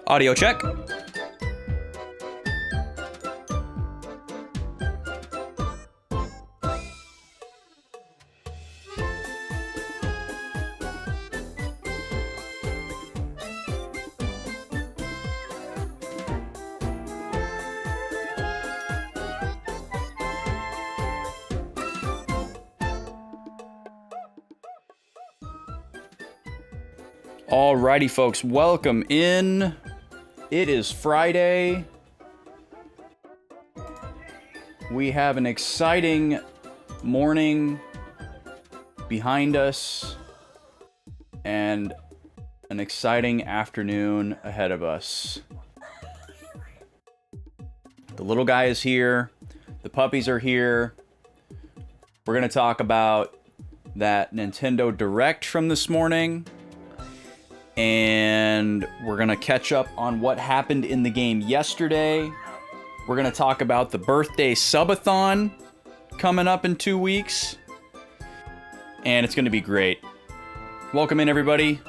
Audio check. Alrighty, folks, welcome in. It is Friday. We have an exciting morning behind us and an exciting afternoon ahead of us. The little guy is here. The puppies are here. We're going to talk about that Nintendo Direct from this morning. And we're going to catch up on what happened in the game yesterday. We're going to talk about the birthday subathon coming up in 2 weeks. And it's going to be great. Welcome in, everybody.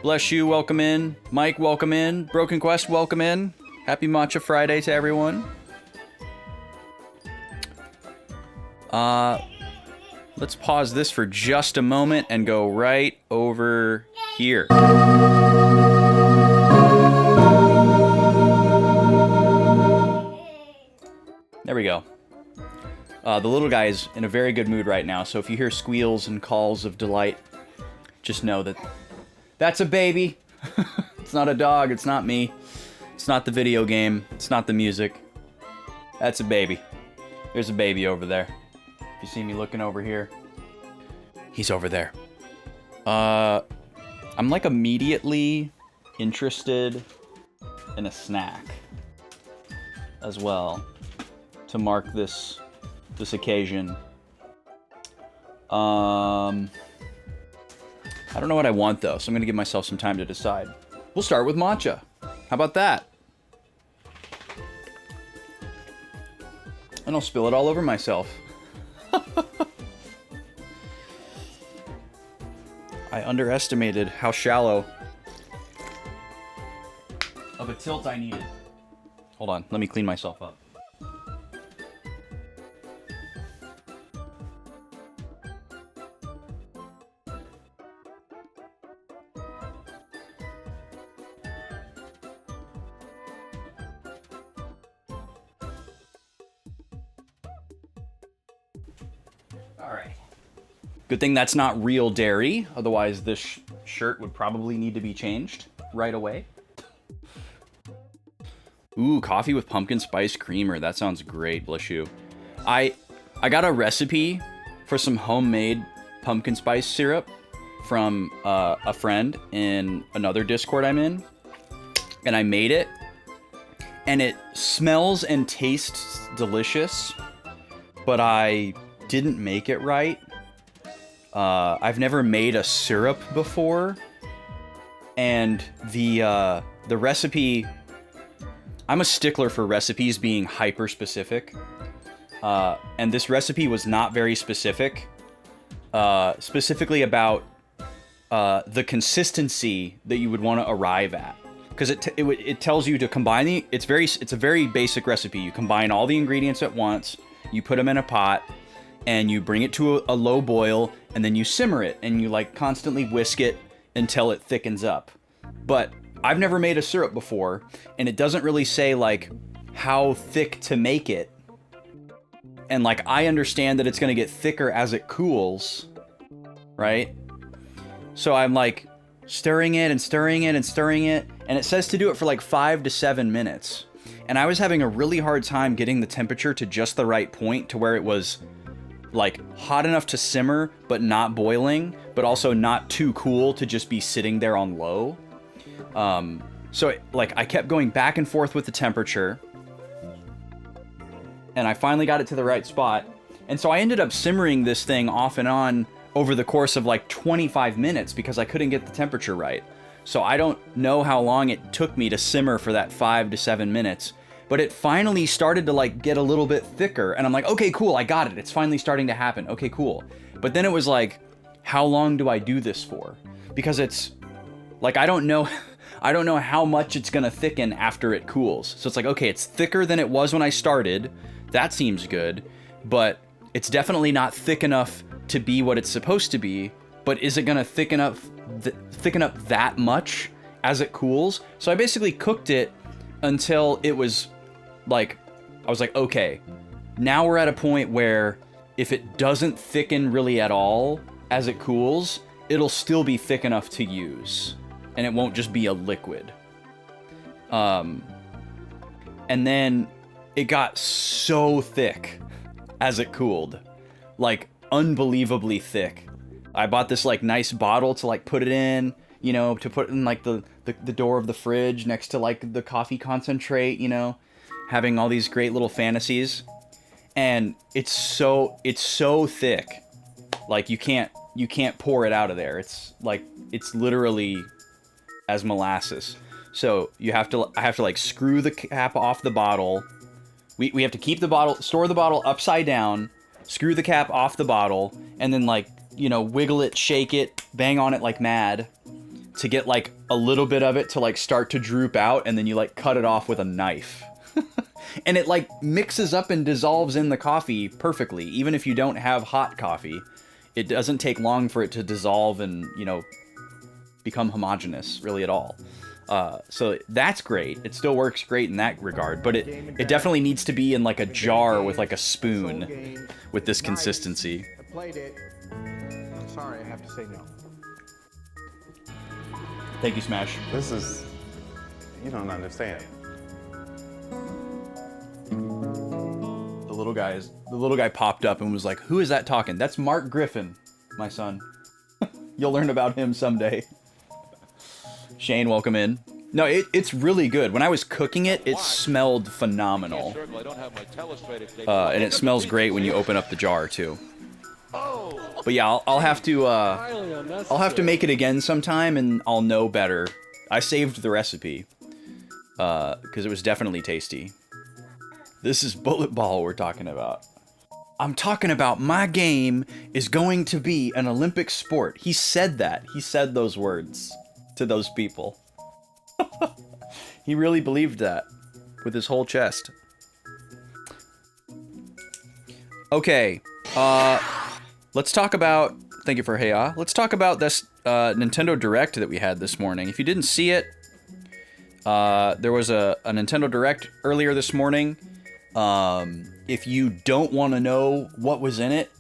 Bless you, welcome in. Mike, welcome in. Broken Quest, welcome in. Happy Matcha Friday to everyone. Let's pause this for just a moment and go right over here. There we go. The little guy is in a very good mood right now, so if you hear squeals and calls of delight, just know that that's a baby. It's not a dog, it's not me. It's not the video game, it's not the music. That's a baby. There's a baby over there. If you see me looking over here, he's over there. I'm like immediately interested in a snack as well to mark this occasion. I don't know what I want though, so I'm gonna give myself some time to decide. We'll start with matcha. How about that? And I'll spill it all over myself. I underestimated how shallow of a tilt I needed. Hold on, let me clean myself up. Alright. Good thing that's not real dairy, otherwise this shirt would probably need to be changed right away. Ooh, coffee with pumpkin spice creamer. That sounds great, bless you. I got a recipe for some homemade pumpkin spice syrup from a friend in another Discord I'm in. And I made it. And it smells and tastes delicious, but I didn't make it right. I've never made a syrup before, and the recipe, I'm a stickler for recipes being hyper specific, and this recipe was not very specific, specifically about the consistency that you would want to arrive at, because it tells you to combine it's a very basic recipe. You combine all the ingredients at once, you put them in a pot, and you bring it to a low boil, and then you simmer it, and you like constantly whisk it until it thickens up. But I've never made a syrup before, and it doesn't really say like how thick to make it. And like I understand that it's gonna get thicker as it cools, right? So I'm like stirring it and stirring it and stirring it, and it says to do it for like 5 to 7 minutes. And I was having a really hard time getting the temperature to just the right point to where it was like hot enough to simmer, but not boiling, but also not too cool to just be sitting there on low. So like I kept going back and forth with the temperature, and I finally got it to the right spot. And so I ended up simmering this thing off and on over the course of like 25 minutes because I couldn't get the temperature right. So I don't know how long it took me to simmer for that 5 to 7 minutes, but it finally started to like get a little bit thicker, and I'm like, okay, cool, I got it. It's finally starting to happen. Okay, cool. But then it was like, how long do I do this for? Because it's like, I don't know how much it's gonna thicken after it cools. So it's like, okay, it's thicker than it was when I started. That seems good, but it's definitely not thick enough to be what it's supposed to be. But is it gonna thicken up that much as it cools? So I basically cooked it until it was like, I was like, okay, now we're at a point where if it doesn't thicken really at all as it cools, it'll still be thick enough to use, and it won't just be a liquid. And then it got so thick as it cooled, like unbelievably thick. I bought this like nice bottle to like put it in, you know, to put in like the door of the fridge next to like the coffee concentrate, you know, having all these great little fantasies. And it's so thick, like you can't pour it out of there. It's like, it's literally as molasses. So I have to like screw the cap off the bottle. We have to keep the bottle, store the bottle upside down, screw the cap off the bottle, and then like, you know, wiggle it, shake it, bang on it like mad to get like a little bit of it to like start to droop out, and then you like cut it off with a knife. And it like mixes up and dissolves in the coffee perfectly. Even if you don't have hot coffee, it doesn't take long for it to dissolve and, you know, become homogeneous really at all. So that's great. It still works great in that regard, but it definitely needs to be in like a jar with like a spoon with this consistency. I played it. I'm sorry, I have to say no. Thank you, Smash. This is, you don't understand. The little guy popped up and was like, "Who is that talking?" "That's Mark Griffin, my son." You'll learn about him someday. Shane, welcome in. No, it's really good. When I was cooking it, it smelled phenomenal. And it smells great when you open up the jar too. But yeah, I'll have to make it again sometime, and I'll know better. I saved the recipe because it was definitely tasty. This is Bullet Ball we're talking about. I'm talking about my game is going to be an Olympic sport. He said that. He said those words to those people. He really believed that with his whole chest. Okay, let's talk about, thank you for Heya. Let's talk about this Nintendo Direct that we had this morning. If you didn't see it, there was a Nintendo Direct earlier this morning. If you don't want to know what was in it,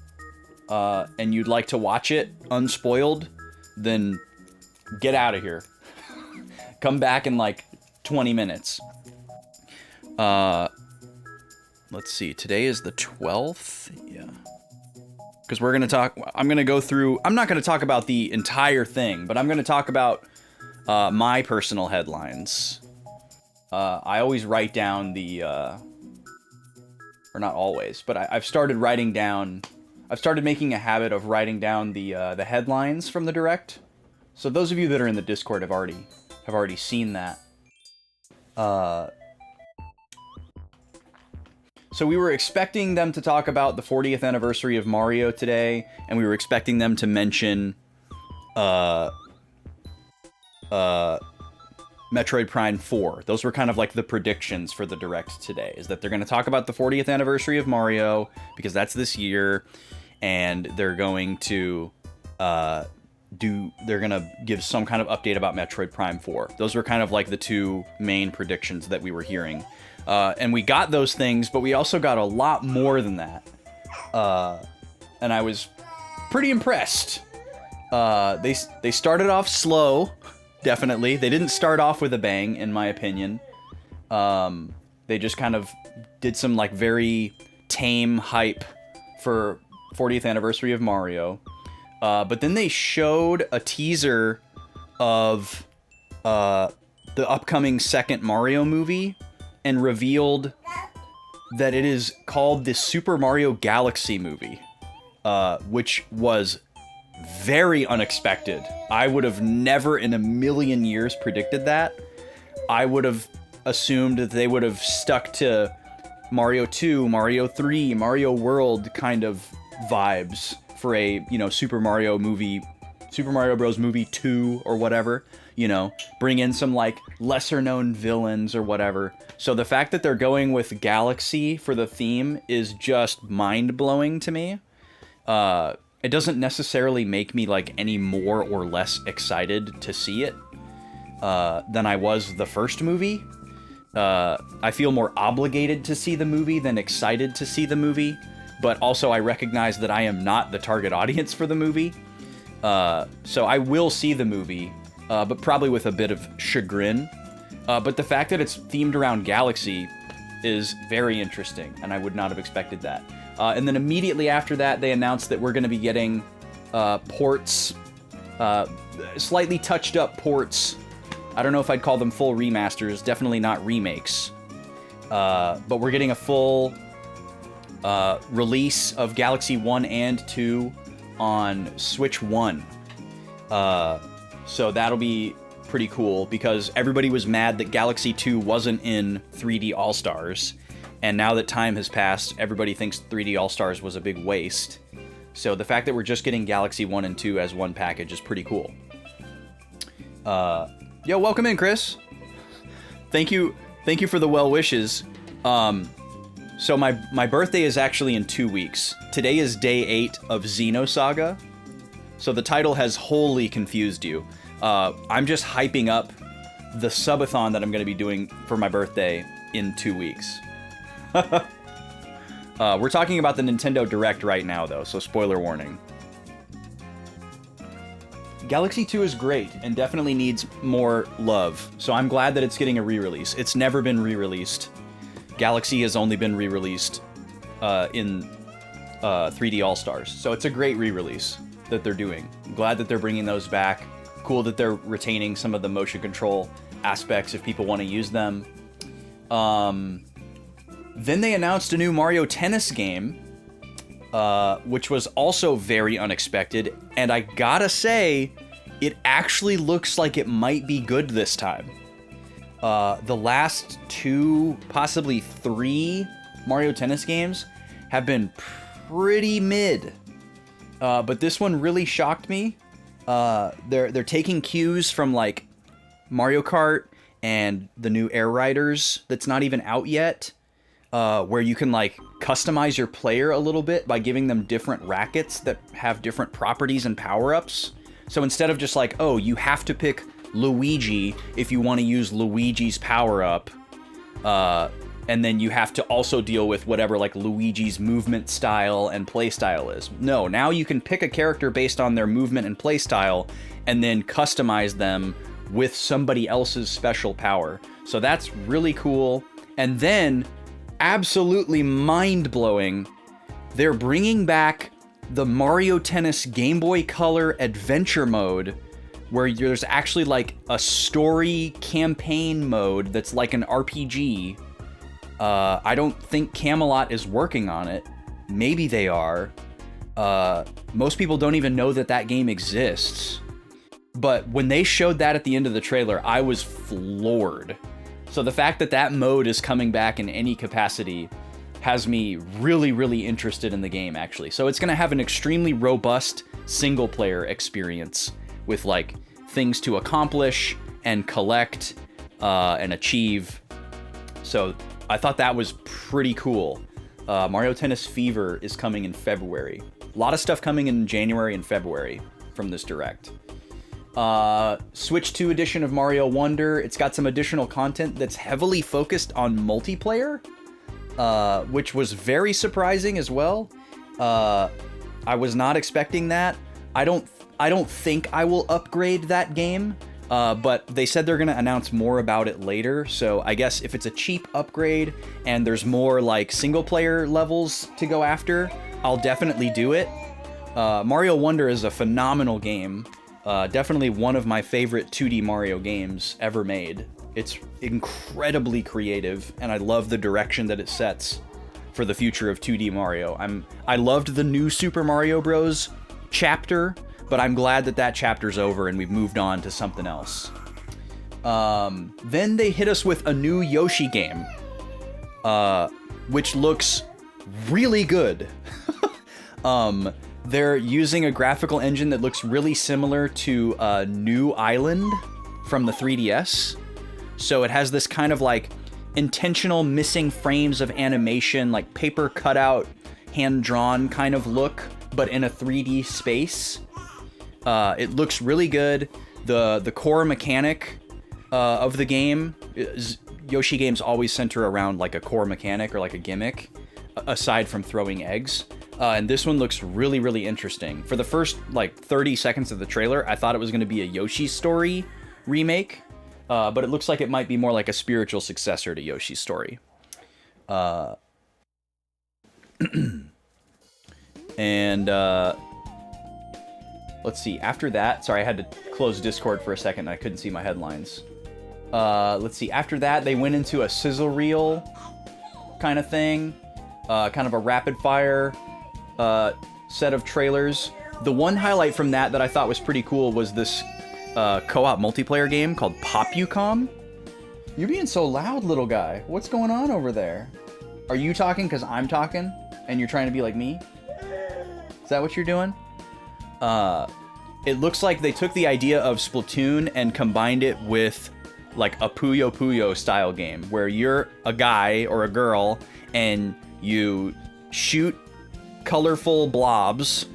and you'd like to watch it unspoiled, then get out of here. Come back in like 20 minutes. Let's see. Today is the 12th. Yeah. Because we're going to talk... I'm going to go through... I'm not going to talk about the entire thing, but I'm going to talk about my personal headlines. I always write down the... or not always, but I've started writing down... I've started making a habit of writing down the headlines from the Direct. So those of you that are in the Discord have already seen that. So we were expecting them to talk about the 40th anniversary of Mario today, and we were expecting them to mention Metroid Prime 4. Those were kind of like the predictions for the Direct today, is that they're going to talk about the 40th anniversary of Mario, because that's this year, and they're going to they're gonna give some kind of update about Metroid Prime 4. Those were kind of like the two main predictions that we were hearing. And we got those things, but we also got a lot more than that. And I was pretty impressed. They started off slow, definitely. They didn't start off with a bang, in my opinion. They just kind of did some like very tame hype for 40th anniversary of Mario. But then they showed a teaser of the upcoming second Mario movie and revealed that it is called the Super Mario Galaxy movie, which was very unexpected. I would have never in a million years predicted that. I would have assumed that they would have stuck to Mario 2, Mario 3, Mario World kind of vibes for a, Super Mario Bros. Movie 2 or whatever, bring in some like lesser known villains or whatever. So the fact that they're going with Galaxy for the theme is just mind blowing to me. It doesn't necessarily make me like any more or less excited to see it than I was the first movie. I feel more obligated to see the movie than excited to see the movie, but also I recognize that I am not the target audience for the movie. So I will see the movie, but probably with a bit of chagrin. But the fact that it's themed around Galaxy is very interesting, and I would not have expected that. And then immediately after that, they announced that we're going to be getting ports, slightly touched up ports. I don't know if I'd call them full remasters, definitely not remakes. But we're getting a full release of Galaxy 1 and 2 on Switch 1. So that'll be pretty cool, because everybody was mad that Galaxy 2 wasn't in 3D All-Stars. And now that time has passed, everybody thinks 3D All-Stars was a big waste. So the fact that we're just getting Galaxy 1 and 2 as one package is pretty cool. Yo, welcome in, Chris. Thank you for the well wishes. So my birthday is actually in 2 weeks. Today is day 8 of Xenosaga. So the title has wholly confused you. I'm just hyping up the subathon that I'm going to be doing for my birthday in 2 weeks. We're talking about the Nintendo Direct right now, though, so spoiler warning. Galaxy 2 is great and definitely needs more love, so I'm glad that it's getting a re-release. It's never been re-released. Galaxy has only been re-released in 3D All-Stars, so it's a great re-release that they're doing. I'm glad that they're bringing those back. Cool that they're retaining some of the motion control aspects if people want to use them. Then they announced a new Mario Tennis game, which was also very unexpected, and I gotta say, it actually looks like it might be good this time. The last 2, possibly 3 Mario Tennis games have been pretty mid, but this one really shocked me. They're taking cues from like Mario Kart and the new Air Riders that's not even out yet. Where you can like customize your player a little bit by giving them different rackets that have different properties and power-ups. So instead of just like, oh, you have to pick Luigi if you want to use Luigi's power-up, and then you have to also deal with whatever like Luigi's movement style and play style is. No, now you can pick a character based on their movement and play style and then customize them with somebody else's special power. So that's really cool. And then, absolutely mind-blowing, they're bringing back the Mario Tennis Game Boy Color Adventure mode, where there's actually like a story campaign mode that's like an RPG. I don't think Camelot is working on it. Maybe they are. Most people don't even know that that game exists. But when they showed that at the end of the trailer, I was floored. So the fact that that mode is coming back in any capacity has me really, really interested in the game, actually. So it's going to have an extremely robust single-player experience with, like, things to accomplish and collect and achieve. So I thought that was pretty cool. Mario Tennis Fever is coming in February. A lot of stuff coming in January and February from this Direct. Switch 2 edition of Mario Wonder. It's got some additional content that's heavily focused on multiplayer, which was very surprising as well. I was not expecting that. I don't think I will upgrade that game, but they said they're gonna announce more about it later. So I guess if it's a cheap upgrade and there's more like single player levels to go after, I'll definitely do it. Mario Wonder is a phenomenal game. Definitely one of my favorite 2D Mario games ever made. It's incredibly creative, and I love the direction that it sets for the future of 2D Mario. I loved the new Super Mario Bros. Chapter, but I'm glad that that chapter's over and we've moved on to something else. Then they hit us with a new Yoshi game, which looks really good. They're using a graphical engine that looks really similar to New Island from the 3DS. So it has this kind of like intentional missing frames of animation, like paper cutout, hand-drawn kind of look, but in a 3D space. It looks really good. The core mechanic of the game Yoshi games always center around like a core mechanic or like a gimmick, aside from throwing eggs. And this one looks really, really interesting. For the first like 30 seconds of the trailer, I thought it was going to be a Yoshi Story remake, but it looks like it might be more like a spiritual successor to Yoshi's Story. And let's see, after that, sorry, I had to close Discord for a second. I couldn't see my headlines. Let's see, after that, they went into a sizzle reel kind of thing, kind of a rapid fire set of trailers. The one highlight from that I thought was pretty cool was this co-op multiplayer game called Popucom. You're being so loud, little guy. What's going on over there? Are you talking because I'm talking and you're trying to be like me? Is that what you're doing? It looks like they took the idea of Splatoon and combined it with like a Puyo Puyo style game where you're a guy or a girl and you shoot colorful blobs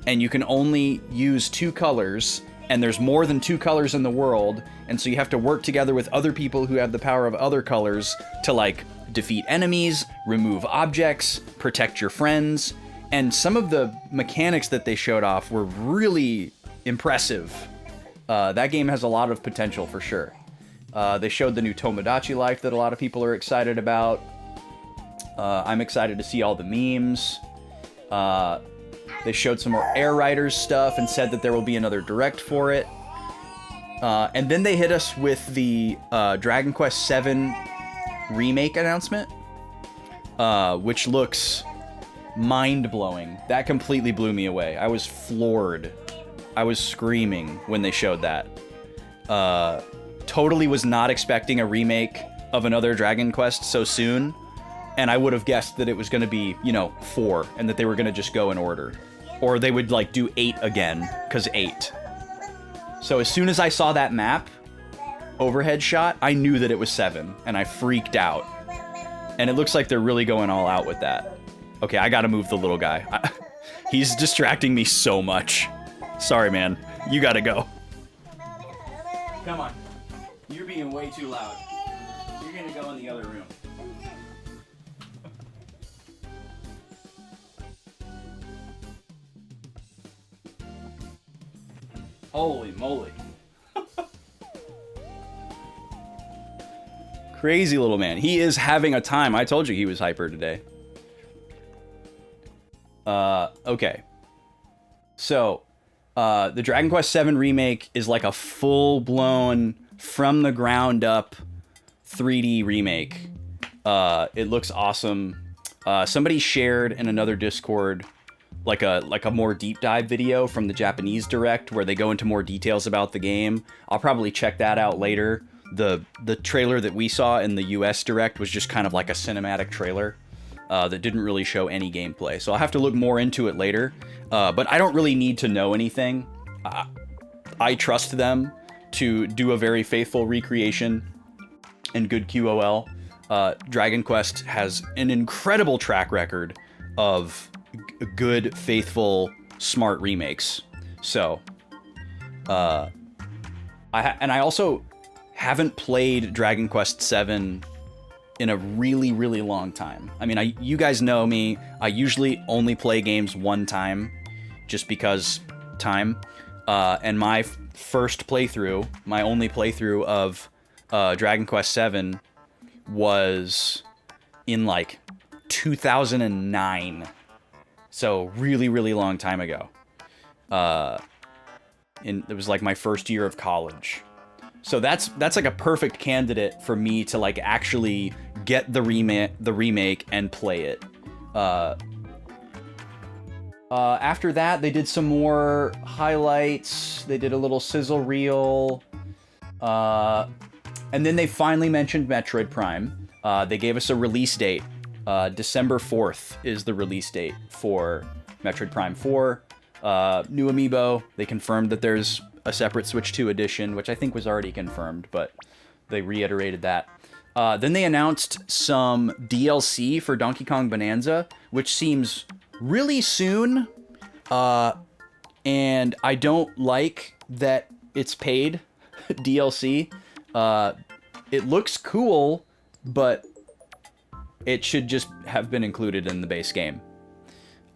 and you can only use 2 colors, and there's more than 2 colors in the world, and so you have to work together with other people who have the power of other colors to like defeat enemies, remove objects, protect your friends. And some of the mechanics that they showed off were really impressive. That game has a lot of potential for sure. They showed the new Tomodachi Life that a lot of people are excited about. I'm excited to see all the memes. They showed some more Air Riders stuff and said that there will be another direct for it. And then they hit us with the Dragon Quest VII remake announcement, which looks mind-blowing. That completely blew me away. I was floored. I was screaming when they showed that. Totally was not expecting a remake of another Dragon Quest so soon, and I would have guessed that it was going to be, 4, and that they were going to just go in order. Or they would, do 8 again, because 8. So as soon as I saw that map, overhead shot, I knew that it was 7, and I freaked out. And it looks like they're really going all out with that. Okay, I gotta move the little guy. He's distracting me so much. Sorry, man. You gotta go. Come on. You're being way too loud. You're gonna go in the other room. Holy moly. Crazy little man. He is having a time. I told you he was hyper today. Okay. So, the Dragon Quest VII remake is like a full-blown, from the ground up 3D remake. It looks awesome. Somebody shared in another Discord like a more deep dive video from the Japanese Direct where they go into more details about the game. I'll probably check that out later. The trailer that we saw in the US Direct was just kind of like a cinematic trailer that didn't really show any gameplay. So I'll have to look more into it later. But I don't really need to know anything. I trust them to do a very faithful recreation and good QOL. Dragon Quest has an incredible track record of good, faithful, smart remakes. So, I also haven't played Dragon Quest VII in a really, really long time. I mean, you guys know me. I usually only play games one time, just because time. And my first playthrough, my only playthrough of Dragon Quest VII was in 2009. So really, really long time ago. And it was like my first year of college. So that's like a perfect candidate for me to like actually get the remake and play it. After that, they did some more highlights. They did a little sizzle reel. And then they finally mentioned Metroid Prime. They gave us a release date. December 4th is the release date for Metroid Prime 4. New amiibo. They confirmed that there's a separate Switch 2 edition, which I think was already confirmed, but they reiterated that. Then they announced some DLC for Donkey Kong Bonanza, which seems really soon. And I don't like that it's paid DLC. It looks cool, but it should just have been included in the base game.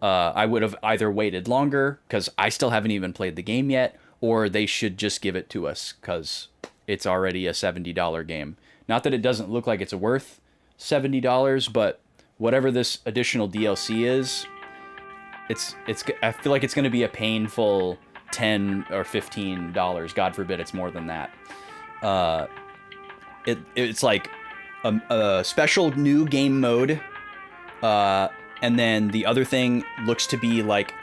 I would have either waited longer, because I still haven't even played the game yet, or they should just give it to us, because it's already a $70 game. Not that it doesn't look like it's worth $70, but whatever this additional DLC is, I feel like it's going to be a painful $10 or $15. God forbid it's more than that. It's like a special new game mode, and then the other thing looks to be like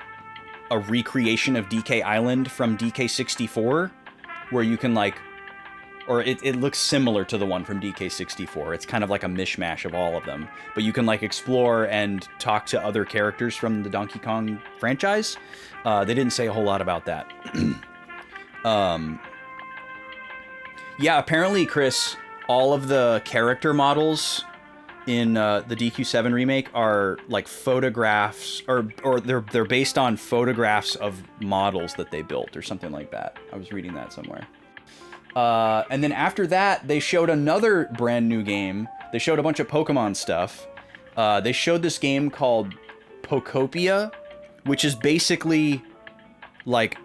a recreation of DK Island from DK64, where you can like, or it looks similar to the one from DK64. It's kind of like a mishmash of all of them, but you can like explore and talk to other characters from the Donkey Kong franchise. They didn't say a whole lot about that. Yeah, apparently, Chris, all of the character models in the DQ7 remake are like photographs, or they're based on photographs of models that they built or something like that. I was reading that somewhere. And then after that, they showed another brand new game. They showed a bunch of Pokemon stuff. They showed this game called Pokopia, which is basically like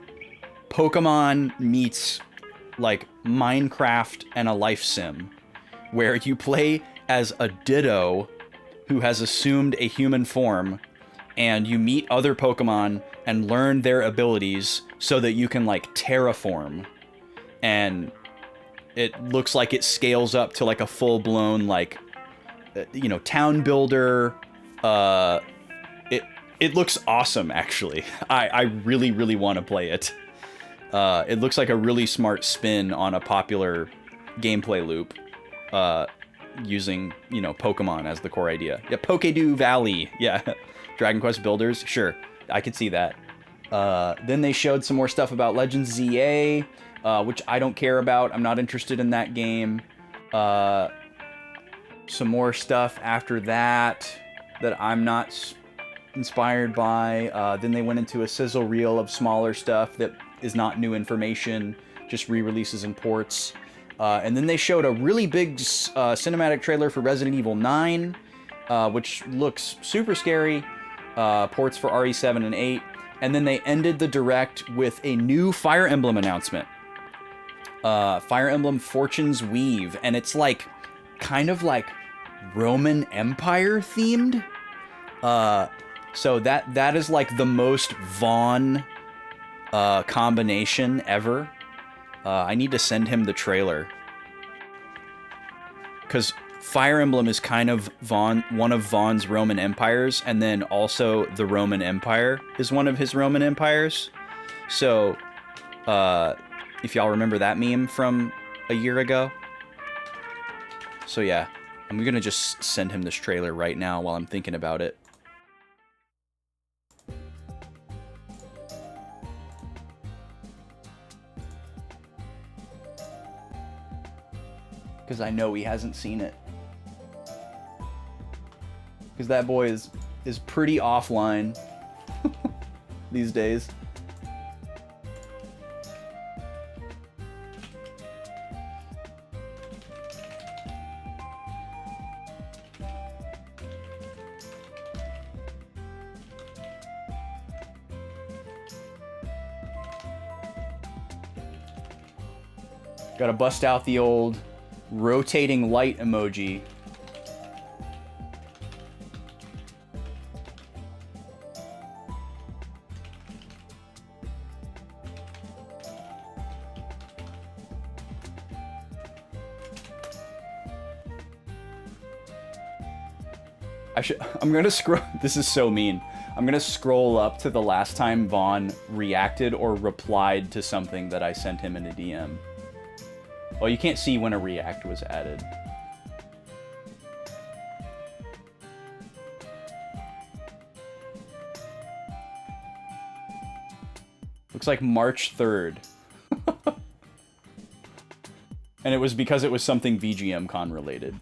Pokemon meets like Minecraft and a life sim, where you play as a Ditto who has assumed a human form, and you meet other Pokemon and learn their abilities so that you can like terraform. And it looks like it scales up to like a full-blown like town builder. It looks awesome, actually. I really, really want to play it. It looks like a really smart spin on a popular gameplay loop, using, Pokemon as the core idea. Yeah, Pokédew Valley. Yeah, Dragon Quest Builders. Sure, I could see that. Then they showed some more stuff about Legends ZA, which I don't care about. I'm not interested in that game. Some more stuff after that I'm not inspired by. Then they went into a sizzle reel of smaller stuff that is not new information, just re-releases and ports. And then they showed a really big cinematic trailer for Resident Evil 9, which looks super scary. Ports for RE7 and 8. And then they ended the direct with a new Fire Emblem announcement. Fire Emblem Fortune's Weave. And it's like, kind of like Roman Empire themed. So that is like the most Vaughn combination ever. I need to send him the trailer, because Fire Emblem is kind of one of Vaughn's Roman empires, and then also the Roman Empire is one of his Roman empires. So, if y'all remember that meme from a year ago. So yeah, I'm gonna just send him this trailer right now while I'm thinking about it. Because I know he hasn't seen it. Because that boy is pretty offline these days. Gotta bust out the old rotating light emoji. I'm gonna scroll. This is so mean. I'm gonna scroll up to the last time Vaughn reacted or replied to something that I sent him in a DM. Well, you can't see when a react was added. Looks like March 3rd. And it was because it was something VGMCon related.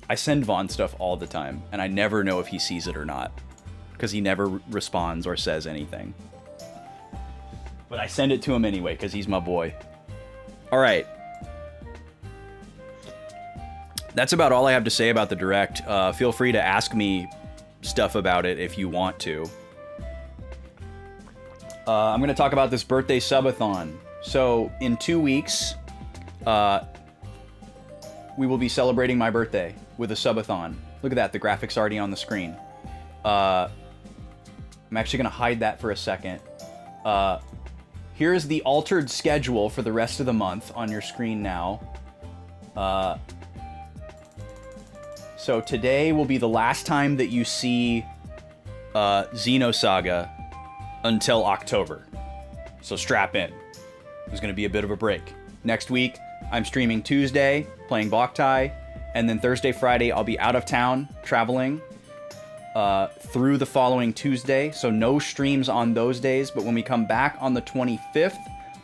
I send Vaughn stuff all the time, and I never know if he sees it or not, because he never responds or says anything. But I send it to him anyway, because he's my boy. Alright. That's about all I have to say about the Direct. Feel free to ask me stuff about it if you want to. I'm going to talk about this birthday subathon. So, in 2 weeks, we will be celebrating my birthday with a subathon. Look at that, the graphics already on the screen. I'm actually going to hide that for a second. Here's the altered schedule for the rest of the month on your screen now. So today will be the last time that you see Xenosaga until October. So strap in. There's going to be a bit of a break. Next week, I'm streaming Tuesday, playing Boktai, and then Thursday, Friday, I'll be out of town, traveling, through the following Tuesday, so no streams on those days, but when we come back on the 25th,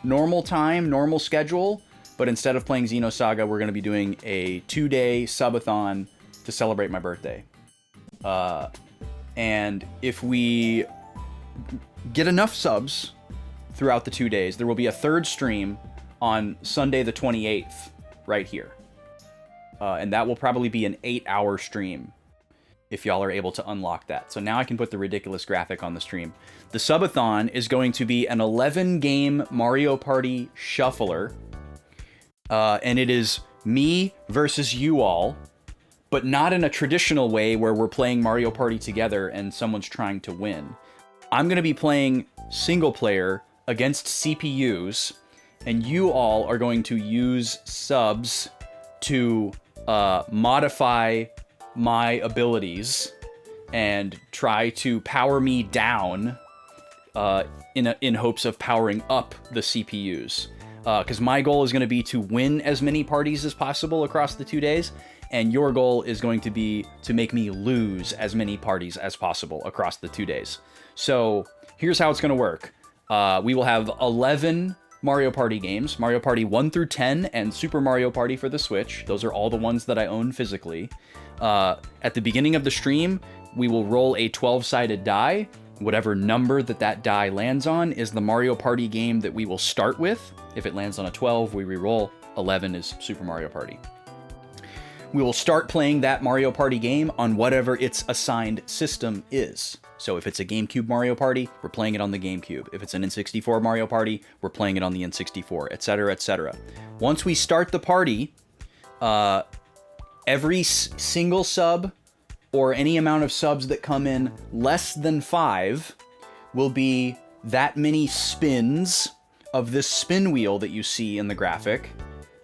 normal time, normal schedule, but instead of playing Xenosaga, we're going to be doing a 2-day subathon to celebrate my birthday. And if we get enough subs throughout the 2 days, there will be a third stream on Sunday the 28th, right here. And that will probably be an 8-hour stream, if y'all are able to unlock that. So now I can put the ridiculous graphic on the stream. The subathon is going to be an 11-game Mario Party shuffler. And it is me versus you all, but not in a traditional way where we're playing Mario Party together and someone's trying to win. I'm going to be playing single player against CPUs, and you all are going to use subs to modify my abilities and try to power me down in hopes of powering up the CPUs. Because my goal is going to be to win as many parties as possible across the 2 days, and your goal is going to be to make me lose as many parties as possible across the 2 days. So here's how it's going to work. We will have 11 Mario Party games, Mario Party 1 through 10, and Super Mario Party for the Switch. Those are all the ones that I own physically. At the beginning of the stream, we will roll a 12-sided die. Whatever number that die lands on is the Mario Party game that we will start with. If it lands on a 12, we re-roll. 11 is Super Mario Party. We will start playing that Mario Party game on whatever its assigned system is. So if it's a GameCube Mario Party, we're playing it on the GameCube. If it's an N64 Mario Party, we're playing it on the N64, etc., etc. Once we start the party, every single sub or any amount of subs that come in less than 5 will be that many spins of this spin wheel that you see in the graphic.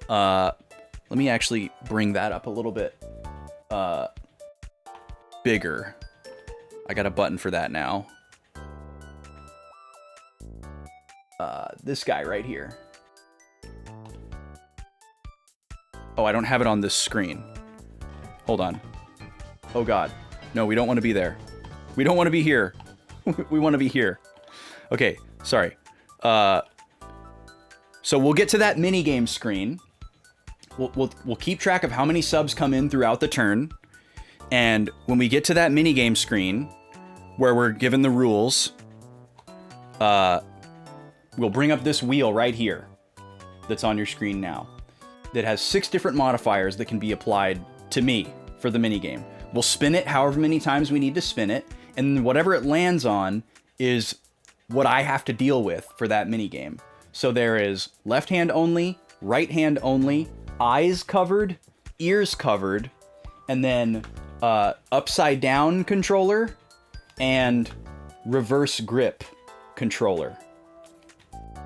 Let me actually bring that up a little bit bigger. I got a button for that now. This guy right here. Oh, I don't have it on this screen. Hold on. Oh God. No, we don't want to be there. We don't want to be here. We want to be here. Okay, sorry. So we'll get to that minigame screen. We'll keep track of how many subs come in throughout the turn. And when we get to that minigame screen, where we're given the rules, we'll bring up this wheel right here that's on your screen now that has 6 different modifiers that can be applied to me for the minigame. We'll spin it however many times we need to spin it, and whatever it lands on is what I have to deal with for that minigame. So there is left hand only, right hand only, eyes covered, ears covered, and then upside down controller and reverse grip controller.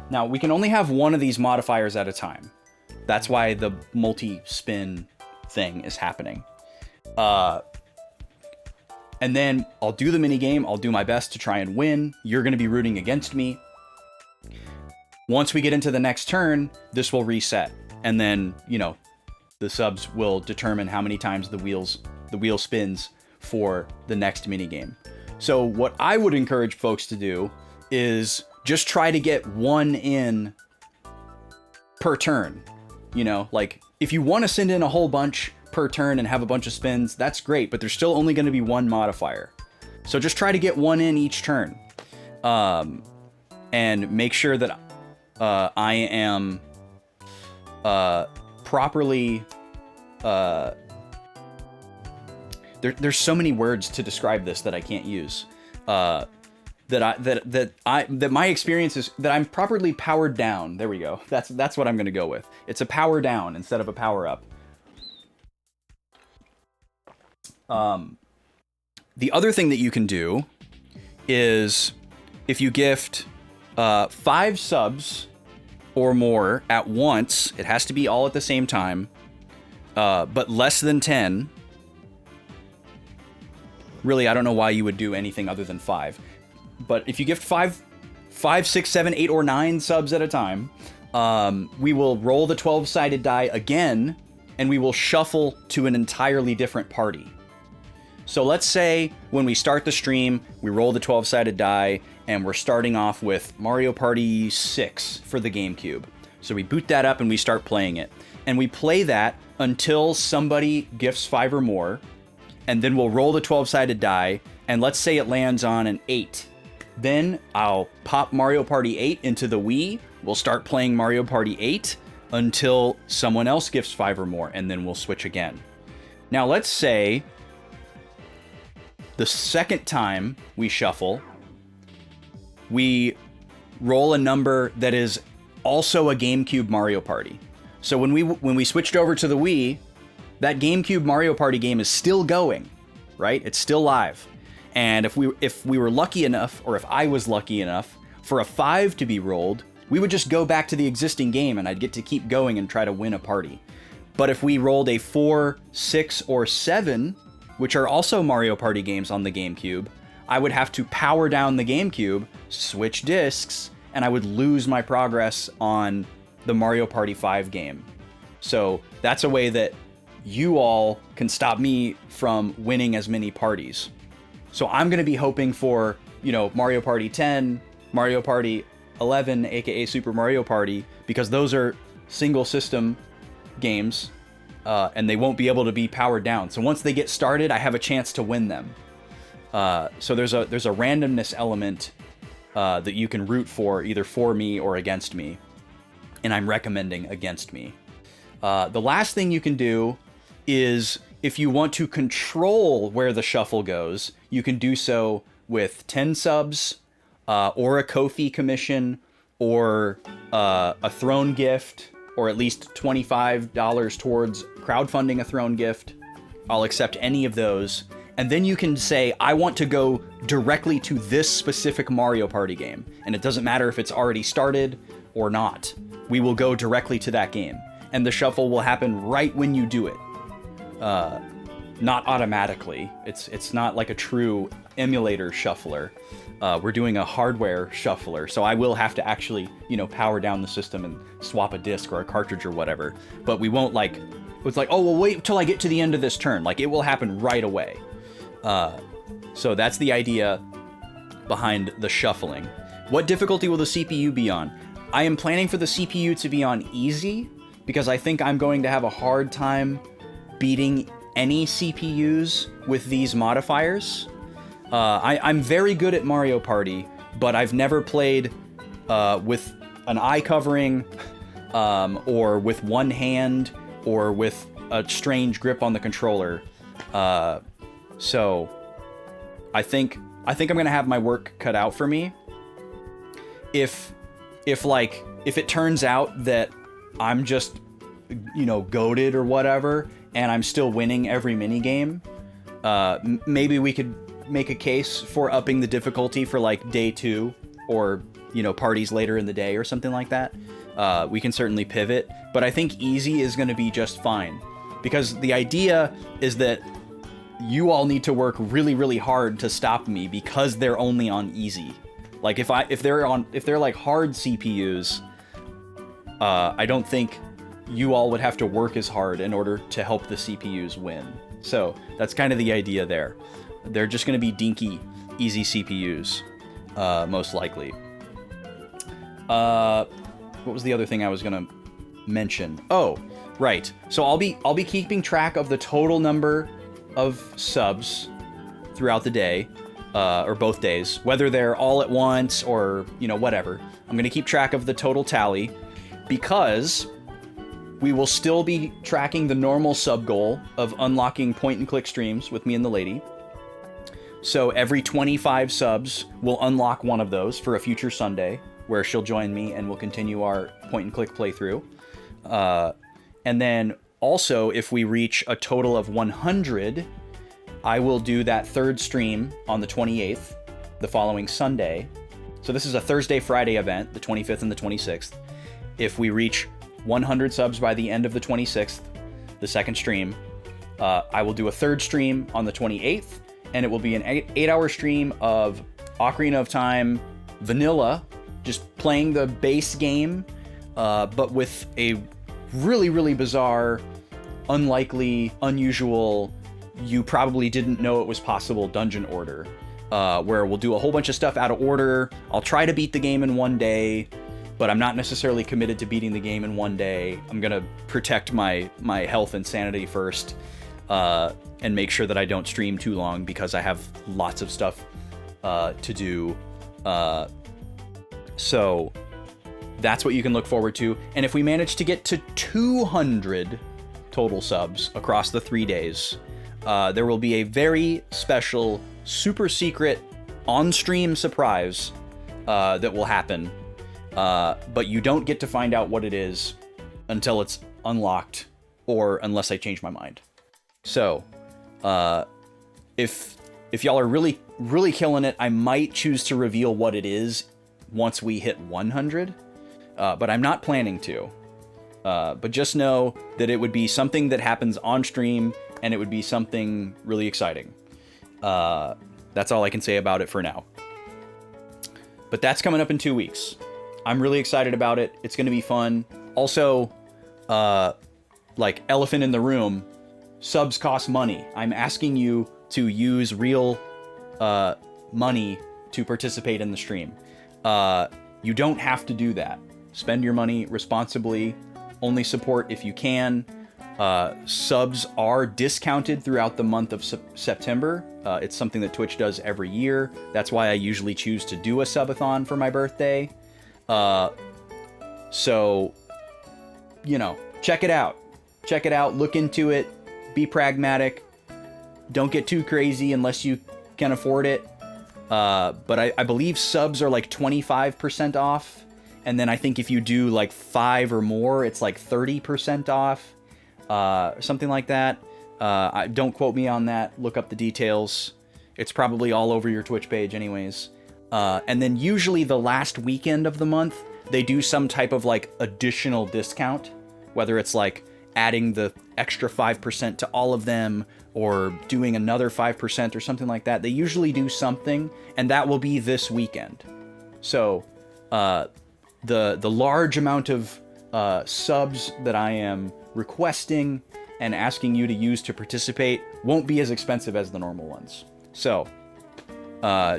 Now, we can only have one of these modifiers at a time. That's why the multi-spin thing is happening. And then I'll do the mini game. I'll do my best to try and win. You're going to be rooting against me. Once we get into the next turn, this will reset. And then, you know, the subs will determine how many times the wheel spins for the next mini game. So what I would encourage folks to do is just try to get one in per turn. You know, like if you want to send in a whole bunch per turn and have a bunch of spins, that's great, but there's still only going to be one modifier. So just try to get one in each turn. And make sure that I am properly... There's so many words to describe this that I can't use. That my experience is that I'm properly powered down. There we go. That's what I'm going to go with. It's a power down instead of a power up. The other thing that you can do is if you gift 5 subs or more at once, it has to be all at the same time, but less than 10. Really, I don't know why you would do anything other than 5. But if you gift 5, 6, 7, 8, or 9 subs at a time, we will roll the 12-sided die again, and we will shuffle to an entirely different party. So let's say when we start the stream, we roll the 12-sided die, and we're starting off with Mario Party 6 for the GameCube. So we boot that up and we start playing it. And we play that until somebody gifts 5 or more, and then we'll roll the 12-sided die, and let's say it lands on an 8. Then I'll pop Mario Party 8 into the Wii, we'll start playing Mario Party 8 until someone else gifts 5 or more, and then we'll switch again. Now let's say the second time we shuffle, we roll a number that is also a GameCube Mario Party. So when we switched over to the Wii, that GameCube Mario Party game is still going, right? It's still live. And if we were lucky enough, or if I was lucky enough, for a 5 to be rolled, we would just go back to the existing game and I'd get to keep going and try to win a party. But if we rolled a 4, 6, or 7, which are also Mario Party games on the GameCube, I would have to power down the GameCube, switch discs, and I would lose my progress on the Mario Party 5 game. So that's a way that you all can stop me from winning as many parties. So I'm going to be hoping for, you know, Mario Party 10, Mario Party 11, aka Super Mario Party, because those are single system games, and they won't be able to be powered down. So once they get started, I have a chance to win them. So there's a randomness element that you can root for, either for me or against me. And I'm recommending against me. The last thing you can do is, if you want to control where the shuffle goes, you can do so with 10 subs, or a Ko-fi commission, or a throne gift, or at least $25 towards crowdfunding a throne gift. I'll accept any of those. And then you can say, I want to go directly to this specific Mario Party game. And it doesn't matter if it's already started or not. We will go directly to that game. And the shuffle will happen right when you do it. Not automatically. It's not like a true emulator shuffler. We're doing a hardware shuffler, so I will have to actually, you know, power down the system and swap a disc or a cartridge or whatever. But we won't it's like, oh, well, wait till I get to the end of this turn. Like, it will happen right away. So that's the idea behind the shuffling. What difficulty will the CPU be on? I am planning for the CPU to be on easy, because I think I'm going to have a hard time beating any CPUs with these modifiers. I'm very good at Mario Party, but I've never played with an eye covering, or with one hand, or with a strange grip on the controller. So I think I'm gonna have my work cut out for me. If it turns out that I'm just, you know, goated or whatever, and I'm still winning every minigame, maybe we could make a case for upping the difficulty for like day 2, or, you know, parties later in the day or something like that. We can certainly pivot, but I think easy is going to be just fine, because the idea is that you all need to work really, really hard to stop me because they're only on easy. Like if they're like hard CPUs, I don't think you all would have to work as hard in order to help the CPUs win. So that's kind of the idea there. They're just going to be dinky, easy CPUs, most likely. What was the other thing I was going to mention? Oh, right. So I'll be keeping track of the total number of subs throughout the day, or both days, whether they're all at once or, whatever. I'm going to keep track of the total tally because we will still be tracking the normal sub goal of unlocking point and click streams with me and the lady. So every 25 subs, we'll unlock one of those for a future Sunday where she'll join me and we'll continue our point and click playthrough. And then also, if we reach a total of 100, I will do that third stream on the 28th, the following Sunday. So this is a Thursday-Friday event, the 25th and the 26th. If we reach 100 subs by the end of the 26th, the second stream, I will do a third stream on the 28th, and it will be an 8-hour stream of Ocarina of Time vanilla, just playing the base game, but with a really, really bizarre, unlikely, unusual, you probably didn't know it was possible dungeon order, where we'll do a whole bunch of stuff out of order. I'll try to beat the game in one day, but I'm not necessarily committed to beating the game in one day. I'm gonna protect my health and sanity first, and make sure that I don't stream too long because I have lots of stuff to do. So that's what you can look forward to. And if we manage to get to 200 total subs across the 3 days, there will be a very special, super secret on-stream surprise that will happen. But you don't get to find out what it is until it's unlocked, or unless I change my mind. So, if y'all are really, really killing it, I might choose to reveal what it is once we hit 100. But I'm not planning to. But just know that it would be something that happens on stream, and it would be something really exciting. That's all I can say about it for now. But that's coming up in 2 weeks. I'm really excited about it. It's going to be fun. Also, like elephant in the room, subs cost money. I'm asking you to use real money to participate in the stream. You don't have to do that. Spend your money responsibly. Only support if you can. Subs are discounted throughout the month of September. It's something that Twitch does every year. That's why I usually choose to do a subathon for my birthday. So, check it out. Check it out. Look into it. Be pragmatic. Don't get too crazy unless you can afford it. But I believe subs are like 25% off. And then I think if you do like 5 or more, it's like 30% off. Something like that. Don't quote me on that. Look up the details. It's probably all over your Twitch page anyways. And then usually the last weekend of the month, they do some type of like additional discount, whether it's like adding the extra 5% to all of them or doing another 5% or something like that. They usually do something, and that will be this weekend. So the large amount of subs that I am requesting and asking you to use to participate won't be as expensive as the normal ones. So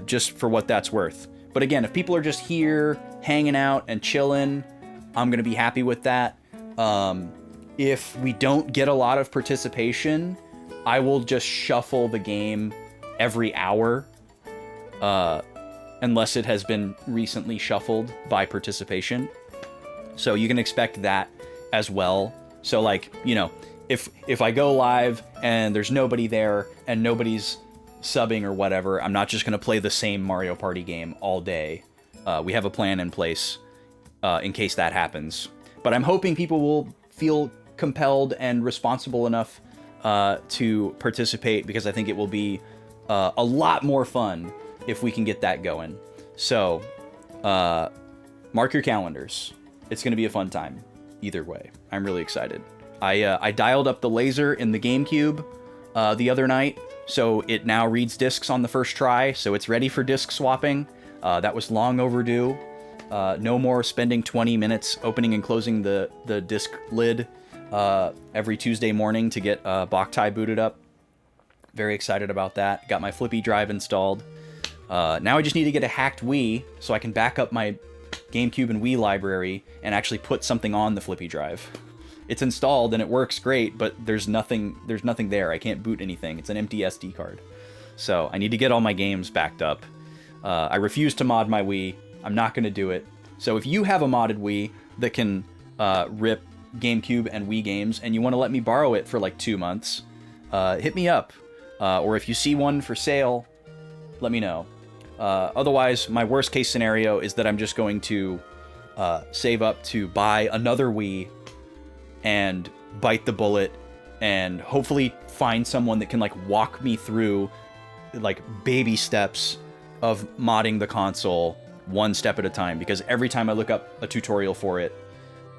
just for what that's worth. But again, if people are just here hanging out and chilling, I'm going to be happy with that. If we don't get a lot of participation, I will just shuffle the game every hour, unless it has been recently shuffled by participation. So you can expect that as well. So like, if I go live and there's nobody there and nobody's subbing or whatever, I'm not just going to play the same Mario Party game all day. We have a plan in place in case that happens. But I'm hoping people will feel compelled and responsible enough to participate, because I think it will be a lot more fun if we can get that going. So mark your calendars. It's going to be a fun time either way. I'm really excited. I dialed up the laser in the GameCube the other night So it now reads discs on the first try, so it's ready for disc swapping. That was long overdue. No more spending 20 minutes opening and closing the disc lid every Tuesday morning to get Backlog booted up. Very excited about that. Got my flippy drive installed. Now I just need to get a hacked Wii so I can back up my GameCube and Wii library and actually put something on the flippy drive. It's installed and it works great, but there's nothing there. I can't boot anything. It's an empty SD card. So I need to get all my games backed up. I refuse to mod my Wii. I'm not going to do it. So if you have a modded Wii that can rip GameCube and Wii games and you want to let me borrow it for like 2 months, hit me up. Or if you see one for sale, let me know. Otherwise, my worst case scenario is that I'm just going to save up to buy another Wii and bite the bullet and hopefully find someone that can like walk me through like baby steps of modding the console one step at a time, because every time I look up a tutorial for it,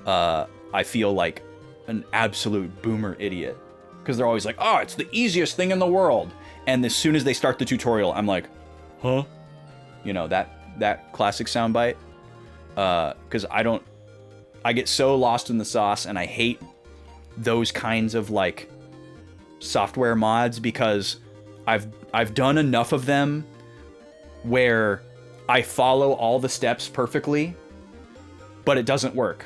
I feel like an absolute boomer idiot, because they're always like, oh, it's the easiest thing in the world, and as soon as they start the tutorial, I'm like, huh? You know, that classic soundbite. Because I get so lost in the sauce, and I hate those kinds of like software mods, because I've done enough of them where I follow all the steps perfectly, but it doesn't work.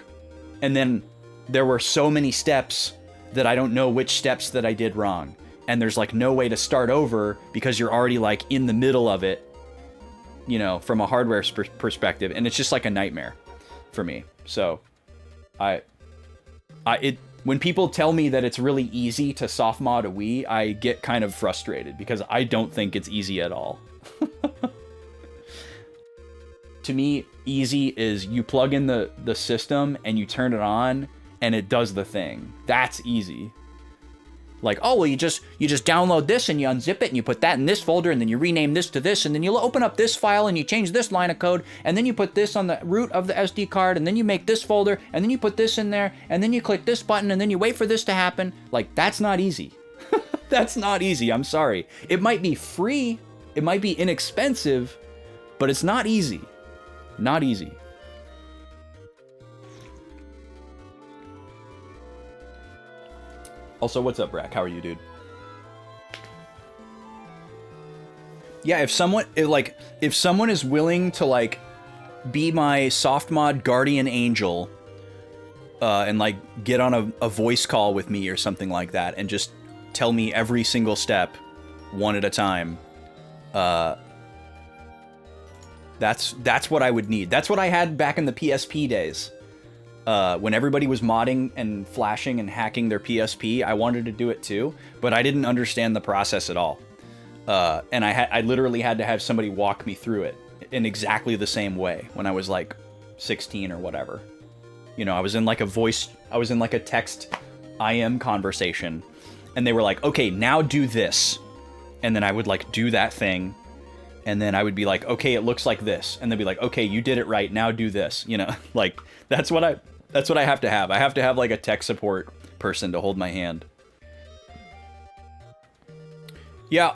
And then there were so many steps that I don't know which steps that I did wrong. And there's like no way to start over because you're already like in the middle of it, you know, from a hardware perspective. And it's just like a nightmare for me. So when people tell me that it's really easy to soft mod a Wii, I get kind of frustrated because I don't think it's easy at all. To me, easy is you plug in the system and you turn it on and it does the thing. That's easy. Like, oh, well, you just download this and you unzip it and you put that in this folder and then you rename this to this and then you'll open up this file and you change this line of code and then you put this on the root of the SD card and then you make this folder and then you put this in there and then you click this button and then you wait for this to happen. Like, that's not easy. That's not easy. I'm sorry. It might be free. It might be inexpensive, but it's not easy. Not easy. Also, what's up, Brack? How are you, dude? Yeah, if someone is willing to like be my soft mod guardian angel, and like get on a voice call with me or something like that, and just tell me every single step, one at a time, that's what I would need. That's what I had back in the PSP days. When everybody was modding and flashing and hacking their PSP, I wanted to do it too, but I didn't understand the process at all. And I literally had to have somebody walk me through it in exactly the same way when I was like 16 or whatever. You know, I was in like a text IM conversation, and they were like, okay, now do this. And then I would like do that thing. And then I would be like, okay, it looks like this. And they'd be like, okay, you did it right. Now do this. You know, like that's what I have to have. I have to have like a tech support person to hold my hand. Yeah,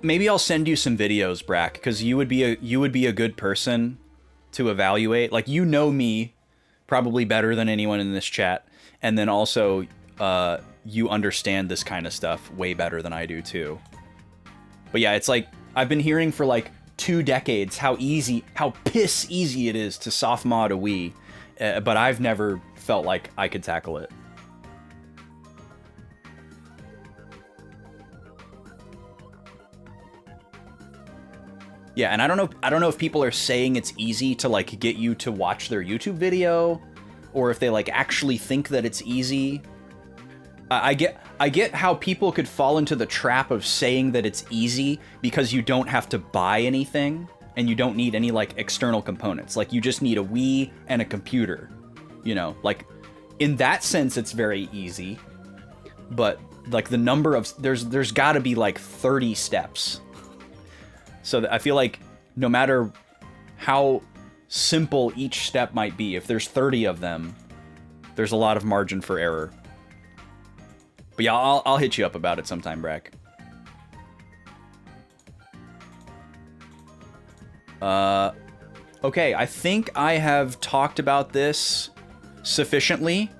maybe I'll send you some videos, Brack, because you would be a good person to evaluate. Like, you know me probably better than anyone in this chat, and then also you understand this kind of stuff way better than I do too. But yeah, it's like I've been hearing for like 2 decades how piss easy it is to soft mod a Wii, but I've never felt like I could tackle it. Yeah, and I don't know if people are saying it's easy to like get you to watch their YouTube video, or if they like actually think that it's easy. I get how people could fall into the trap of saying that it's easy because you don't have to buy anything and you don't need any like external components. Like, you just need a Wii and a computer, you know, like in that sense it's very easy. But like the number of there's got to be like 30 steps. So I feel like no matter how simple each step might be, if there's 30 of them, there's a lot of margin for error. But yeah, I'll hit you up about it sometime, Brack. Okay, I think I have talked about this sufficiently.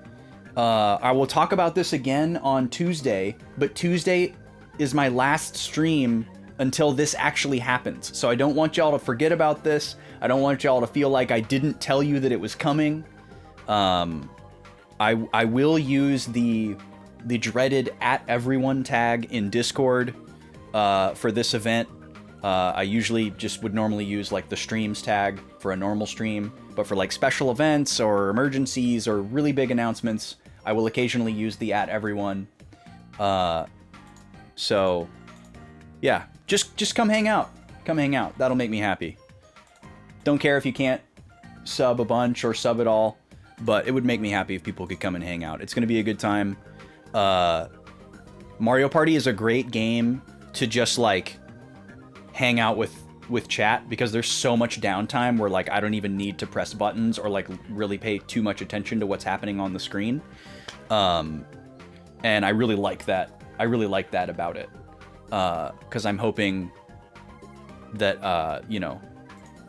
I will talk about this again on Tuesday, but Tuesday is my last stream until this actually happens. So I don't want y'all to forget about this. I don't want y'all to feel like I didn't tell you that it was coming. I will use the dreaded @everyone tag in Discord for this event. I usually just would normally use like the streams tag for a normal stream, but for like special events or emergencies or really big announcements, I will occasionally use the @everyone. So yeah, just come hang out. Come hang out. That'll make me happy. Don't care if you can't sub a bunch or sub at all, but it would make me happy if people could come and hang out. It's going to be a good time. Mario Party is a great game to just like hang out with chat, because there's so much downtime where like I don't even need to press buttons or like really pay too much attention to what's happening on the screen. And I really like that. I really like that about it. Because I'm hoping that, you know,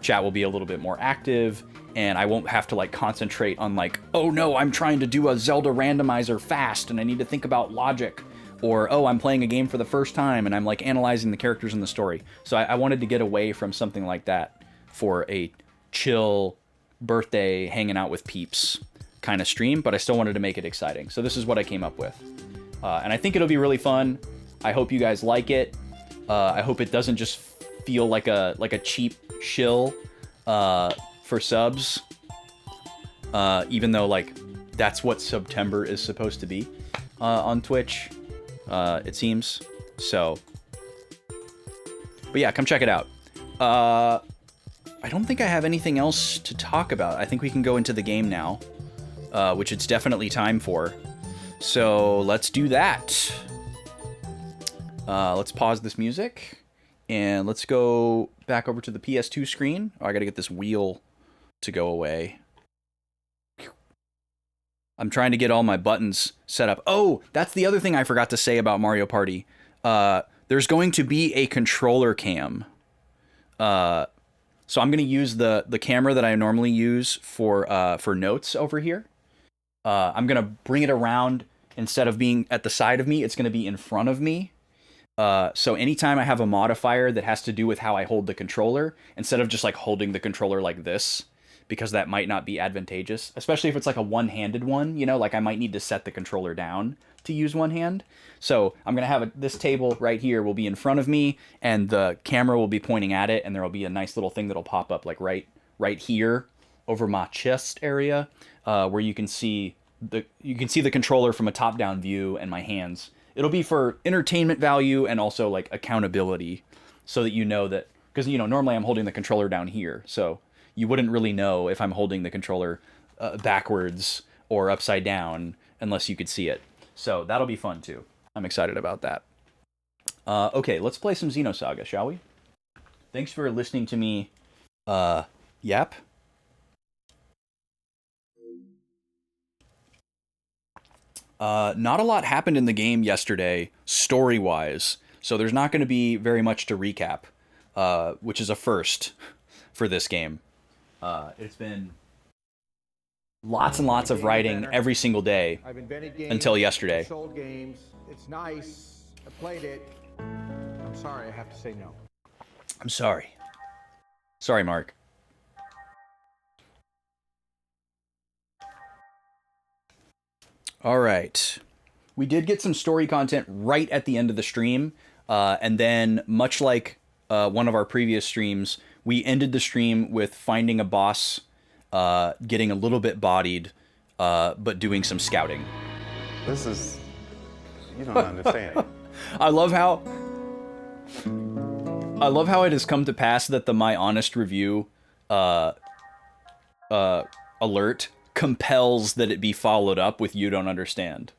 chat will be a little bit more active, and I won't have to like concentrate on like, oh no, I'm trying to do a Zelda randomizer fast and I need to think about logic. Or, oh, I'm playing a game for the first time and I'm like analyzing the characters in the story. So I wanted to get away from something like that for a chill birthday hanging out with peeps kind of stream, but I still wanted to make it exciting. So this is what I came up with. And I think it'll be really fun. I hope you guys like it. I hope it doesn't just feel like a cheap shill for subs. Even though like that's what September is supposed to be on Twitch. It seems. So, but yeah, come check it out. I don't think I have anything else to talk about. I think we can go into the game now, which it's definitely time for. So let's do that. Let's pause this music and let's go back over to the PS2 screen. Oh, I gotta get this wheel to go away. I'm trying to get all my buttons set up. Oh, that's the other thing I forgot to say about Mario Party. There's going to be a controller cam. So I'm going to use the camera that I normally use for notes over here. I'm going to bring it around. Instead of being at the side of me, it's going to be in front of me. So anytime I have a modifier that has to do with how I hold the controller, instead of just like holding the controller like this, because that might not be advantageous, especially if it's like a one-handed one, you know, like I might need to set the controller down to use one hand. So I'm going to have this table right here will be in front of me, and the camera will be pointing at it, and there will be a nice little thing that'll pop up like right here over my chest area, where you can see the controller from a top-down view and my hands. It'll be for entertainment value and also like accountability, so that you know that, because you know normally I'm holding the controller down here, so you wouldn't really know if I'm holding the controller backwards or upside down unless you could see it. So that'll be fun too. I'm excited about that. Okay, let's play some Xenosaga, shall we? Thanks for listening to me yap. Not a lot happened in the game yesterday, story-wise, so there's not going to be very much to recap, which is a first for this game. It's been lots and lots of writing every single day until yesterday. Sold games. It's nice. I played it. I'm sorry, I have to say no. I'm sorry. Sorry, Mark. All right. We did get some story content right at the end of the stream, and then much like one of our previous streams, we ended the stream with finding a boss, getting a little bit bodied, but doing some scouting. This is... You don't understand. I love how it has come to pass that the My Honest Review alert compels that it be followed up with "You don't understand."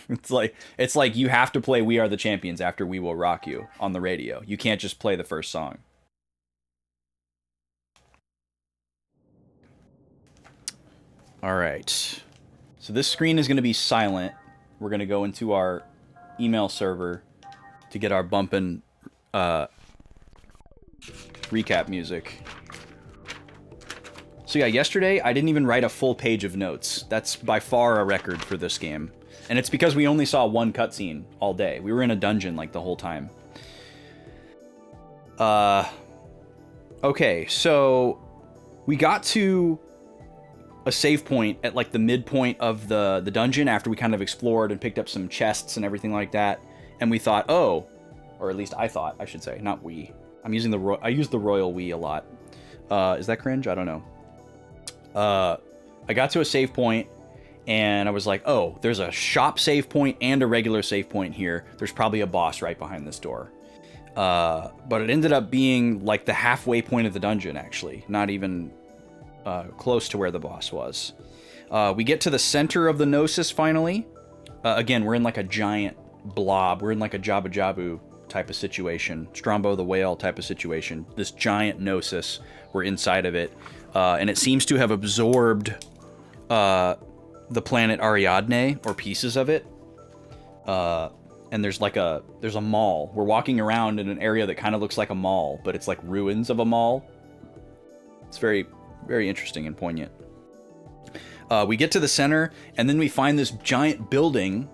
It's like you have to play "We Are the Champions" after "We Will Rock You" on the radio. You can't just play the first song. All right. So this screen is going to be silent we're going to go into our email server to get our bumpin' recap music. So yeah, yesterday I didn't even write a full page of notes. That's by far a record for this game. And it's because we only saw one cutscene all day. We were in a dungeon like the whole time. Okay, so we got to a save point at like the midpoint of the dungeon after we kind of explored and picked up some chests and everything like that. And we thought, oh, or at least I thought, I should say, not we. I use the royal we a lot. Is that cringe? I don't know. I got to a save point and I was like, oh, there's a shop save point and a regular save point here. There's probably a boss right behind this door. But it ended up being like the halfway point of the dungeon, actually. Not even close to where the boss was. We get to the center of the Gnosis finally. Again, we're in like a giant blob. We're in like a Jabba Jabu type of situation. Strombo the whale type of situation. This giant Gnosis. We're inside of it. And it seems to have absorbed the planet Ariadne, or pieces of it. And there's a mall. We're walking around in an area that kind of looks like a mall, but it's like ruins of a mall. It's very, very interesting and poignant. We get to the center, and then we find this giant building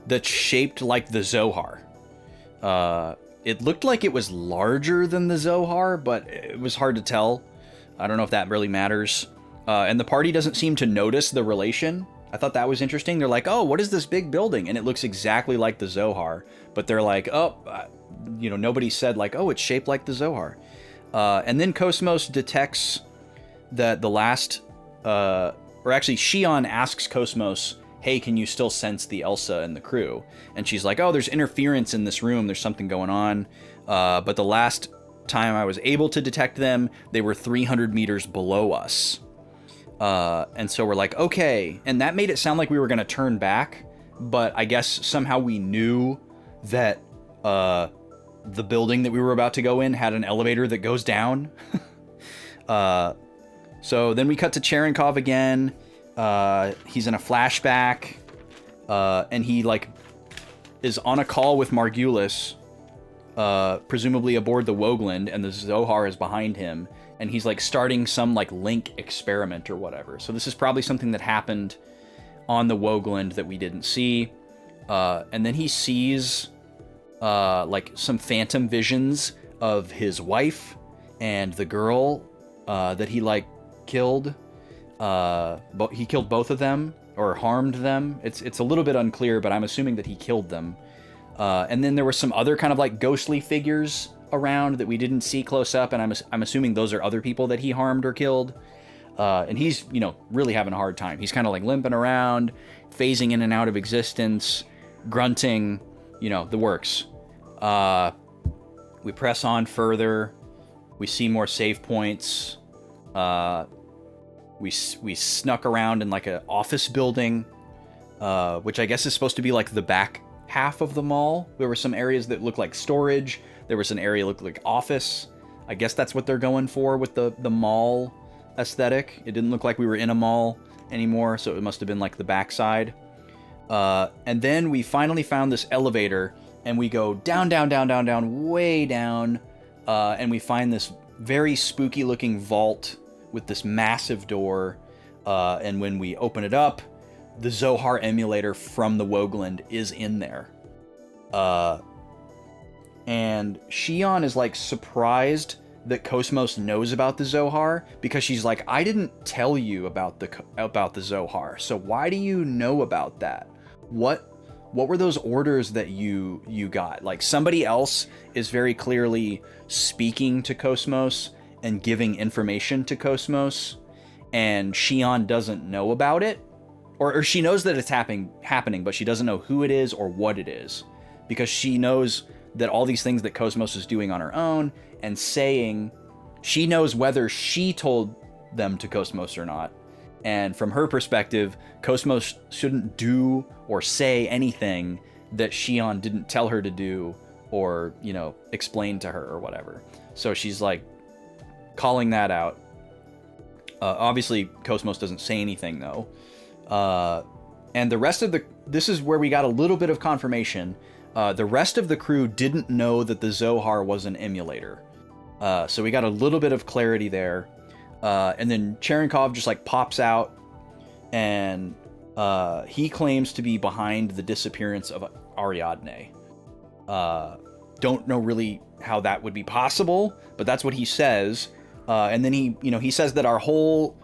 that's shaped like the Zohar. It looked like it was larger than the Zohar, but it was hard to tell. I don't know if that really matters. And the party doesn't seem to notice the relation. I thought that was interesting. They're like, oh, what is this big building? And it looks exactly like the Zohar. But they're like, oh, nobody said like, oh, it's shaped like the Zohar. And then Cosmos detects that the last, or actually Shion asks Cosmos, hey, can you still sense the Elsa and the crew? And she's like, oh, there's interference in this room. There's something going on. But the last time I was able to detect them, they were 300 meters below us. And so we're like, okay. And that made it sound like we were going to turn back. But I guess somehow we knew that the building that we were about to go in had an elevator that goes down. So then we cut to Cherenkov again. He's in a flashback. And he like is on a call with Margulis, presumably aboard the Woogland, and the Zohar is behind him. And he's like starting some like link experiment or whatever. So this is probably something that happened on the Woogland that we didn't see. And then he sees like some phantom visions of his wife and the girl that he like killed. But he killed both of them or harmed them. It's a little bit unclear, but I'm assuming that he killed them. And then there were some other kind of like ghostly figures around that we didn't see close up, and I'm assuming those are other people that he harmed or killed. And he's, really having a hard time. He's kind of like limping around, phasing in and out of existence, grunting, the works. We press on further. We see more save points. We snuck around in like an office building, which I guess is supposed to be like the back half of the mall. There were some areas that looked like storage. There was an area that looked like office. I guess that's what they're going for with the mall aesthetic. It didn't look like we were in a mall anymore, so it must have been like the backside. And then we finally found this elevator, and we go down, way down, and we find this very spooky looking vault with this massive door. And when we open it up, the Zohar emulator from the Woogland is in there. And Shion is like surprised that Cosmos knows about the Zohar, because she's like, I didn't tell you about the Zohar, so why do you know about that? What were those orders that you got? Like, somebody else is very clearly speaking to Cosmos and giving information to Cosmos, and Shion doesn't know about it, or she knows that it's happening, but she doesn't know who it is or what it is, because she knows that all these things that Cosmos is doing on her own and saying, she knows whether she told them to Cosmos or not. And from her perspective, Cosmos shouldn't do or say anything that Shion didn't tell her to do or, explain to her or whatever. So she's like calling that out. Obviously, Cosmos doesn't say anything though. And the rest of this is where we got a little bit of confirmation. The rest of the crew didn't know that the Zohar was an emulator. So we got a little bit of clarity there. And then Cherenkov just like pops out, and he claims to be behind the disappearance of Ariadne. Don't know really how that would be possible, but that's what he says. And then he says that our whole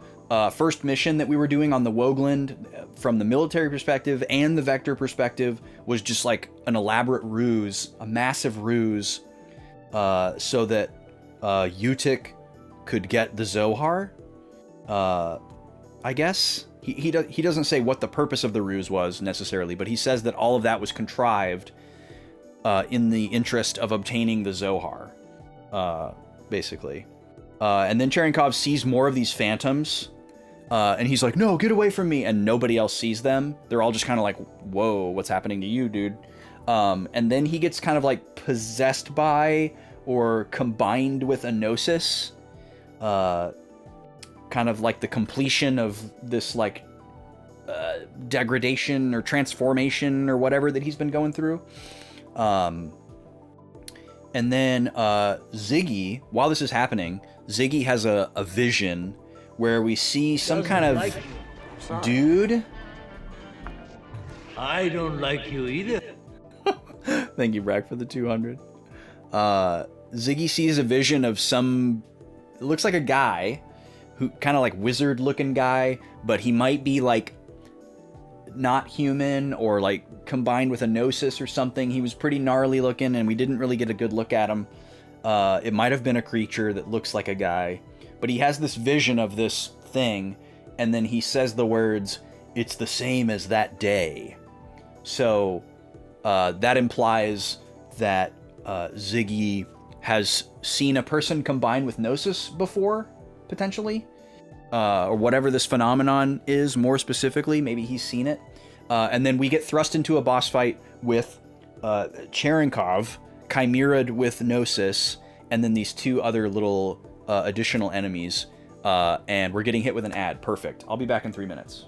first mission that we were doing on the Woogland, from the military perspective and the Vector perspective, was just like an elaborate ruse, a massive ruse, so that Utic could get the Zohar. I guess he doesn't say what the purpose of the ruse was necessarily, but he says that all of that was contrived in the interest of obtaining the Zohar, basically. And then Cherenkov sees more of these phantoms, and he's like, no, get away from me, and nobody else sees them. They're all just kind of like, whoa, what's happening to you, dude? And then he gets kind of like possessed by or combined with a gnosis, kind of like the completion of this like degradation or transformation or whatever that he's been going through. And then Ziggy, while this is happening, Ziggy has a vision where we see some kind of dude. I don't like you either. Thank you, Brack, for the 200. Ziggy sees a vision of some, it looks like a guy, who kind of like wizard looking guy, but he might be like not human or like combined with a gnosis or something. He was pretty gnarly looking, and we didn't really get a good look at him. It might have been a creature that looks like a guy, but he has this vision of this thing, and then he says the words, "It's the same as that day." So that implies that Ziggy has seen a person combined with gnosis before, potentially, or whatever this phenomenon is more specifically. Maybe he's seen it. And then we get thrust into a boss fight with Cherenkov, chimeraed with gnosis, and then these two other little additional enemies. And we're getting hit with an ad. Perfect. I'll be back in 3 minutes.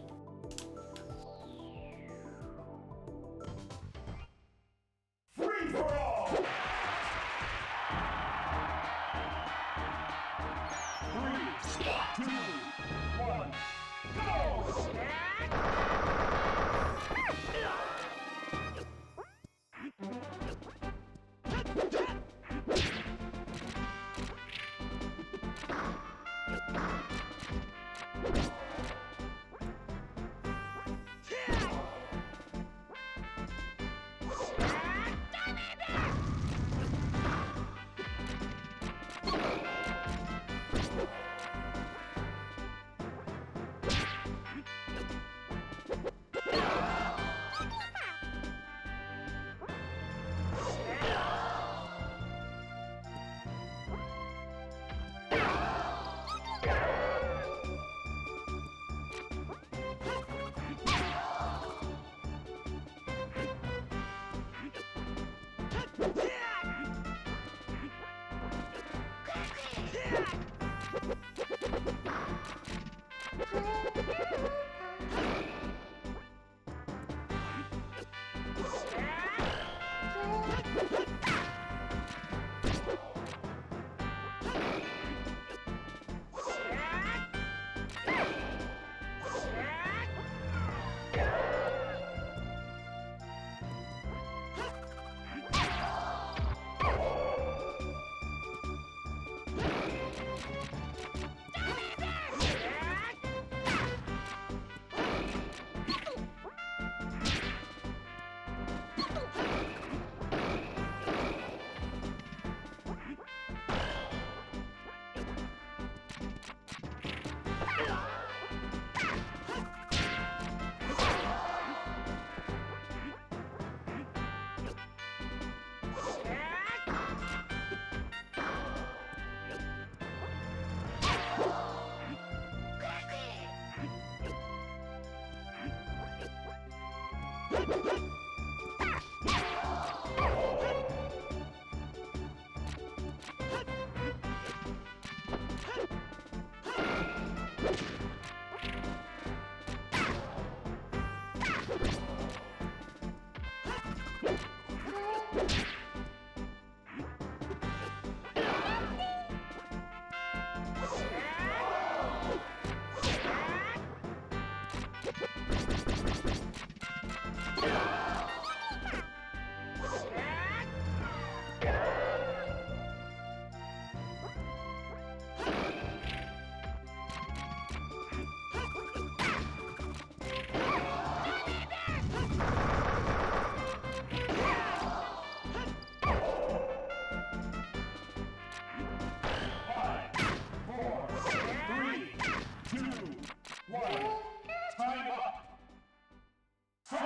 This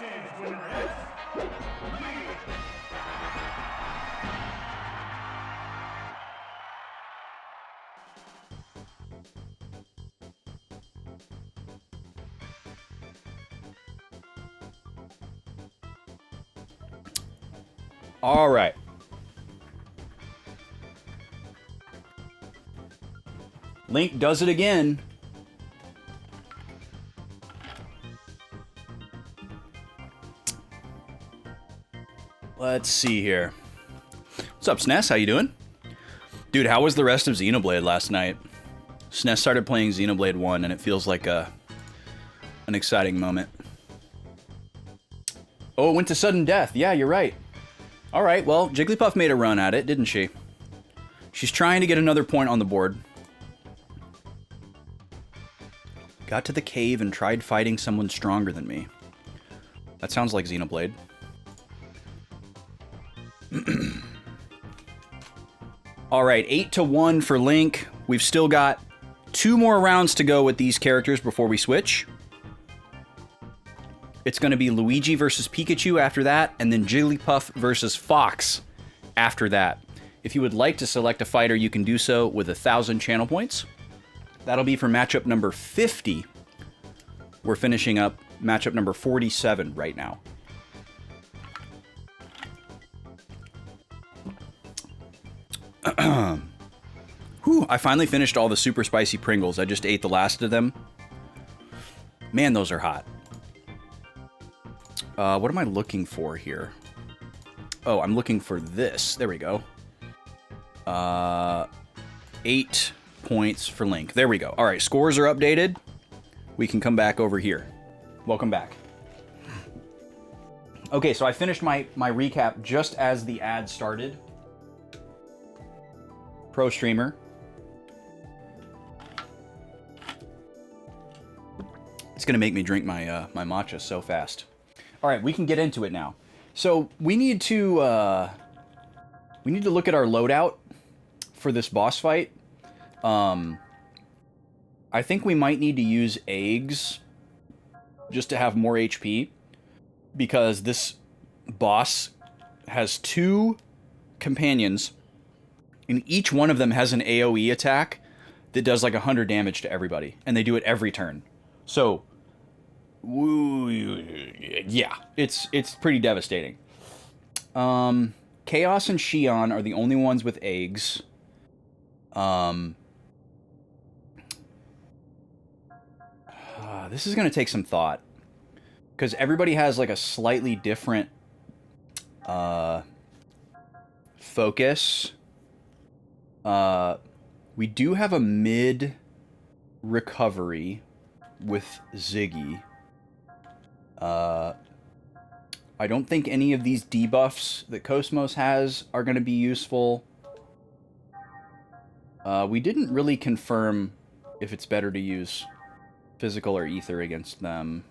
game's winner is Lee. All right. Link does it again. Let's see here. What's up, SNES? How you doing? Dude, how was the rest of Xenoblade last night? SNES started playing Xenoblade 1, and it feels like an exciting moment. Oh, it went to sudden death. Yeah, you're right. All right, well, Jigglypuff made a run at it, didn't she? She's trying to get another point on the board. Got to the cave and tried fighting someone stronger than me. That sounds like Xenoblade. All right, 8-1 for Link. We've still got 2 more rounds to go with these characters before we switch. It's going to be Luigi versus Pikachu after that, and then Jigglypuff versus Fox after that. If you would like to select a fighter, you can do so with 1,000 channel points. That'll be for matchup number 50. We're finishing up matchup number 47 right now. Whew, I finally finished all the super spicy Pringles. I just ate the last of them. Man, those are hot. What am I looking for here? Oh, I'm looking for this. There we go. 8 points for Link. There we go. All right, scores are updated. We can come back over here. Welcome back. Okay, so I finished my recap just as the ad started. Pro streamer. It's gonna make me drink my my matcha so fast. All right, we can get into it now. So we need to look at our loadout for this boss fight. I think we might need to use eggs just to have more HP, because this boss has 2 companions, and each one of them has an AoE attack that does like 100 damage to everybody, and they do it every turn. So, yeah, it's pretty devastating. Chaos and Xion are the only ones with eggs. This is going to take some thought, because everybody has like a slightly different focus. We do have a mid recovery with Ziggy. I don't think any of these debuffs that Cosmos has are going to be useful. We didn't really confirm if it's better to use physical or ether against them.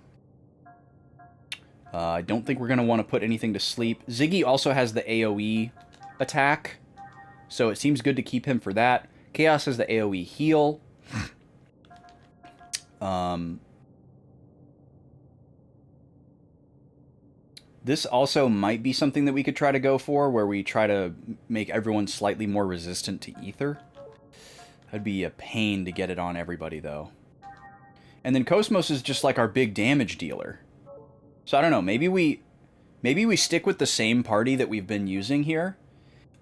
I don't think we're going to want to put anything to sleep. Ziggy also has the AoE attack, so it seems good to keep him for that. Chaos has the AoE heal. This also might be something that we could try to go for, where we try to make everyone slightly more resistant to ether. That'd be a pain to get it on everybody, though. And then Cosmos is just like our big damage dealer. So I don't know, maybe we stick with the same party that we've been using here,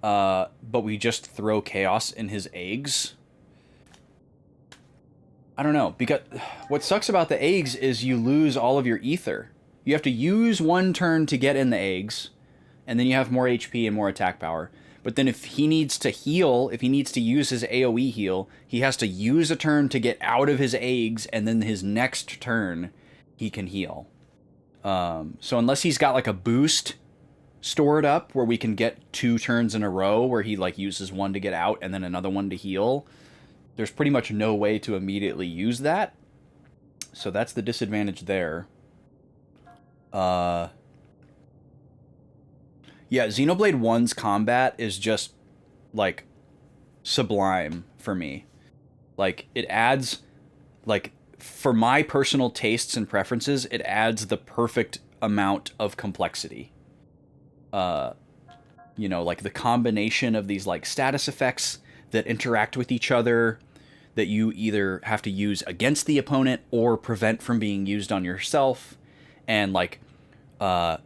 but we just throw Chaos in his eggs. I don't know, because what sucks about the eggs is you lose all of your ether. You have to use 1 turn to get in the eggs, and then you have more HP and more attack power. But then if he needs to heal, if he needs to use his AoE heal, he has to use a turn to get out of his eggs, and then his next turn, he can heal. So unless he's got like a boost stored up where we can get 2 turns in a row where he like uses 1 to get out and then another 1 to heal, there's pretty much no way to immediately use that. So that's the disadvantage there. Yeah, Xenoblade 1's combat is just, like, sublime for me. Like, it adds, like, for my personal tastes and preferences, it adds the perfect amount of complexity. You know, like, the combination of these, like, status effects that interact with each other, that you either have to use against the opponent or prevent from being used on yourself, and, like, the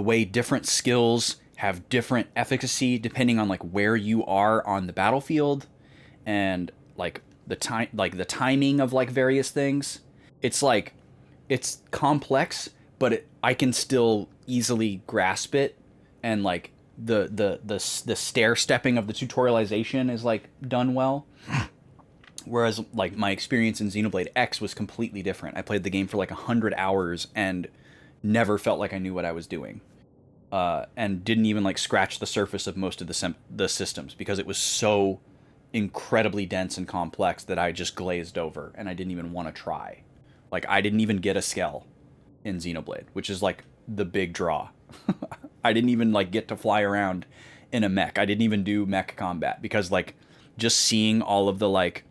way different skills have different efficacy depending on, like, where you are on the battlefield, and, like, the timing of, like, various things. It's like, it's complex, but I can still easily grasp it, and, like, the stair stepping of the tutorialization is, like, done well. Whereas, like, my experience in Xenoblade X was completely different. I played the game for like 100 hours and never felt like I knew what I was doing, and didn't even, like, scratch the surface of most of the systems because it was so incredibly dense and complex that I just glazed over and I didn't even want to try. Like, I didn't even get a Skell in Xenoblade, which is, like, the big draw. I didn't even, like, get to fly around in a mech. I didn't even do mech combat because, like, just seeing all of the, like,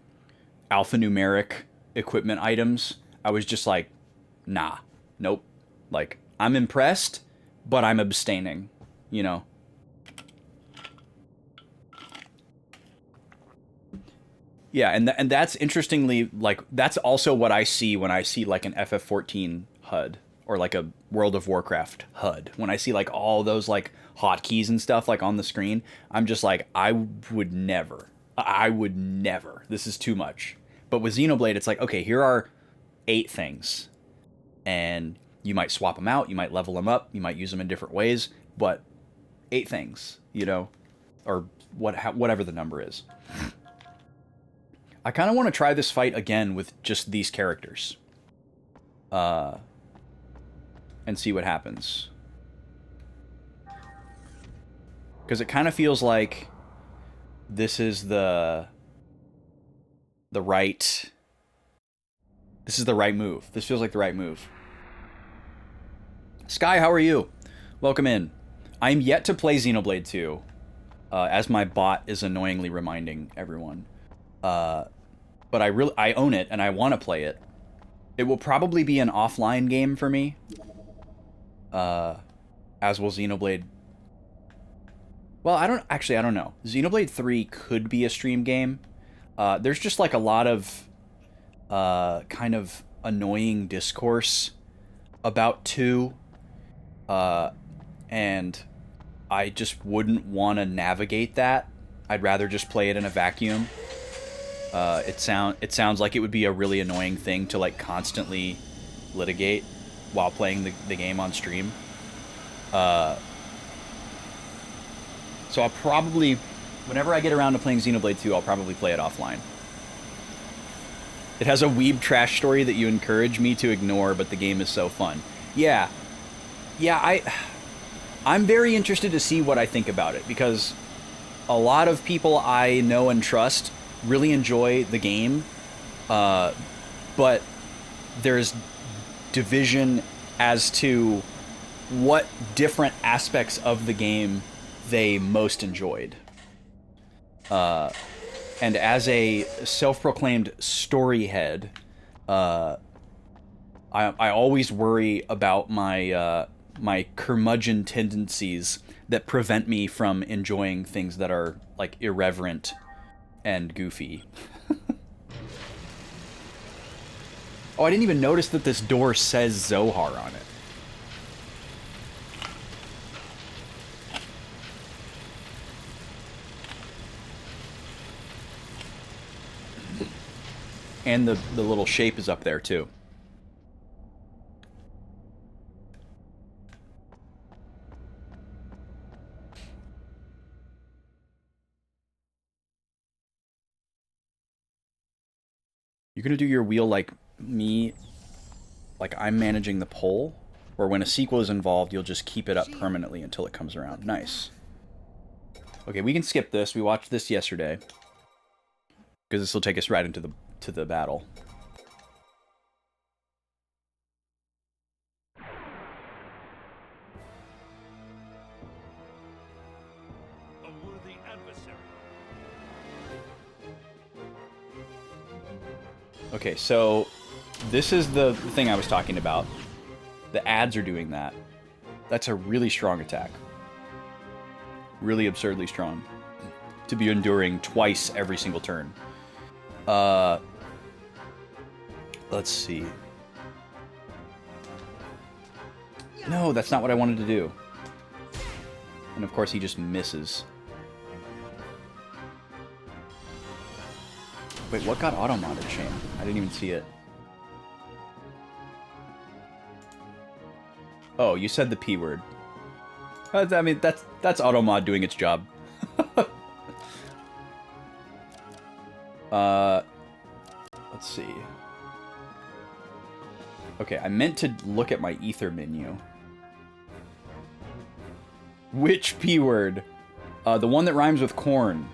alphanumeric equipment items, I was just like, nah, nope. Like, I'm impressed, but I'm abstaining, you know? Yeah, and that's interestingly, like, that's also what I see when I see, like, an FF14 HUD or, like, a World of Warcraft HUD. When I see, like, all those, like, hotkeys and stuff, like, on the screen, I'm just like, I would never. This is too much. But with Xenoblade, it's like, okay, here are 8 things. And you might swap them out, you might level them up, you might use them in different ways, but 8 things, you know? Or whatever the number is. I kind of want to try this fight again with just these characters. And see what happens. Because it kind of feels like this is the right... This is the right move. This feels like the right move. Sky, how are you? Welcome in. I'm yet to play Xenoblade 2, as my bot is annoyingly reminding everyone. But I own it, and I want to play it. It will probably be an offline game for me. As will Xenoblade. Well, I don't know. Xenoblade 3 could be a stream game. There's just, like, a lot of kind of annoying discourse about 2. And I just wouldn't want to navigate that. I'd rather just play it in a vacuum. It sounds like it would be a really annoying thing to, like, constantly litigate while playing the game on stream. So I'll probably, whenever I get around to playing Xenoblade 2, I'll probably play it offline. It has a weeb trash story that you encourage me to ignore, but the game is so fun. Yeah, I'm very interested to see what I think about it, because a lot of people I know and trust really enjoy the game, but there's division as to what different aspects of the game they most enjoyed. And as a self-proclaimed story head, I always worry about my curmudgeon tendencies that prevent me from enjoying things that are, like, irreverent and goofy. Oh, I didn't even notice that this door says Zohar on it. And the little shape is up there, too. You're gonna do your wheel like me, like I'm managing the poll? Or when a sequel is involved, you'll just keep it up permanently until it comes around. Nice. Okay, we can skip this. We watched this yesterday. Because this will take us right into the battle. Okay, so this is the thing I was talking about. The ads are doing that. That's a really strong attack. Really absurdly strong. To be enduring twice every single turn. Let's see. No, that's not what I wanted to do. And of course he just misses. Wait, what got auto-modded, Shane? I didn't even see it. Oh, you said the P word. I mean, that's auto-mod doing its job. Let's see. Okay, I meant to look at my ether menu. Which P word? The one that rhymes with corn.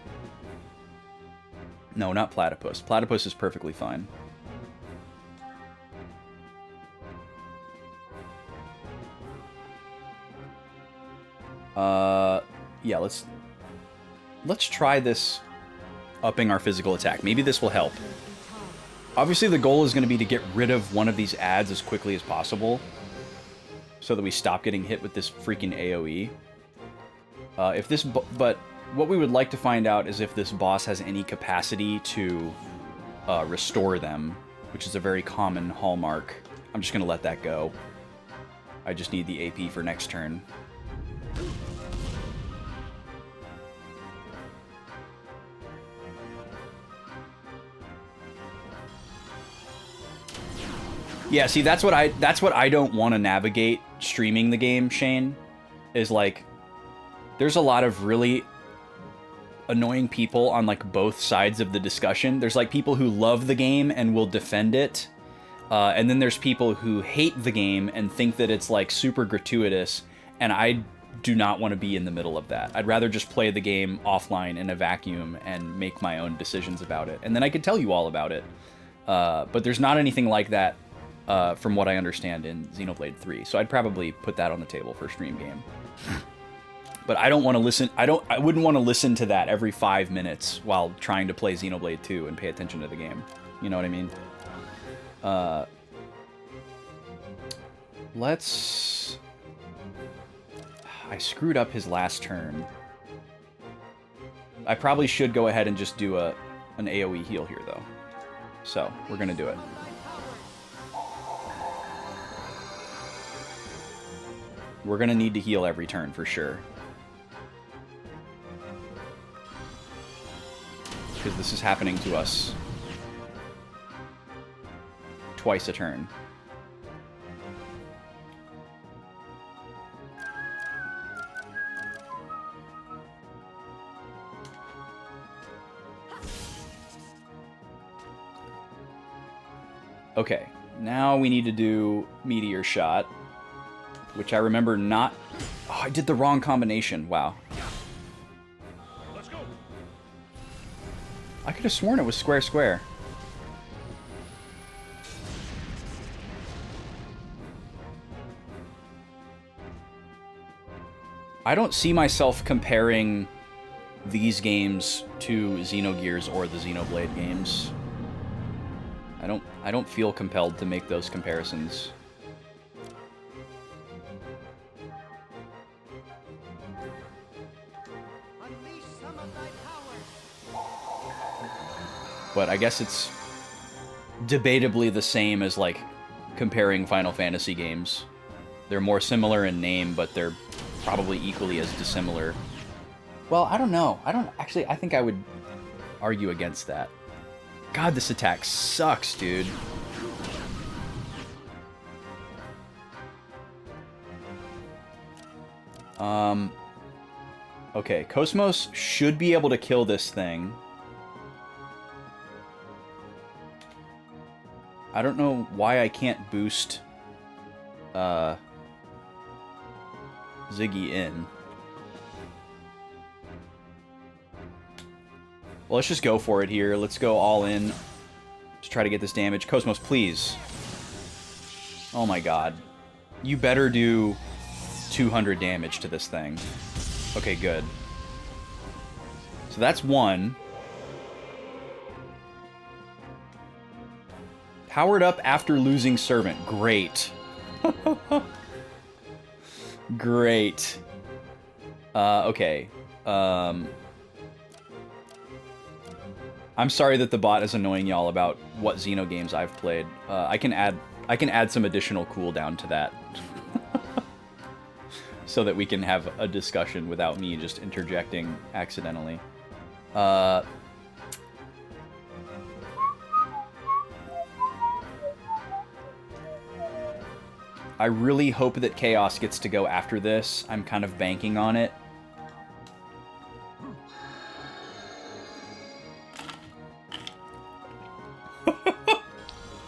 No, not platypus. Platypus is perfectly fine. Yeah, let's try this upping our physical attack. Maybe this will help. Obviously the goal is going to be to get rid of one of these ads as quickly as possible so that we stop getting hit with this freaking AoE. But what we would like to find out is if this boss has any capacity to restore them, which is a very common hallmark. I'm just going to let that go. I just need the AP for next turn. Yeah, see, that's what I don't want to navigate streaming the game, Shane, is like there's a lot of really annoying people on like both sides of the discussion. There's like people who love the game and will defend it, and then there's people who hate the game and think that it's like super gratuitous, and I do not want to be in the middle of that. I'd rather just play the game offline in a vacuum and make my own decisions about it, and then I could tell you all about it. But there's not anything like that from what I understand in Xenoblade 3, so I'd probably put that on the table for stream game. But I don't want to listen. I wouldn't want to listen to that every 5 minutes while trying to play Xenoblade 2 and pay attention to the game. You know what I mean? Let's. I screwed up his last turn. I probably should go ahead and just do an AoE heal here, though. So we're gonna do it. We're gonna need to heal every turn for sure. Because this is happening to us twice a turn. Okay, now we need to do Meteor Shot, which I remember not... Oh, I did the wrong combination. Wow. Let's go. I could have sworn it was square square. I don't see myself comparing these games to Xenogears or the Xenoblade games. I don't feel compelled to make those comparisons. But I guess it's debatably the same as, like, comparing Final Fantasy games. They're more similar in name, but they're probably equally as dissimilar. Well, I don't know. I think I would argue against that. God, this attack sucks, dude. Okay, Cosmos should be able to kill this thing. I don't know why I can't boost Ziggy in. Well, let's just go for it here. Let's go all in to try to get this damage. Cosmos, please. Oh my god. You better do 200 damage to this thing. Okay, good. So that's one. Powered up after losing Servant. Great. Great. Okay. I'm sorry that the bot is annoying y'all about what Xeno games I've played. I can add some additional cooldown to that. So that we can have a discussion without me just interjecting accidentally. I really hope that Chaos gets to go after this. I'm kind of banking on it.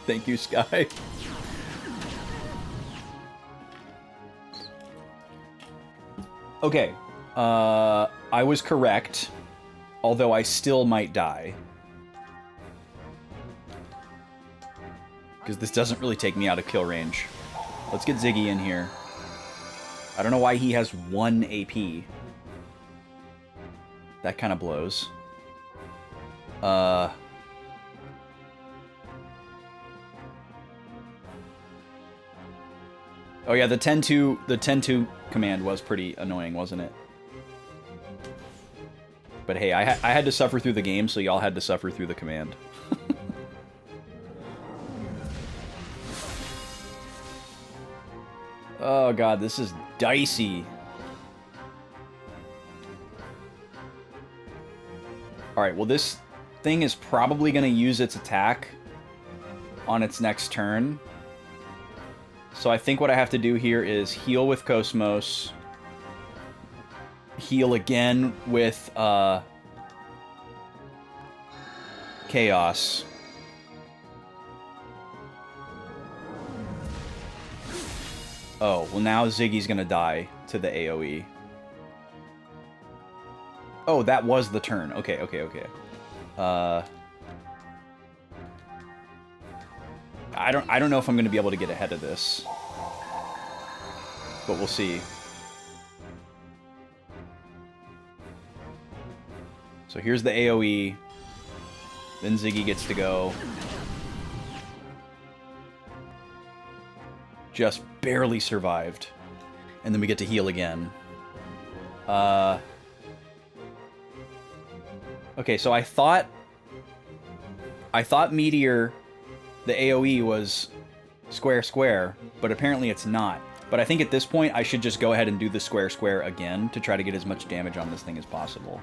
Thank you, Sky. Okay, I was correct, although I still might die. Because this doesn't really take me out of kill range. Let's get Ziggy in here. I don't know why he has 1 AP. That kind of blows. Oh yeah, the 10-2 command was pretty annoying, wasn't it? But hey, I had to suffer through the game, so y'all had to suffer through the command. Oh god, this is dicey. Alright, well this thing is probably going to use its attack on its next turn. So I think what I have to do here is heal with Cosmos, heal again with Chaos. Oh, well now Ziggy's gonna die to the AoE. Oh, that was the turn. Okay. I don't know if I'm gonna be able to get ahead of this. But we'll see. So here's the AoE. Then Ziggy gets to go. Just barely survived. And then we get to heal again. Okay, so I thought Meteor, the AoE was square, but apparently it's not. But I think at this point I should just go ahead and do the square again to try to get as much damage on this thing as possible.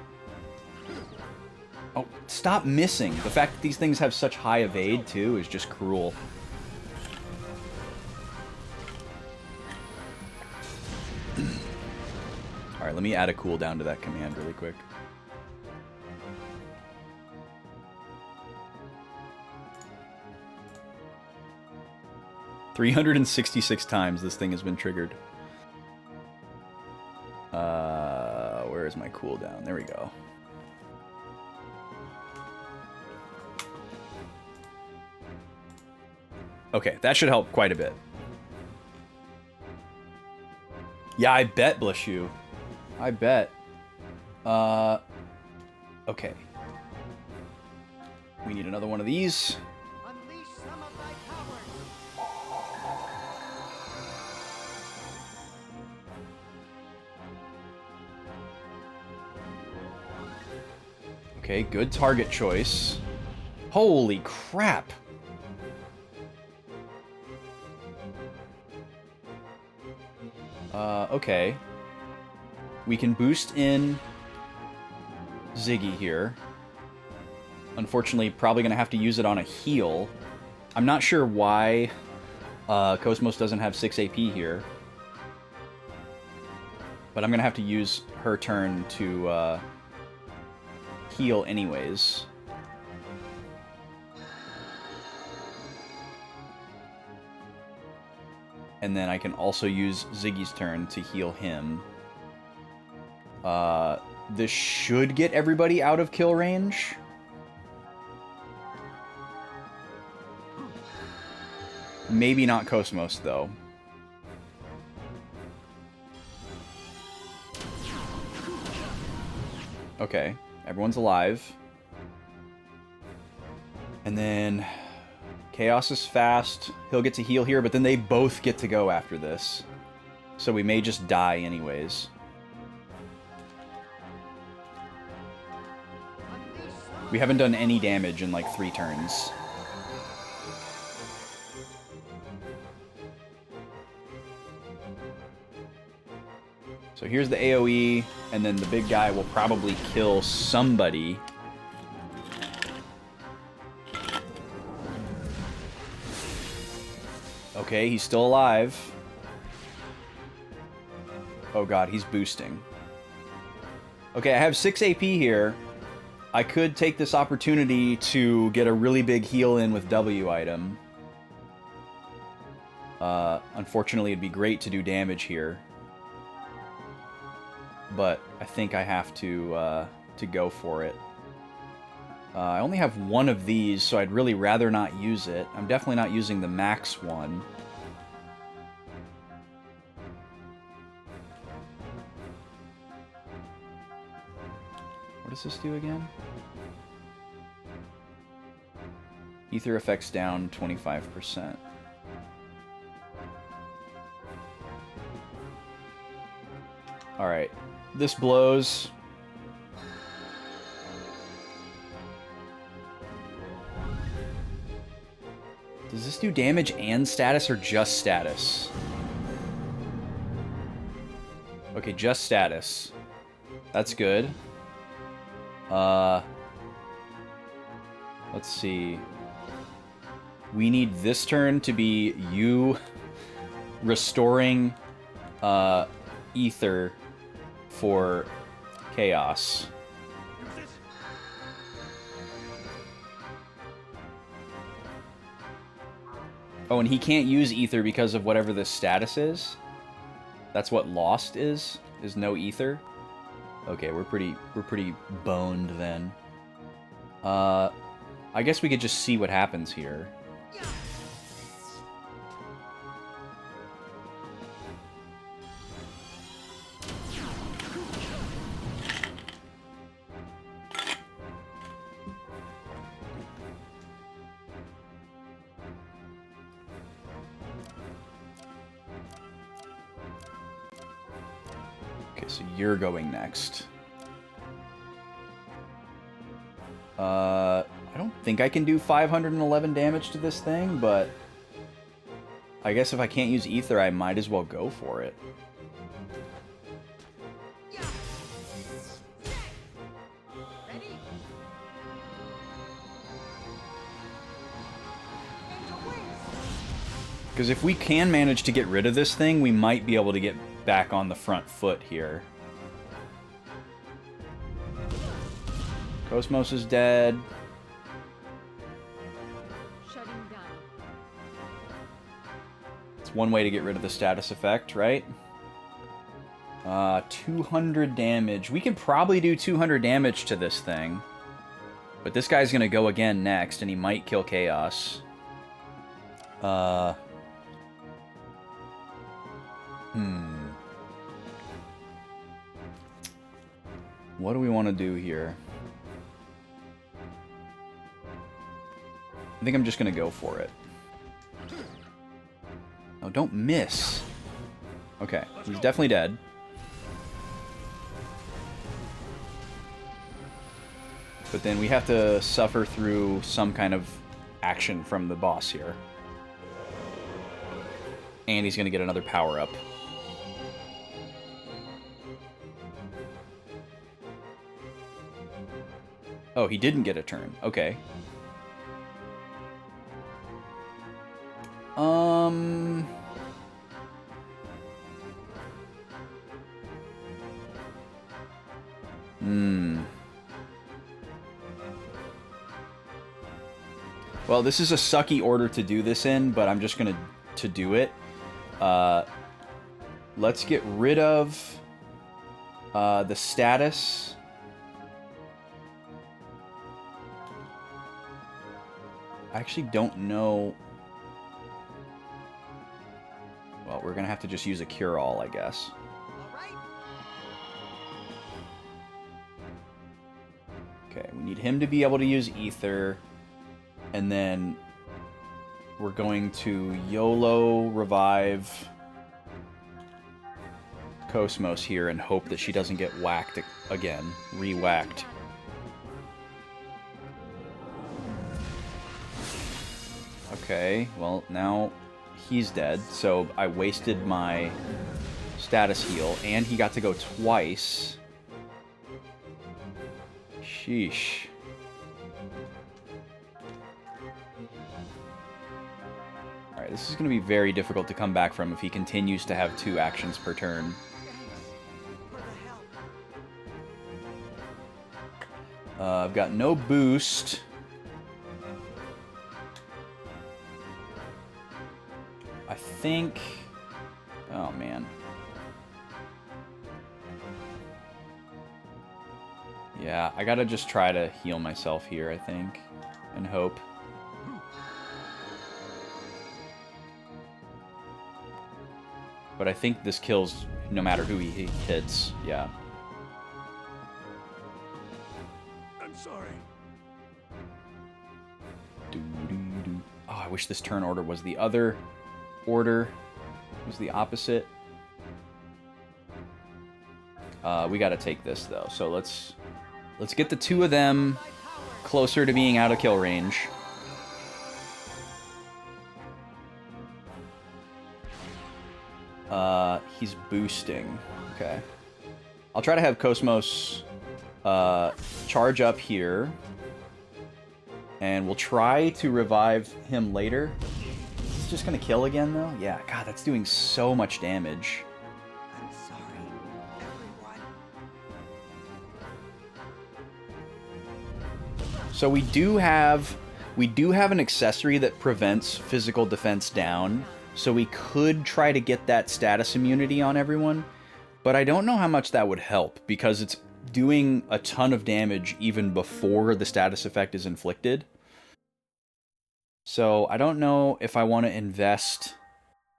Oh, stop missing. The fact that these things have such high evade, too, is just cruel. Alright, let me add a cooldown to that command really quick. "366 times this thing has been triggered. Where is my cooldown? There we go. Okay, that should help quite a bit. Yeah, I bet, bless you. I bet. Okay. We need another one of these. Unleash some of thy powers. Okay, good target choice. Holy crap! Okay. We can boost in Ziggy here. Unfortunately, probably going to have to use it on a heal. I'm not sure why Cosmos doesn't have 6 AP here. But I'm going to have to use her turn to heal anyways. And then I can also use Ziggy's turn to heal him. This should get everybody out of kill range. Maybe not Cosmos, though. Okay, everyone's alive. And then Chaos is fast. He'll get to heal here, but then they both get to go after this. So we may just die anyways. We haven't done any damage in like 3 turns. So here's the AoE, and then the big guy will probably kill somebody. Okay, he's still alive. Oh god, he's boosting. Okay, I have 6 AP here. I could take this opportunity to get a really big heal in with W item. Unfortunately, it'd be great to do damage here. But I think I have to go for it. I only have 1 of these, so I'd really rather not use it. I'm definitely not using the max one. What does this do again? Ether effects down 25%. Alright. This blows. Does this do damage and status or just status? Okay, just status. That's good. Let's see. We need this turn to be you restoring ether for chaos. Oh, and he can't use ether because of whatever the status is. That's what lost is no ether. Okay, we're pretty boned then. I guess we could just see what happens here. Okay, so you're going next. I don't think I can do 511 damage to this thing, but I guess if I can't use ether, I might as well go for it. Because if we can manage to get rid of this thing, we might be able to get back on the front foot here. Cosmos is dead. Shutting down. It's one way to get rid of the status effect, right? 200 damage. We can probably do 200 damage to this thing. But this guy's gonna go again next, and he might kill Chaos. What do we want to do here? I think I'm just gonna go for it. Oh, don't miss. Okay, he's definitely dead. But then we have to suffer through some kind of action from the boss here. And he's gonna get another power-up. Oh, he didn't get a turn. Okay. Well, this is a sucky order to do this in, but I'm just gonna do it. Let's get rid of the status. I actually don't know. Well, we're gonna have to just use a cure-all, I guess. Okay, we need him to be able to use ether, and then we're going to YOLO revive Cosmos here and hope that she doesn't get whacked again. Re-whacked. Okay, well, now he's dead, so I wasted my status heal, and he got to go twice. Sheesh. Alright, this is going to be very difficult to come back from if he continues to have 2 actions per turn. I've got no boost. I think... Oh, man. Yeah, I gotta just try to heal myself here, I think. And hope. But I think this kills no matter who he hits. Yeah. I'm sorry. Oh, I wish this turn order was the other order. Was the opposite. We gotta take this though. So let's get the 2 of them closer to being out of kill range. He's boosting. Okay. I'll try to have Cosmos charge up here. And we'll try to revive him later. He's just gonna kill again, though? Yeah, God, that's doing so much damage. I'm sorry, everyone. So we do have an accessory that prevents physical defense down. So we could try to get that status immunity on everyone. But I don't know how much that would help, because it's doing a ton of damage even before the status effect is inflicted. So I don't know if I want to invest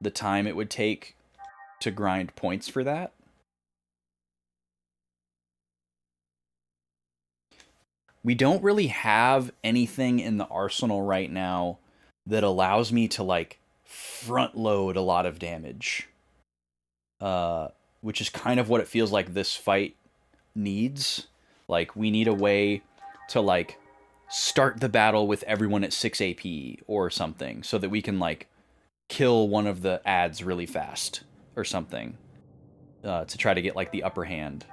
the time it would take to grind points for that. We don't really have anything in the arsenal right now that allows me to, like, front load a lot of damage. Which is kind of what it feels like this fight needs. Like, we need a way to, like, start the battle with everyone at 6 AP or something, so that we can, like, kill one of the adds really fast or something, to try to get, like, the upper hand.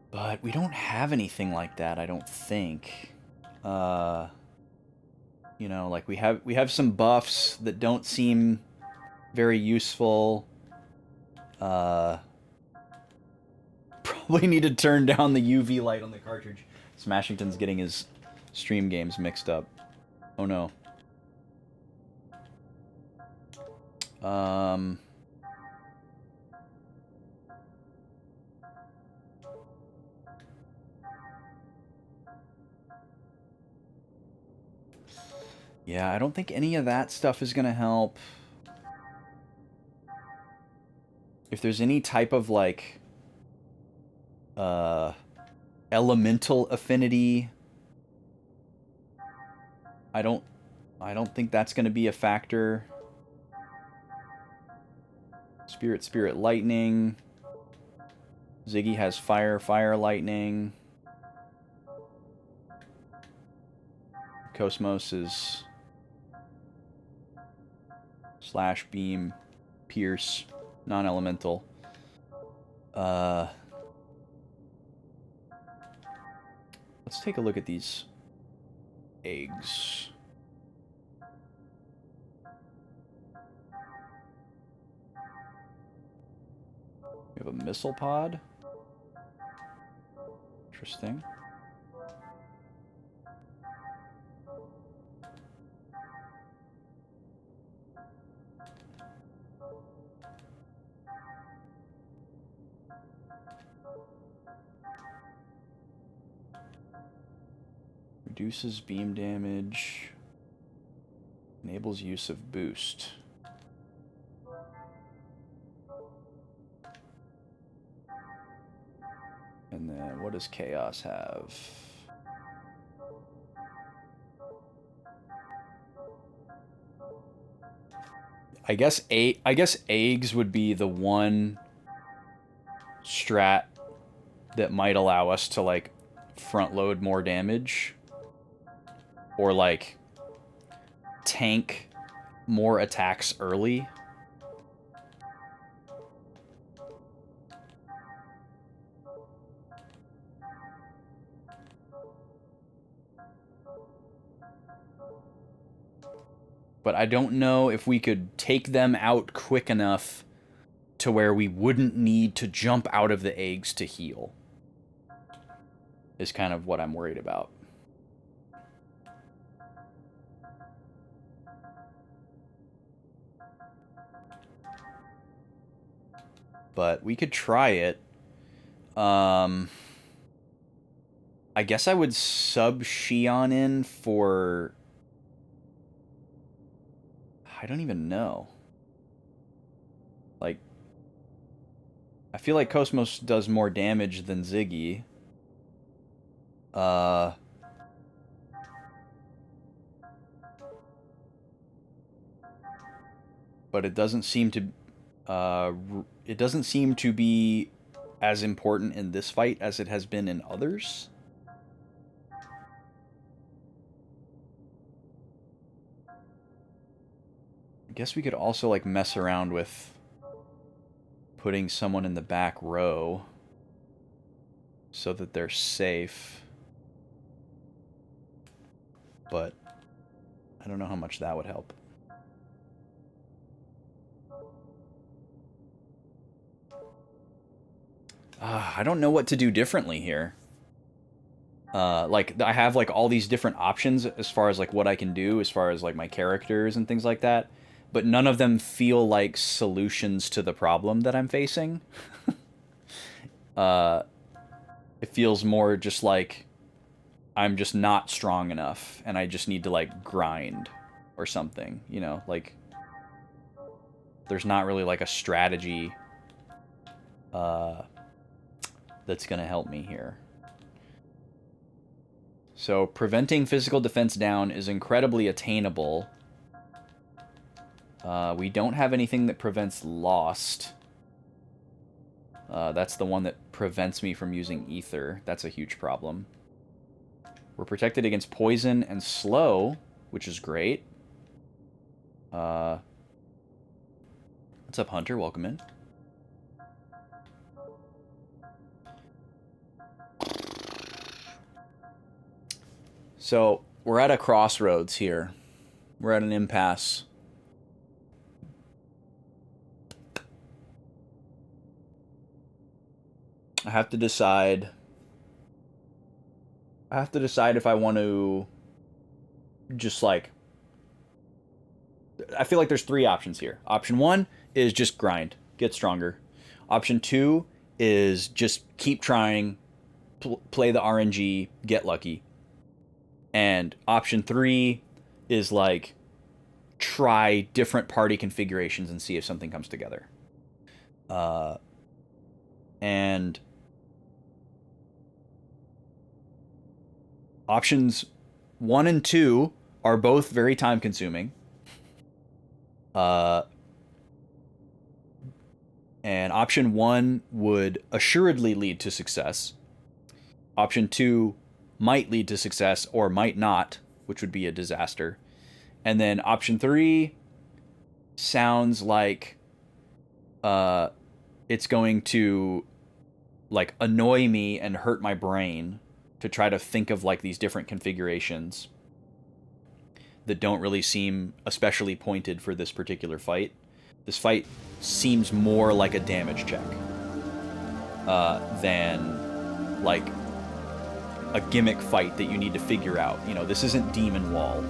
But we don't have anything like that, I don't think. You know, like, we have some buffs that don't seem very useful. Probably need to turn down the UV light on the cartridge. Smashington's getting his stream games mixed up. Oh no. Yeah, I don't think any of that stuff is gonna help. If there's any type of, like, elemental affinity, I don't think that's gonna be a factor. Spirit, lightning. Ziggy has fire, lightning. Cosmos is slash, beam, pierce, non-elemental. Let's take a look at these eggs. We have a missile pod. Interesting. Reduces beam damage. Enables use of boost. And then what does Chaos have? I guess eggs would be the one strat that might allow us to like front load more damage or like tank more attacks early. But I don't know if we could take them out quick enough to where we wouldn't need to jump out of the eggs to heal. Is kind of what I'm worried about. But we could try it. I guess I would sub Shion in for... I don't even know. Like, I feel like Cosmos does more damage than Ziggy. But it doesn't seem to be as important in this fight as it has been in others. I guess we could also like mess around with putting someone in the back row so that they're safe. But I don't know how much that would help. I don't know what to do differently here. Like, I have, like, all these different options as far as, like, what I can do, as far as, like, my characters and things like that. But none of them feel like solutions to the problem that I'm facing. It feels more just like I'm just not strong enough, and I just need to, like, grind or something, you know? Like, there's not really, like, a strategy that's going to help me here. So, preventing physical defense down is incredibly attainable. We don't have anything that prevents lost. That's the one that prevents me from using ether. That's a huge problem. We're protected against poison and slow, which is great. What's up, Hunter? Welcome in. So, we're at a crossroads here. We're at an impasse. I have to decide if I want to just, like... I feel like there's three options here. Option 1 is just grind, get stronger. Option 2 is just keep trying, play the RNG, get lucky. And option 3 is, like, try different party configurations and see if something comes together. And options 1 and 2 are both very time consuming. And option 1 would assuredly lead to success. Option 2 might lead to success or might not, which would be a disaster. And then option 3 sounds like it's going to, like, annoy me and hurt my brain to try to think of, like, these different configurations that don't really seem especially pointed for this particular fight. This fight seems more like a damage check than, like, a gimmick fight that you need to figure out. You know, this isn't Demon Wall.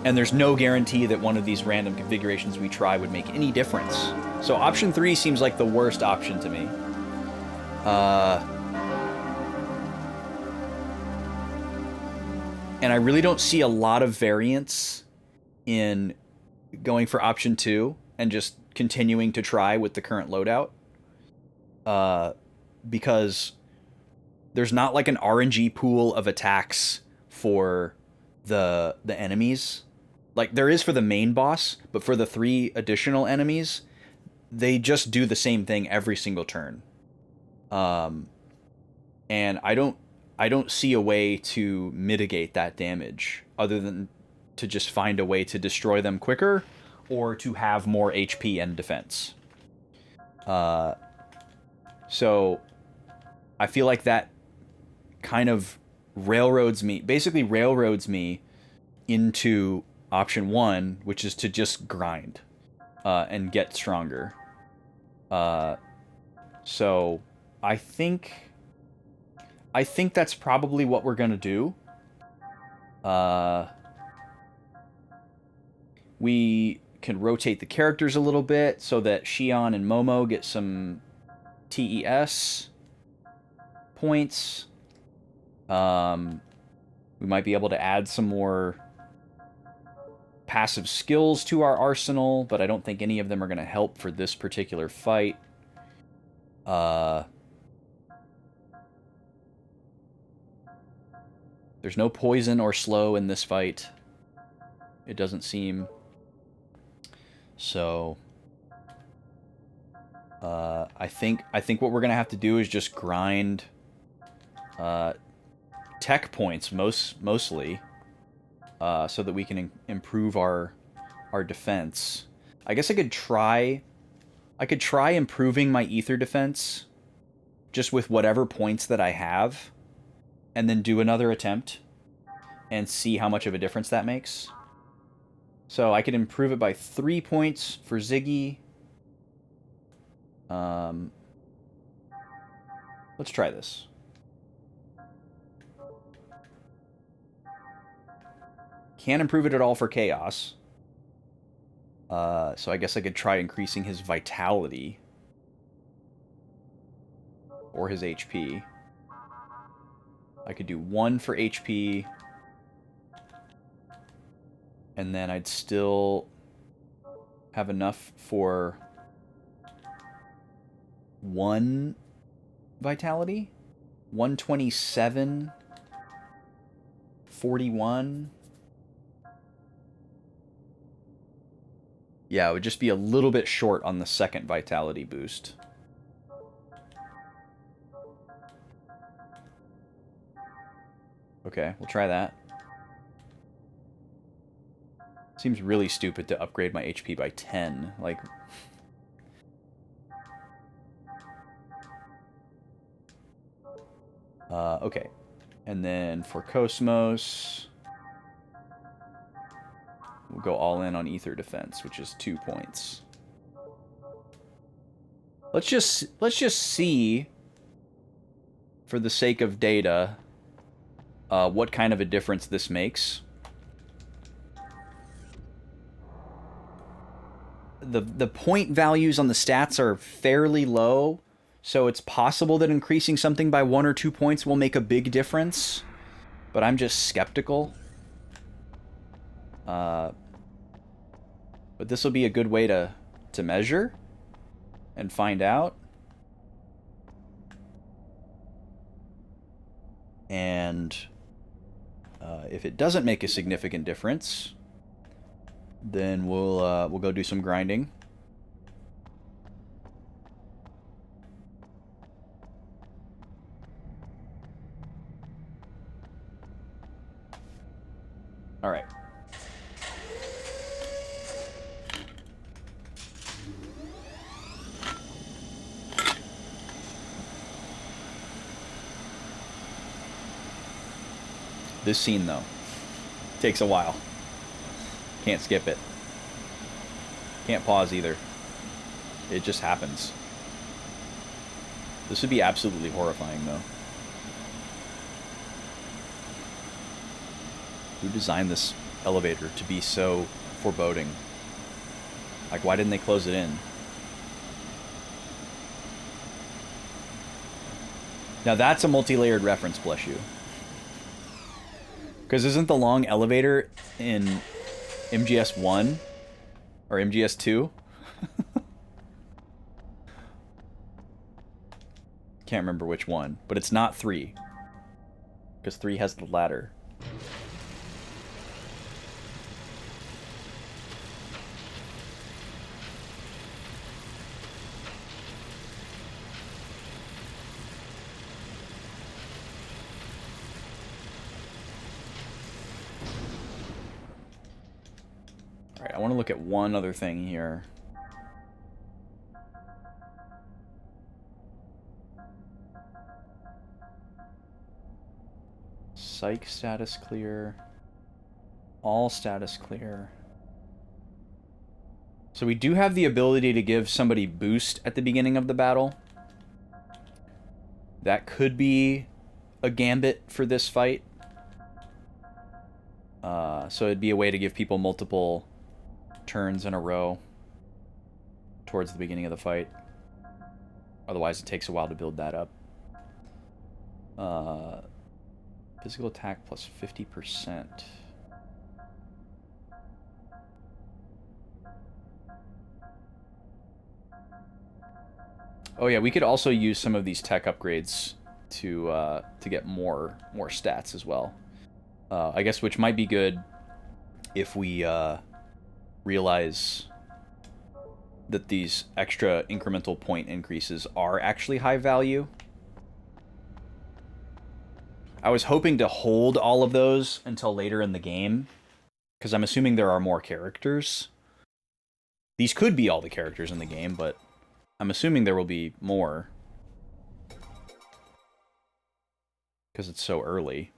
And there's no guarantee that one of these random configurations we try would make any difference. So option 3 seems like the worst option to me. And I really don't see a lot of variance in going for option 2 and just continuing to try with the current loadout. Because there's not like an RNG pool of attacks for the enemies. Like, there is for the main boss, but for the 3 additional enemies, they just do the same thing every single turn. And I don't see a way to mitigate that damage other than to just find a way to destroy them quicker or to have more HP and defense. So I feel like that kind of railroads me into option 1, which is to just grind and get stronger. So I think that's probably what we're gonna do. We can rotate the characters a little bit so that Shion and Momo get some TES points. We might be able to add some more passive skills to our arsenal, but I don't think any of them are going to help for this particular fight. There's no poison or slow in this fight. It doesn't seem. So I think what we're gonna have to do is just grind tech points mostly, so that we can improve our defense. I guess I could try improving my ether defense just with whatever points that I have, and then do another attempt and see how much of a difference that makes. So I could improve it by 3 points for Ziggy. Let's try this. Can't improve it at all for Chaos. So I guess I could try increasing his vitality. Or his HP. I could do 1 for HP. And then I'd still have enough for 1 vitality. 127. 41. Yeah, it would just be a little bit short on the second vitality boost. Okay, we'll try that. Seems really stupid to upgrade my HP by 10. Like... okay. And then for Cosmos... we'll go all in on Ether Defense, which is 2 points. Let's just see, for the sake of data, what kind of a difference this makes. The point values on the stats are fairly low, so it's possible that increasing something by 1 or 2 points will make a big difference, but I'm just skeptical. But this will be a good way to measure and find out. And if it doesn't make a significant difference, then we'll go do some grinding. All right. This scene, though, takes a while. Can't skip it. Can't pause either. It just happens. This would be absolutely horrifying, though. Who designed this elevator to be so foreboding? Like, why didn't they close it in? Now that's a multi-layered reference, bless you. Because isn't the long elevator in MGS 1 or MGS 2? Can't remember which one, but it's not 3. Because 3 has the ladder. Alright, I want to look at one other thing here. Psych status clear. All status clear. So we do have the ability to give somebody boost at the beginning of the battle. That could be a gambit for this fight. So it'd be a way to give people multiple turns in a row towards the beginning of the fight. Otherwise, it takes a while to build that up. Physical attack plus 50%. Oh yeah, we could also use some of these tech upgrades to get more stats as well. I guess which might be good if we realize that these extra incremental point increases are actually high value. I was hoping to hold all of those until later in the game, because I'm assuming there are more characters. These could be all the characters in the game, but I'm assuming there will be more, because it's so early.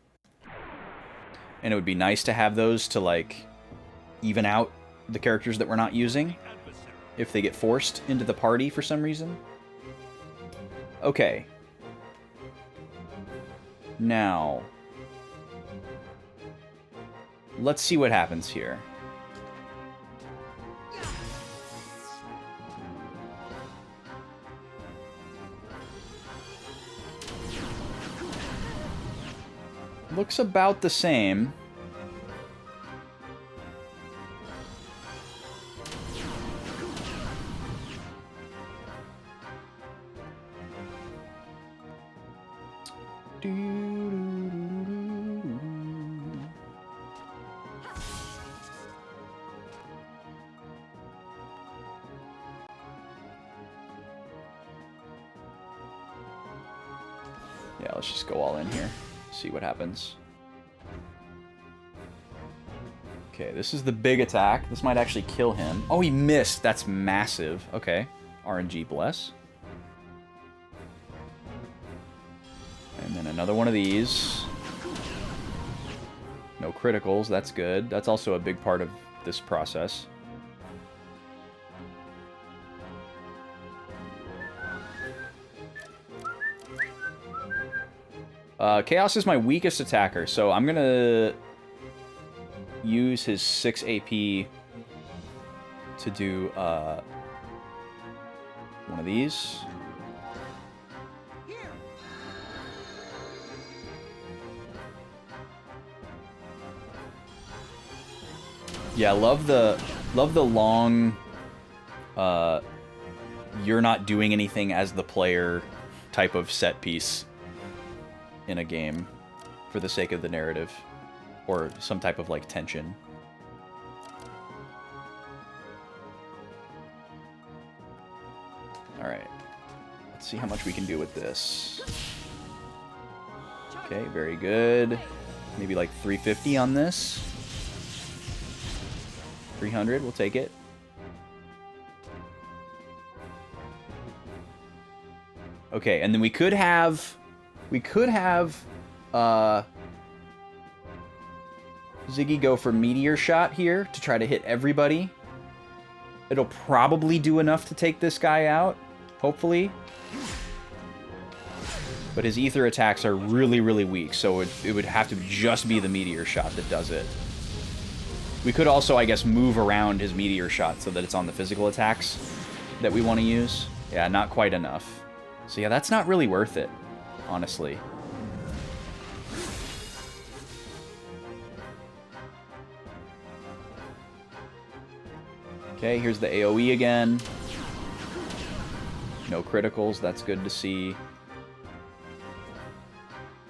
And it would be nice to have those to, like, even out the characters that we're not using if they get forced into the party for some reason. Okay. Now, let's see what happens here. Looks about the same. Yeah, let's just go all in here. See what happens. Okay, this is the big attack. This might actually kill him. Oh, he missed. That's massive. Okay. RNG bless. And then another one of these. No criticals. That's good. That's also a big part of this process. Chaos is my weakest attacker, so I'm gonna use his 6 AP to do one of these. Yeah, love the long you're not doing anything as the player type of set piece in a game for the sake of the narrative or some type of like tension. All right, let's see how much we can do with this. Okay, very good. Maybe like 350 on this. 300, we'll take it. Okay, and then we could have Ziggy go for Meteor Shot here to try to hit everybody. It'll probably do enough to take this guy out, hopefully. But his ether attacks are really, really weak, so it would have to just be the Meteor Shot that does it. We could also, I guess, move around his Meteor Shot so that it's on the physical attacks that we want to use. Yeah, not quite enough. So yeah, that's not really worth it, honestly. Okay, here's the AoE again. No criticals, that's good to see.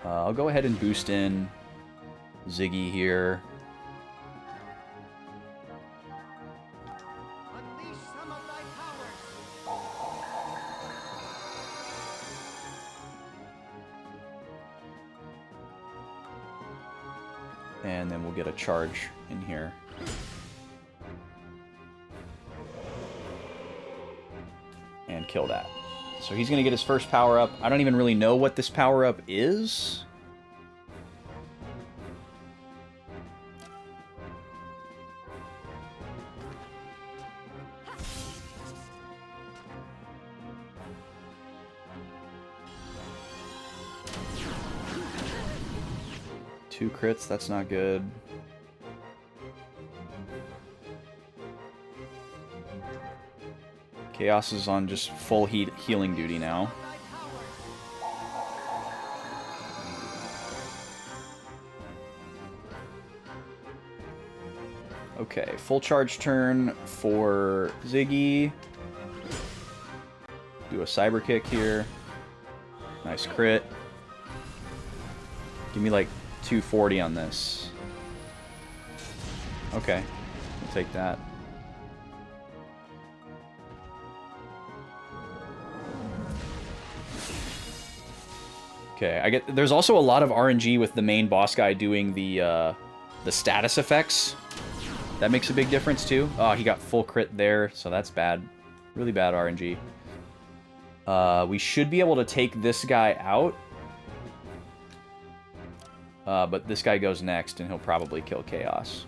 I'll go ahead and boost in Ziggy here. Unleash some of thy powers. And then we'll get a charge in here. and kill that. So he's going to get his first power-up. I don't even really know what this power-up is. Two crits, that's not good. Chaos is on just full healing duty now. Okay, full charge turn for Ziggy. Do a cyber kick here. Nice crit. Give me like 240 on this. Okay, we'll take that. Okay, there's also a lot of RNG with the main boss guy doing the status effects. That makes a big difference too. Oh, he got full crit there, so that's bad. Really bad RNG. We should be able to take this guy out. But this guy goes next, and he'll probably kill Chaos.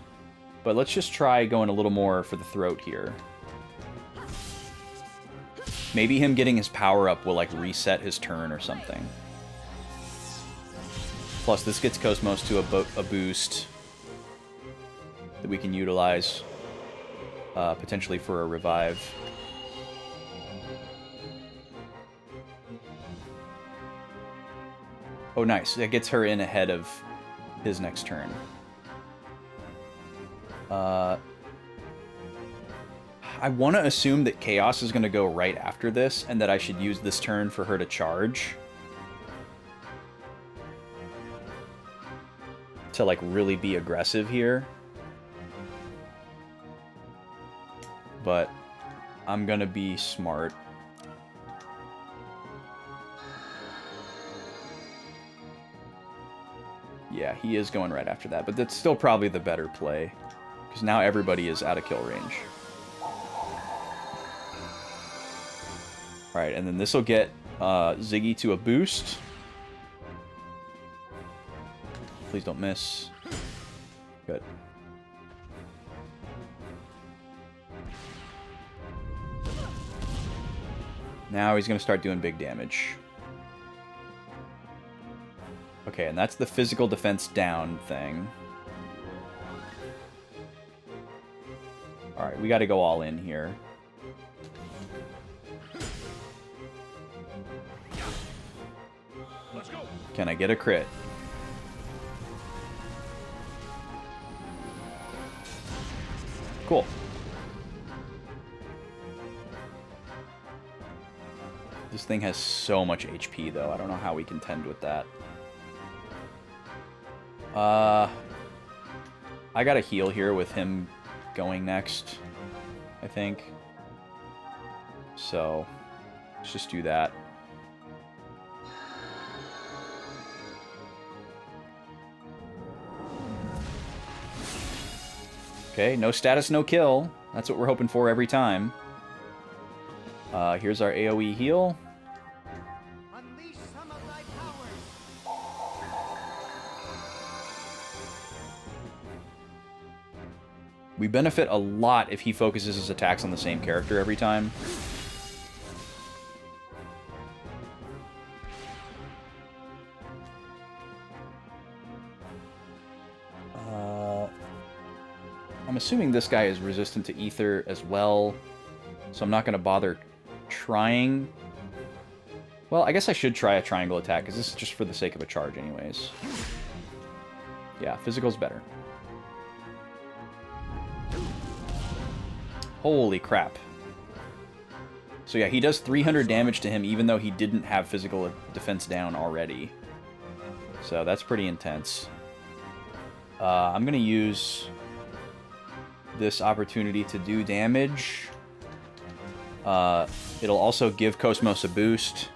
But let's just try going a little more for the throat here. Maybe him getting his power-up will, like, reset his turn or something. Plus, this gets Cosmos to a boost that we can utilize, potentially for a revive. Oh, nice. That gets her in ahead of his next turn. I want to assume that Chaos is going to go right after this, and that I should use this turn for her to charge. To, like, really be aggressive here. But I'm going to be smart. Yeah, he is going right after that, but that's still probably the better play, because now everybody is out of kill range. Alright, and then this will get Ziggy to a boost. Please don't miss. Good. Now he's going to start doing big damage. Okay, and that's the physical defense down thing. Alright, we got to go all in here. Let's go. Can I get a crit? Cool. This thing has so much HP, though. I don't know how we contend with that. I got a heal here with him going next, I think. So, let's just do that. Okay, no status, no kill. That's what we're hoping for every time. Here's our AoE heal. Unleash some of thy powers. We benefit a lot if he focuses his attacks on the same character every time. I'm assuming this guy is resistant to ether as well, so I'm not going to bother trying. Well, I guess I should try a triangle attack, because this is just for the sake of a charge anyways. Yeah, physical's better. Holy crap. So yeah, he does 300 damage to him even though he didn't have physical defense down already. So that's pretty intense. I'm going to use this opportunity to do damage. It'll also give Cosmos a boost.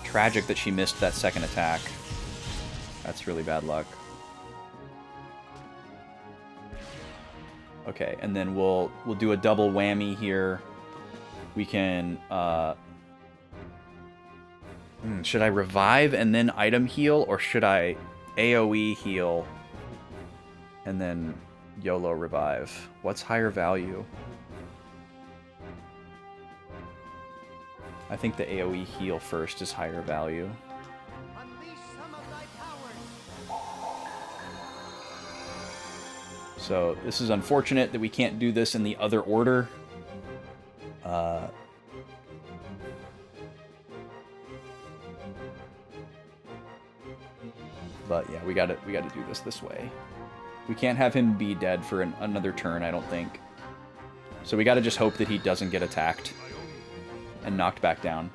Tragic that she missed that second attack. That's really bad luck. Okay, and then we'll do a double whammy here. We can should I revive and then item heal, or should I AoE heal and then YOLO revive? What's higher value? I think the AoE heal first is higher value. Unleash some of thy powers. So this is unfortunate that we can't do this in the other order. But yeah, we gotta do this way. We can't have him be dead for another turn, I don't think. So we gotta just hope that he doesn't get attacked and knocked back down.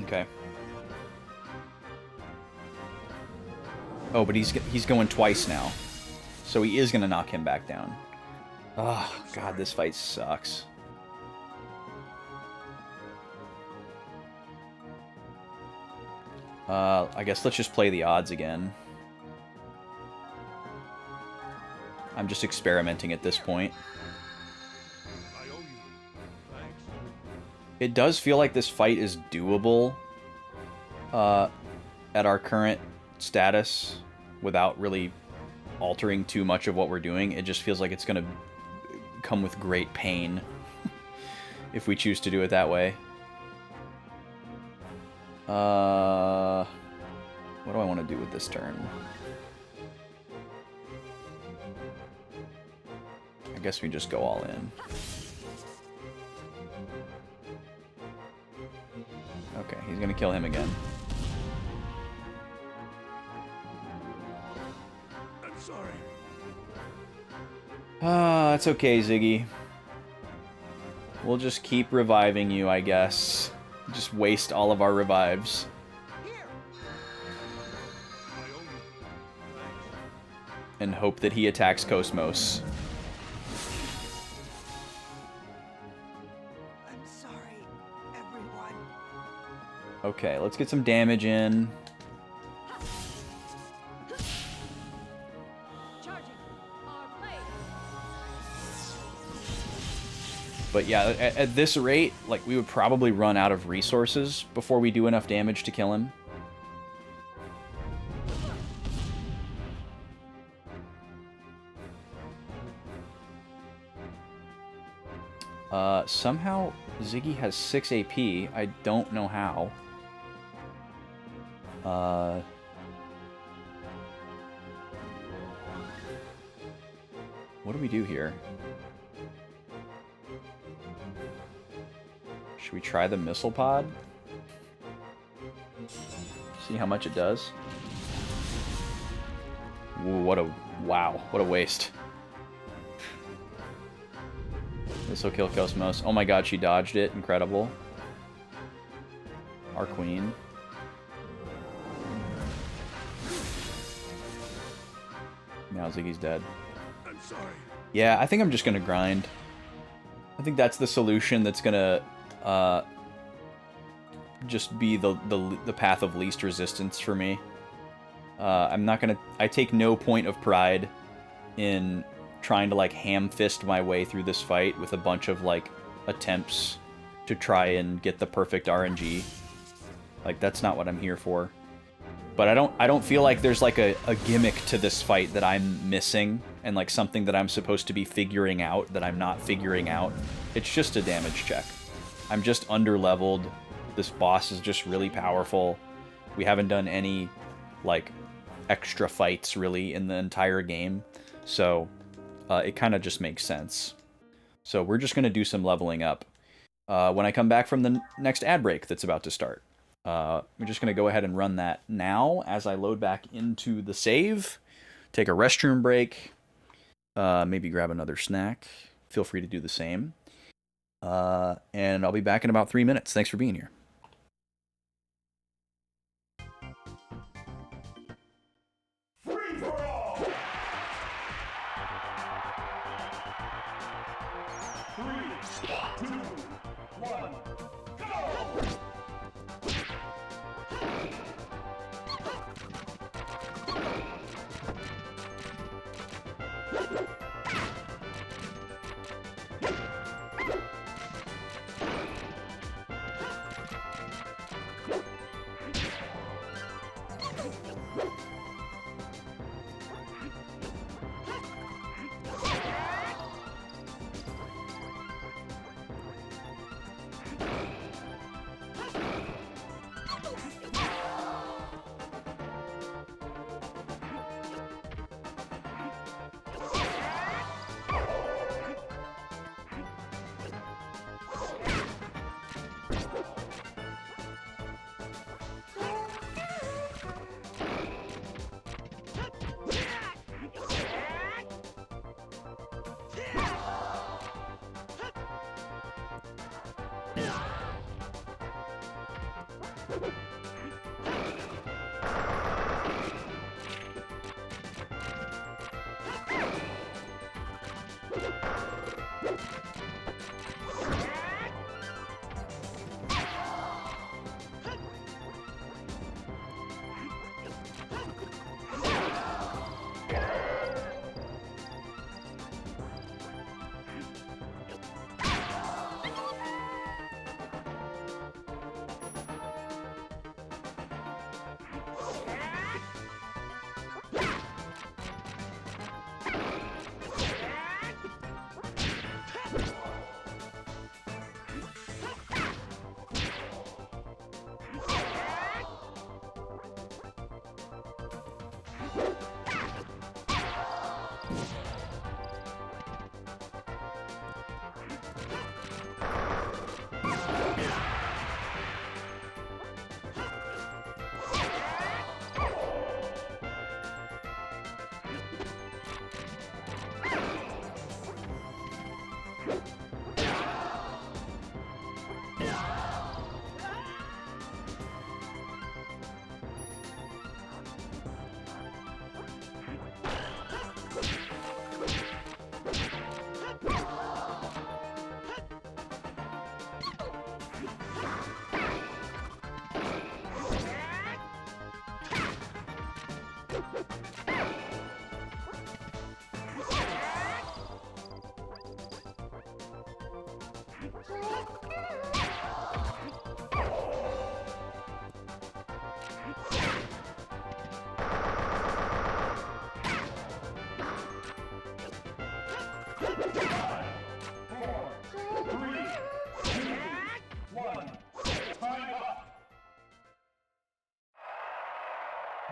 Okay. Oh, but he's going twice now. So he is gonna knock him back down. Oh, God, this fight sucks. I guess let's just play the odds again. I'm just experimenting at this point. It does feel like this fight is doable at our current status without really altering too much of what we're doing. It just feels like it's going to come with great pain if we choose to do it that way. What do I want to do with this turn? I guess we just go all in. Okay, he's gonna kill him again. I'm sorry. It's okay, Ziggy. We'll just keep reviving you, I guess. Just waste all of our revives. And hope that he attacks Cosmos. I'm sorry, everyone. Okay, let's get some damage in. Charging our blade. But yeah, at this rate, like, we would probably run out of resources before we do enough damage to kill him. Somehow Ziggy has 6 AP. I don't know how. What do we do here? Should we try the missile pod? See how much it does? Ooh, what a waste. This will kill Cosmos. Oh my god, she dodged it. Incredible. Our queen. Now Ziggy's dead. I'm sorry. Yeah, I think I'm just gonna grind. I think that's the solution that's gonna just be the path of least resistance for me. I'm not gonna... I take no point of pride in trying to, like, ham-fist my way through this fight with a bunch of, like, attempts to try and get the perfect RNG. Like, that's not what I'm here for. But I don't feel like there's, like, a gimmick to this fight that I'm missing, and, like, something that I'm supposed to be figuring out that I'm not figuring out. It's just a damage check. I'm just under-leveled. This boss is just really powerful. We haven't done any, like, extra fights, really, in the entire game. So it kind of just makes sense. So we're just going to do some leveling up when I come back from the next ad break that's about to start. We're just going to go ahead and run that now as I load back into the save. Take a restroom break. Maybe grab another snack. Feel free to do the same. And I'll be back in about 3 minutes. Thanks for being here.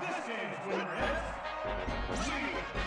This game's winner is Xenosaga.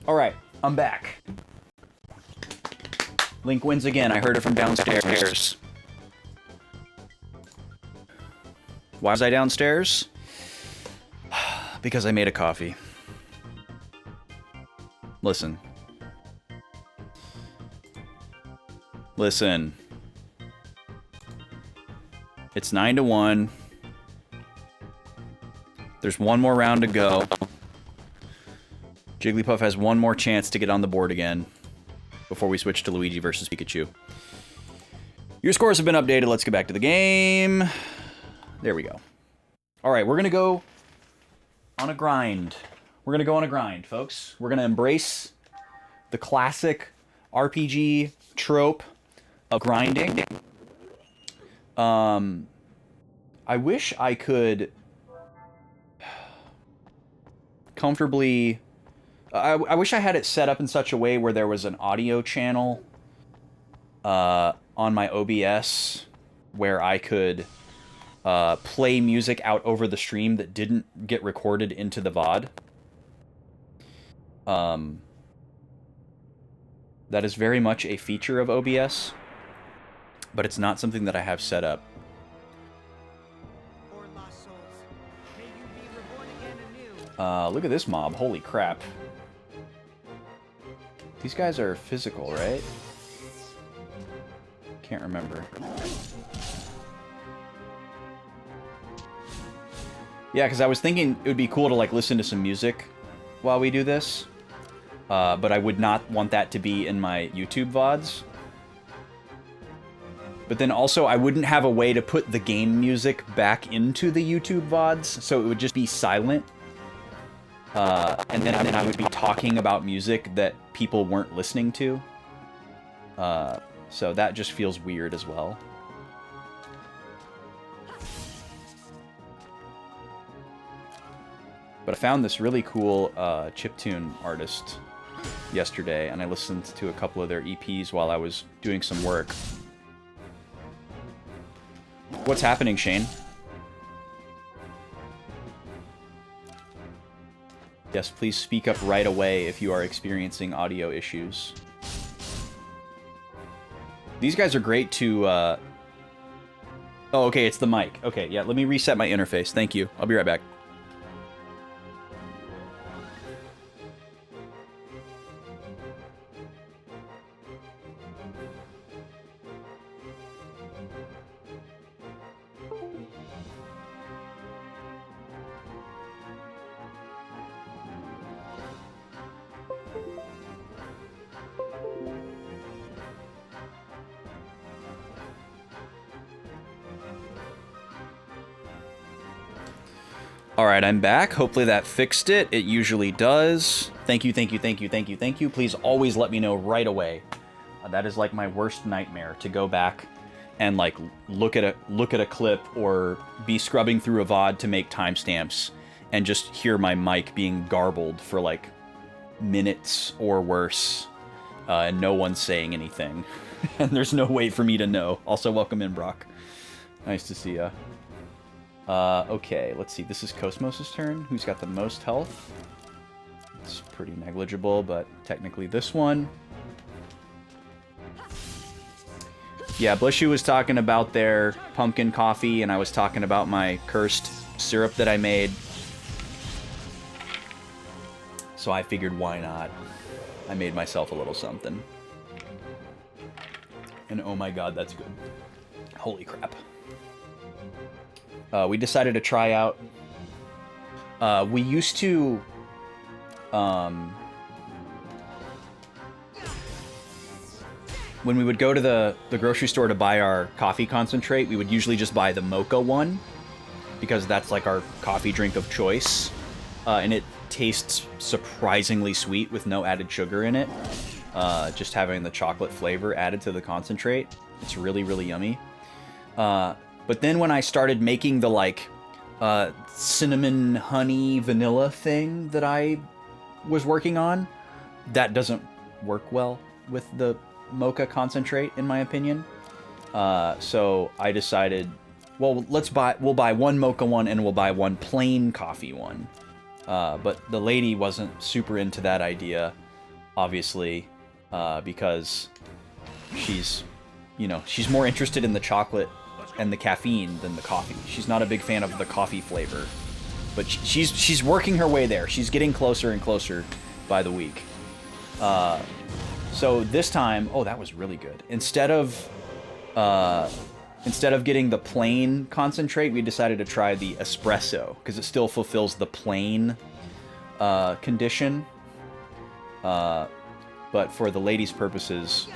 All right, I'm back. Link wins again. I heard it from downstairs. Why was I downstairs? Because I made a coffee. Listen. It's 9-1. There's one more round to go. Jigglypuff has one more chance to get on the board again before we switch to Luigi versus Pikachu. Your scores have been updated. Let's get back to the game. There we go. All right, we're going to go on a grind. We're going to go on a grind, folks. We're going to embrace the classic RPG trope of grinding. I wish I could comfortably... I wish I had it set up in such a way where there was an audio channel on my OBS where I could play music out over the stream that didn't get recorded into the VOD. That is very much a feature of OBS, but it's not something that I have set up. Poor lost souls, may you be reborn again anew. Look at this mob. Holy crap. These guys are physical, right? Can't remember. Yeah, because I was thinking it would be cool to like listen to some music while we do this. But I would not want that to be in my YouTube VODs. But then also I wouldn't have a way to put the game music back into the YouTube VODs, so it would just be silent. And then I would be talking about music that people weren't listening to. So that just feels weird as well. But I found this really cool chiptune artist yesterday, and I listened to a couple of their EPs while I was doing some work. What's happening, Shane? Yes, please speak up right away if you are experiencing audio issues. These guys are great to... Oh, okay, it's the mic. Okay, yeah, let me reset my interface. Thank you. I'll be right back. Alright, I'm back. Hopefully that fixed it. It usually does. Thank you, thank you, thank you, thank you, thank you. Please always let me know right away. That is like my worst nightmare, to go back and like look at a clip or be scrubbing through a VOD to make timestamps and just hear my mic being garbled for like minutes or worse, and no one's saying anything. And there's no way for me to know. Also, welcome in, Brock. Nice to see ya. Okay, let's see. This is Cosmos' turn. Who's got the most health? It's pretty negligible, but technically this one. Yeah, Blushu was talking about their pumpkin coffee, and I was talking about my cursed syrup that I made. So I figured, why not? I made myself a little something. And oh my god, that's good. Holy crap. We decided to try out... we used to... when we would go to the grocery store to buy our coffee concentrate, we would usually just buy the mocha one, because that's like our coffee drink of choice. And it tastes surprisingly sweet with no added sugar in it. Just having the chocolate flavor added to the concentrate. It's really, really yummy. But then when I started making the, like, cinnamon, honey, vanilla thing that I was working on, that doesn't work well with the mocha concentrate, in my opinion. So I decided, well, we'll buy one mocha one and we'll buy one plain coffee one. But the lady wasn't super into that idea, obviously, because she's more interested in the chocolate and the caffeine than the coffee. She's not a big fan of the coffee flavor, but she's working her way there. She's getting closer and closer by the week. So this time, oh, that was really good. Instead of instead of getting the plain concentrate, we decided to try the espresso, because it still fulfills the plain condition. But for the lady's purposes,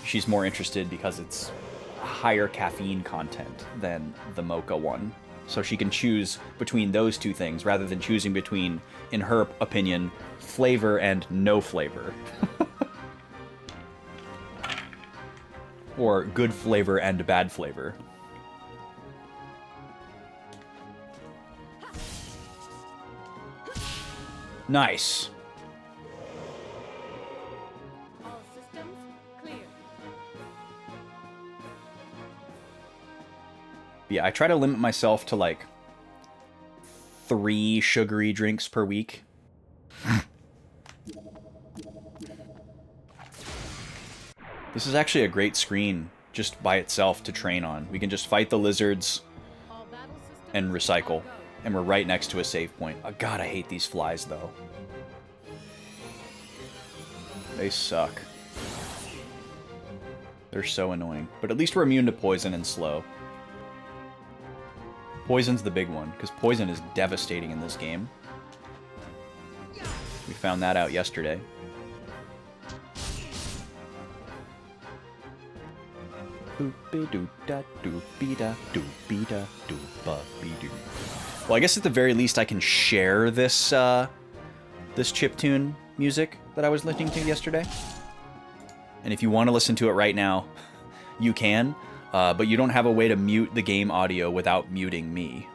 she's more interested because it's higher caffeine content than the mocha one. So she can choose between those two things rather than choosing between, in her opinion, flavor and no flavor. Or good flavor and bad flavor. Nice. All systems clear. Yeah, I try to limit myself to like 3 sugary drinks per week. This is actually a great screen just by itself to train on. We can just fight the lizards All battle systems and recycle. go. And we're right next to a save point. Oh, God, I hate these flies, though. They suck. They're so annoying. But at least we're immune to poison and slow. Poison's the big one, because poison is devastating in this game. We found that out yesterday. Well, I guess at the very least I can share this this chiptune music that I was listening to yesterday. And if you want to listen to it right now, you can, but you don't have a way to mute the game audio without muting me.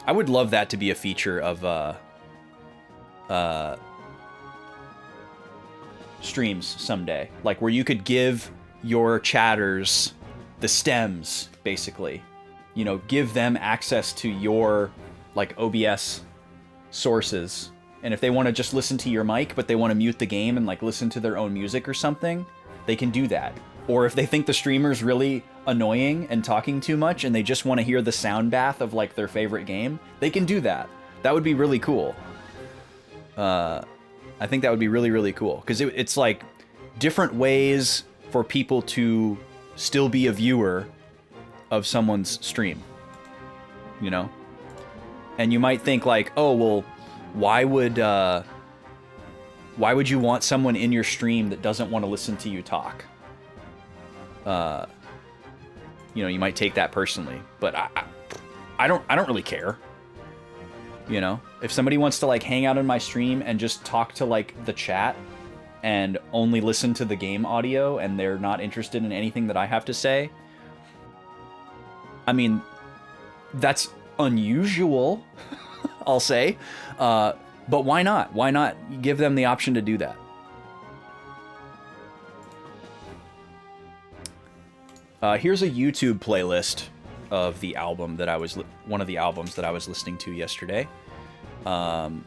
I would love that to be a feature of streams someday, like where you could give your chatters the stems, basically. You know, give them access to your, like, OBS sources. And if they want to just listen to your mic, but they want to mute the game and, like, listen to their own music or something, they can do that. Or if they think the streamer's really annoying and talking too much and they just want to hear the sound bath of, like, their favorite game, they can do that. That would be really cool. I think that would be really, really cool. Because it's, like, different ways for people to still be a viewer of someone's stream, you know? And you might think like, oh, well, why would you want someone in your stream that doesn't want to listen to you talk? You know, you might take that personally, but I don't really care. You know, if somebody wants to like hang out in my stream and just talk to like the chat and only listen to the game audio and they're not interested in anything that I have to say, I mean, that's unusual, I'll say, but why not? Why not give them the option to do that? Here's a YouTube playlist of the album that I was one of the albums that I was listening to yesterday, and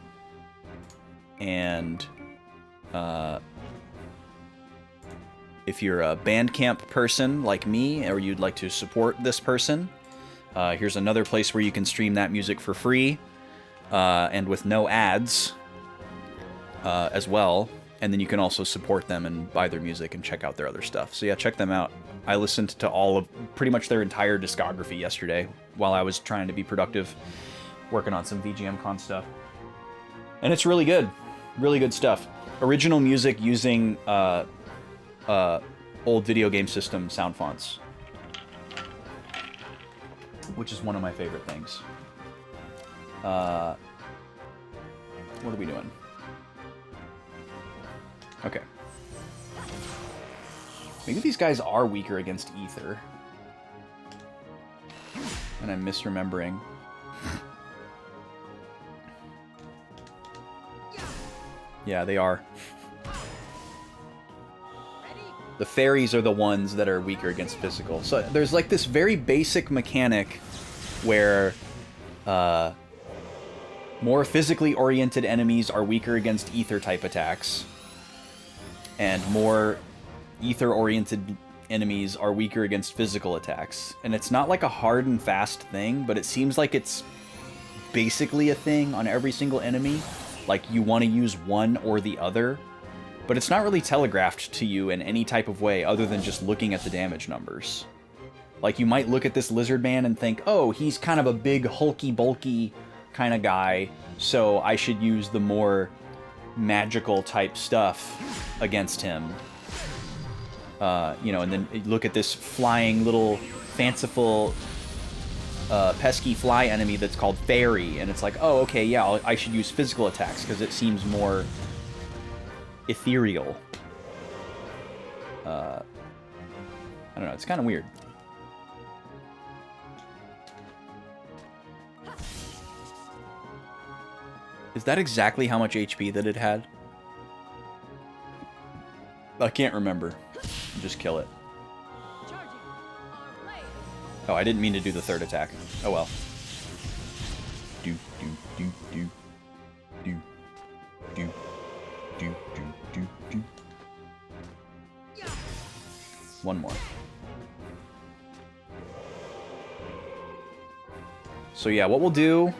if you're a Bandcamp person like me, or you'd like to support this person, here's another place where you can stream that music for free, and with no ads as well. And then you can also support them and buy their music and check out their other stuff. So yeah, check them out. I listened to all of pretty much their entire discography yesterday while I was trying to be productive, working on some VGMCon stuff. And it's really good. Really good stuff. Original music using old video game system sound fonts, which is one of my favorite things. What are we doing? Okay. Maybe these guys are weaker against Ether. And I'm misremembering. Yeah, they are. The fairies are the ones that are weaker against physical. So there's like this very basic mechanic where more physically oriented enemies are weaker against ether type attacks, and more ether oriented enemies are weaker against physical attacks. And it's not like a hard and fast thing, but it seems like it's basically a thing on every single enemy. Like you want to use one or the other, but it's not really telegraphed to you in any type of way other than just looking at the damage numbers. Like, you might look at this lizard man and think, oh, he's kind of a big, hulky, bulky kind of guy, so I should use the more magical type stuff against him. You know, and then look at this flying little fanciful pesky fly enemy that's called Fairy, and it's like, oh, okay, yeah, I should use physical attacks because it seems more ethereal. I don't know, it's kind of weird. Is that exactly how much HP that it had? I can't remember. Just kill it. Oh, I didn't mean to do the third attack. Oh well. Do do do do do do do do do do. One more. So yeah, what we'll do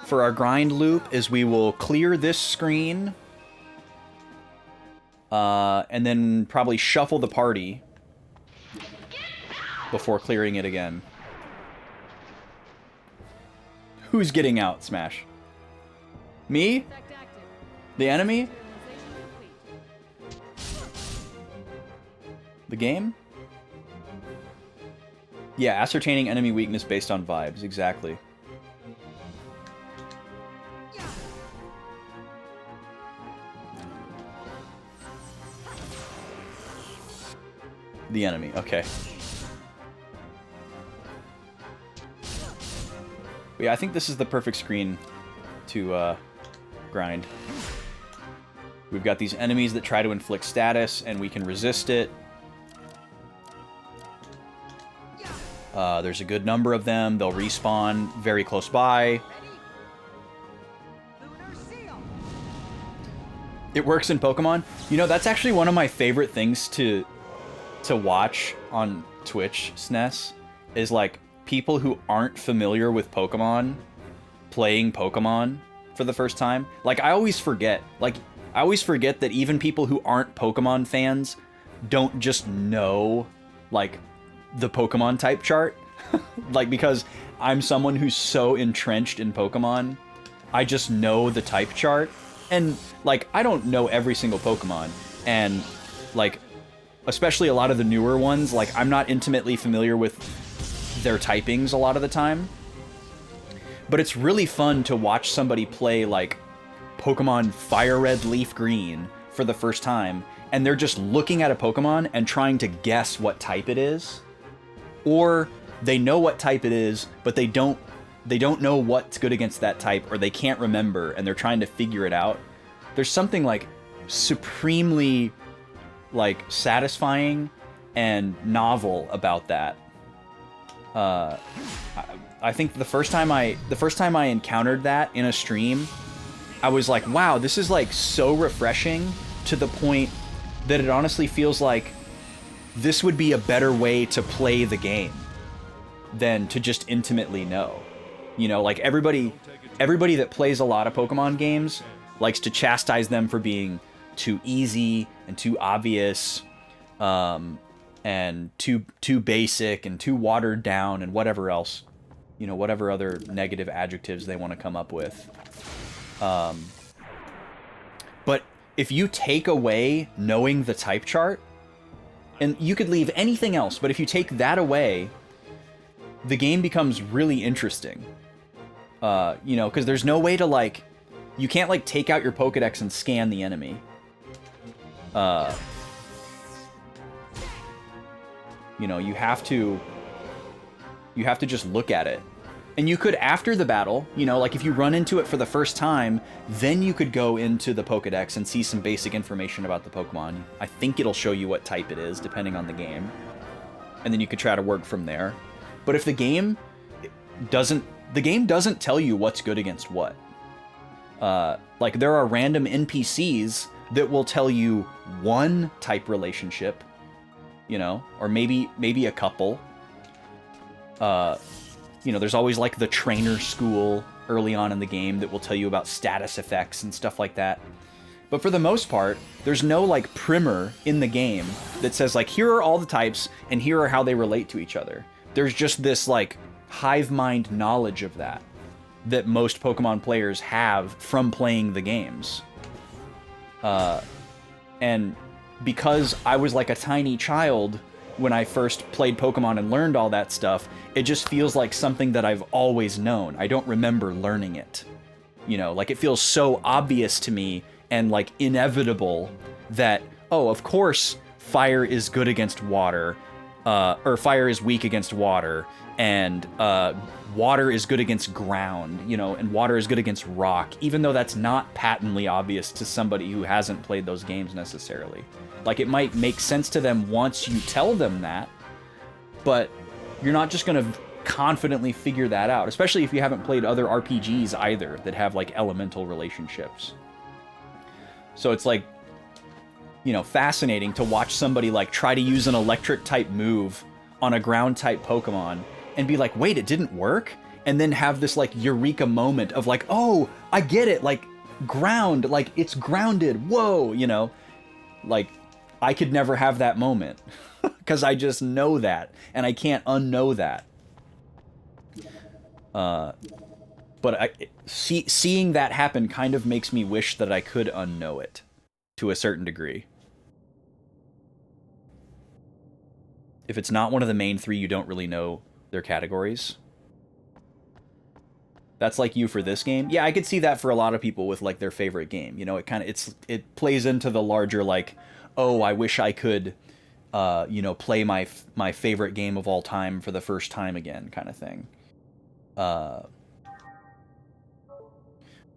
for our grind loop is we will clear this screen, and then probably shuffle the party before clearing it again. Who's getting out, Smash? Me? The enemy? The game? Yeah, ascertaining enemy weakness based on vibes, exactly. The enemy, okay. But yeah, I think this is the perfect screen to grind. We've got these enemies that try to inflict status, and we can resist it. There's a good number of them. They'll respawn very close by. It works in Pokemon. You know, that's actually one of my favorite things to watch on Twitch, SNES, is like people who aren't familiar with Pokemon playing Pokemon for the first time. Like, I always forget that even people who aren't Pokemon fans don't just know, like, the Pokemon type chart. Like, because I'm someone who's so entrenched in Pokemon, I just know the type chart. And, like, I don't know every single Pokemon. And, like, especially a lot of the newer ones, like, I'm not intimately familiar with their typings a lot of the time. But it's really fun to watch somebody play, like, Pokemon Fire Red Leaf Green for the first time, and they're just looking at a Pokemon and trying to guess what type it is. Or they know what type it is, but they don't know what's good against that type, or they can't remember, and they're trying to figure it out. There's something, like, supremely, like, satisfying and novel about that. I think the first time I encountered that in a stream, I was like, wow, this is, like, so refreshing, to the point that it honestly feels like this would be a better way to play the game than to just intimately know. You know, like, everybody that plays a lot of Pokemon games likes to chastise them for being too easy and too obvious, and too basic and too watered down and whatever else, you know, whatever other negative adjectives they want to come up with. But if you take away knowing the type chart, and you could leave anything else, but if you take that away, the game becomes really interesting. You know, because there's no way to, like, you can't, like, take out your Pokedex and scan the enemy. You know, you have to just look at it. And you could, after the battle, you know, like, if you run into it for the first time, then you could go into the Pokedex and see some basic information about the Pokemon. I think it'll show you what type it is, depending on the game. And then you could try to work from there. But if the game doesn't tell you what's good against what. Like, there are random NPCs that will tell you one type relationship, you know, or maybe a couple. You know, there's always, like, the trainer school early on in the game that will tell you about status effects and stuff like that. But for the most part, there's no, like, primer in the game that says, like, here are all the types and here are how they relate to each other. there's just this like hive mind knowledge of that most Pokemon players have from playing the games. And because I was like a tiny child when I first played Pokemon and learned all that stuff, it just feels like something that I've always known. I don't remember learning it. You know, like it feels so obvious to me and like inevitable that, oh, of course fire is good against water, or fire is weak against water, and water is good against ground, you know, and water is good against rock, even though that's not patently obvious to somebody who hasn't played those games necessarily. Like, it might make sense to them once you tell them that, but you're not just going to confidently figure that out, especially if you haven't played other RPGs either that have, like, elemental relationships. So it's, like, you know, fascinating to watch somebody, like, try to use an electric-type move on a ground-type Pokemon and be like, wait, it didn't work? And then have this, like, eureka moment of, like, oh, I get it, like, ground, like, it's grounded, whoa, you know? Like, I could never have that moment, because I just know that, and I can't unknow that. But seeing that happen kind of makes me wish that I could unknow it, to a certain degree. If it's not one of the main three, you don't really know their categories. That's like you for this game. Yeah, I could see that for a lot of people with like their favorite game. You know, it plays into the larger like, oh, I wish I could, you know, play my favorite game of all time for the first time again, kind of thing. I'm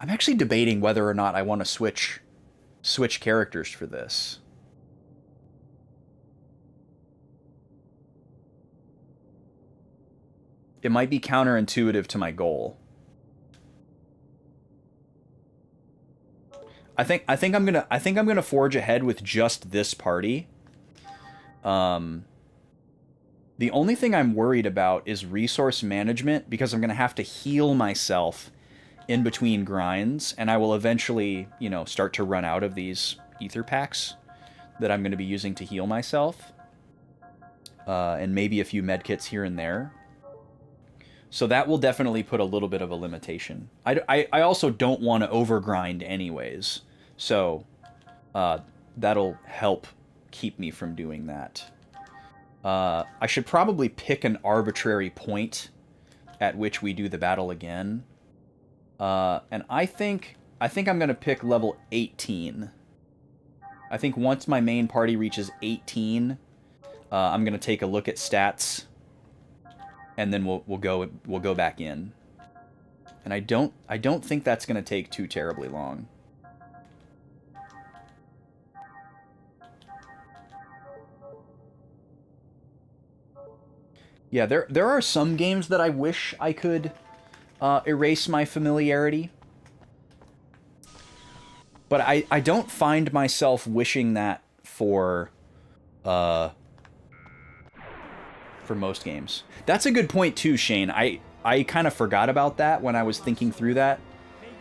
actually debating whether or not I want to switch characters for this. It might be counterintuitive to my goal. I think I'm gonna forge ahead with just this party. The only thing I'm worried about is resource management, because I'm gonna have to heal myself in between grinds, and I will eventually, you know, start to run out of these ether packs that I'm gonna be using to heal myself, and maybe a few medkits here and there. So that will definitely put a little bit of a limitation. I also don't want to overgrind anyways. So that'll help keep me from doing that. I should probably pick an arbitrary point at which we do the battle again. And I think I'm going to pick level 18. I think once my main party reaches 18, I'm going to take a look at stats, and then we'll go back in. And I don't think that's going to take too terribly long. Yeah, there are some games that I wish I could erase my familiarity. But I don't find myself wishing that for most games. That's a good point too, Shane. I kind of forgot about that when I was thinking through that,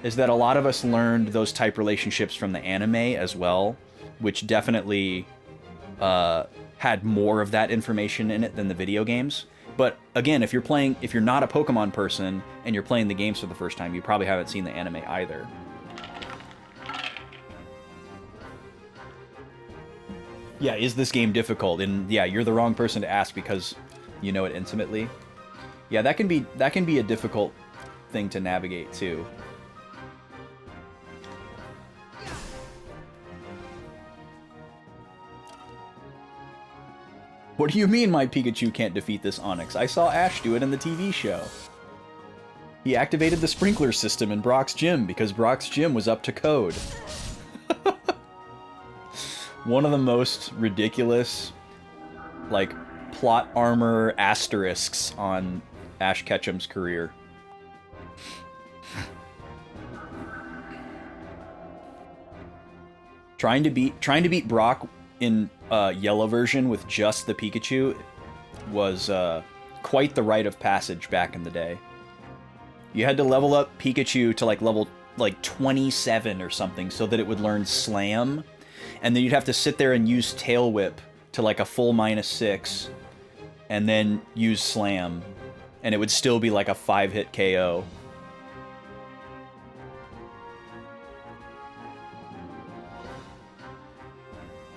is that a lot of us learned those type relationships from the anime as well, which definitely had more of that information in it than the video games. But again, if you're not a Pokemon person and you're playing the games for the first time, you probably haven't seen the anime either. Yeah, is this game difficult? And yeah, you're the wrong person to ask because you know it intimately. Yeah, that can be a difficult thing to navigate too. What do you mean my Pikachu can't defeat this Onix? I saw Ash do it in the TV show. He activated the sprinkler system in Brock's gym because Brock's gym was up to code. One of the most ridiculous, like, plot armor asterisks on Ash Ketchum's career. Trying to beat Brock in yellow version with just the Pikachu was quite the rite of passage back in the day. You had to level up Pikachu to like level 27 or something so that it would learn Slam, and then you'd have to sit there and use Tail Whip to like a full -6, and then use Slam, and it would still be like a 5-hit KO.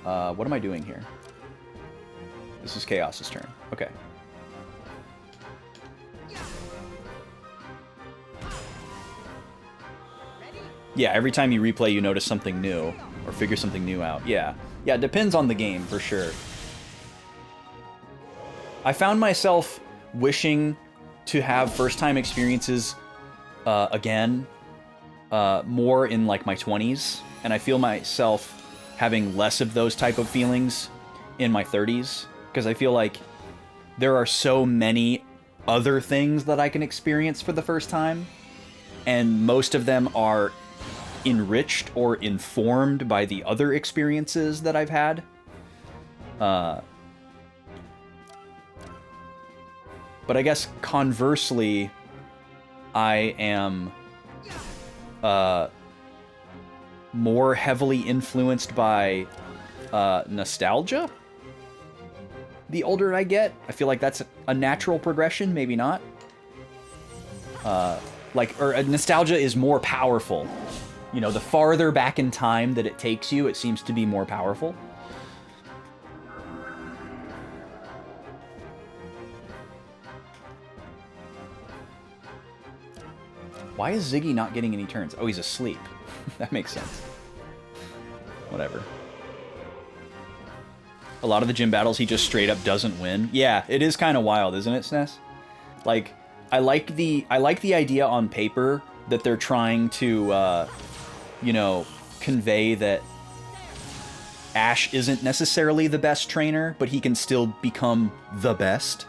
What am I doing here? This is Chaos's turn. Okay. Yeah, every time you replay, you notice something new, or figure something new out. Yeah. Yeah, it depends on the game, for sure. I found myself wishing to have first-time experiences again, more in, like, my 20s, and I feel myself having less of those type of feelings in my 30s, because I feel like there are so many other things that I can experience for the first time, and most of them are enriched or informed by the other experiences that I've had. But I guess conversely, I am more heavily influenced by nostalgia the older I get. I feel like that's a natural progression, maybe not. Nostalgia is more powerful. You know, the farther back in time that it takes you, it seems to be more powerful. Why is Ziggy not getting any turns? Oh, he's asleep. That makes sense. Whatever. A lot of the gym battles, he just straight up doesn't win. Yeah, it is kind of wild, isn't it, SNES? Like, I like the idea on paper that they're trying to, you know, convey that Ash isn't necessarily the best trainer, but he can still become the best,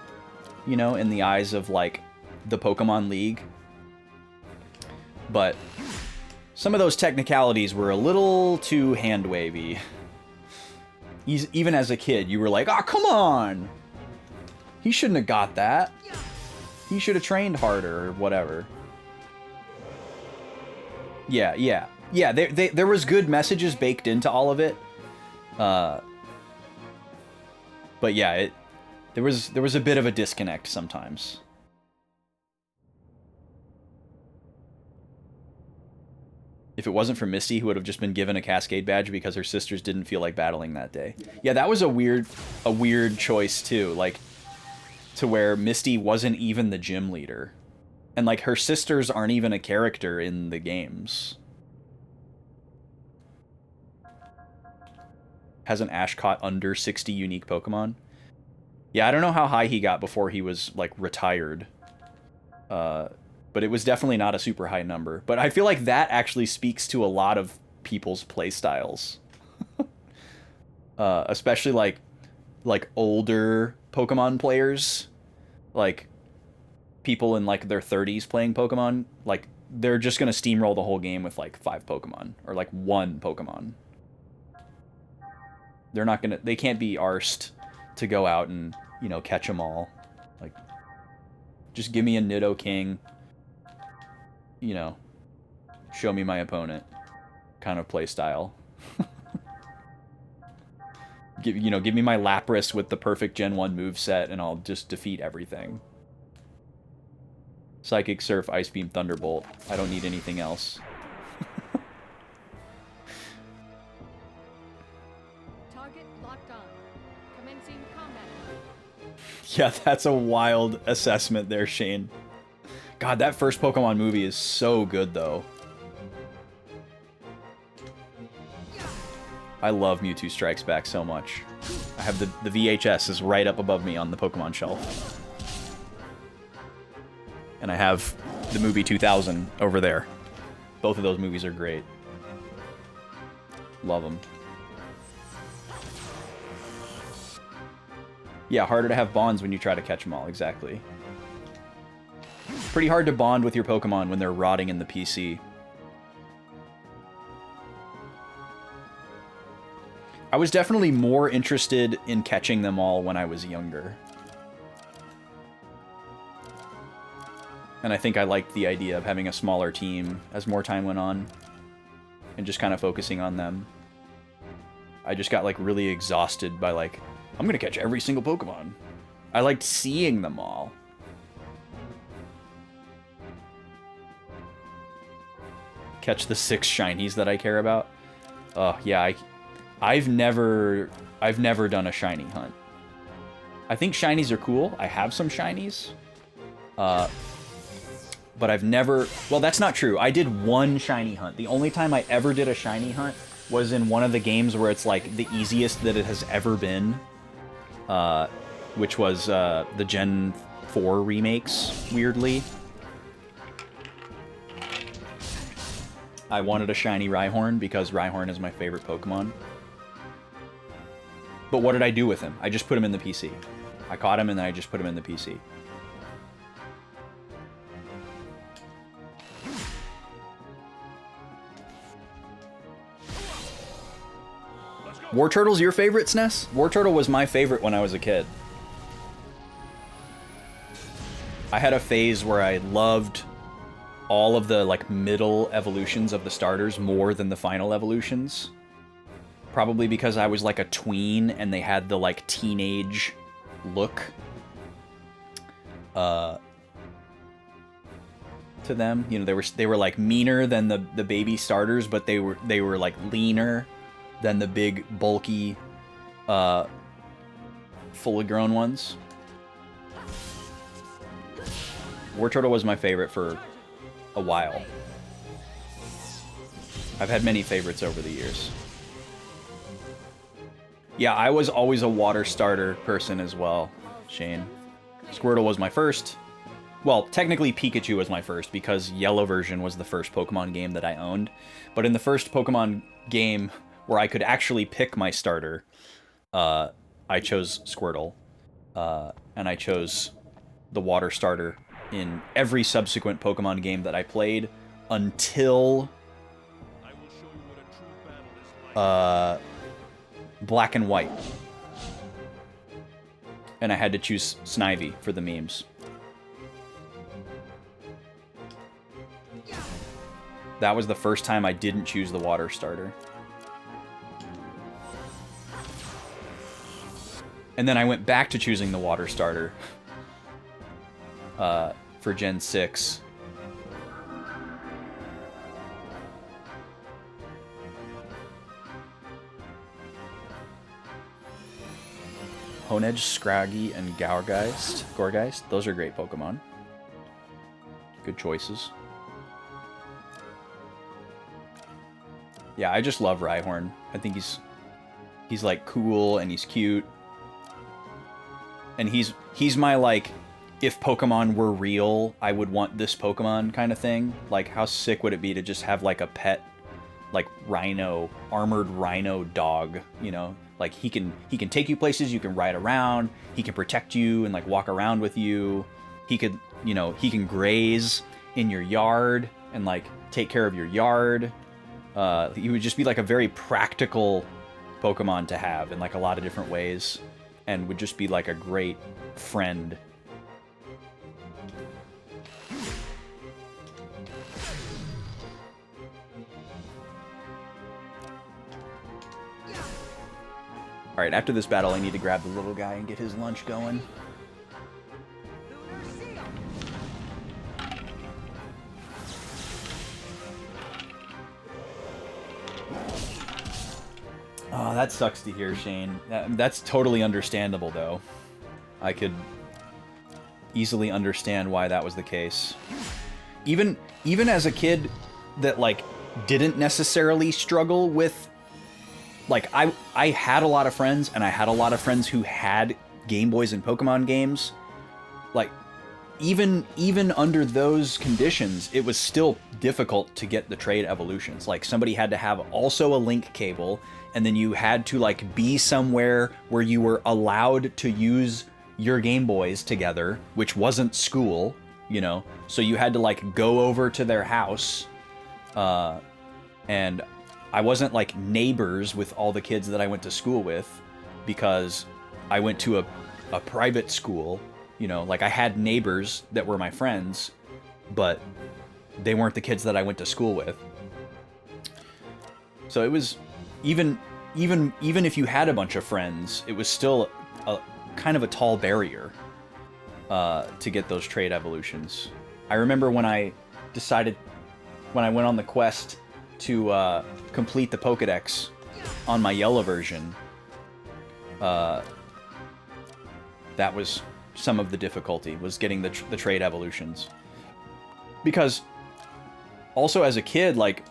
you know, in the eyes of, like, the Pokemon League. But some of those technicalities were a little too hand-wavy. Even as a kid, you were like, oh, come on! He shouldn't have got that. He should have trained harder, or whatever. Yeah, there was good messages baked into all of it. But yeah, there was a bit of a disconnect sometimes. If it wasn't for Misty, who would have just been given a Cascade badge because her sisters didn't feel like battling that day. Yeah, that was a weird choice too, like, to where Misty wasn't even the gym leader. And, like, her sisters aren't even a character in the games. Hasn't Ash caught under 60 unique Pokemon? Yeah, I don't know how high he got before he was, like, retired. But it was definitely not a super high number. But I feel like that actually speaks to a lot of people's playstyles. Especially, like older Pokemon players. Like, people in, like, their 30s playing Pokemon. Like, they're just going to steamroll the whole game with, like, 5 Pokemon. Or, like, 1 Pokemon. They're not going to... They can't be arsed to go out and, you know, catch them all. Like, just give me a Nidoking. You know, show me my opponent kind of play style. Give me my Lapras with the perfect Gen 1 moveset and I'll just defeat everything. Psychic, Surf, Ice Beam, Thunderbolt. I don't need anything else. Target locked on. Commencing combat. Yeah, that's a wild assessment there, Shane. God, that first Pokemon movie is so good, though. I love Mewtwo Strikes Back so much. I have the VHS is right up above me on the Pokemon shelf. And I have the movie 2000 over there. Both of those movies are great. Love them. Yeah, harder to have bonds when you try to catch them all, exactly. Pretty hard to bond with your Pokemon when they're rotting in the PC. I was definitely more interested in catching them all when I was younger. And I think I liked the idea of having a smaller team as more time went on. And just kind of focusing on them. I just got, like, really exhausted by, like, I'm gonna catch every single Pokemon. I liked seeing them all. Catch the 6 shinies that I care about. Oh, yeah, I've never done a shiny hunt. I think shinies are cool. I have some shinies. But I've never... Well, that's not true. I did one shiny hunt. The only time I ever did a shiny hunt was in one of the games where it's like the easiest that it has ever been. Which was the Gen 4 remakes, weirdly. I wanted a shiny Rhyhorn because Rhyhorn is my favorite Pokemon. But what did I do with him? I just put him in the PC. I caught him and then I just put him in the PC. War Turtle's your favorite, SNES? War Turtle was my favorite when I was a kid. I had a phase where I loved all of the like middle evolutions of the starters more than the final evolutions. Probably because I was like a tween and they had the like teenage look to them. You know, they were like meaner than the baby starters, but they were like leaner than the big bulky fully grown ones. War Turtle was my favorite for a while. I've had many favorites over the years. Yeah, I was always a water starter person as well, Shane. Squirtle was my first. Well, technically Pikachu was my first because Yellow version was the first Pokemon game that I owned. But in the first Pokemon game where I could actually pick my starter, I chose Squirtle. And I chose the water starter in every subsequent Pokemon game that I played until Black and White. And I had to choose Snivy for the memes. That was the first time I didn't choose the water starter. And then I went back to choosing the water starter for Gen 6. Honedge, Scraggy, and Gorgeist. Those are great Pokemon. Good choices. Yeah, I just love Rhyhorn. I think he's like cool and he's cute. And he's my like, if Pokemon were real, I would want this Pokemon kind of thing. Like, how sick would it be to just have like a pet, like armored rhino dog, you know? Like he can take you places, you can ride around, he can protect you and like walk around with you. He could, you know, he can graze in your yard and like take care of your yard. He would just be like a very practical Pokemon to have in like a lot of different ways and would just be like a great friend. Alright, after this battle I need to grab the little guy and get his lunch going. Oh, that sucks to hear, Shane. That's totally understandable, though. I could easily understand why that was the case. Even as a kid that, like, didn't necessarily struggle with... Like, I had a lot of friends, and I had a lot of friends who had Game Boys and Pokemon games. Like, even under those conditions, it was still difficult to get the trade evolutions. Like, somebody had to have also a link cable, and then you had to, like, be somewhere where you were allowed to use your Game Boys together, which wasn't school, you know? So you had to, like, go over to their house, and I wasn't, like, neighbors with all the kids that I went to school with, because I went to a private school, you know? Like, I had neighbors that were my friends, but they weren't the kids that I went to school with. So it was... Even if you had a bunch of friends, it was still kind of a tall barrier to get those trait evolutions. I remember when I went on the quest to complete the Pokedex on my yellow version, that was some of the difficulty, was getting the trait evolutions. Because also as a kid, like,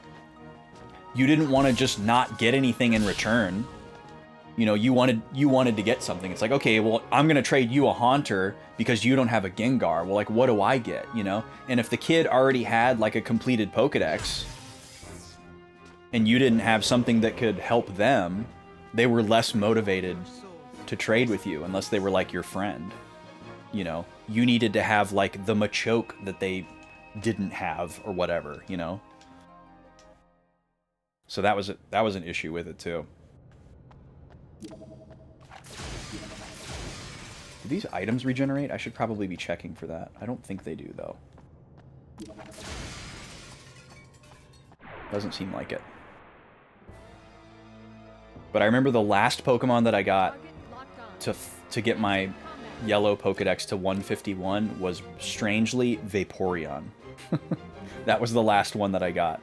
you didn't want to just not get anything in return. You know, you wanted to get something. It's like, okay, well, I'm going to trade you a Haunter because you don't have a Gengar. Well, like, what do I get, you know? And if the kid already had, like, a completed Pokedex, and you didn't have something that could help them, they were less motivated to trade with you, unless they were, like, your friend. You know? You needed to have, like, the Machoke that they didn't have, or whatever, you know? So that was an issue with it, too. Do these items regenerate? I should probably be checking for that. I don't think they do, though. Doesn't seem like it. But I remember the last Pokemon that I got to get my yellow Pokedex to 151 was, strangely, Vaporeon. That was the last one that I got.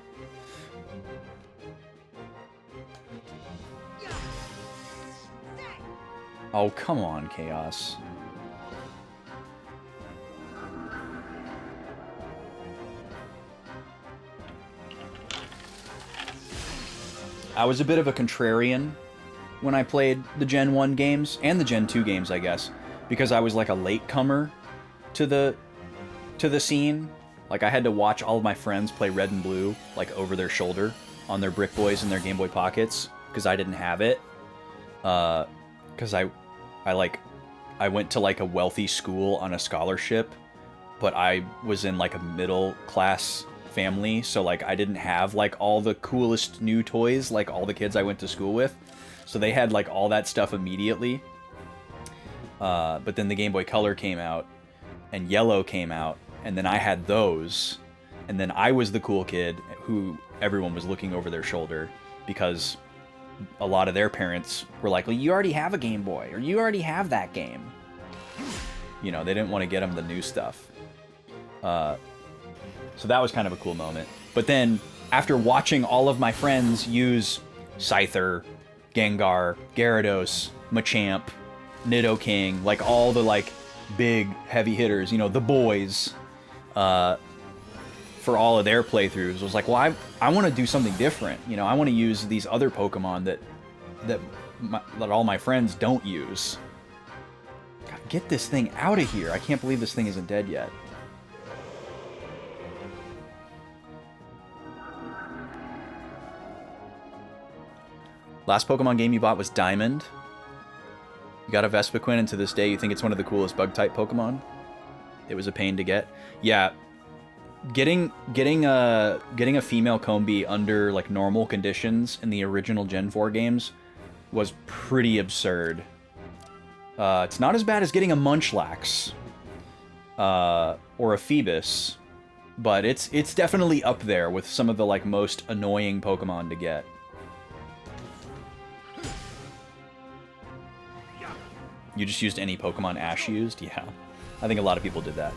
Oh, come on, Chaos. I was a bit of a contrarian when I played the Gen 1 games, and the Gen 2 games, I guess, because I was like a latecomer to the scene. Like, I had to watch all of my friends play Red and Blue, like, over their shoulder on their Brick Boys and their Game Boy Pockets, because I didn't have it. Because I went to, like, a wealthy school on a scholarship, but I was in, like, a middle class family, so, like, I didn't have, like, all the coolest new toys like all the kids I went to school with. So they had, like, all that stuff immediately. But then the Game Boy Color came out, and Yellow came out, and then I had those, and then I was the cool kid who everyone was looking over their shoulder, because a lot of their parents were like, well, you already have a Game Boy, or you already have that game. You know, they didn't want to get them the new stuff. So that was kind of a cool moment. But then, after watching all of my friends use Scyther, Gengar, Gyarados, Machamp, Nidoking, like all the, like, big heavy hitters, you know, the boys, for all of their playthroughs, I was like, well, I want to do something different. You know, I want to use these other Pokemon that all my friends don't use. God, get this thing out of here. I can't believe this thing isn't dead yet. Last Pokemon game you bought was Diamond. You got a Vespiquen, and to this day you think it's one of the coolest Bug-type Pokemon. It was a pain to get. Yeah, getting a female Combee under, like, normal conditions in the original Gen 4 games was pretty absurd. It's not as bad as getting a Munchlax or a Phoebus, but it's definitely up there with some of the, like, most annoying Pokemon to get. You just used any Pokemon Ash used? Yeah. I think a lot of people did that.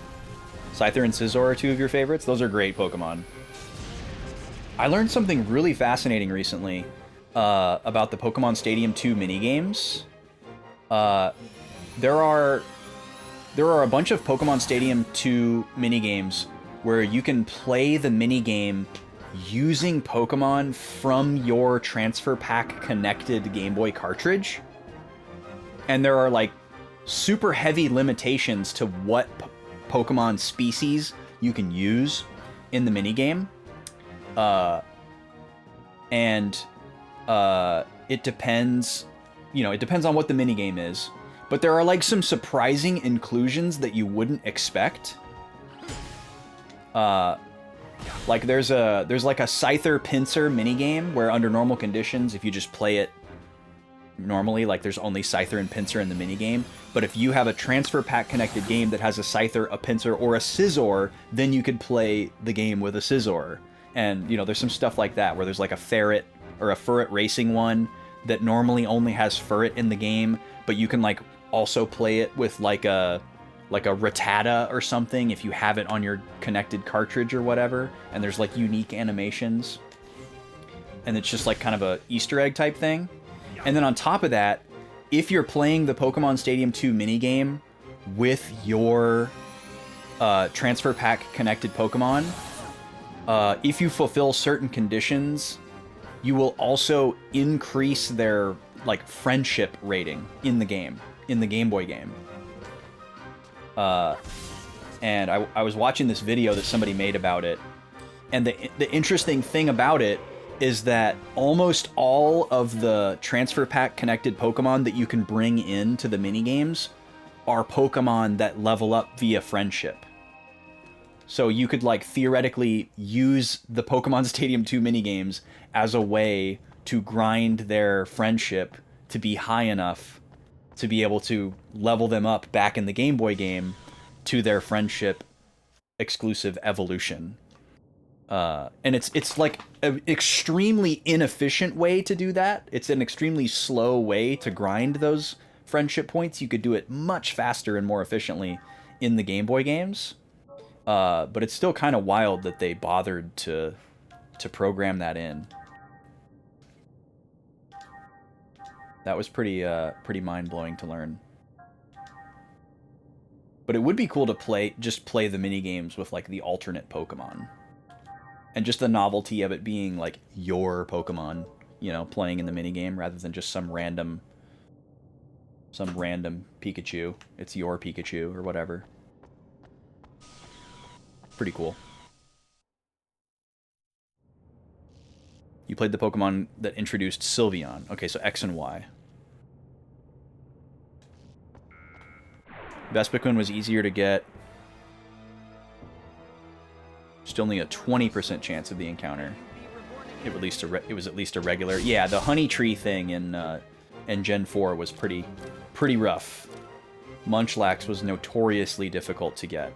Scyther and Scizor are two of your favorites? Those are great Pokemon. I learned something really fascinating recently about the Pokemon Stadium 2 minigames. There are a bunch of Pokemon Stadium 2 minigames where you can play the minigame using Pokemon from your Transfer Pack connected Game Boy cartridge. And there are, like, super heavy limitations to what Pokemon species you can use in the minigame. It depends, you know, it depends on what the minigame is. But there are, like, some surprising inclusions that you wouldn't expect. Like, there's like a Scyther Pinsir minigame where, under normal conditions, if you just play it normally, like, there's only Scyther and Pinsir in the minigame. But if you have a Transfer Pack connected game that has a Scyther, a Pinsir, or a Scizor, then you could play the game with a Scizor. And, you know, there's some stuff like that, where there's, like, a Ferret or a Furret Racing one that normally only has Furret in the game, but you can, like, also play it with like a Rattata or something if you have it on your connected cartridge or whatever, and there's like unique animations. And it's just like kind of a Easter egg type thing. And then on top of that, if you're playing the Pokemon Stadium 2 minigame with your transfer pack connected Pokemon, if you fulfill certain conditions, you will also increase their like friendship rating in the game, in the Game Boy game. And I was watching this video that somebody made about it, and the interesting thing about it is that almost all of the transfer pack connected Pokemon that you can bring into the minigames are Pokemon that level up via friendship. So you could like theoretically use the Pokemon Stadium 2 minigames as a way to grind their friendship to be high enough to be able to level them up back in the Game Boy game to their friendship exclusive evolution. And it's like an extremely inefficient way to do that. It's an extremely slow way to grind those friendship points. You could do it much faster and more efficiently in the Game Boy games. But it's still kind of wild that they bothered to program that in. That was pretty mind-blowing to learn. But it would be cool to play the minigames with like the alternate Pokemon. And just the novelty of it being like your Pokemon, you know, playing in the minigame rather than just some random Pikachu. It's your Pikachu or whatever. Pretty cool. You played the Pokemon that introduced Sylveon. Okay, so X and Y. Vespiquen was easier to get. Still only a 20% chance of the encounter. It was at least a regular. Yeah, the honey tree thing in Gen 4 was pretty rough. Munchlax was notoriously difficult to get.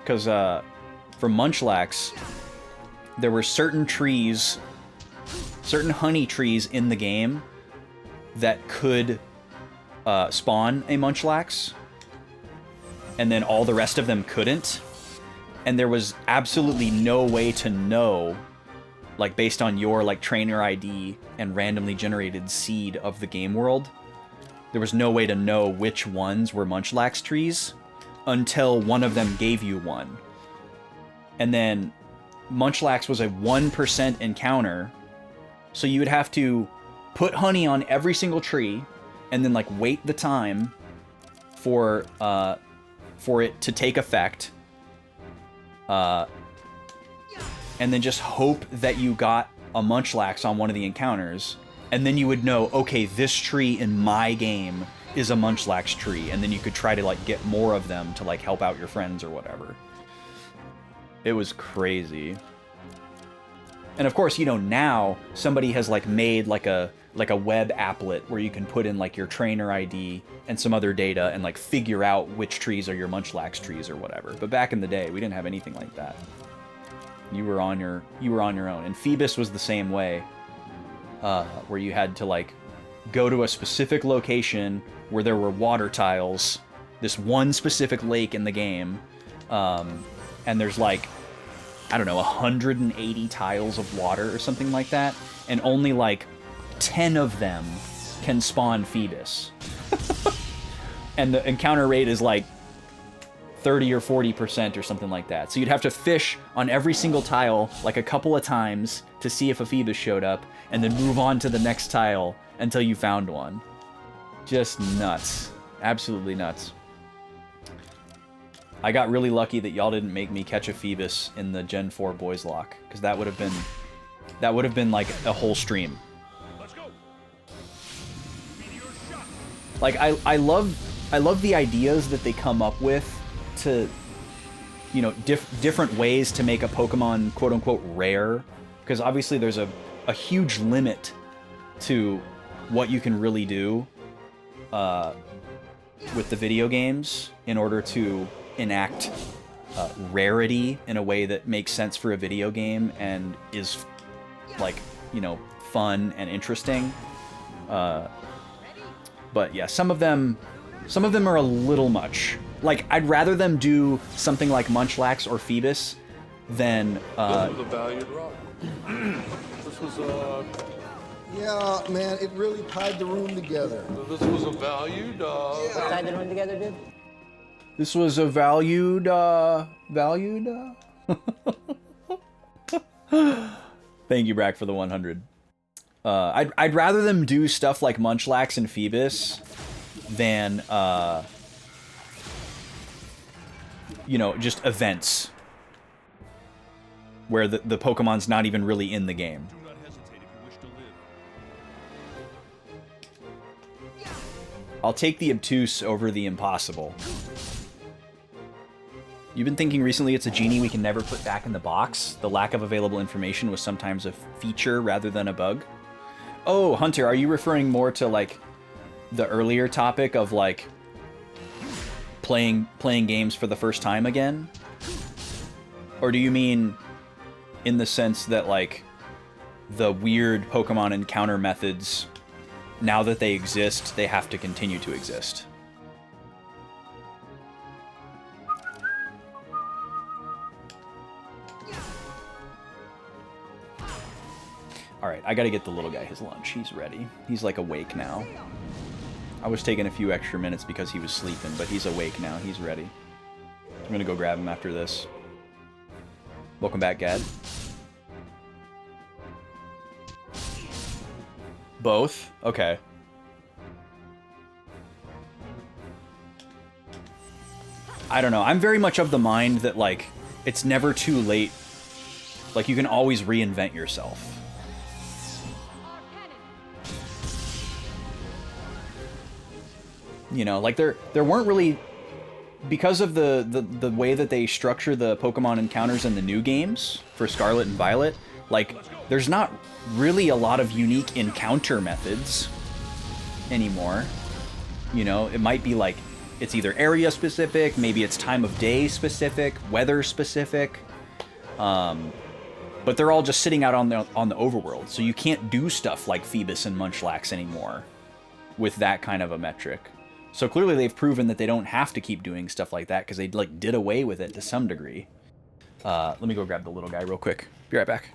Because for Munchlax, there were certain trees, certain honey trees in the game that could spawn a Munchlax, and then all the rest of them couldn't. And there was absolutely no way to know, like based on your like trainer ID and randomly generated seed of the game world, there was no way to know which ones were Munchlax trees until one of them gave you one. And then Munchlax was a 1% encounter, so you would have to put honey on every single tree and then like wait the time for it to take effect. And then just hope that you got a Munchlax on one of the encounters, and then you would know, okay, this tree in my game is a Munchlax tree, and then you could try to like get more of them to like help out your friends or whatever. It was crazy. And of course, you know, now somebody has like made like a web applet where you can put in like your trainer ID and some other data and like figure out which trees are your Munchlax trees or whatever. But back in the day, we didn't have anything like that. You were on your own. And Phoebus was the same way, where you had to like go to a specific location where there were water tiles, this one specific lake in the game, and there's like, I don't know, 180 tiles of water or something like that, and only like 10 of them can spawn Phoebus. And the encounter rate is like 30 or 40% or something like that. So you'd have to fish on every single tile like a couple of times to see if a Phoebus showed up, and then move on to the next tile until you found one. Just nuts. Absolutely nuts. I got really lucky that y'all didn't make me catch a Phoebus in the Gen 4 Boys Lock, because that would have been like a whole stream. Let's go. Like I love the ideas that they come up with to, you know, different ways to make a Pokemon quote unquote rare, because obviously there's a huge limit to what you can really do with the video games in order to enact rarity in a way that makes sense for a video game and is like, you know, fun and interesting. But But yeah, some of them are a little much. Like, I'd rather them do something like Munchlax or Phoebus than This was a valued rock. This was Yeah, man, it really tied the room together. this was a valued. Tied the room together, dude. this was a valued. Thank you, Brack, for the 100. I'd rather them do stuff like Munchlax and Phoebus than you know, just events where the Pokemon's not even really in the game. Do not hesitate if you wish to live. I'll take the obtuse over the impossible. You've been thinking recently it's a genie we can never put back in the box. The lack of available information was sometimes a feature rather than a bug. Oh, Hunter, are you referring more to, like, the earlier topic of, like, playing games for the first time again? Or do you mean in the sense that, like, the weird Pokemon encounter methods, now that they exist, they have to continue to exist? Alright, I gotta get the little guy his lunch. He's ready. He's, like, awake now. I was taking a few extra minutes because he was sleeping, but he's awake now. He's ready. I'm gonna go grab him after this. Welcome back, Gad. Both? Okay. I don't know. I'm very much of the mind that, like, it's never too late. Like, you can always reinvent yourself. You know, like, there weren't really... Because of the way that they structure the Pokemon encounters in the new games for Scarlet and Violet, like, there's not really a lot of unique encounter methods anymore. You know, it might be like, it's either area specific, maybe it's time of day specific, weather specific, but they're all just sitting out on the overworld, so you can't do stuff like Phoebus and Munchlax anymore with that kind of a metric. So clearly they've proven that they don't have to keep doing stuff like that because they, like, did away with it to some degree. Let me go grab the little guy real quick. Be right back.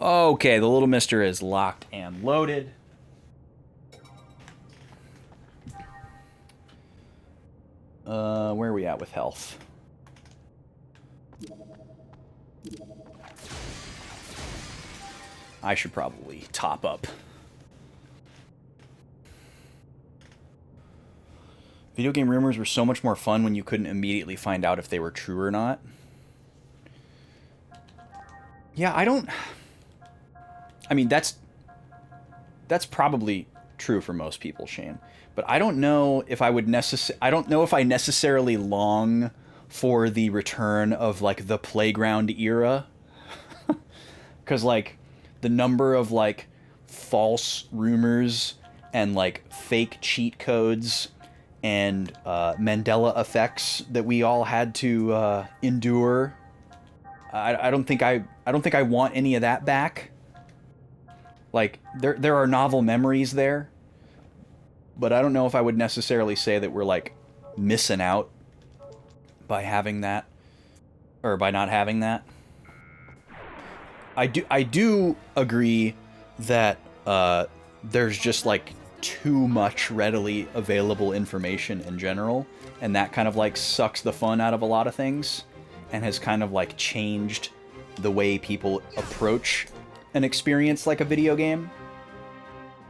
Okay, the little mister is locked and loaded. Where are we at with health? I should probably top up. Video game rumors were so much more fun when you couldn't immediately find out if they were true or not. Yeah, I mean, that's probably true for most people, Shane. But I don't know if I necessarily long for the return of, like, the playground era. Because, like, the number of, like, false rumors and like fake cheat codes and Mandela effects that we all had to endure. I don't think I want any of that back. Like there are novel memories there, but I don't know if I would necessarily say that we're like missing out by having that or by not having that. I do agree that there's just like too much readily available information in general, and that kind of like sucks the fun out of a lot of things and has kind of like changed the way people approach an experience like a video game.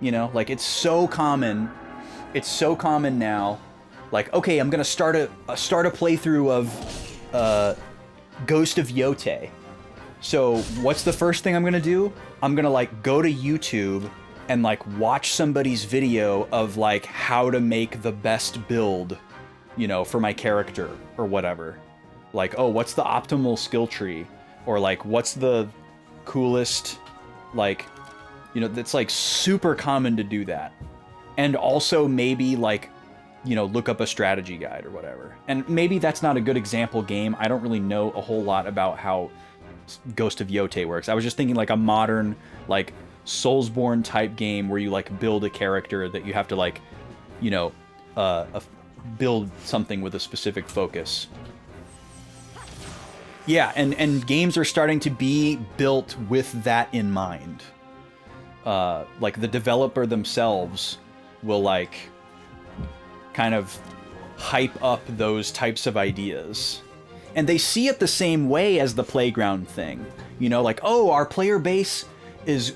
You know, like it's so common now. Like, okay, I'm gonna start a playthrough of Ghost of Yote. So what's the first thing I'm gonna do? I'm gonna like go to YouTube and like watch somebody's video of like how to make the best build, you know, for my character or whatever. Like, oh, what's the optimal skill tree? Or like, what's the coolest, like, you know, that's like super common to do that. And also maybe like, you know, look up a strategy guide or whatever. And maybe that's not a good example game. I don't really know a whole lot about how Ghost of Yote works. I was just thinking like a modern, like, Soulsborne type game where you like build a character that you have to like, you know, build something with a specific focus. Yeah, and games are starting to be built with that in mind. Like the developer themselves will like kind of hype up those types of ideas. And they see it the same way as the playground thing. You know, like, oh, our player base is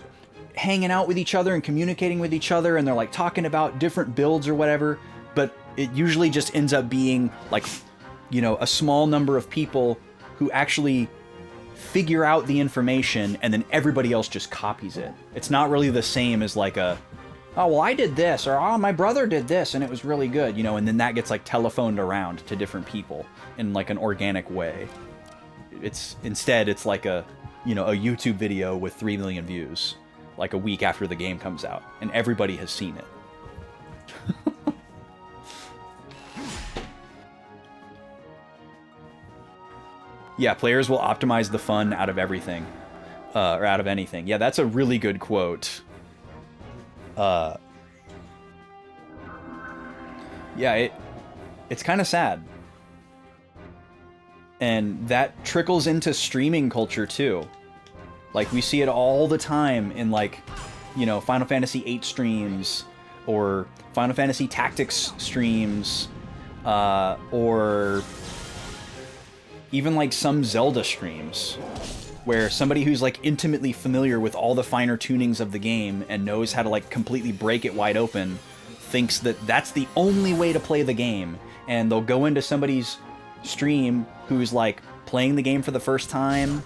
hanging out with each other and communicating with each other, and they're like talking about different builds or whatever, but it usually just ends up being like, you know, a small number of people who actually figure out the information and then everybody else just copies it. It's not really the same as like a, oh, well, I did this, or oh, my brother did this and it was really good, you know, and then that gets like telephoned around to different people in like an organic way. Instead it's like a, you know, a YouTube video with 3 million views like a week after the game comes out and everybody has seen it. Yeah, players will optimize the fun out of everything, or out of anything. Yeah, that's a really good quote. Yeah, it's kind of sad. And that trickles into streaming culture too. Like, we see it all the time in, like, you know, Final Fantasy VIII streams, or Final Fantasy Tactics streams, or even, like, some Zelda streams, where somebody who's, like, intimately familiar with all the finer tunings of the game and knows how to, like, completely break it wide open thinks that that's the only way to play the game. And they'll go into somebody's stream who's, like, playing the game for the first time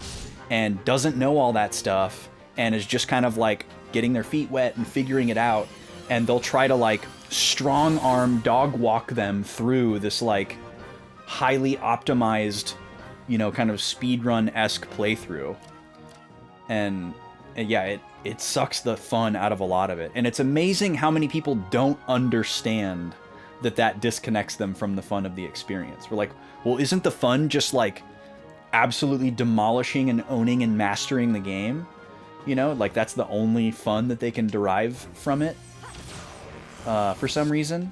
and doesn't know all that stuff and is just kind of like getting their feet wet and figuring it out, and they'll try to like strong arm dog walk them through this like highly optimized, you know, kind of speedrun-esque playthrough. And yeah, it sucks the fun out of a lot of it. And it's amazing how many people don't understand that disconnects them from the fun of the experience. We're like, well, isn't the fun just like absolutely demolishing and owning and mastering the game? You know, like that's the only fun that they can derive from it, for some reason.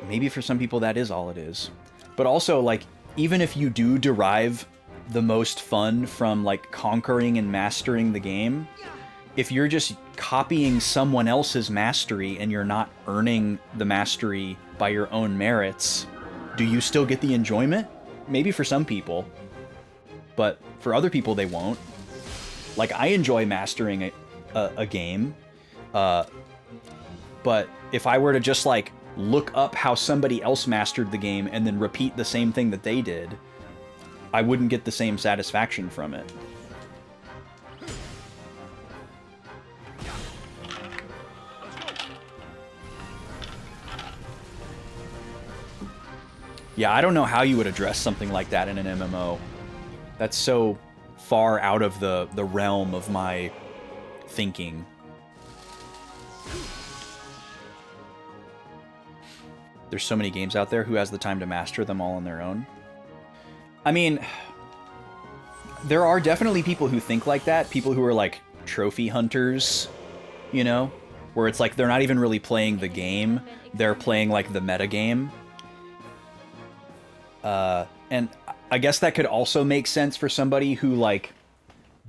Maybe for some people that is all it is. But also, like, even if you do derive the most fun from like conquering and mastering the game, if you're just copying someone else's mastery and you're not earning the mastery by your own merits, do you still get the enjoyment? Maybe for some people, but for other people they won't. Like, I enjoy mastering a game, but if I were to just like look up how somebody else mastered the game and then repeat the same thing that they did, I wouldn't get the same satisfaction from it. Yeah, I don't know how you would address something like that in an MMO. That's so far out of the realm of my thinking. There's so many games out there. Who has the time to master them all on their own? I mean, there are definitely people who think like that. People who are like trophy hunters, you know? Where it's like they're not even really playing the game. They're playing like the meta game. And I guess that could also make sense for somebody who like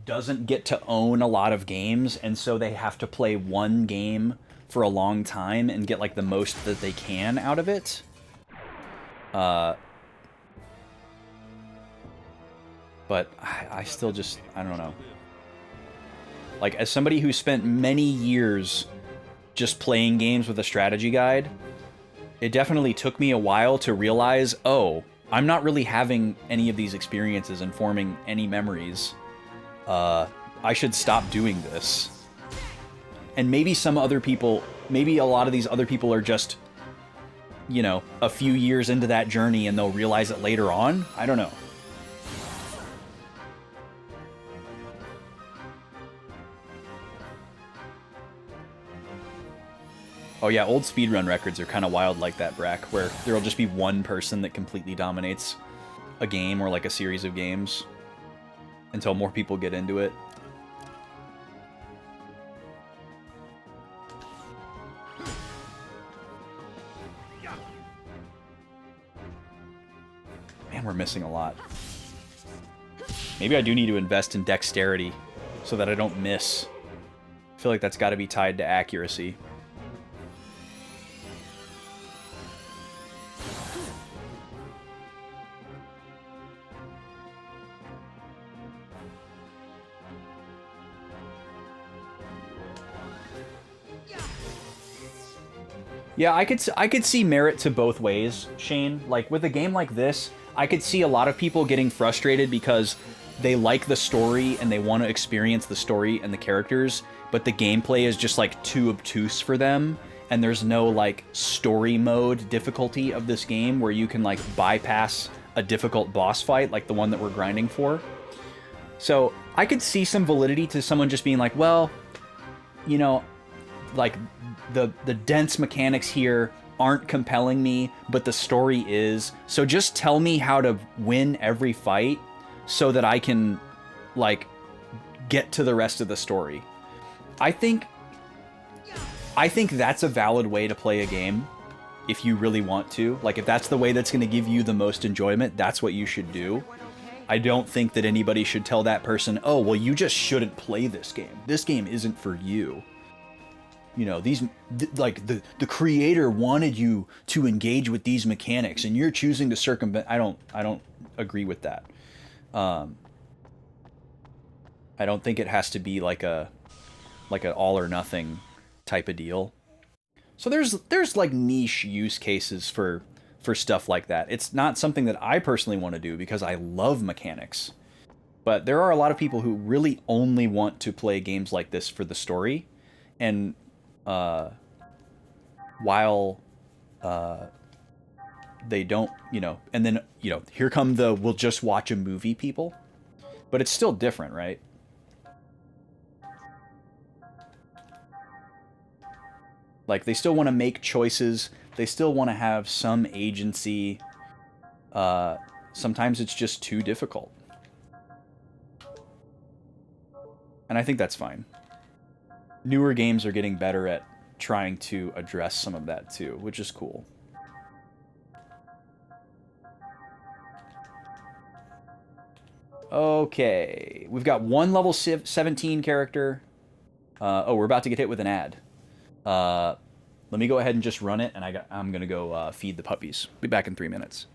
doesn't get to own a lot of games, and so they have to play one game for a long time and get like the most that they can out of it. But I still just, I don't know. Like, as somebody who spent many years just playing games with a strategy guide, it definitely took me a while to realize, oh, I'm not really having any of these experiences and forming any memories. I should stop doing this. And maybe some other people, maybe a lot of these other people are just, you know, a few years into that journey and they'll realize it later on. I don't know. Oh yeah, old speedrun records are kind of wild like that, Brack, where there'll just be one person that completely dominates a game or like a series of games until more people get into it. Man, we're missing a lot. Maybe I do need to invest in dexterity so that I don't miss. I feel like that's got to be tied to accuracy. Yeah, I could see merit to both ways, Shane. Like, with a game like this, I could see a lot of people getting frustrated because they like the story and they want to experience the story and the characters, but the gameplay is just, like, too obtuse for them, and there's no, like, story mode difficulty of this game where you can, like, bypass a difficult boss fight like the one that we're grinding for. So, I could see some validity to someone just being like, well, you know, like, the dense mechanics here aren't compelling me, but the story is. So just tell me how to win every fight so that I can, like, get to the rest of the story. I think that's a valid way to play a game if you really want to. Like, if that's the way that's going to give you the most enjoyment, that's what you should do. I don't think that anybody should tell that person, oh, well, you just shouldn't play this game. This game isn't for you. You know, like, the creator wanted you to engage with these mechanics, and you're choosing to circumvent. I don't agree with that. I don't think it has to be like an all or nothing type of deal. So there's like niche use cases for stuff like that. It's not something that I personally want to do because I love mechanics. But there are a lot of people who really only want to play games like this for the story, and while they don't, you know, and then, you know, here come the we'll just watch a movie people, but it's still different, right? Like, they still want to make choices, they still want to have some agency. Sometimes it's just too difficult, and I think that's fine. Newer games are getting better at trying to address some of that too, which is cool. Okay, we've got one level 17 character. Oh, we're about to get hit with an ad. Let me go ahead and just run it, and I'm gonna go feed the puppies. Be back in 3 minutes.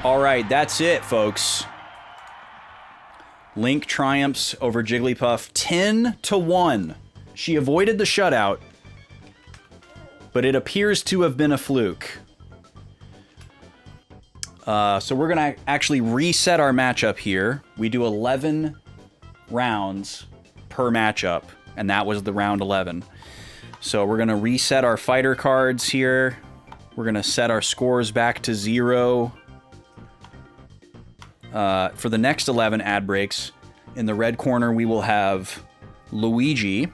All right, that's it, folks. Link triumphs over Jigglypuff 10-1. She avoided the shutout, but it appears to have been a fluke. So we're going to actually reset our matchup here. We do 11 rounds per matchup, and that was the round 11. So we're going to reset our fighter cards here. We're going to set our scores back to 0. For the next 11 ad breaks, in the red corner we will have Luigi,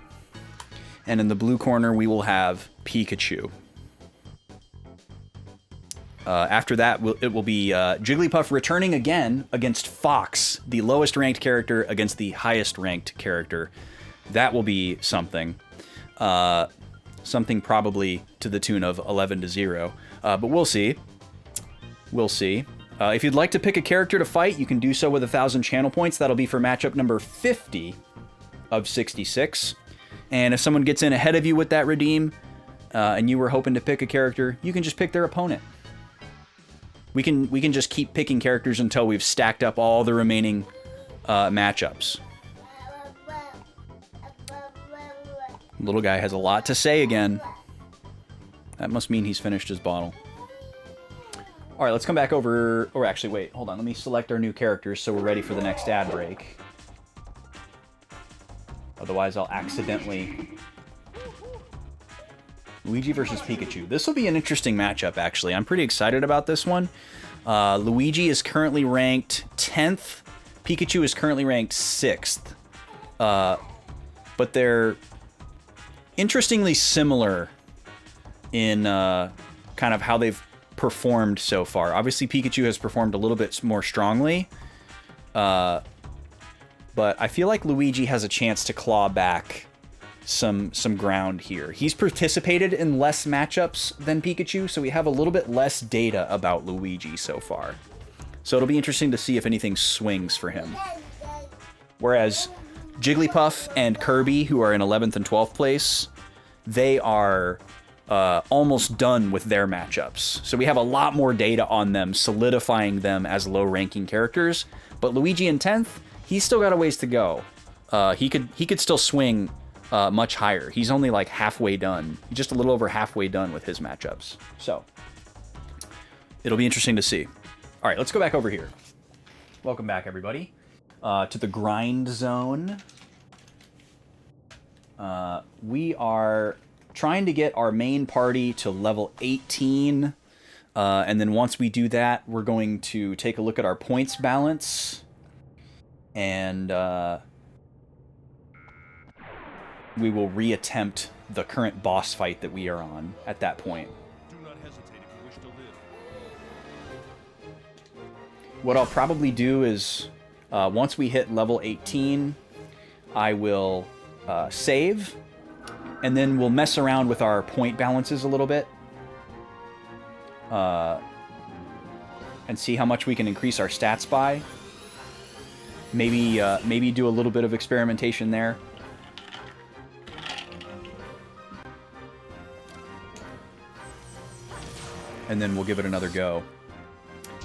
and in the blue corner we will have Pikachu. After that, it will be Jigglypuff returning again against Fox, the lowest ranked character against the highest ranked character. That will be something. Something probably to the tune of 11-0. But we'll see. We'll see. If you'd like to pick a character to fight, you can do so with 1,000 channel points. That'll be for matchup number 50 of 66. And if someone gets in ahead of you with that redeem, and you were hoping to pick a character, you can just pick their opponent. We can just keep picking characters until we've stacked up all the remaining matchups. Little guy has a lot to say again. That must mean he's finished his bottle. All right, let's come back over... Or actually, wait, hold on. Let me select our new characters so we're ready for the next ad break. Otherwise, I'll accidentally... Luigi versus Pikachu. This will be an interesting matchup, actually. I'm pretty excited about this one. Luigi is currently ranked 10th. Pikachu is currently ranked 6th. But they're interestingly similar in kind of how they've performed so far. Obviously, Pikachu has performed a little bit more strongly. But I feel like Luigi has a chance to claw back some ground here. He's participated in less matchups than Pikachu, so we have a little bit less data about Luigi so far. So it'll be interesting to see if anything swings for him. Whereas Jigglypuff and Kirby, who are in 11th and 12th place, they are almost done with their matchups. So we have a lot more data on them, solidifying them as low-ranking characters. But Luigi in 10th, he's still got a ways to go. He could still swing much higher. He's only like halfway done. He's just a little over halfway done with his matchups. So it'll be interesting to see. All right, let's go back over here. Welcome back, everybody, to the grind zone. We are trying to get our main party to level 18. And then once we do that, we're going to take a look at our points balance. And we will reattempt the current boss fight that we are on at that point. Do not hesitate if you wish to live. What I'll probably do is, once we hit level 18, I will save, and then we'll mess around with our point balances a little bit. And see how much we can increase our stats by. Maybe do a little bit of experimentation there. And then we'll give it another go.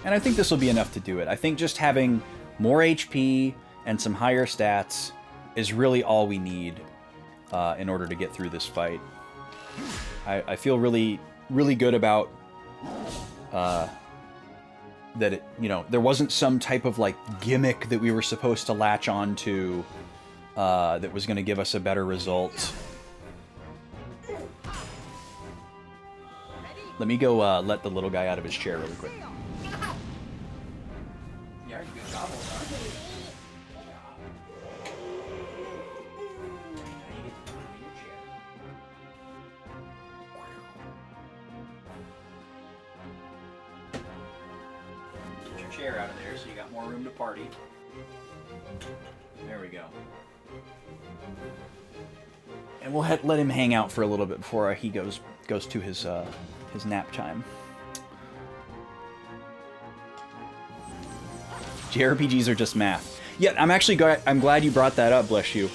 And I think this will be enough to do it. I think just having more HP and some higher stats is really all we need. in order to get through this fight. I feel really, really good about that it, you know, there wasn't some type of like gimmick that we were supposed to latch on to that was going to give us a better result. Let me go let the little guy out of his chair really quick. Chair out of there so you got more room to party. There we go. And we'll let him hang out for a little bit before he goes to his nap time. JRPGs are just math. Yeah, I'm glad you brought that up, bless you.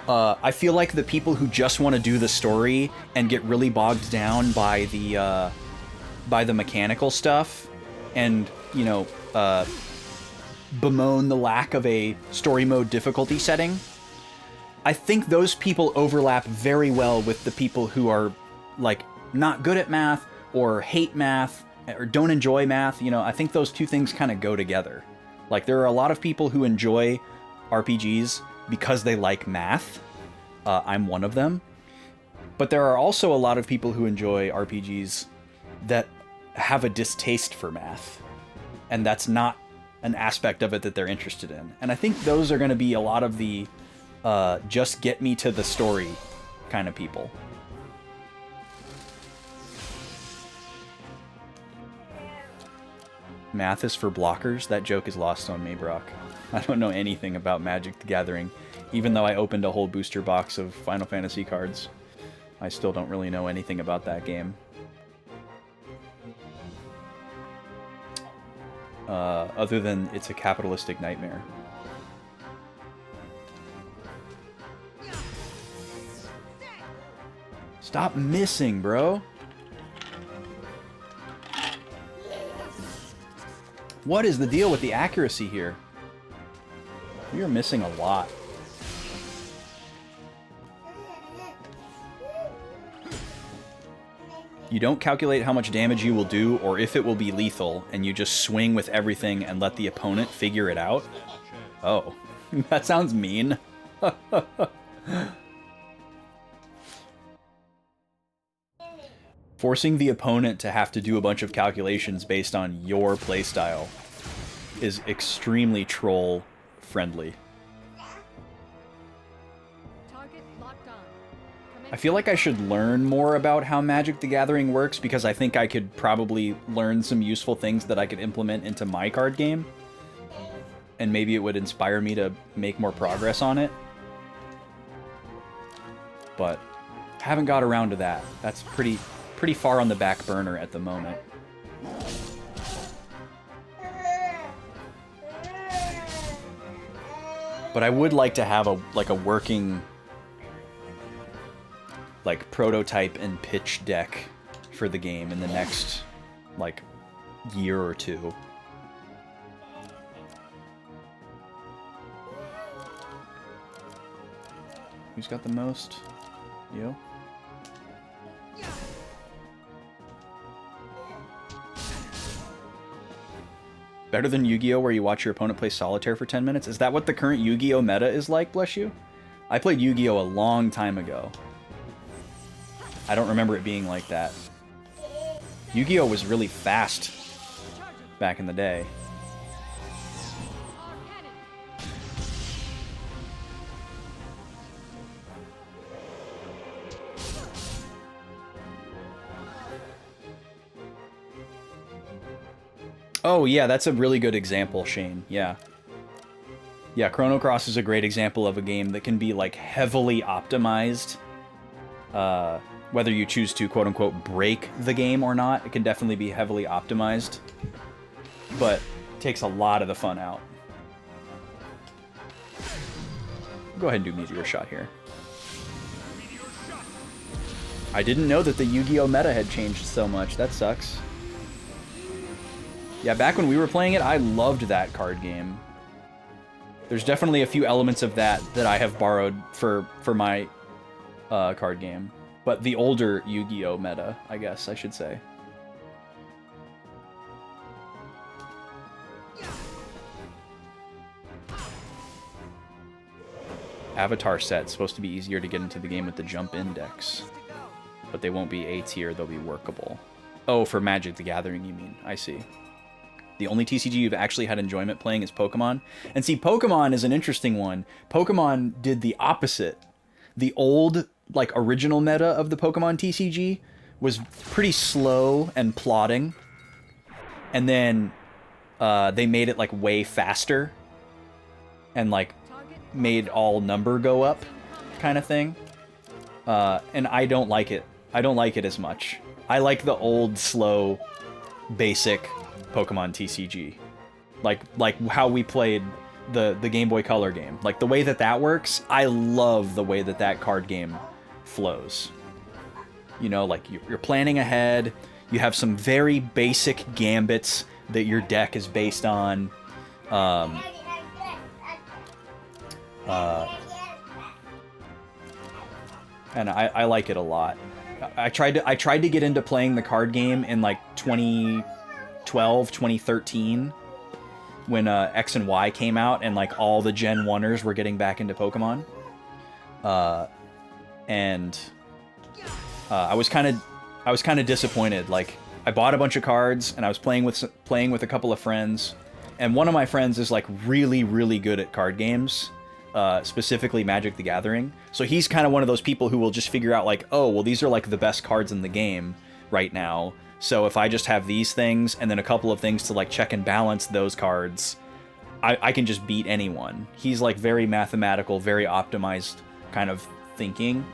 I feel like the people who just want to do the story and get really bogged down by the mechanical stuff and, you know, bemoan the lack of a story mode difficulty setting, I think those people overlap very well with the people who are, like, not good at math or hate math or don't enjoy math. You know, I think those two things kind of go together. Like, there are a lot of people who enjoy RPGs because they like math. I'm one of them. But there are also a lot of people who enjoy RPGs that have a distaste for math. And that's not an aspect of it that they're interested in. And I think those are going to be a lot of the just get me to the story kind of people. Math is for blockers? That joke is lost on me, Brock. I don't know anything about Magic the Gathering. Even though I opened a whole booster box of Final Fantasy cards, I still don't really know anything about that game. Other than it's a capitalistic nightmare. Stop missing, bro. What is the deal with the accuracy here? We are missing a lot. You don't calculate how much damage you will do or if it will be lethal, and you just swing with everything and let the opponent figure it out? Oh, that sounds mean. Forcing the opponent to have to do a bunch of calculations based on your playstyle is extremely troll-friendly. I feel like I should learn more about how Magic the Gathering works because I think I could probably learn some useful things that I could implement into my card game. And maybe it would inspire me to make more progress on it. But haven't got around to that. That's pretty far on the back burner at the moment. But I would like to have a working like prototype and pitch deck for the game in the next like year or two. Who's got the most? You? Better than Yu-Gi-Oh! Where you watch your opponent play solitaire for 10 minutes? Is that what the current Yu-Gi-Oh! Meta is like, bless you? I played Yu-Gi-Oh! A long time ago. I don't remember it being like that. Yu-Gi-Oh! Was really fast back in the day. Oh, yeah, that's a really good example, Shane. Yeah. Yeah, Chrono Cross is a great example of a game that can be, like, heavily optimized. Whether you choose to, quote-unquote, break the game or not, it can definitely be heavily optimized. But takes a lot of the fun out. Go ahead and do Meteor Shot here. I didn't know that the Yu-Gi-Oh! Meta had changed so much. That sucks. Yeah, back when we were playing it, I loved that card game. There's definitely a few elements of that I have borrowed for my card game. But the older Yu-Gi-Oh meta, I guess I should say. Avatar set, supposed to be easier to get into the game with the jump index. But they won't be A tier, they'll be workable. Oh, for Magic the Gathering, you mean. I see. The only TCG you've actually had enjoyment playing is Pokemon. And see, Pokemon is an interesting one. Pokemon did the opposite. The old, like, original meta of the Pokemon TCG was pretty slow and plodding. And then they made it, like, way faster. And, like, made all number go up kind of thing. And I don't like it. I don't like it as much. I like the old, slow, basic Pokemon TCG. Like how we played the Game Boy Color game. Like the way that that works, I love the way that that card game flows. You know, like you're planning ahead, you have some very basic gambits that your deck is based on. And I like it a lot. I tried to get into playing the card game in like 2012, 2013 when X and Y came out and like all the Gen 1ers were getting back into Pokemon. And I was kind of disappointed. Like I bought a bunch of cards and I was playing with a couple of friends, and one of my friends is like really, really good at card games. Specifically Magic the Gathering. So he's kind of one of those people who will just figure out like, oh, well, these are like the best cards in the game right now. So if I just have these things and then a couple of things to like check and balance those cards, I can just beat anyone. He's like very mathematical, very optimized kind of thinking.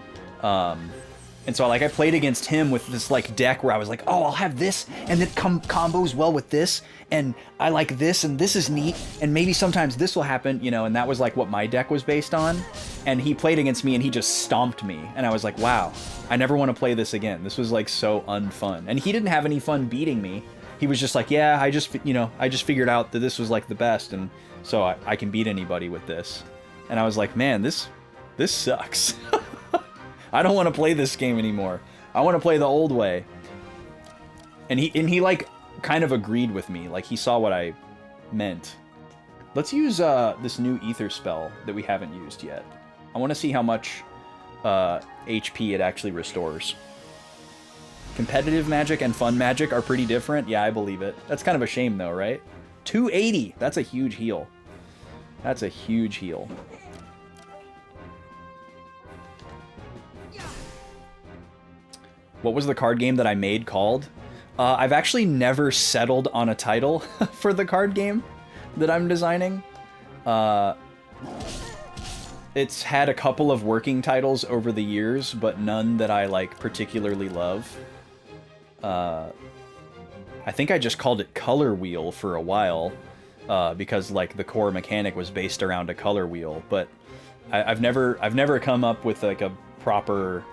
And so like I played against him with this like deck where I was like, oh, I'll have this and it combos well with this, and I like this and this is neat, and maybe sometimes this will happen, you know, and that was like what my deck was based on. And he played against me and he just stomped me, and I was like, wow, I never want to play this again. This was like so unfun. And he didn't have any fun beating me. He was just like, yeah, I just figured out that this was like the best, and so I can beat anybody with this. And I was like, man, this sucks. I don't want to play this game anymore. I want to play the old way. And he like kind of agreed with me. Like he saw what I meant. Let's use this new ether spell that we haven't used yet. I want to see how much HP it actually restores. Competitive Magic and fun Magic are pretty different. Yeah, I believe it. That's kind of a shame though, right? 280. That's a huge heal. That's a huge heal. What was the card game that I made called? I've actually never settled on a title for the card game that I'm designing. It's had a couple of working titles over the years, but none that I like particularly love. I think I just called it Color Wheel for a while, because like the core mechanic was based around a color wheel. But I've never come up with like a proper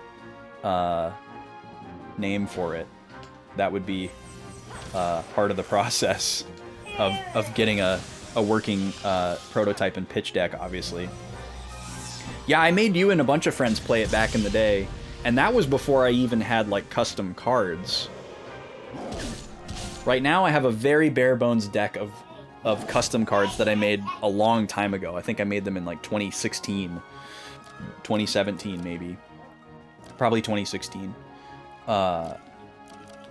name for it. That would be part of the process of getting a working prototype and pitch deck, obviously. Yeah, I made you and a bunch of friends play it back in the day, and that was before I even had like custom cards. Right now I have a very bare bones deck of custom cards that I made a long time ago. I think I made them in like 2016, 2017 maybe. Probably 2016.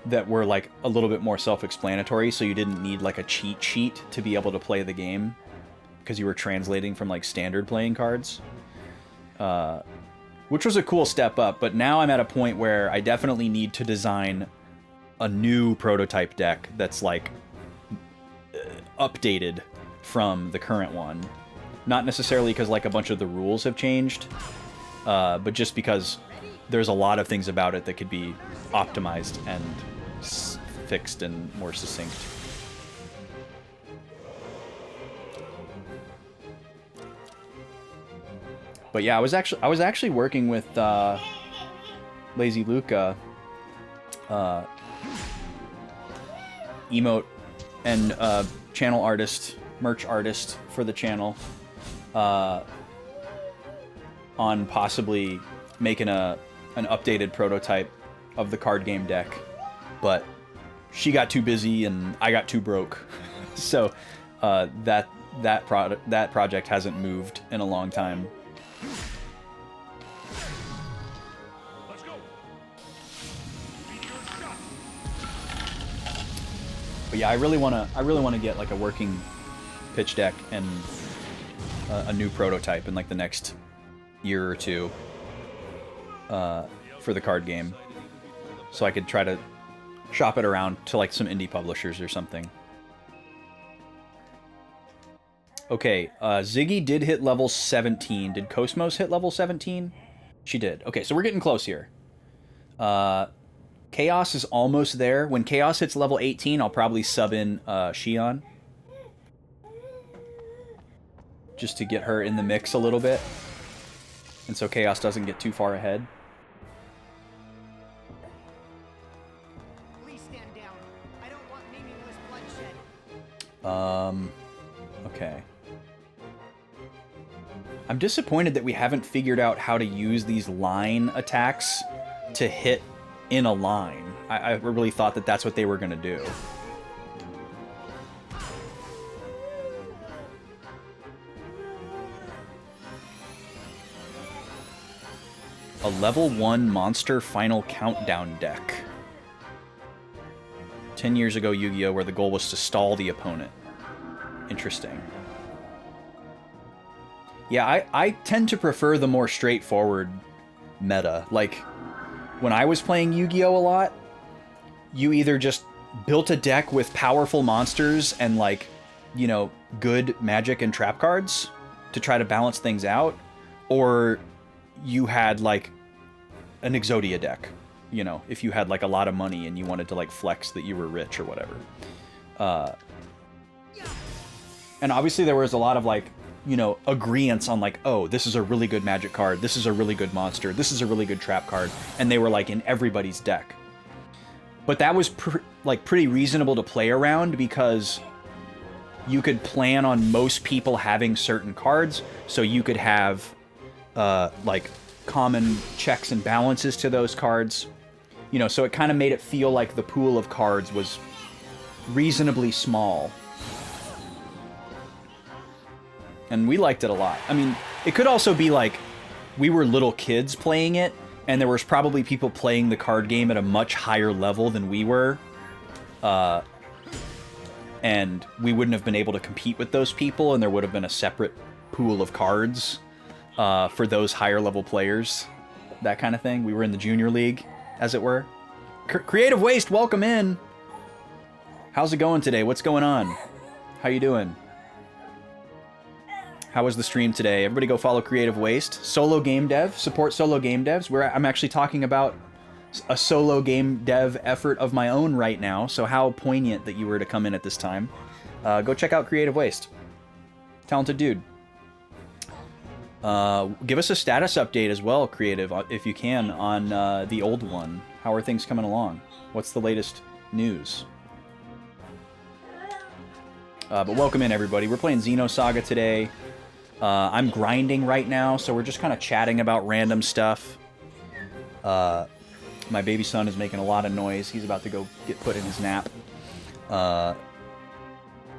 That were like a little bit more self-explanatory, so you didn't need like a cheat sheet to be able to play the game, because you were translating from like standard playing cards, which was a cool step up. But now I'm at a point where I definitely need to design a new prototype deck that's like updated from the current one. Not necessarily because like a bunch of the rules have changed, but just because there's a lot of things about it that could be optimized and fixed and more succinct. But yeah, I was actually working with Lazy Luca, emote and channel artist, merch artist for the channel, on possibly making an updated prototype of the card game deck, but she got too busy and I got too broke. So that project hasn't moved in a long time. Let's go. Meteor shot. But yeah, I really wanna get like a working pitch deck and a new prototype in like the next year or two for the card game, so I could try to shop it around to like some indie publishers or something. Okay, Ziggy did hit level 17. Did Cosmos hit level 17? She did. Okay, so we're getting close here. Chaos is almost there. When Chaos hits level 18, I'll probably sub in Shion, just to get her in the mix a little bit, and so Chaos doesn't get too far ahead. Please stand down. I don't want meaningless bloodshed. Okay. I'm disappointed that we haven't figured out how to use these line attacks to hit in a line. I really thought that that's what they were going to do. A level 1 monster final countdown deck. 10 years ago Yu-Gi-Oh! Where the goal was to stall the opponent. Interesting. Yeah, I tend to prefer the more straightforward meta. Like, when I was playing Yu-Gi-Oh! A lot, you either just built a deck with powerful monsters and, like, you know, good magic and trap cards to try to balance things out, or you had, like, an Exodia deck, you know, if you had, like, a lot of money and you wanted to, like, flex that you were rich or whatever. And obviously there was a lot of, like, you know, agreeance on, like, oh, this is a really good magic card, this is a really good monster, this is a really good trap card, and they were, like, in everybody's deck. But that was, pretty reasonable to play around, because you could plan on most people having certain cards, so you could have, like, common checks and balances to those cards. You know, so it kind of made it feel like the pool of cards was reasonably small. And we liked it a lot. I mean, it could also be like we were little kids playing it, and there was probably people playing the card game at a much higher level than we were. And we wouldn't have been able to compete with those people, and there would have been a separate pool of cards for those higher level players. That kind of thing. We were in the junior league, as it were. Creative Waste, welcome in! How's it going today? What's going on? How you doing? How was the stream today? Everybody go follow Creative Waste. Solo game dev. Support solo game devs. I'm actually talking about a solo game dev effort of my own right now, so how poignant that you were to come in at this time. Go check out Creative Waste. Talented dude. Give us a status update as well, Creative, if you can, on the old one. How are things coming along? What's the latest news? But welcome in, everybody. We're playing Xenosaga today. I'm grinding right now, so we're just kind of chatting about random stuff. My baby son is making a lot of noise. He's about to go get put in his nap.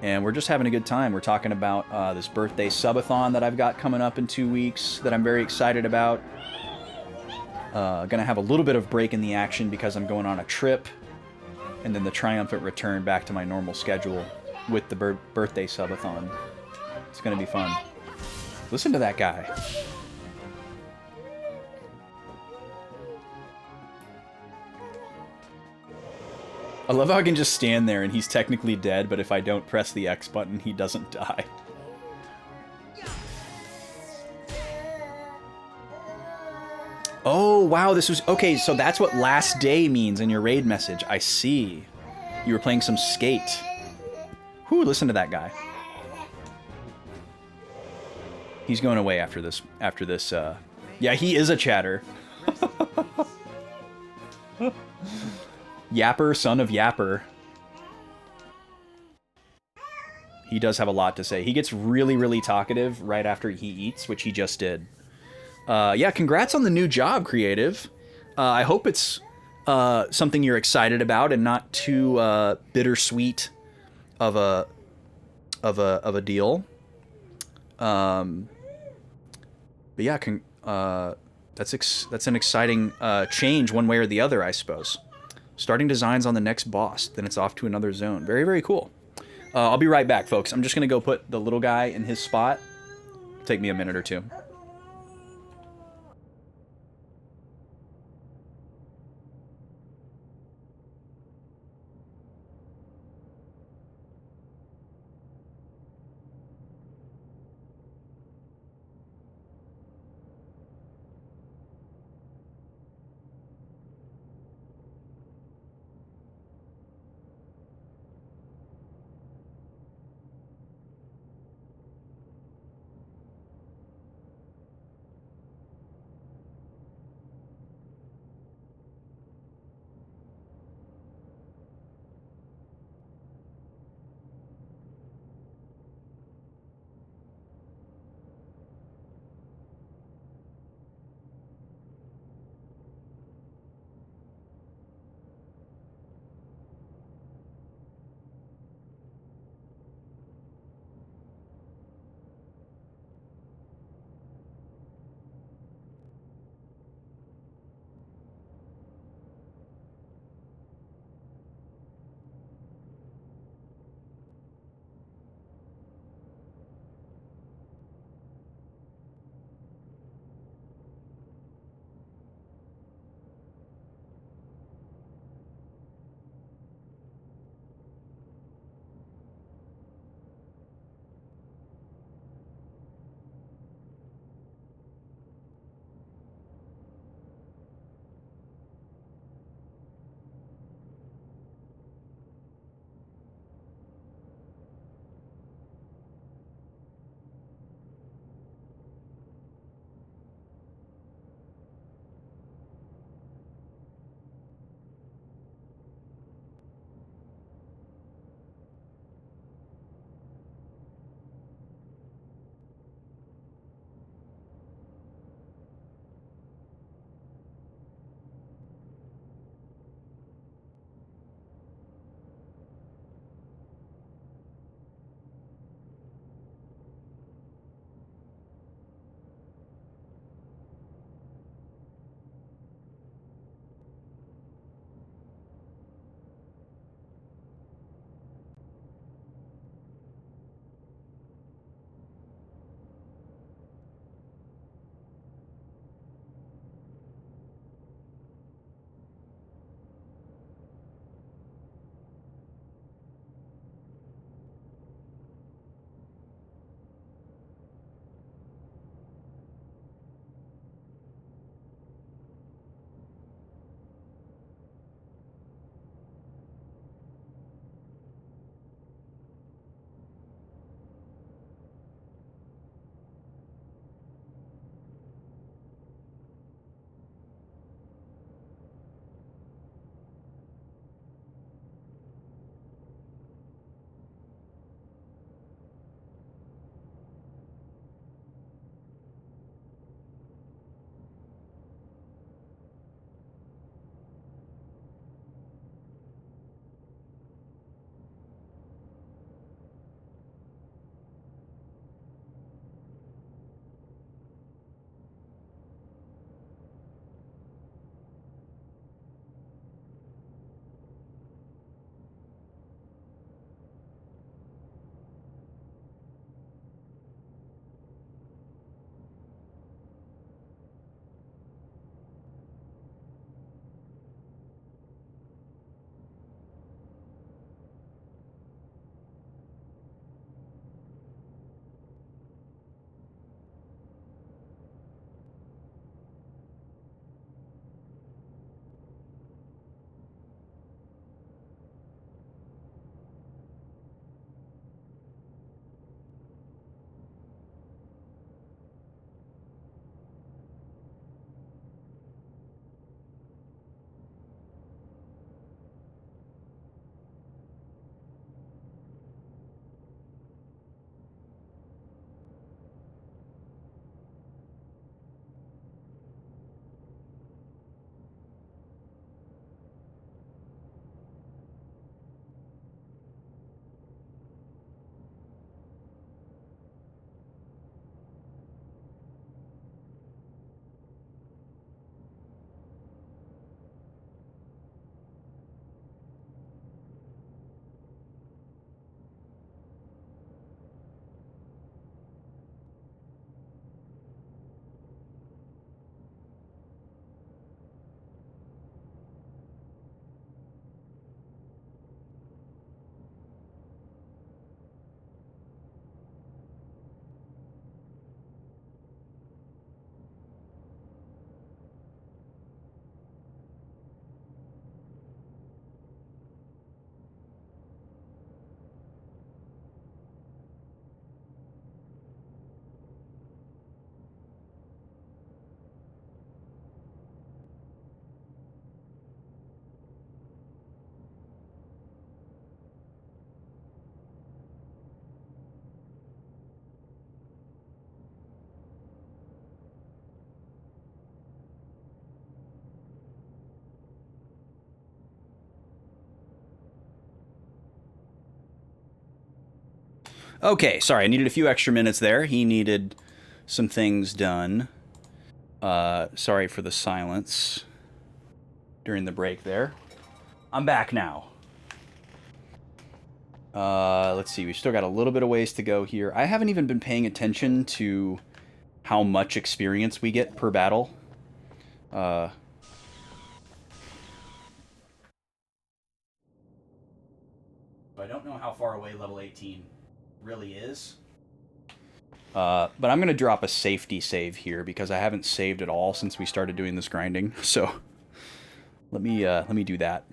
And we're just having a good time. We're talking about this birthday subathon that I've got coming up in 2 weeks that I'm very excited about. Gonna have a little bit of break in the action because I'm going on a trip, and then the triumphant return back to my normal schedule with the birthday subathon. It's gonna be fun. Listen to that guy. I love how I can just stand there and he's technically dead, but if I don't press the X button, he doesn't die. Oh, wow, this was... Okay, so that's what last day means in your raid message. I see. You were playing some Skate. Whew, listen to that guy. He's going away after this, yeah, he is a chatter. Yapper, son of Yapper. He does have a lot to say. He gets really, really talkative right after he eats, which he just did. Yeah, congrats on the new job, Creative. I hope it's something you're excited about and not too bittersweet of a deal. But yeah, that's an exciting change one way or the other, I suppose. Starting designs on the next boss, then it's off to another zone. Very, very cool. I'll be right back, folks. I'm just gonna go put the little guy in his spot. Take me a minute or two. Okay, sorry, I needed a few extra minutes there. He needed some things done. Sorry for the silence during the break there. I'm back now. Let's see, we've still got a little bit of ways to go here. I haven't even been paying attention to how much experience we get per battle. I don't know how far away level 18 really is. But I'm going to drop a safety save here because I haven't saved at all since we started doing this grinding. So let me do that.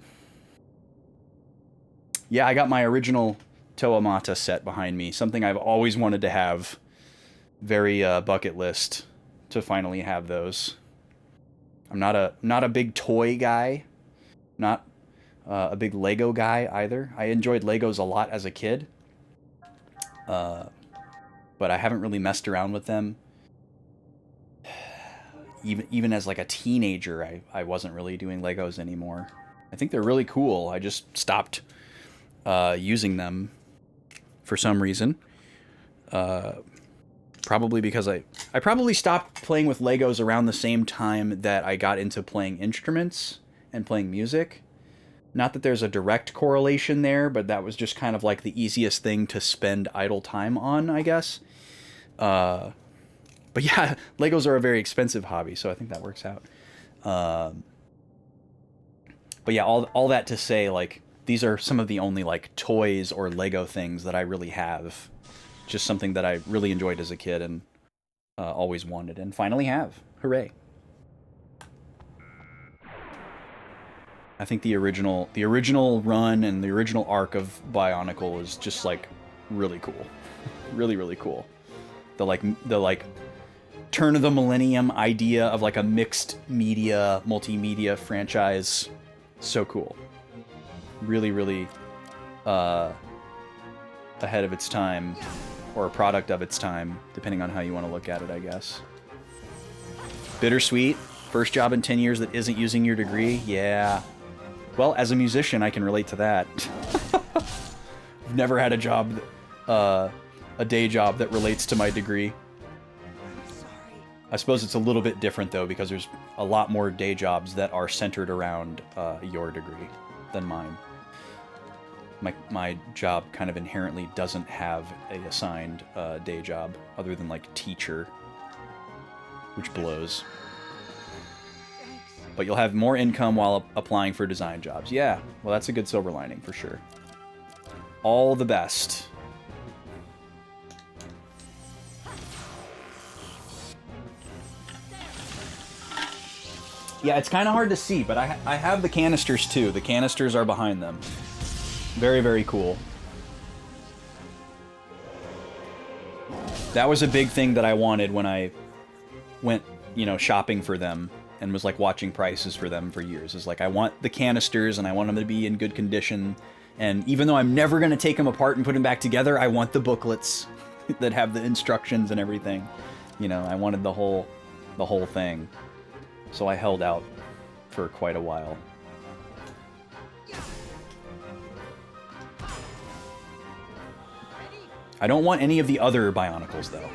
Yeah, I got my original Toamata set behind me, something I've always wanted to have. Very bucket list to finally have those. I'm not a big toy guy, not a big Lego guy either. I enjoyed Legos a lot as a kid, but I haven't really messed around with them. Even as like a teenager, I wasn't really doing Legos anymore. I think they're really cool. I just stopped using them for some reason. Probably because I probably stopped playing with Legos around the same time that I got into playing instruments and playing music. Not that there's a direct correlation there, but that was just kind of like the easiest thing to spend idle time on, I guess. But yeah, Legos are a very expensive hobby, so I think that works out. But yeah, all that to say, like, these are some of the only like toys or Lego things that I really have. Just something that I really enjoyed as a kid and always wanted and finally have. Hooray. I think the original run and the original arc of Bionicle is just like really cool. Really, really cool. The like turn of the millennium idea of like a mixed media, multimedia franchise. So cool. Really, really ahead of its time, or a product of its time, depending on how you want to look at it, I guess. Bittersweet. First job in 10 years that isn't using your degree? Yeah. Well, as a musician, I can relate to that. I've never had a job, a day job that relates to my degree. I suppose it's a little bit different, though, because there's a lot more day jobs that are centered around your degree than mine. My job kind of inherently doesn't have a assigned day job other than like teacher, which blows. But you'll have more income while applying for design jobs. Yeah, well, that's a good silver lining for sure. All the best. Yeah, it's kind of hard to see, but I have the canisters too. The canisters are behind them. Very, very cool. That was a big thing that I wanted when I went, shopping for them and was like watching prices for them for years. Is like, I want the canisters and I want them to be in good condition. And even though I'm never going to take them apart and put them back together, I want the booklets that have the instructions and everything. I wanted the whole thing. So I held out for quite a while. I don't want any of the other Bionicles, though.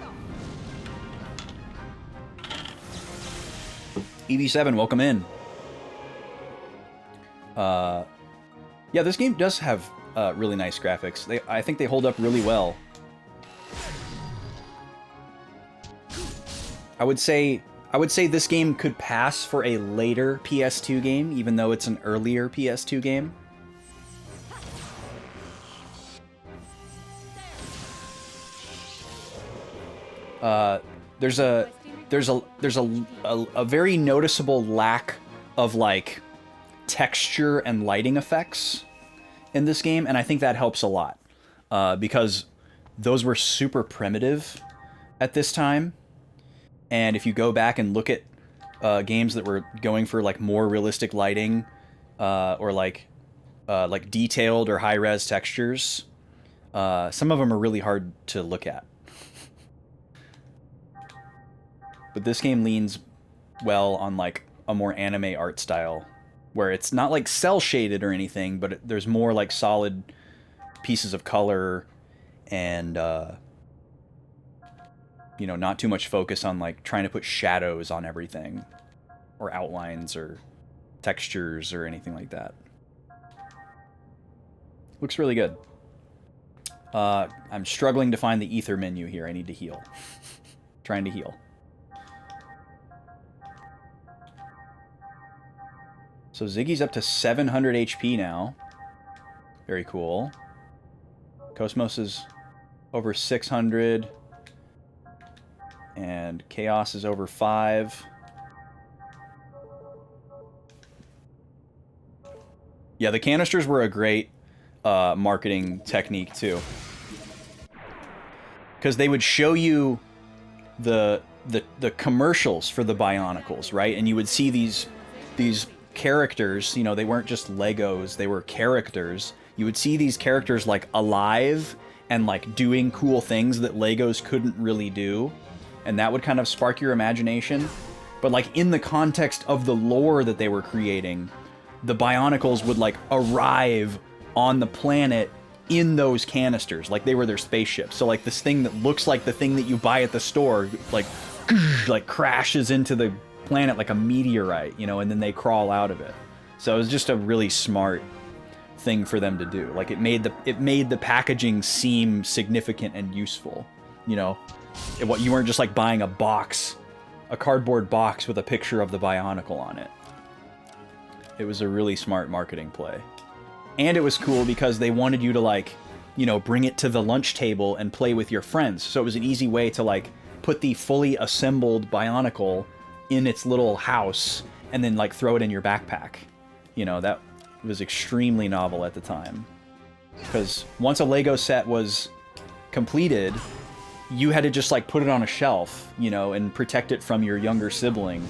EV7, welcome in. Yeah, this game does have really nice graphics. I think they hold up really well. I would say this game could pass for a later PS2 game, even though it's an earlier PS2 game. There's a very noticeable lack of like texture and lighting effects in this game, and I think that helps a lot because those were super primitive at this time. And if you go back and look at games that were going for like more realistic lighting or like detailed or high-res textures, some of them are really hard to look at. But this game leans well on like a more anime art style, where it's not like cel shaded or anything, but there's more like solid pieces of color, and you know, not too much focus on like trying to put shadows on everything, or outlines, or textures, or anything like that. Looks really good. I'm struggling to find the ether menu here. I need to heal. Trying to heal. So Ziggy's up to 700 HP now. Very cool. Cosmos is over 600. And Chaos is over 5. Yeah, the canisters were a great marketing technique too, because they would show you the commercials for the Bionicles, right? And you would see these characters. You know, they weren't just Legos; they were characters. You would see these characters like alive and like doing cool things that Legos couldn't really do, and that would kind of spark your imagination. But like in the context of the lore that they were creating, the Bionicles would like arrive on the planet in those canisters, like they were their spaceships. So like this thing that looks like the thing that you buy at the store, like crashes into the planet like a meteorite, you know, and then they crawl out of it. So it was just a really smart thing for them to do. Like it made the packaging seem significant and useful, you know. What, you weren't just like buying a box, a cardboard box with a picture of the Bionicle on it. It was a really smart marketing play. And it was cool because they wanted you to like, you know, bring it to the lunch table and play with your friends. So it was an easy way to like put the fully assembled Bionicle in its little house and then like throw it in your backpack. You know, that was extremely novel at the time. Because once a Lego set was completed, you had to just like put it on a shelf, you know, and protect it from your younger sibling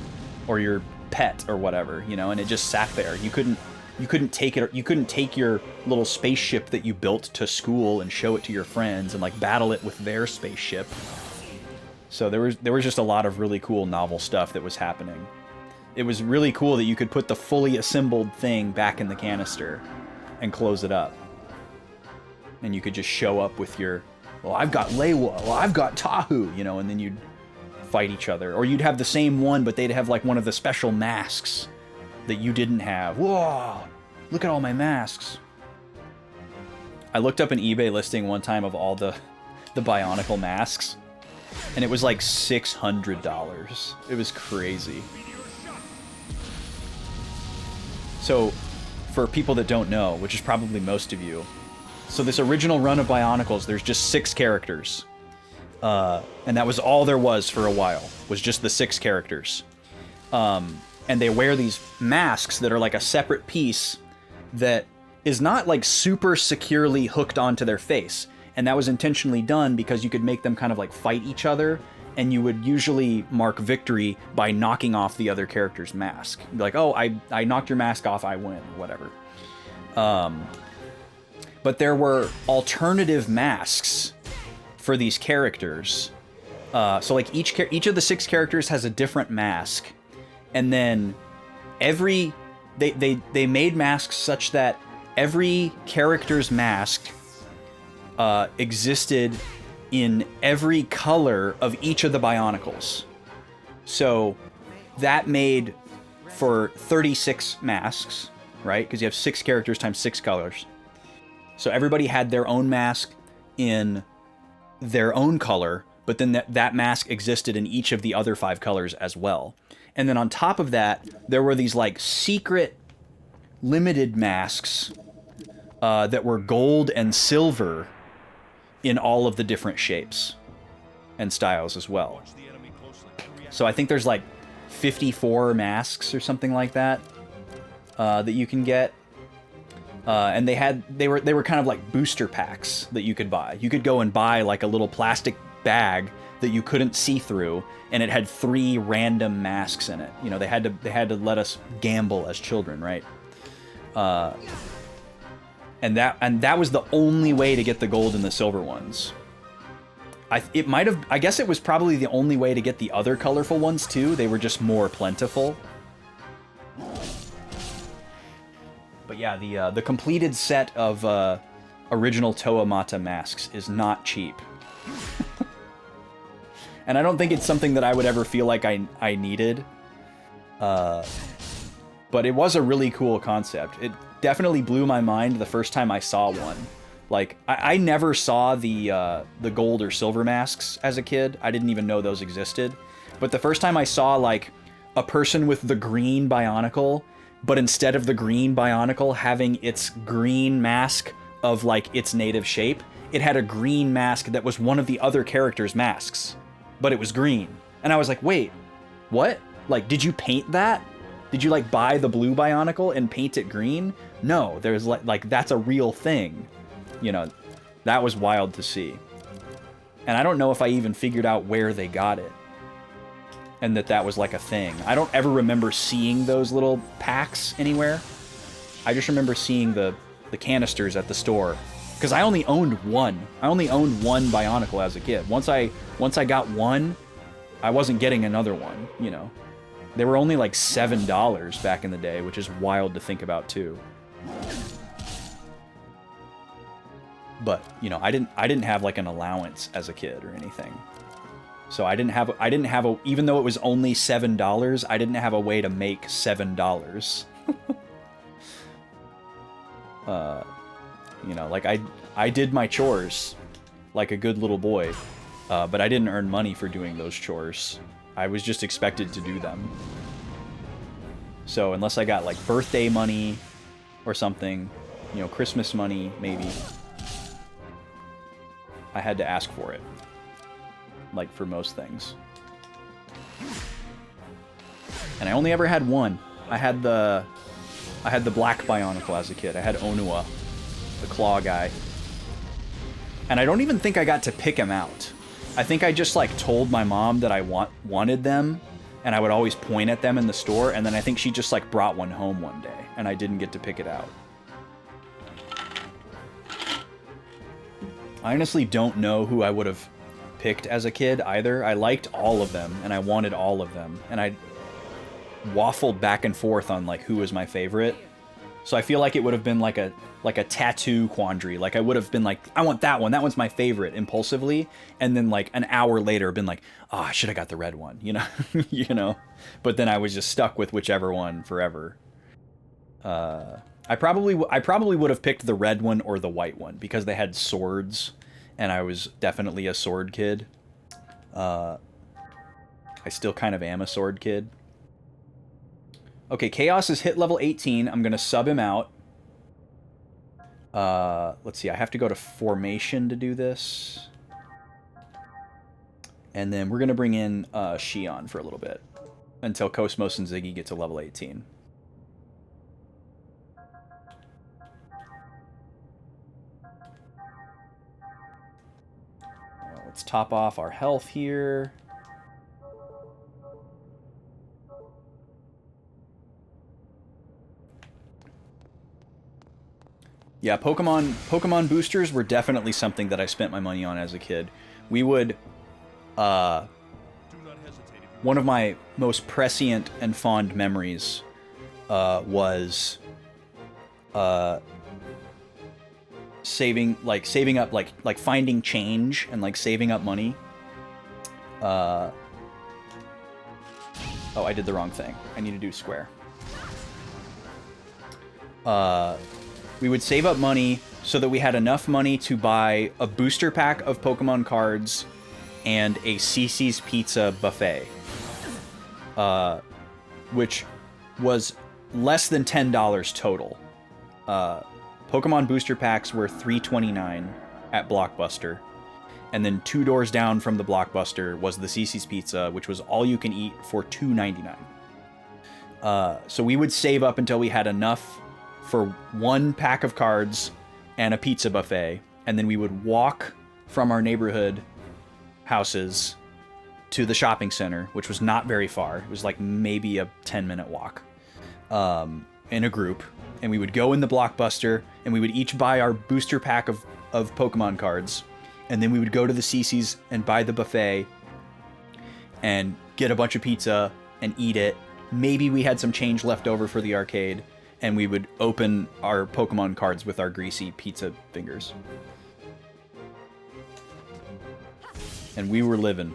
or your pet or whatever, you know, and it just sat there. You couldn't take it. You couldn't take your little spaceship that you built to school and show it to your friends and like battle it with their spaceship. So there was just a lot of really cool novel stuff that was happening. It was really cool that you could put the fully assembled thing back in the canister and close it up, and you could just show up with your, well, I've got Leiwa, well, I've got Tahu, you know, and then you'd fight each other, or you'd have the same one, but they'd have like one of the special masks that you didn't have. Whoa, look at all my masks. I looked up an eBay listing one time of all the Bionicle masks, and it was like $600. It was crazy. So, for people that don't know, which is probably most of you, so this original run of Bionicles, there's just 6 characters. And that was all there was for a while, was just the 6 characters. And they wear these masks that are like a separate piece that is not like super securely hooked onto their face. And that was intentionally done because you could make them kind of like fight each other, and you would usually mark victory by knocking off the other character's mask. Be like, oh, I knocked your mask off, I win, whatever. But there were alternative masks for these characters. So like each of the 6 characters has a different mask. And then they made masks such that every character's mask existed in every color of each of the Bionicles. So that made for 36 masks, right? Because you have 6 characters times 6 colors. So everybody had their own mask in their own color, but then that mask existed in each of the other 5 colors as well. And then on top of that, there were these like secret limited masks that were gold and silver in all of the different shapes and styles as well. So I think there's like 54 masks or something like that that you can get. And they were kind of like booster packs that you could buy. You could go and buy like a little plastic bag that you couldn't see through, and it had 3 random masks in it. You know, they had to let us gamble as children, right? And that was the only way to get the gold and the silver ones. I guess it was probably the only way to get the other colorful ones too. They were just more plentiful. But yeah, the completed set of original Toamata masks is not cheap. And I don't think it's something that I would ever feel like I needed. But it was a really cool concept. It definitely blew my mind the first time I saw one. Like, I never saw the gold or silver masks as a kid. I didn't even know those existed. But the first time I saw, like, a person with the green Bionicle, but instead of the green Bionicle having its green mask of, like, its native shape, it had a green mask that was one of the other characters' masks. But it was green. And I was like, wait, what? Like, did you paint that? Did you, like, buy the blue Bionicle and paint it green? No, there's, like that's a real thing. You know, that was wild to see. And I don't know if I even figured out where they got it. And that was, like, a thing. I don't ever remember seeing those little packs anywhere. I just remember seeing the canisters at the store. Because I only owned one. I only owned one Bionicle as a kid. Once I got one, I wasn't getting another one, you know. They were only like $7 back in the day, which is wild to think about too. But, you know, I didn't have like an allowance as a kid or anything. So I didn't have a even though it was only $7, I didn't have a way to make $7. You know, like I did my chores like a good little boy, but I didn't earn money for doing those chores. I was just expected to do them. So unless I got like birthday money or something, you know, Christmas money maybe, I had to ask for it. Like for most things. And I only ever had one. I had the black Bionicle as a kid. I had Onua, the claw guy. And I don't even think I got to pick him out. I think I just like told my mom that I wanted them, and I would always point at them in the store, and then I think she just like brought one home one day, and I didn't get to pick it out. I honestly don't know who I would have picked as a kid either. I liked all of them, and I wanted all of them, and I waffled back and forth on like who was my favorite. So I feel like it would have been like a tattoo quandary. Like I would have been like, I want that one. That one's my favorite, impulsively. And then like an hour later been like, oh, I should have got the red one, you know? You know? But then I was just stuck with whichever one forever. I probably would have picked the red one or the white one because they had swords, and I was definitely a sword kid. I still kind of am a sword kid. Okay, Chaos is hit level 18. I'm going to sub him out. Let's see, I have to go to formation to do this. And then we're going to bring in Shion for a little bit until Cosmos and Ziggy get to level 18. Let's top off our health here. Yeah, Pokemon boosters were definitely something that I spent my money on as a kid. We would, one of my most prescient and fond memories was saving up, like finding change and like saving up money. Oh, I did the wrong thing. I need to do square. We would save up money so that we had enough money to buy a booster pack of Pokemon cards and a Cece's Pizza buffet, which was less than $10 total. Pokemon booster packs were $3.29 at Blockbuster, and then 2 doors down from the Blockbuster was the Cece's Pizza, which was all you can eat for $2.99. So we would save up until we had enough for 1 pack of cards and a pizza buffet, and then we would walk from our neighborhood houses to the shopping center, which was not very far. It was like maybe a 10-minute walk, in a group, and we would go in the Blockbuster, and we would each buy our booster pack of Pokemon cards, and then we would go to the Cece's and buy the buffet and get a bunch of pizza and eat it. Maybe we had some change left over for the arcade, and we would open our Pokemon cards with our greasy pizza fingers. And we were living.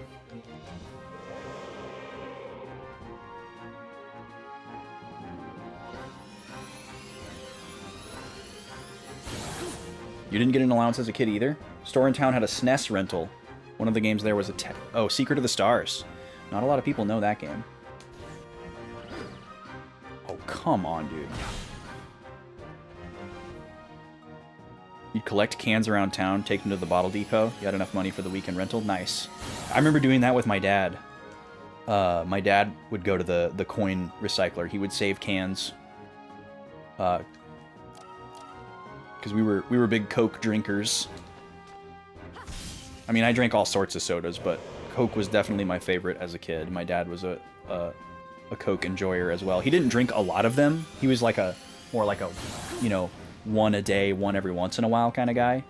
You didn't get an allowance as a kid either? Store in town had a SNES rental. One of the games there was a Secret of the Stars. Not a lot of people know that game. Oh, come on, dude. You'd collect cans around town, take them to the bottle depot. You had enough money for the weekend rental. Nice. I remember doing that with my dad. My dad would go to the coin recycler. He would save cans. Because we were big Coke drinkers. I mean, I drank all sorts of sodas, but Coke was definitely my favorite as a kid. My dad was a Coke enjoyer as well. He didn't drink a lot of them. He was like more like a, you know, one a day, one every once in a while kind of guy.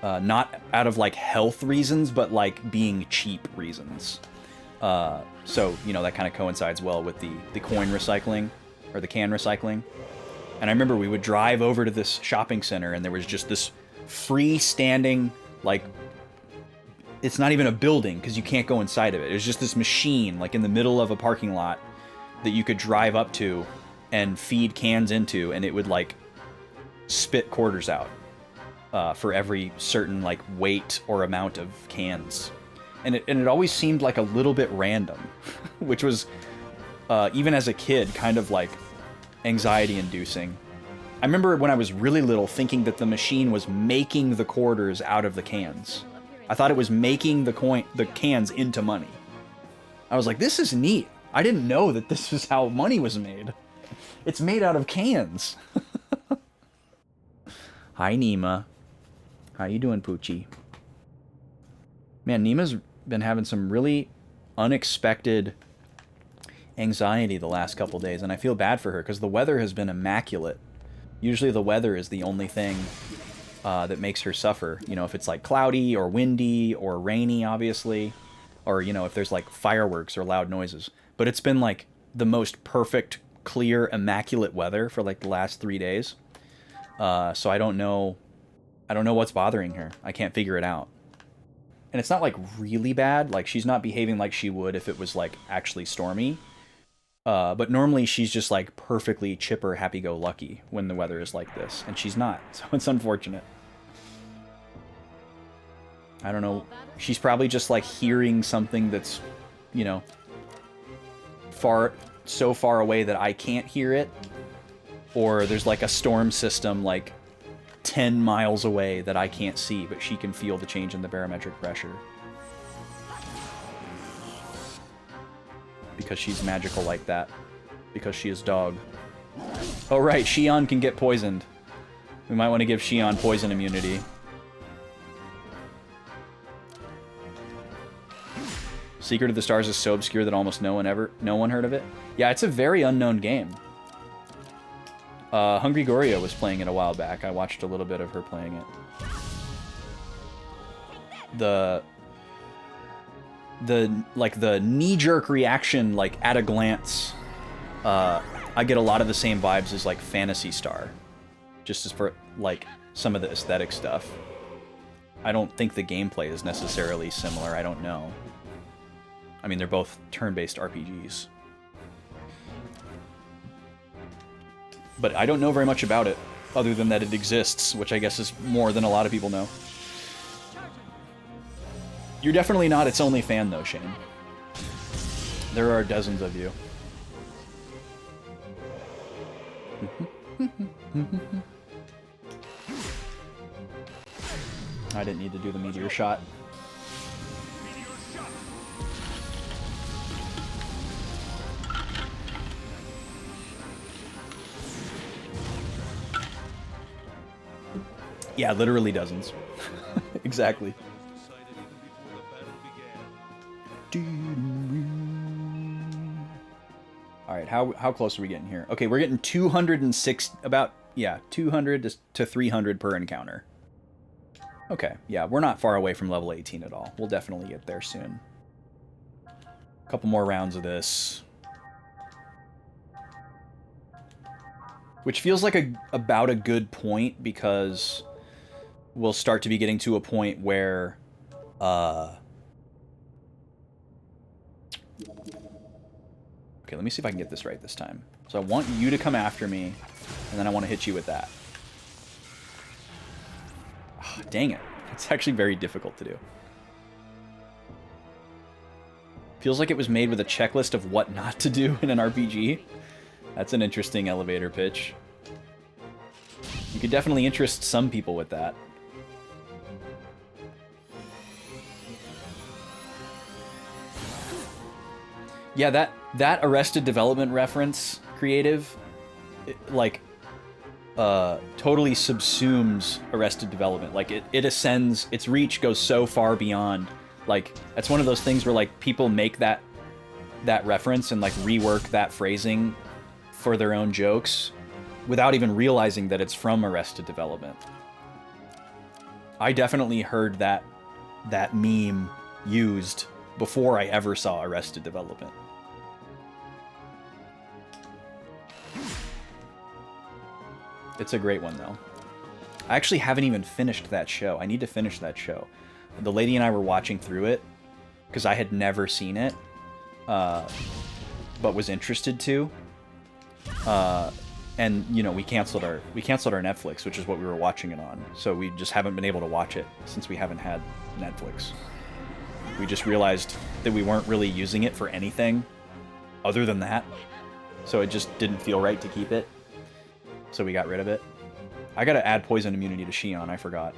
Not out of like health reasons, but like being cheap reasons. So, you know, that kind of coincides well with the coin recycling or the can recycling. And I remember we would drive over to this shopping center and there was just this freestanding, like, it's not even a building because you can't go inside of it. It was just this machine like in the middle of a parking lot that you could drive up to and feed cans into, and it would like spit quarters out for every certain like weight or amount of cans. And it always seemed like a little bit random, which was even as a kid kind of like anxiety inducing. I remember when I was really little thinking that the machine was making the quarters out of the cans. I thought it was making the cans into money. I was like, this is neat. I didn't know that this was how money was made. It's made out of cans. Hi, Nima. How you doing, Poochie? Man, Nima's been having some really unexpected anxiety the last couple days, and I feel bad for her because the weather has been immaculate. Usually the weather is the only thing that makes her suffer. You know, if it's like cloudy or windy or rainy, obviously, or, you know, if there's like fireworks or loud noises. But it's been like the most perfect, clear, immaculate weather for like the last 3 days. So I don't know what's bothering her. I can't figure it out. And it's not like really bad. Like she's not behaving like she would if it was like actually stormy. But normally she's just like perfectly chipper, happy-go-lucky when the weather is like this. And she's not. So it's unfortunate. I don't know. She's probably just like hearing something that's, you know, so far away that I can't hear it. Or there's like a storm system like 10 miles away that I can't see, but she can feel the change in the barometric pressure. Because she's magical like that. Because she is dog. Oh right, Xion can get poisoned. We might want to give Xion poison immunity. Secret of the Stars is so obscure that almost no one heard of it. Yeah, it's a very unknown game. Hungry Goria was playing it a while back. I watched a little bit of her playing it. The knee-jerk reaction, like at a glance, I get a lot of the same vibes as like Phantasy Star, just as for like some of the aesthetic stuff. I don't think the gameplay is necessarily similar. I don't know. I mean, they're both turn-based RPGs. But I don't know very much about it, other than that it exists, which I guess is more than a lot of people know. You're definitely not its only fan, though, Shane. There are dozens of you. I didn't need to do the meteor shot. Yeah, literally dozens. Exactly. Alright, how close are we getting here? Okay, we're getting 206, about, yeah, 200 to 300 per encounter. Okay, yeah, we're not far away from level 18 at all. We'll definitely get there soon. A couple more rounds of this. which feels like about a good point because we'll start to be getting to a point where okay, let me see if I can get this right this time. So I want you to come after me, and then I want to hit you with that. Oh, dang it. It's actually very difficult to do. Feels like it was made with a checklist of what not to do in an RPG. That's an interesting elevator pitch. You could definitely interest some people with that. Yeah, that Arrested Development reference, creative, like, totally subsumes Arrested Development. Like, it ascends, its reach goes so far beyond. Like, that's one of those things where, like, people make that reference and, like, rework that phrasing for their own jokes without even realizing that it's from Arrested Development. I definitely heard that meme used before I ever saw Arrested Development. It's a great one, though. I actually haven't even finished that show. I need to finish that show. The lady and I were watching through it because I had never seen it, but was interested to. And you know, we canceled our Netflix, which is what we were watching it on. So we just haven't been able to watch it since we haven't had Netflix. We just realized that we weren't really using it for anything other than that. So it just didn't feel right to keep it. So we got rid of it. I gotta add poison immunity to Xion, I forgot.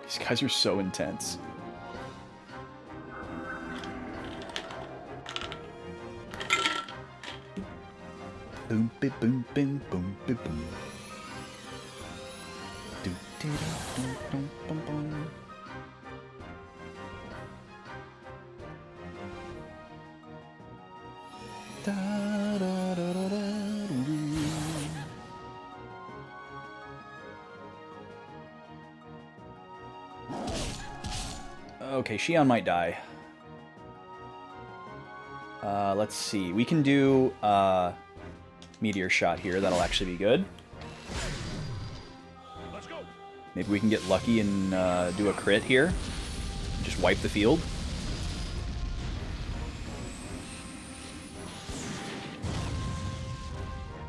These guys are so intense. Boom, boom, boom, boom, boom, boom, boom. Do, do, do, do, boom, boom. Da, da, da, da, da, doo. Okay, Xion might die. Let's see. We can do meteor shot here. That'll actually be good. Let's go. Maybe we can get lucky and do a crit here. Just wipe the field.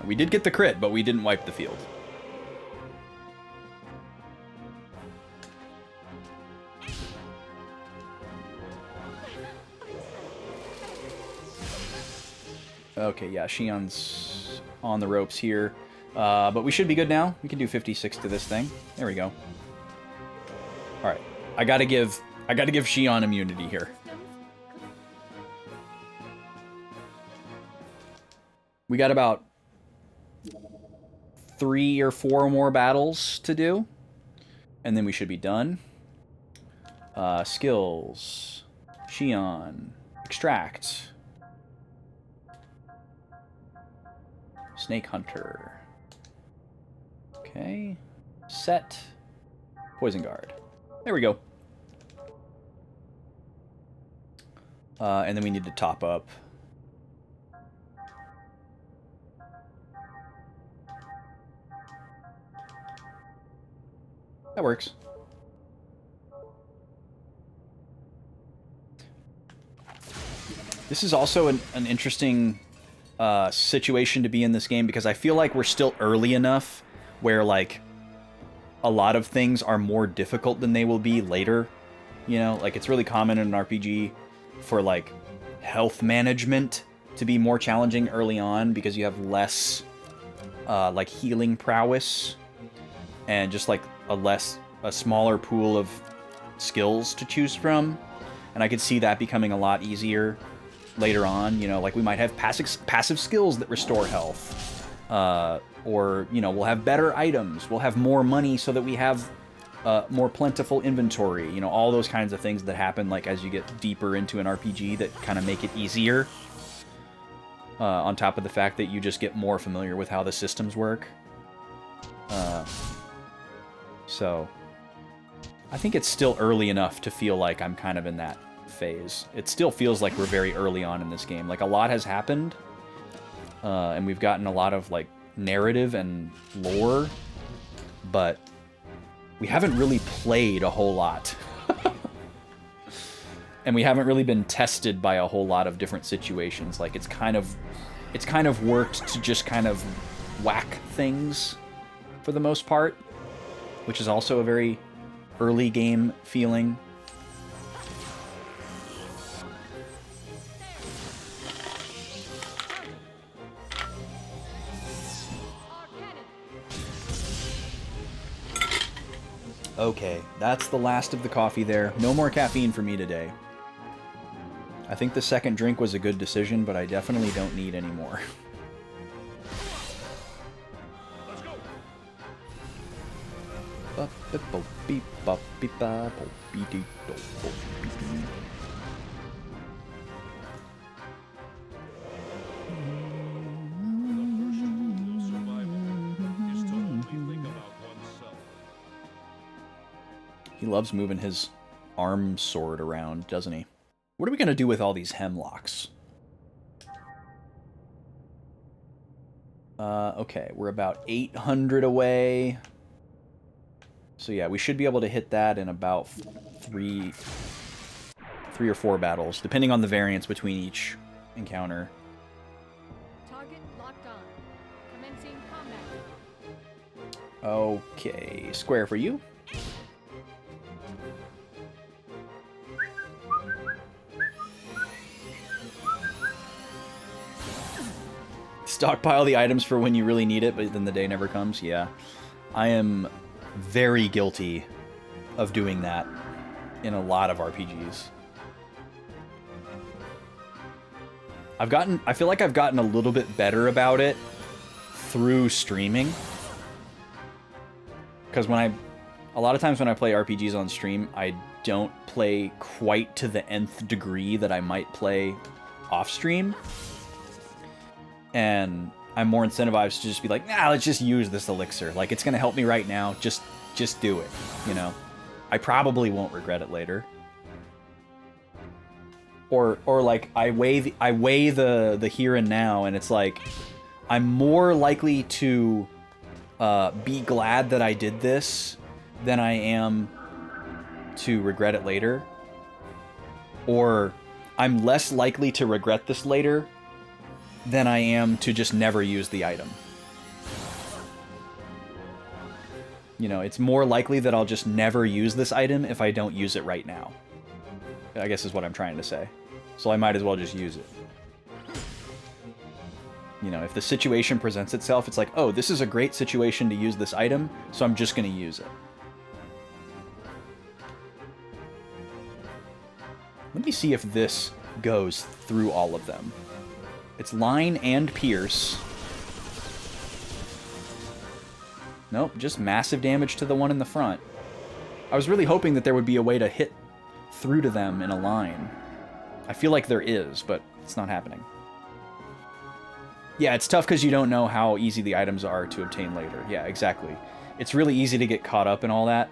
We did get the crit, but we didn't wipe the field. Okay, yeah, Xion's on the ropes here. But we should be good now. We can do 56 to this thing. There we go. Alright. I gotta give Xion immunity here. We got about 3 or 4 more battles to do, and then we should be done. Skills. Xion. Extract. Snake Hunter. Okay. Set. Poison Guard. There we go. And then we need to top up. That works. This is also an interesting situation to be in this game because I feel like we're still early enough where, like, a lot of things are more difficult than they will be later. You know, like, it's really common in an RPG for, like, health management to be more challenging early on because you have less, like, healing prowess and just, like, a smaller pool of skills to choose from. And I could see that becoming a lot easier later on. You know, like, we might have passive skills that restore health. Or, you know, we'll have better items. We'll have more money so that we have more plentiful inventory. You know, all those kinds of things that happen, like, as you get deeper into an RPG that kind of make it easier. On top of the fact that you just get more familiar with how the systems work. So I think it's still early enough to feel like I'm kind of in phase. It still feels like we're very early on in this game. Like, a lot has happened, and we've gotten a lot of, like, narrative and lore, but we haven't really played a whole lot. And we haven't really been tested by a whole lot of different situations. Like, it's kind of worked to just kind of whack things for the most part, which is also a very early game feeling. Okay, that's the last of the coffee there. No more caffeine for me today. I think the second drink was a good decision, but I definitely don't need any more. Let's go. He loves moving his arm sword around, doesn't he? What are we going to do with all these hemlocks? Okay, we're about 800 away. So yeah, we should be able to hit that in about three or four battles, depending on the variance between each encounter. Target locked on. Commencing combat. Okay, square for you. Stockpile the items for when you really need it, but then the day never comes. Yeah. I am very guilty of doing that in a lot of RPGs. I feel like I've gotten a little bit better about it through streaming. Because a lot of times when I play RPGs on stream, I don't play quite to the nth degree that I might play off stream. And I'm more incentivized to just be like, nah, let's just use this elixir. Like, it's going to help me right now. Just do it, you know? I probably won't regret it later. Or like, I weigh the here and now, and it's like, I'm more likely to be glad that I did this than I am to regret it later. Or I'm less likely to regret this later than I am to just never use the item. You know, it's more likely that I'll just never use this item if I don't use it right now, I guess is what I'm trying to say. So I might as well just use it. You know, if the situation presents itself, it's like, oh, this is a great situation to use this item, so I'm just going to use it. Let me see if this goes through all of them. It's line and pierce. Nope, just massive damage to the one in the front. I was really hoping that there would be a way to hit through to them in a line. I feel like there is, but it's not happening. Yeah, it's tough because you don't know how easy the items are to obtain later. Yeah, exactly. It's really easy to get caught up in all that.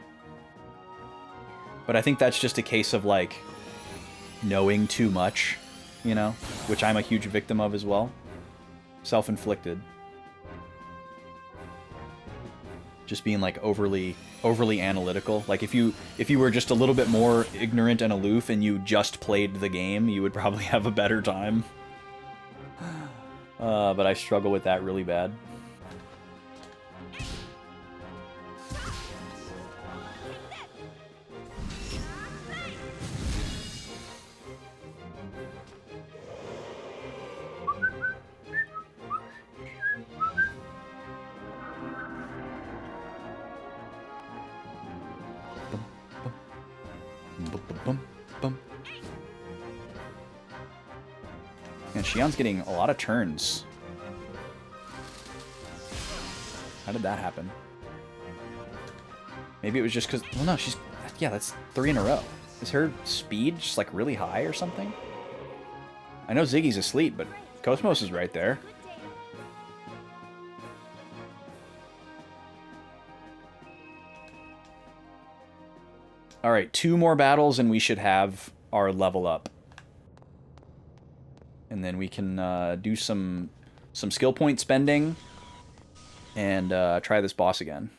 But I think that's just a case of, like, knowing too much, you know? Which I'm a huge victim of as well. Self-inflicted. Just being, like, overly analytical. Like, if you were just a little bit more ignorant and aloof and you just played the game, you would probably have a better time. But I struggle with that really bad. And Shion's getting a lot of turns. How did that happen? Maybe it was just because... Well, no, she's... Yeah, that's 3 in a row. Is her speed just, like, really high or something? I know Ziggy's asleep, but Cosmos is right there. Alright, 2 more battles and we should have our level up. And then we can do some skill point spending and try this boss again.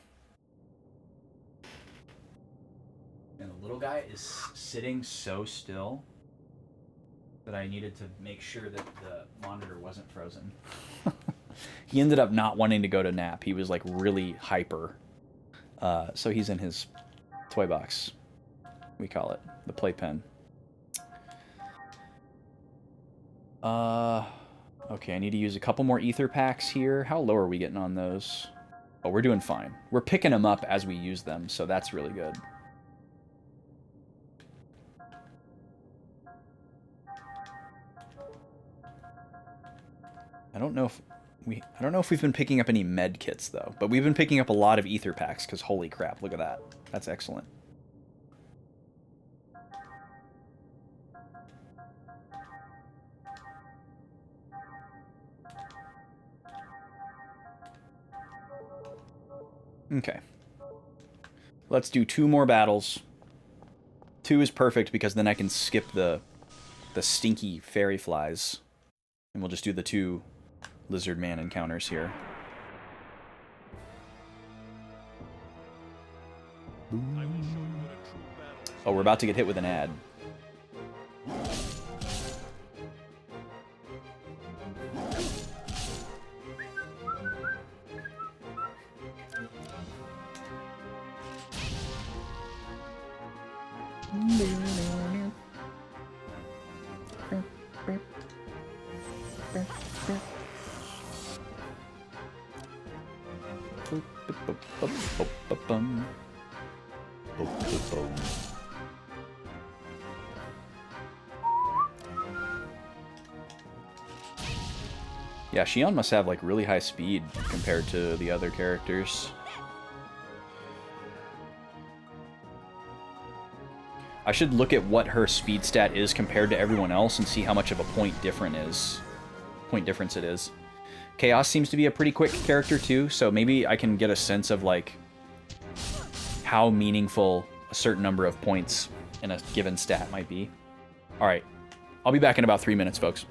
And the little guy is sitting so still that I needed to make sure that the monitor wasn't frozen. He ended up not wanting to go to nap. He was like really hyper. So he's in his toy box, we call it, the playpen. Okay, I need to use a couple more ether packs here. How low are we getting on those? Oh, we're doing fine. We're picking them up as we use them, so that's really good. I don't know if we've been picking up any med kits though, but we've been picking up a lot of ether packs because holy crap, look at that. That's excellent. Okay. Let's do 2 more battles. 2 is perfect because then I can skip the stinky fairy flies. And we'll just do the 2 lizard man encounters here. Oh, we're about to get hit with an ad. Yeah, Xion must have like really high speed compared to the other characters. I should look at what her speed stat is compared to everyone else and see how much of a point difference it is. Chaos seems to be a pretty quick character too, so maybe I can get a sense of like how meaningful a certain number of points in a given stat might be. All right, I'll be back in about 3 minutes, folks.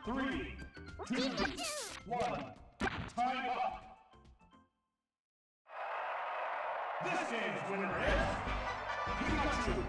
3, 2, 1. Time up. This game's winner is Pikachu.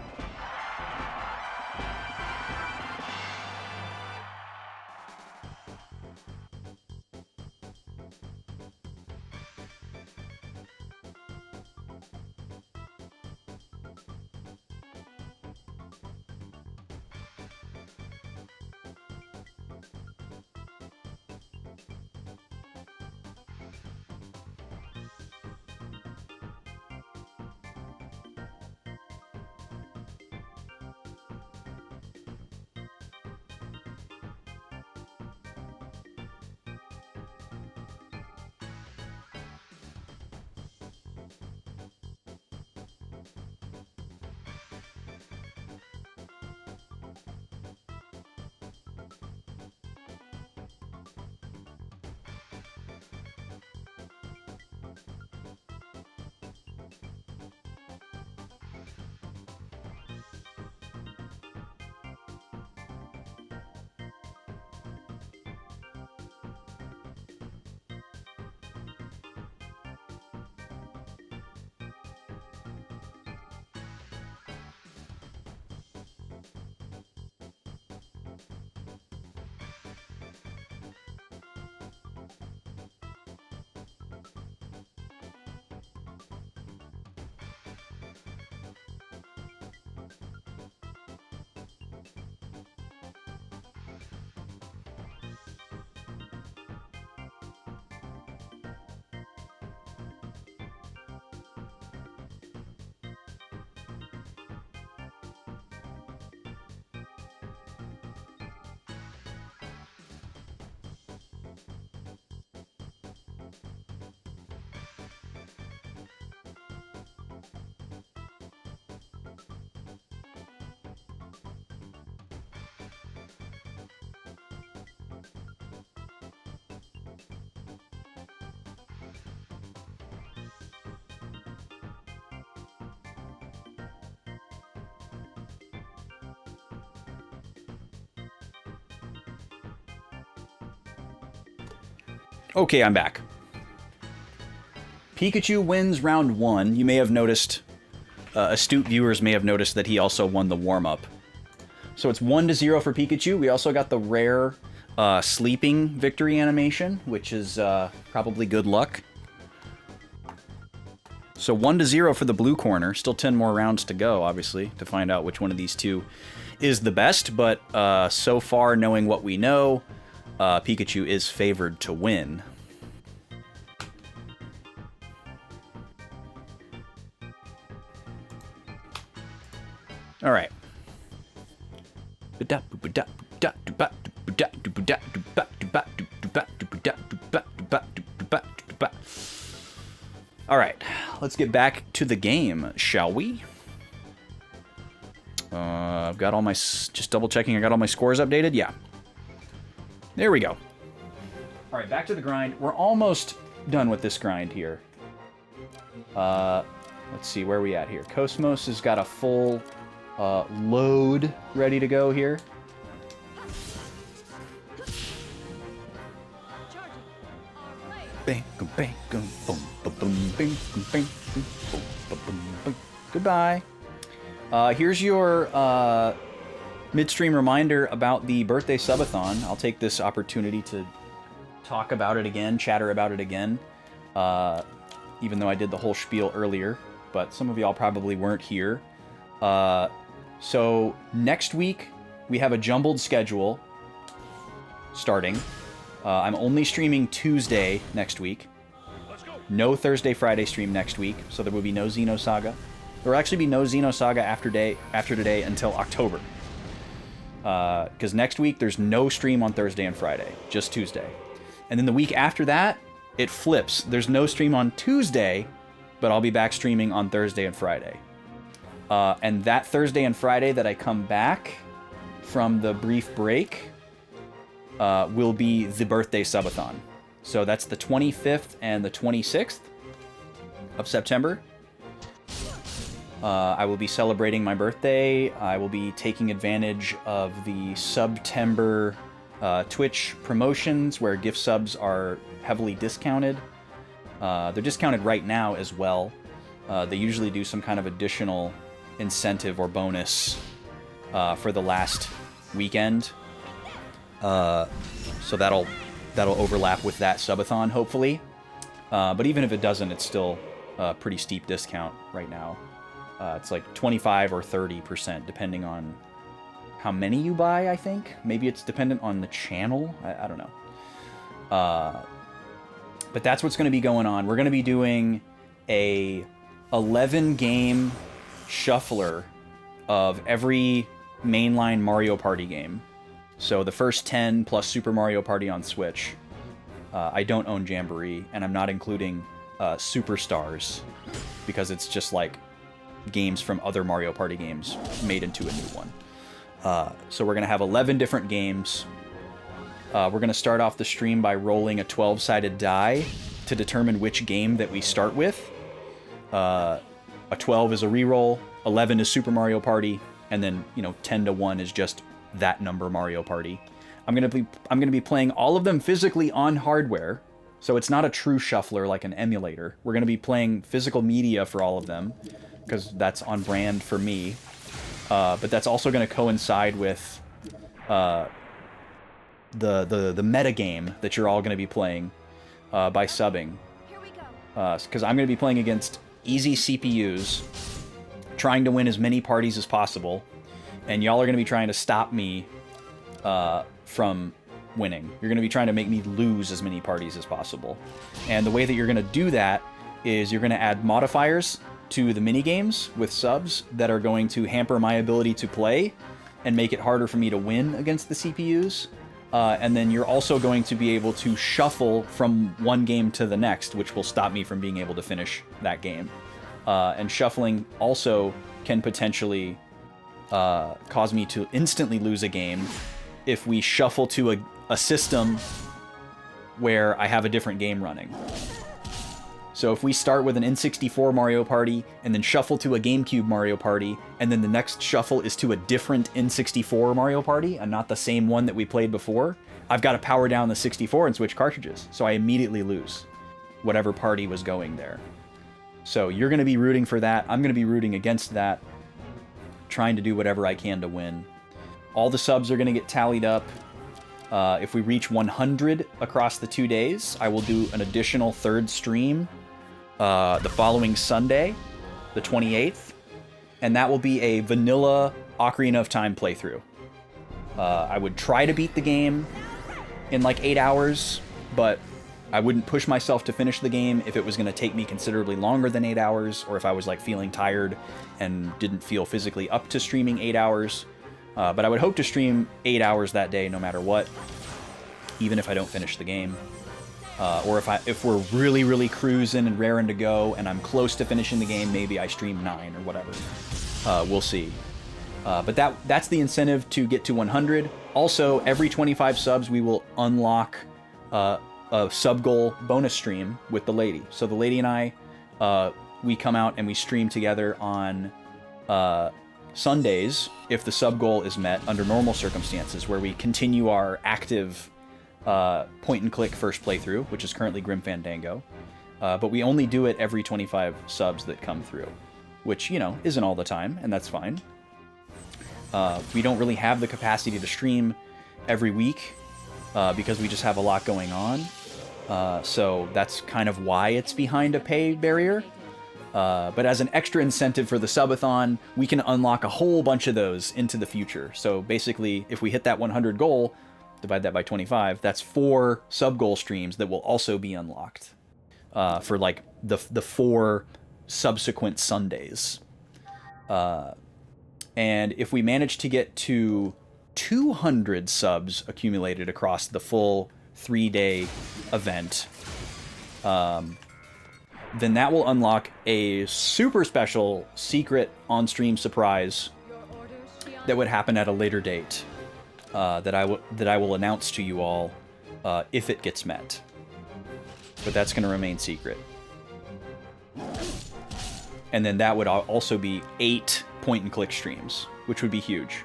Okay, I'm back. Pikachu wins round 1. You may have noticed, astute viewers may have noticed that he also won the warm-up. So it's 1-0 for Pikachu. We also got the rare sleeping victory animation, which is probably good luck. So 1-0 for the blue corner. Still 10 more rounds to go, obviously, to find out which one of these two is the best. But so far, knowing what we know, Pikachu is favored to win. All right. All right, let's get back to the game, shall we? I've got all my, just double checking, I got all my scores updated? Yeah. There we go. All right, back to the grind. We're almost done with this grind here. Let's see, where are we at here? Cosmos has got a full load ready to go here. Goodbye. Here's your midstream reminder about the birthday subathon. I'll take this opportunity to talk about it again, chatter about it again, even though I did the whole spiel earlier, but some of y'all probably weren't here. So next week, we have a jumbled schedule starting. I'm only streaming Tuesday next week. No Thursday, Friday stream next week, so there will be no Xenosaga. There will actually be no Xenosaga after today until October. Because next week, there's no stream on Thursday and Friday, just Tuesday. And then the week after that, it flips. There's no stream on Tuesday, but I'll be back streaming on Thursday and Friday. And that Thursday and Friday that I come back from the brief break will be the birthday subathon. So that's the 25th and the 26th of September. I will be celebrating my birthday. I will be taking advantage of the September Twitch promotions where gift subs are heavily discounted. They're discounted right now as well. They usually do some kind of additional incentive or bonus for the last weekend. So that'll overlap with that subathon, hopefully. But even if it doesn't, it's still a pretty steep discount right now. It's like 25 or 30%, depending on how many you buy, I think. Maybe it's dependent on the channel. I don't know. But that's what's going to be going on. We're going to be doing a 11-game shuffler of every mainline Mario Party game. So the first 10 plus Super Mario Party on Switch. I don't own Jamboree, and I'm not including Superstars, because it's just like games from other Mario Party games made into a new one. So we're going to have 11 different games. We're going to start off the stream by rolling a 12-sided die to determine which game that we start with. A 12 is a reroll, 11 is Super Mario Party, and then 10 to 1 is just that number Mario Party. I'm gonna be playing all of them physically on hardware, so it's not a true shuffler like an emulator. We're gonna be playing physical media for all of them, because that's on brand for me. But that's also gonna coincide with the meta game that you're all gonna be playing by subbing. Because I'm gonna be playing against easy CPUs, trying to win as many parties as possible, and y'all are gonna be trying to stop me from winning. You're going to be trying to make me lose as many parties as possible. And the way that you're going to do that is you're going to add modifiers to the minigames with subs that are going to hamper my ability to play and make it harder for me to win against the CPUs. And then you're also going to be able to shuffle from one game to the next, which will stop me from being able to finish that game. And shuffling also can potentially cause me to instantly lose a game if we shuffle to a system where I have a different game running. So if we start with an N64 Mario Party and then shuffle to a GameCube Mario Party, and then the next shuffle is to a different N64 Mario Party and not the same one that we played before, I've got to power down the 64 and switch cartridges. So I immediately lose whatever party was going there. So you're going to be rooting for that. I'm going to be rooting against that, trying to do whatever I can to win. All the subs are going to get tallied up. If we reach 100 across the 2 days, I will do an additional third stream the following Sunday, the 28th. And that will be a vanilla Ocarina of Time playthrough. I would try to beat the game in like 8 hours, but I wouldn't push myself to finish the game if it was going to take me considerably longer than 8 hours, or if I was like feeling tired and didn't feel physically up to streaming 8 hours. But I would hope to stream 8 hours that day, no matter what, even if I don't finish the game. Or if we're really, really cruising and raring to go, and I'm close to finishing the game, maybe I stream 9 or whatever. We'll see. But that's the incentive to get to 100. Also, every 25 subs, we will unlock a sub-goal bonus stream with the lady. So the lady and I, we come out and we stream together on Sundays, if the sub-goal is met under normal circumstances, where we continue our active point-and-click first playthrough, which is currently Grim Fandango. But we only do it every 25 subs that come through, which, isn't all the time, and that's fine. We don't really have the capacity to stream every week because we just have a lot going on. So that's kind of why it's behind a pay barrier. But as an extra incentive for the subathon, we can unlock a whole bunch of those into the future. So basically, if we hit that 100 goal, divide that by 25, that's 4 sub-goal streams that will also be unlocked for like the 4 subsequent Sundays. And if we manage to get to 200 subs accumulated across the full 3-day event, then that will unlock a super special secret on-stream surprise that would happen at a later date that I will announce to you all if it gets met. But that's going to remain secret. And then that would also be 8 point-and-click streams, which would be huge.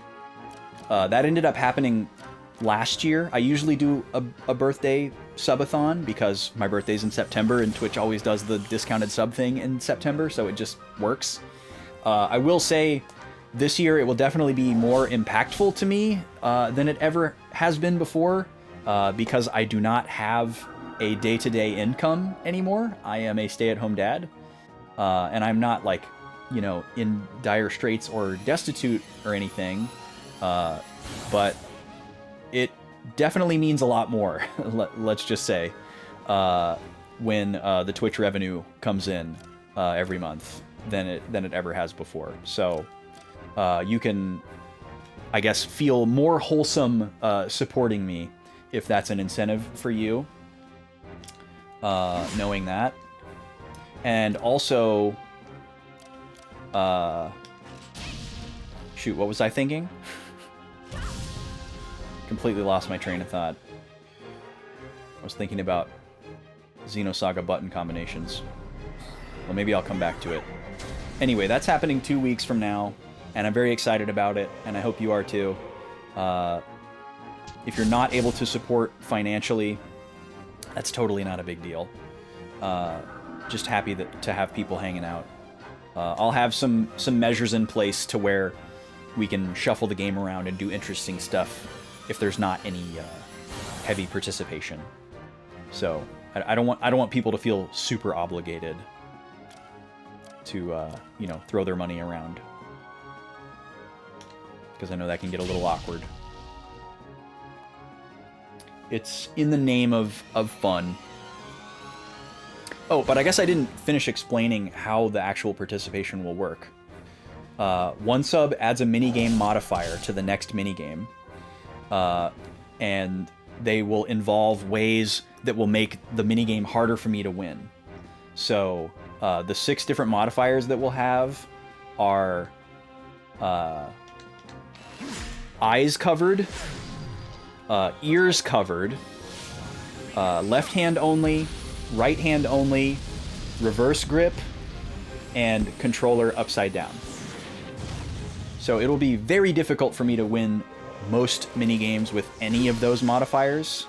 That ended up happening last year. I usually do a birthday subathon because my birthday's in September and Twitch always does the discounted sub thing in September, so it just works. I will say this year it will definitely be more impactful to me than it ever has been before because I do not have a day-to-day income anymore. I am a stay-at-home dad, and I'm not like, you know, in dire straits or destitute or anything, but it definitely means a lot more, let's just say, when the Twitch revenue comes in every month than it ever has before. So you can, I guess, feel more wholesome supporting me if that's an incentive for you, knowing that. And also, shoot, what was I thinking? Completely lost my train of thought. I was thinking about Xenosaga button combinations. Well, maybe I'll come back to it. Anyway, that's happening 2 weeks from now, and I'm very excited about it, and I hope you are too. If you're not able to support financially, that's totally not a big deal. Just happy to have people hanging out. I'll have some measures in place to where we can shuffle the game around and do interesting stuff if there's not any heavy participation. So I don't want people to feel super obligated to you know, throw their money around, because I know that can get a little awkward. It's in the name of fun. Oh, but I guess I didn't finish explaining how the actual participation will work. One sub adds a minigame modifier to the next minigame, and they will involve ways that will make the minigame harder for me to win. So the 6 different modifiers that we'll have are eyes covered, ears covered, left hand only, right hand only, reverse grip, and controller upside down. So it'll be very difficult for me to win most minigames with any of those modifiers.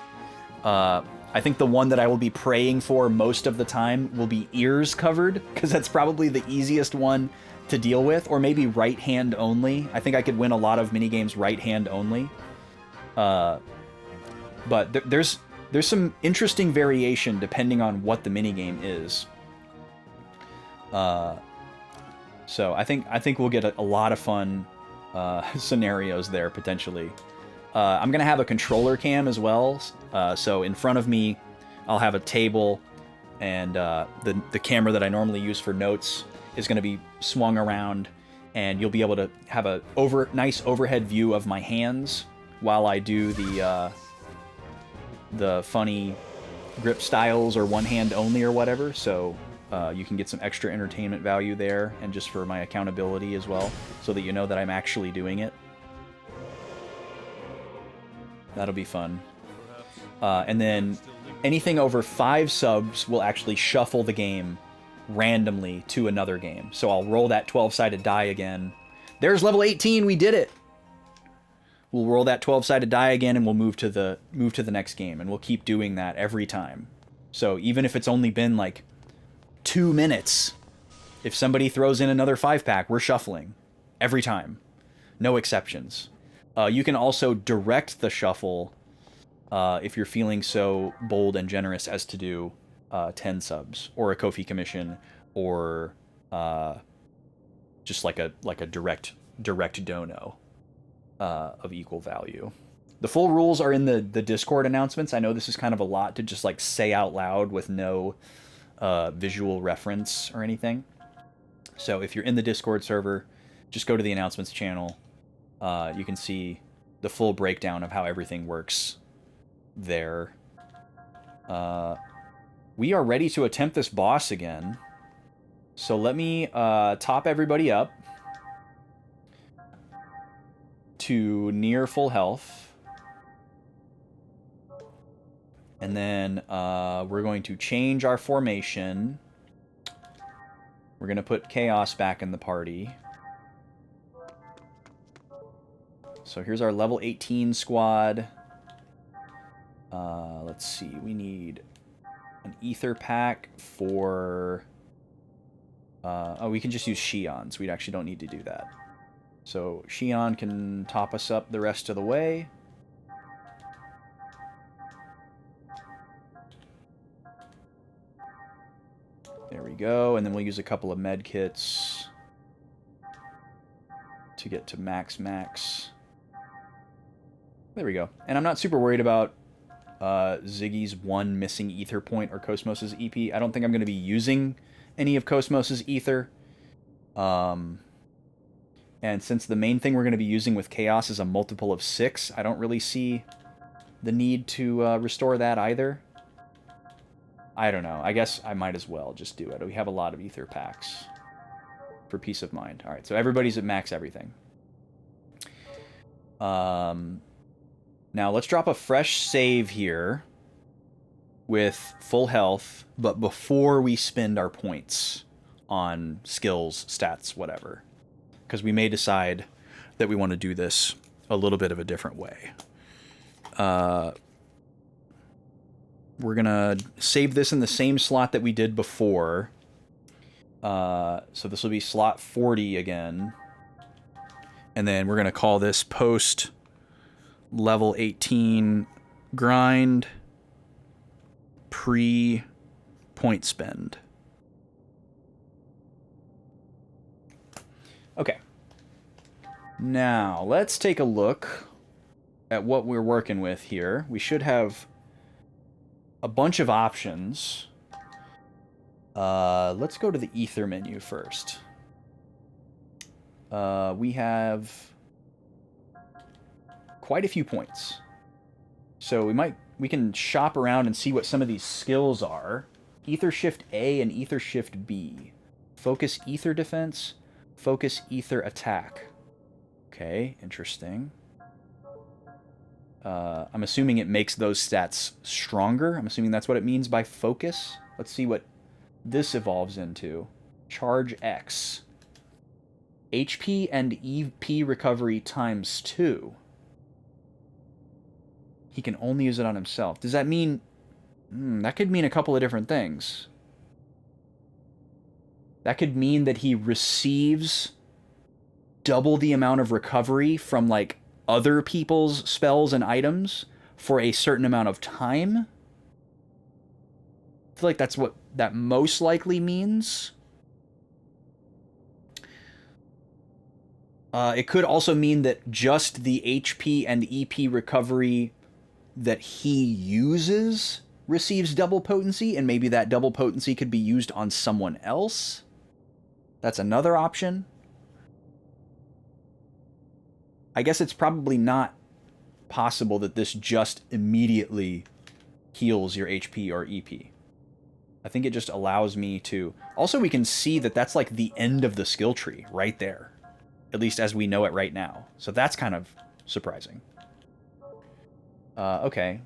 I think the one that I will be praying for most of the time will be ears covered, because that's probably the easiest one to deal with, or maybe right hand only. I think I could win a lot of minigames right hand only. But there's some interesting variation depending on what the minigame is. So I think we'll get a lot of fun scenarios there, potentially. I'm going to have a controller cam as well. So in front of me, I'll have a table, and the camera that I normally use for notes is going to be swung around, and you'll be able to have a nice overhead view of my hands while I do the funny grip styles or one hand only or whatever. So you can get some extra entertainment value there, and just for my accountability as well, so that you know that I'm actually doing it. That'll be fun. And then anything over 5 subs will actually shuffle the game randomly to another game. So I'll roll that 12-sided die again. There's level 18, we did it! We'll roll that 12-sided die again, and we'll move to the next game, and we'll keep doing that every time. So even if it's only been like 2 minutes, if somebody throws in another 5-pack, we're shuffling every time. No exceptions. You can also direct the shuffle if you're feeling so bold and generous as to do 10 subs, or a Ko-fi commission, or just like a direct dono of equal value. The full rules are in the Discord announcements. I know this is kind of a lot to just like say out loud with no visual reference or anything. So if you're in the Discord server, just go to the announcements channel. You can see the full breakdown of how everything works there. We are ready to attempt this boss again. So let me top everybody up to near full health. And then we're going to change our formation. We're going to put Chaos back in the party. So here's our level 18 squad. Let's see. We need an ether pack for... oh, we can just use Xions. We actually don't need to do that. So Xion can top us up the rest of the way. There we go. And then we'll use a couple of med kits to get to max. There we go. And I'm not super worried about Ziggy's one missing ether point or Cosmos' EP. I don't think I'm going to be using any of Cosmos' ether. And since the main thing we're going to be using with Chaos is a multiple of 6, I don't really see the need to restore that either. I don't know. I guess I might as well just do it. We have a lot of ether packs for peace of mind. All right, so everybody's at max everything. Now let's drop a fresh save here with full health, but before we spend our points on skills, stats, whatever. Because we may decide that we want to do this a little bit of a different way. We're going to save this in the same slot that we did before. So this will be slot 40 again. And then we're going to call this post level 18 grind pre point spend. Okay. Now, let's take a look at what we're working with here. We should have a bunch of options. Let's go to the ether menu first. We have quite a few points. So we can shop around and see what some of these skills are. Ether Shift A and Ether Shift B. Focus Ether Defense, Focus Ether Attack. Okay, interesting. I'm assuming it makes those stats stronger. I'm assuming that's what it means by focus. Let's see what this evolves into. Charge X. HP and EP recovery times 2. He can only use it on himself. Does that mean... that could mean a couple of different things. That could mean that he receives double the amount of recovery from, like, other people's spells and items for a certain amount of time. I feel like that's what that most likely means. It could also mean that just the HP and EP recovery that he uses receives double potency, and maybe that double potency could be used on someone else. That's another option. I guess it's probably not possible that this just immediately heals your HP or EP. I think it just allows me to... Also, we can see that that's like the end of the skill tree right there. At least as we know it right now. So that's kind of surprising. Okay.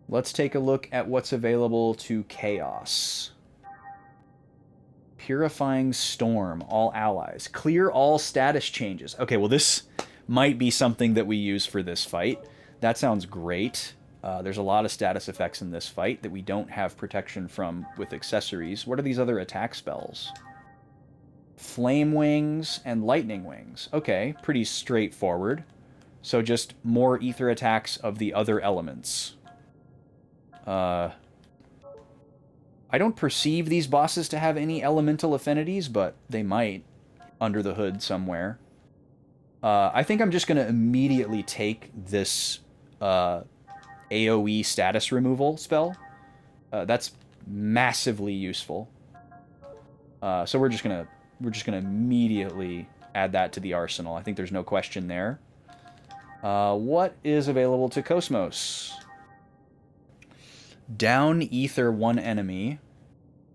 Let's take a look at what's available to Chaos. Purifying Storm, all allies. Clear all status changes. Okay, well this might be something that we use for this fight. That sounds great. There's a lot of status effects in this fight that we don't have protection from with accessories. What are these other attack spells? Flame Wings and Lightning Wings. Okay, pretty straightforward. So just more ether attacks of the other elements. I don't perceive these bosses to have any elemental affinities, but they might under the hood somewhere. I think I'm just going to immediately take this AoE status removal spell. That's massively useful. So we're just gonna immediately add that to the arsenal. I think there's no question there. What is available to Cosmos? Down ether one enemy,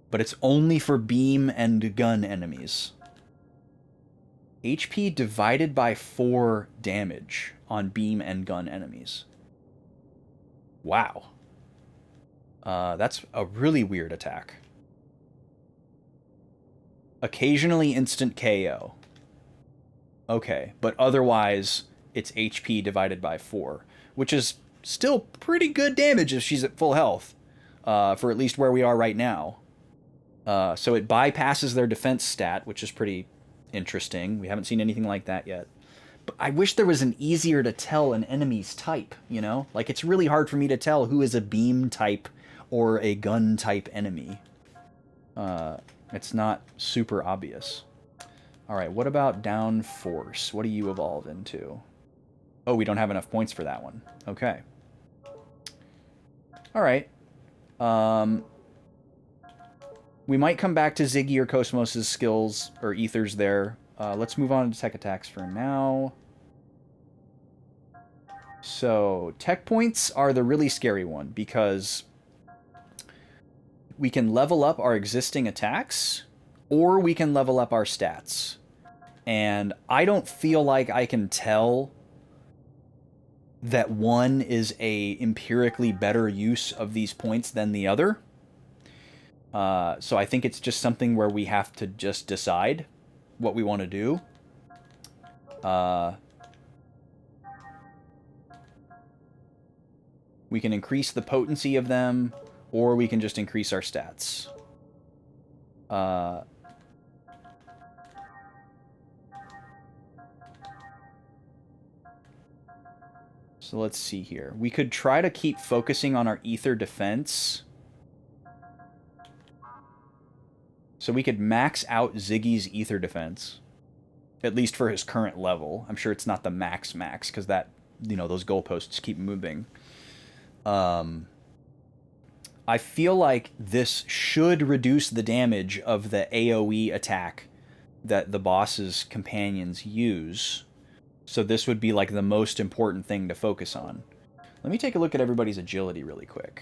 but it's only for beam and gun enemies. HP divided by 4 damage on beam and gun enemies. Wow. That's a really weird attack. Occasionally instant KO. Okay, but otherwise it's HP divided by 4, which is still pretty good damage if she's at full health, for at least where we are right now. So it bypasses their defense stat, which is pretty interesting. We haven't seen anything like that yet. But I wish there was an easier to tell an enemy's type, you know? Like, it's really hard for me to tell who is a beam type or a gun type enemy. It's not super obvious. Alright, what about down force? What do you evolve into? Oh, we don't have enough points for that one. Okay. Alright. We might come back to Ziggy or Cosmos' skills, or ethers there. Let's move on to tech attacks for now. So, tech points are the really scary one, because we can level up our existing attacks, or we can level up our stats. And I don't feel like I can tell that one is a empirically better use of these points than the other. So I think it's just something where we have to just decide what we want to do. We can increase the potency of them, or we can just increase our stats. So let's see here. We could try to keep focusing on our ether defense. So we could max out Ziggy's ether defense, at least for his current level. I'm sure it's not the max, because that, you know, those goalposts keep moving. I feel like this should reduce the damage of the AoE attack that the boss's companions use. So this would be like the most important thing to focus on. Let me take a look at everybody's agility really quick.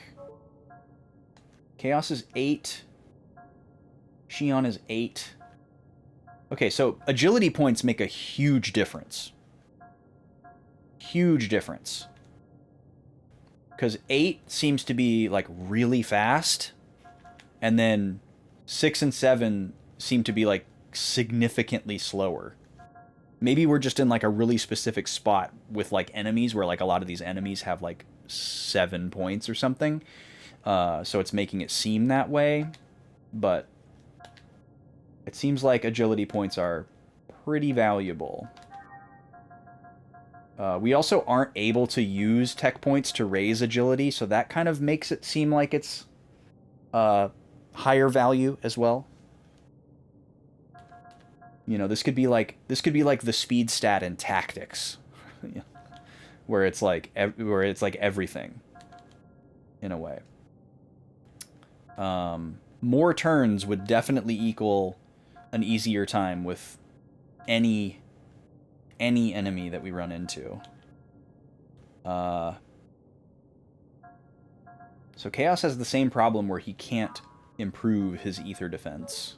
Chaos is 8. Xion is 8. Okay, so agility points make a huge difference. Huge difference. Because 8 seems to be, like, really fast. And then 6 and 7 seem to be, like, significantly slower. Maybe we're just in, like, a really specific spot with, like, enemies, where, like, a lot of these enemies have, like, 7 points or something. So it's making it seem that way. But it seems like agility points are pretty valuable. We also aren't able to use tech points to raise agility, so that kind of makes it seem like it's higher value as well. You know, this could be like the speed stat in Tactics, where it's like everything in a way. More turns would definitely equal an easier time with any enemy that we run into. So Chaos has the same problem where he can't improve his ether defense.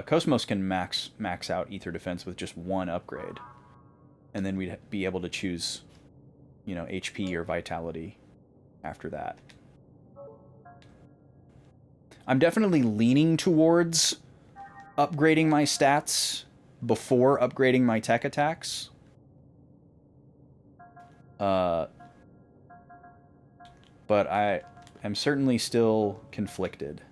Cosmos can max out ether defense with just one upgrade. And then we'd be able to choose, you know, HP or vitality after that. I'm definitely leaning towards upgrading my stats before upgrading my tech attacks. But I am certainly still conflicted.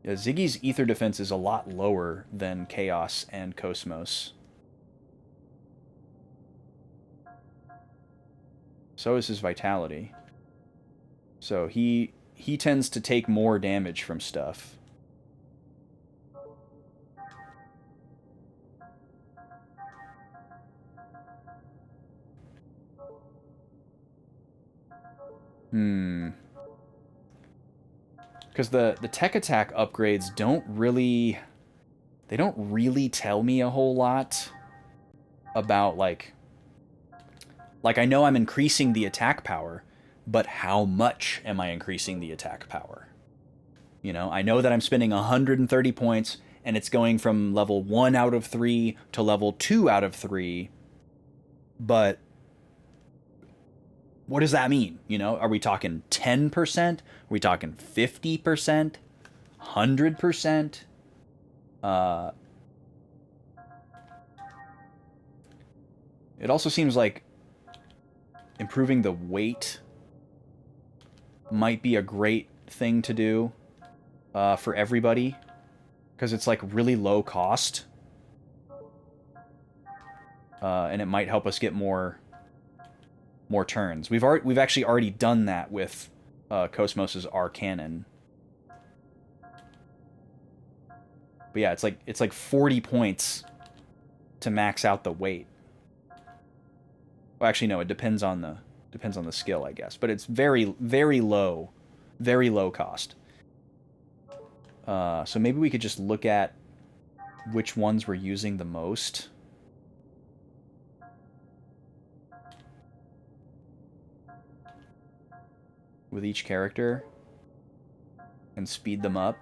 Yeah, Ziggy's ether defense is a lot lower than Chaos and Cosmos. So is his vitality. So he tends to take more damage from stuff. Because the tech attack upgrades don't really tell me a whole lot about, like I know I'm increasing the attack power, but how much am I increasing the attack power? You know, I know that I'm spending 130 points, and it's going from level 1 out of 3 to level 2 out of 3, but what does that mean? You know, are we talking 10%? Are we talking 50%? 100%. It also seems like improving the weight might be a great thing to do for everybody, because it's like really low cost, and it might help us get more turns. We've actually already done that with Cosmos's R Cannon. But yeah, it's like 40 points to max out the weight. Well, actually, no, it depends on the skill, I guess. But it's very low cost. So maybe we could just look at which ones we're using the most. With each character. And speed them up.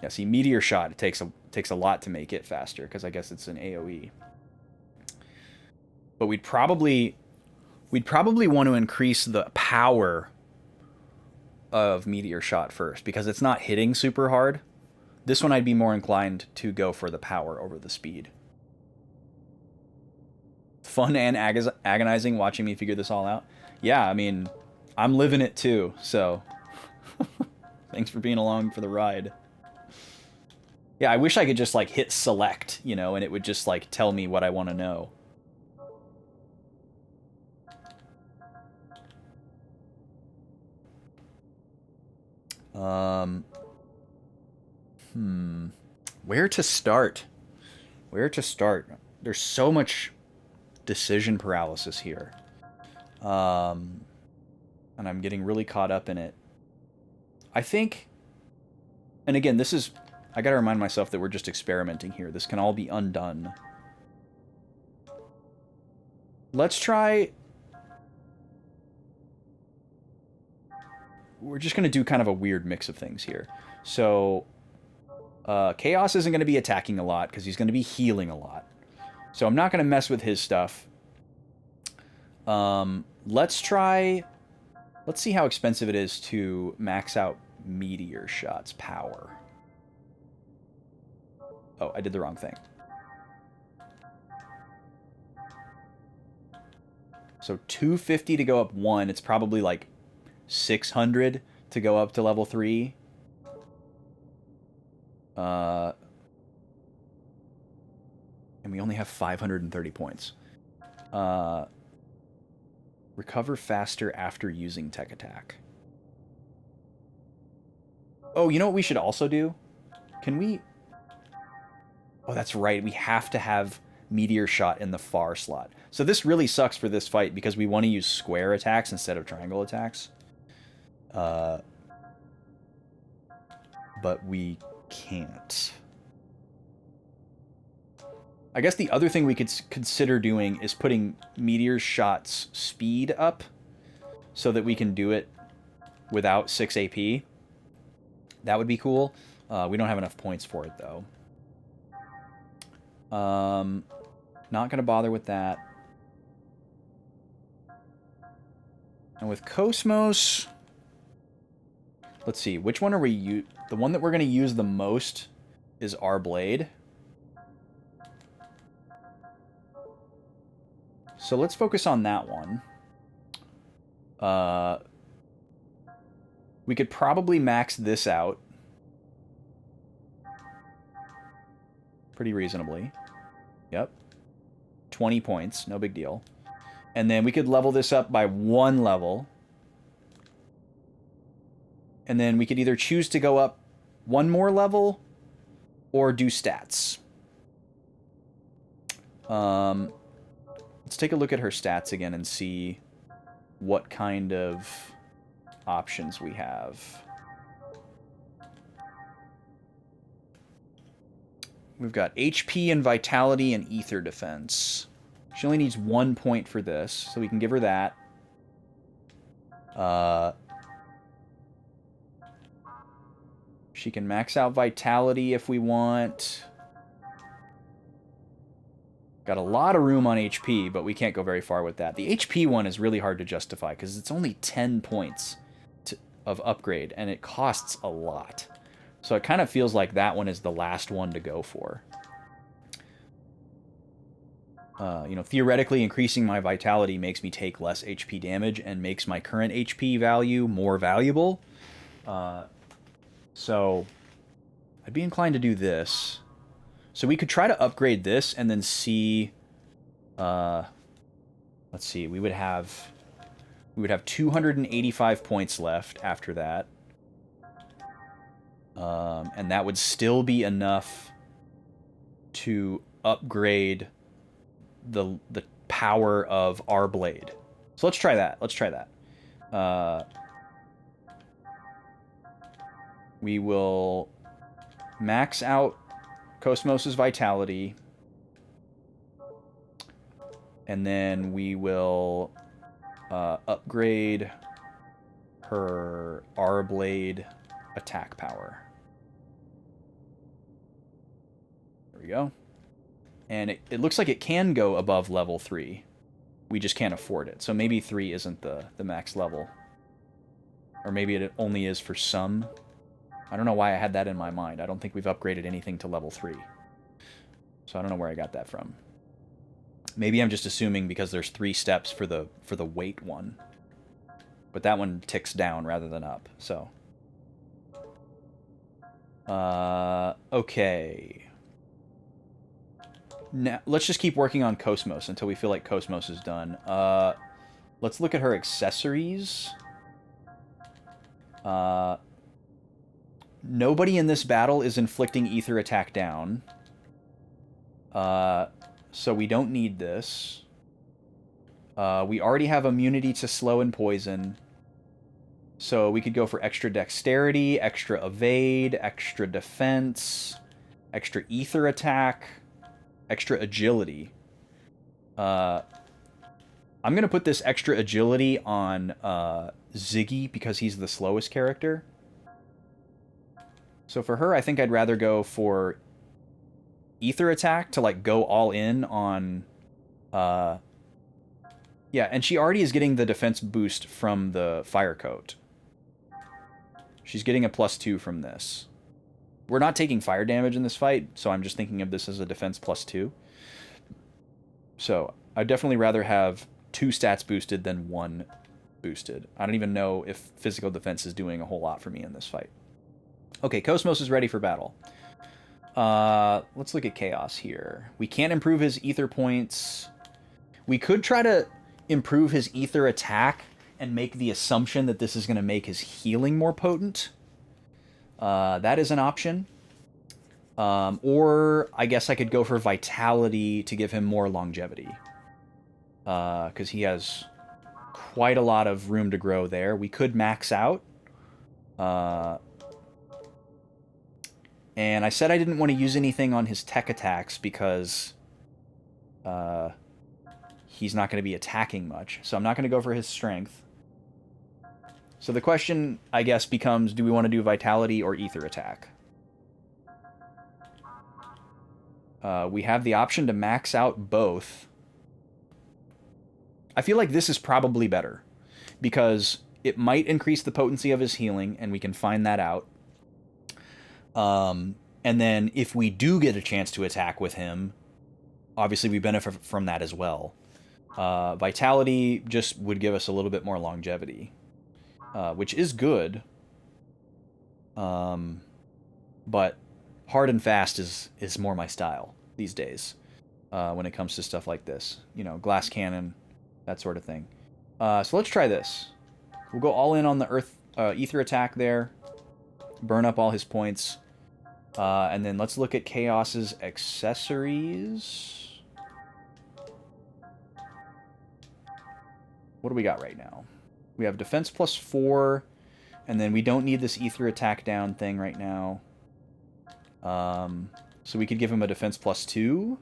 Yeah, see, Meteor Shot, it takes a lot to make it faster, because I guess it's an AoE. But we'd probably want to increase the power of Meteor Shot first, because it's not hitting super hard. This one I'd be more inclined to go for the power over the speed. Fun and agonizing watching me figure this all out. Yeah, I mean, I'm living it too, so thanks for being along for the ride. Yeah, I wish I could just like hit select, you know, and it would just like tell me what I want to know. Where to start? Where to start? There's so much decision paralysis here. And I'm getting really caught up in it. I think, and again, this is, I gotta remind myself that we're just experimenting here. This can all be undone. Let's try, we're just gonna do kind of a weird mix of things here. So, Chaos isn't gonna be attacking a lot, because he's gonna be healing a lot. So I'm not gonna mess with his stuff. Let's see how expensive it is to max out Meteor Shot's power. Oh, I did the wrong thing. So 250 to go up 1. It's probably like 600 to go up to level 3. And we only have 530 points. Recover faster after using Tech Attack. Oh, you know what we should also do? Can we... Oh, that's right. We have to have Meteor Shot in the far slot. So this really sucks for this fight, because we want to use square attacks instead of triangle attacks. But we can't. I guess the other thing we could consider doing is putting Meteor Shot's speed up so that we can do it without 6 AP. That would be cool. We don't have enough points for it, though. Not going to bother with that. And with Cosmos, let's see, which one are we the one that we're going to use the most is our Blade. So let's focus on that one. We could probably max this out pretty reasonably. Yep. 20 points, no big deal. And then we could level this up by 1 level. And then we could either choose to go up 1 more level or do stats. Let's take a look at her stats again and see what kind of options we have. We've got HP and Vitality and Ether Defense. She only needs 1 point for this, so we can give her that. She can max out Vitality if we want. Got a lot of room on HP, but we can't go very far with that. The HP one is really hard to justify, because it's only 10 points of upgrade, and it costs a lot. So it kind of feels like that one is the last one to go for. You know, theoretically, increasing my vitality makes me take less HP damage and makes my current HP value more valuable. So I'd be inclined to do this. So we could try to upgrade this and then see... let's see, we would have 285 points left after that. And that would still be enough to upgrade the power of our blade. So let's try that. Let's try that. We will max out Cosmos' vitality. And then we will upgrade her R-Blade attack power. There we go. And it looks like it can go above level 3. We just can't afford it. So maybe 3 isn't the max level. Or maybe it only is for some. I don't know why I had that in my mind. I don't think we've upgraded anything to level 3. So I don't know where I got that from. Maybe I'm just assuming because there's 3 steps for the weight one. But that one ticks down rather than up, so. Okay. Now, let's just keep working on Cosmos until we feel like Cosmos is done. Let's look at her accessories. Nobody in this battle is inflicting ether attack down. So we don't need this. We already have immunity to slow and poison. So we could go for extra dexterity, extra evade, extra defense, extra ether attack, extra agility. I'm going to put this extra agility on Ziggy because he's the slowest character. So for her, I think I'd rather go for ether attack to like go all in on... yeah, and she already is getting the defense boost from the fire coat. She's getting a +2 from this. We're not taking fire damage in this fight, so I'm just thinking of this as a defense +2. So I'd definitely rather have 2 stats boosted than 1 boosted. I don't even know if physical defense is doing a whole lot for me in this fight. Okay, Cosmos is ready for battle. Let's look at Chaos here. We can't improve his ether points. We could try to improve his ether attack and make the assumption that this is going to make his healing more potent. That is an option. Or I guess I could go for vitality to give him more longevity. Because he has quite a lot of room to grow there. We could max out. And I said I didn't want to use anything on his tech attacks because he's not going to be attacking much. So I'm not going to go for his strength. So the question, I guess, becomes, do we want to do vitality or ether attack? We have the option to max out both. I feel like this is probably better because it might increase the potency of his healing, and we can find that out. And then if we do get a chance to attack with him, obviously we benefit from that as well. Vitality just would give us a little bit more longevity, which is good. But hard and fast is more my style these days when it comes to stuff like this. You know, glass cannon, that sort of thing. So let's try this. We'll go all in on the ether attack there. Burn up all his points. And then let's look at Chaos's accessories. What do we got right now? We have defense +4, and then we don't need this ether attack down thing right now. So we could give him a defense +2.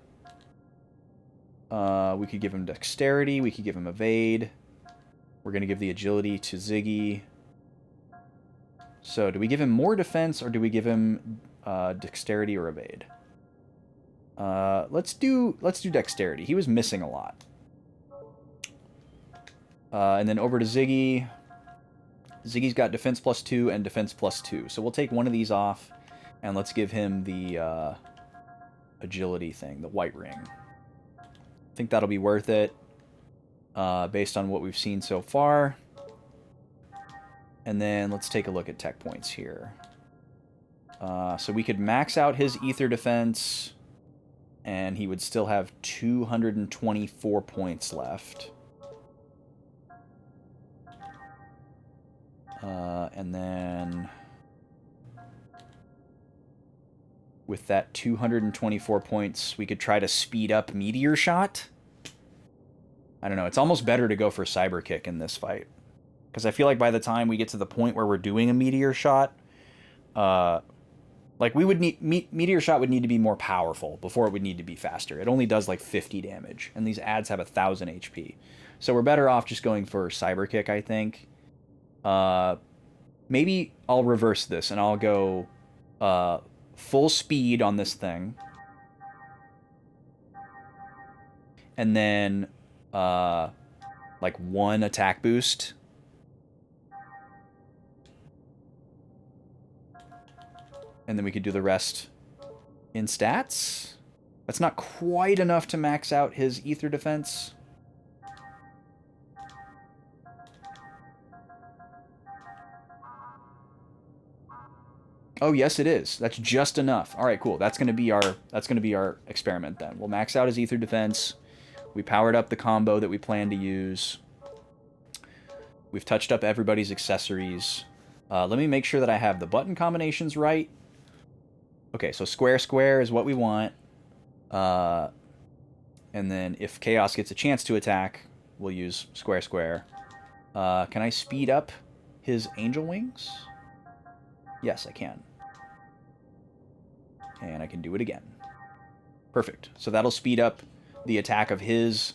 We could give him dexterity. We could give him evade. We're going to give the agility to Ziggy. So do we give him more defense, or do we give him dexterity or evade? Let's do dexterity. He was missing a lot. And then over to Ziggy. Ziggy's got defense +2 and defense +2. So we'll take one of these off, and let's give him the agility thing, the white ring. I think that'll be worth it, based on what we've seen so far. And then let's take a look at tech points here. So we could max out his ether defense, and he would still have 224 points left. And then with that 224 points, we could try to speed up Meteor Shot. I don't know. It's almost better to go for Cyber Kick in this fight, because I feel like by the time we get to the point where we're doing a Meteor Shot, like we would need Meteor Shot would need to be more powerful before it would need to be faster. It only does like 50 damage, and these ads have 1,000 HP. So we're better off just going for Cyber Kick, I think. Maybe I'll reverse this and I'll go full speed on this thing, and then like 1 attack boost. And then we could do the rest in stats. That's not quite enough to max out his ether defense. Oh, yes, it is. That's just enough. All right, cool. That's going to be our experiment then. We'll max out his ether defense. We powered up the combo that we plan to use. We've touched up everybody's accessories. Let me make sure that I have the button combinations right. Okay, so square square is what we want. And then if Chaos gets a chance to attack, we'll use square square. Can I speed up his angel wings? Yes, I can. And I can do it again. Perfect. So that'll speed up the attack of his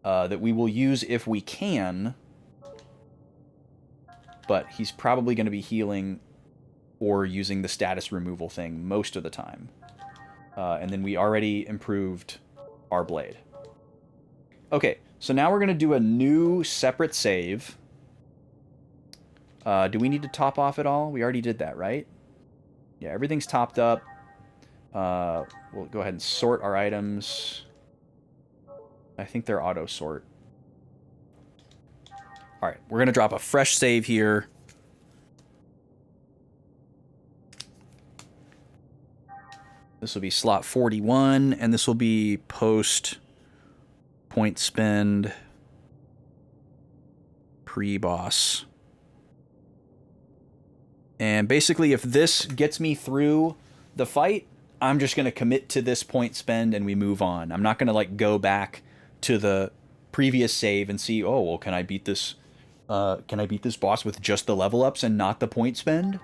that we will use if we can. But he's probably going to be healing or using the status removal thing most of the time. And then we already improved our blade. Okay, so now we're going to do a new separate save. Do we need to top off at all? We already did that, right? Yeah, everything's topped up. We'll go ahead and sort our items. I think they're auto sort. All right, we're going to drop a fresh save here. This will be slot 41, and this will be post point spend pre-boss. And basically, if this gets me through the fight, I'm just going to commit to this point spend and we move on. I'm not going to like go back to the previous save and see, oh, well, can I beat this boss with just the level ups and not the point spend?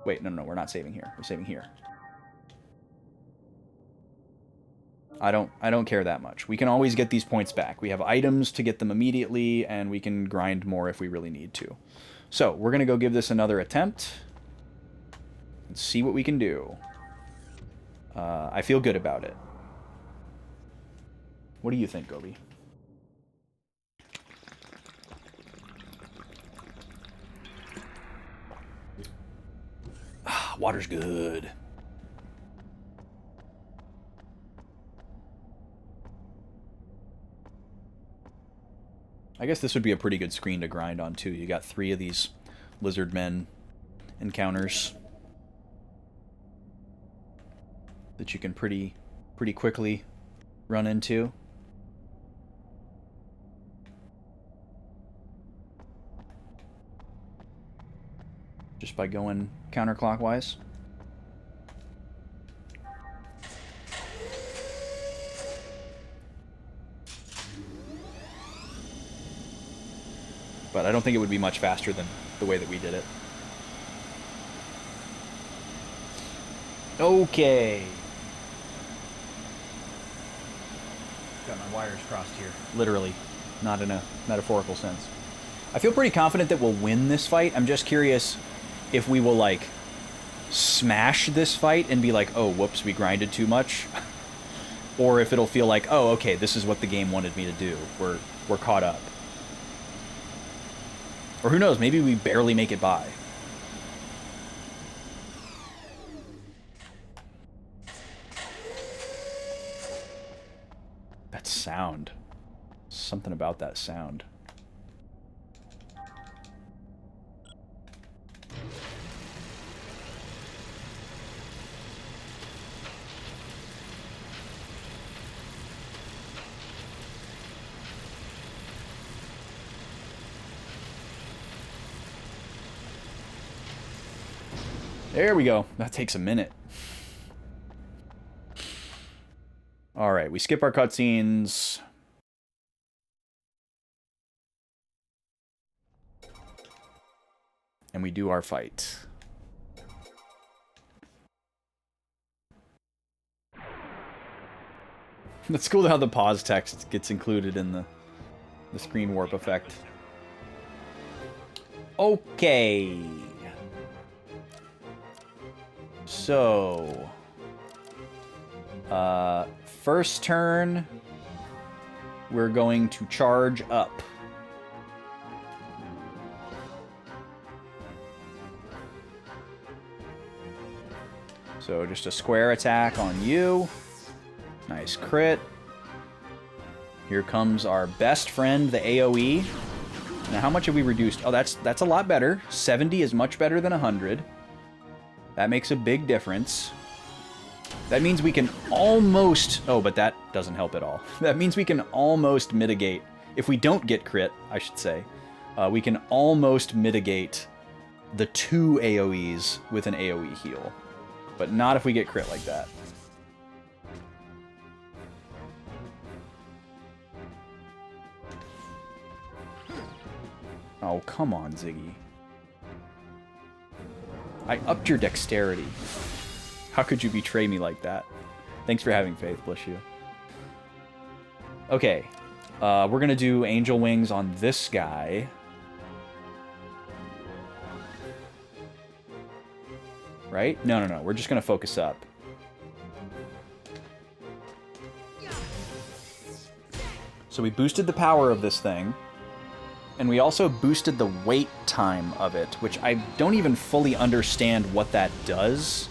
Wait, no, we're not saving here. We're saving here. I don't care that much. We can always get these points back. We have items to get them immediately, and we can grind more if we really need to. So, we're going to go give this another attempt and see what we can do. I feel good about it. What do you think, Gobi? Water's good. I guess this would be a pretty good screen to grind on, too. You got 3 of these lizard men encounters that you can pretty quickly run into. Just by going counterclockwise. But I don't think it would be much faster than the way that we did it. Okay. Got my wires crossed here. Literally, not in a metaphorical sense. I feel pretty confident that we'll win this fight. I'm just curious if we will, like, smash this fight and be like, oh, whoops, we grinded too much. Or if it'll feel like, oh, okay, this is what the game wanted me to do. We're caught up. Or who knows, maybe we barely make it by. That sound. Something about that sound. There we go. That takes a minute. Alright, we skip our cutscenes. And we do our fight. It's cool how the pause text gets included in the screen warp effect. Okay. So, first turn, we're going to charge up. So just a square attack on you. Nice crit. Here comes our best friend, the AoE. Now, how much have we reduced? Oh, that's a lot better. 70 is much better than 100. That makes a big difference. That means we can almost... Oh, but that doesn't help at all. That means we can almost mitigate... If we don't get crit, I should say, we can almost mitigate the 2 AoEs with an AoE heal. But not if we get crit like that. Oh, come on, Ziggy. I upped your dexterity. How could you betray me like that? Thanks for having faith, bless you. Okay. We're gonna do Angel Wings on this guy. Right? No, no, no. We're just gonna focus up. So we boosted the power of this thing. And we also boosted the wait time of it, which I don't even fully understand what that does.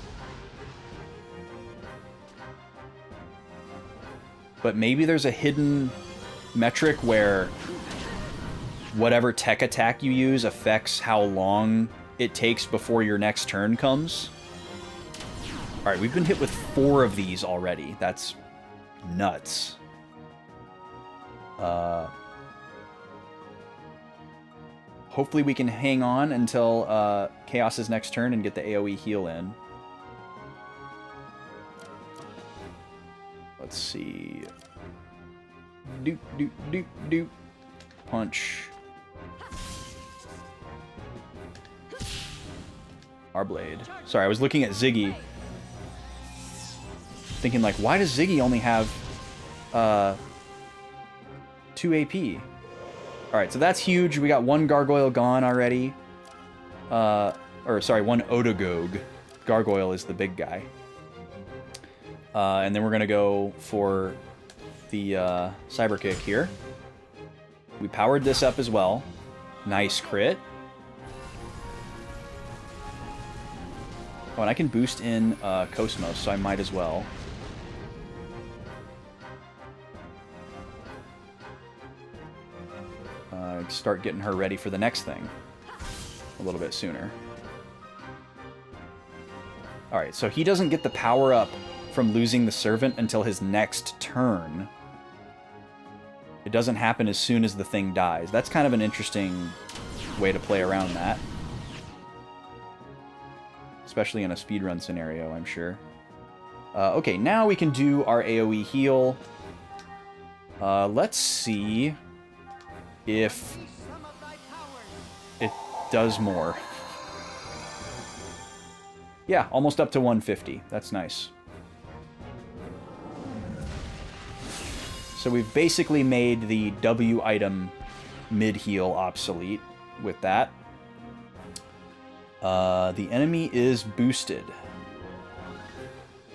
But maybe there's a hidden metric where whatever tech attack you use affects how long it takes before your next turn comes. Alright, we've been hit with 4 of these already. That's nuts. Hopefully we can hang on until Chaos's next turn and get the AoE heal in. Let's see. Doop, doop, doop, doop. Punch. Our blade. Sorry, I was looking at Ziggy. Thinking like, why does Ziggy only have 2 AP? Alright, so that's huge. We got 1 gargoyle gone already. Or, sorry, 1 Odagogue. Gargoyle is the big guy. And then we're going to go for the cyber kick here. We powered this up as well. Nice crit. Oh, and I can boost in Cosmos, so I might as well. Start getting her ready for the next thing a little bit sooner. Alright, so he doesn't get the power up from losing the servant until his next turn. It doesn't happen as soon as the thing dies. That's kind of an interesting way to play around that. Especially in a speedrun scenario, I'm sure. Okay, now we can do our AoE heal. Let's see if it does more. Yeah, almost up to 150. That's nice. So we've basically made the W item mid-heal obsolete with that. The enemy is boosted.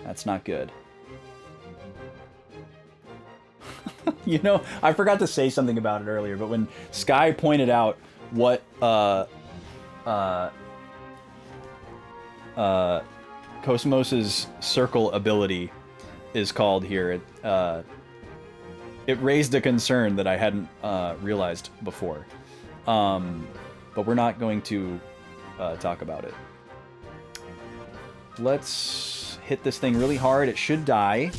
That's not good. You know, I forgot to say something about it earlier, but when Sky pointed out what Cosmos's circle ability is called here. It raised a concern that I hadn't realized before. But we're not going to talk about it. Let's hit this thing really hard. It should die.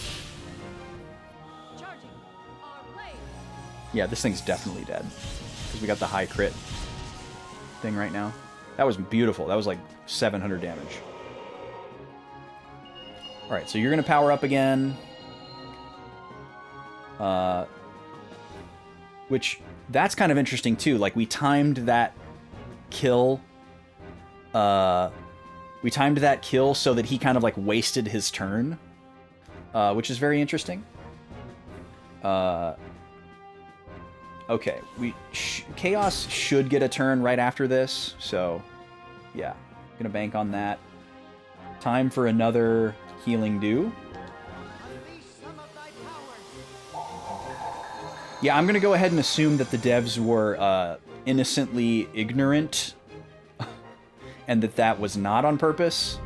Charging. Our blade. Yeah, this thing's definitely dead. Because we got the high crit thing right now. That was beautiful. That was like 700 damage. Alright, so you're going to power up again. Which, that's kind of interesting too. Like, we timed that kill. We timed that kill so that he kind of like wasted his turn. Which is very interesting. Okay, Chaos should get a turn right after this, so yeah, gonna bank on that. Time for another healing dew. Yeah, I'm gonna go ahead and assume that the devs were innocently ignorant and that was not on purpose.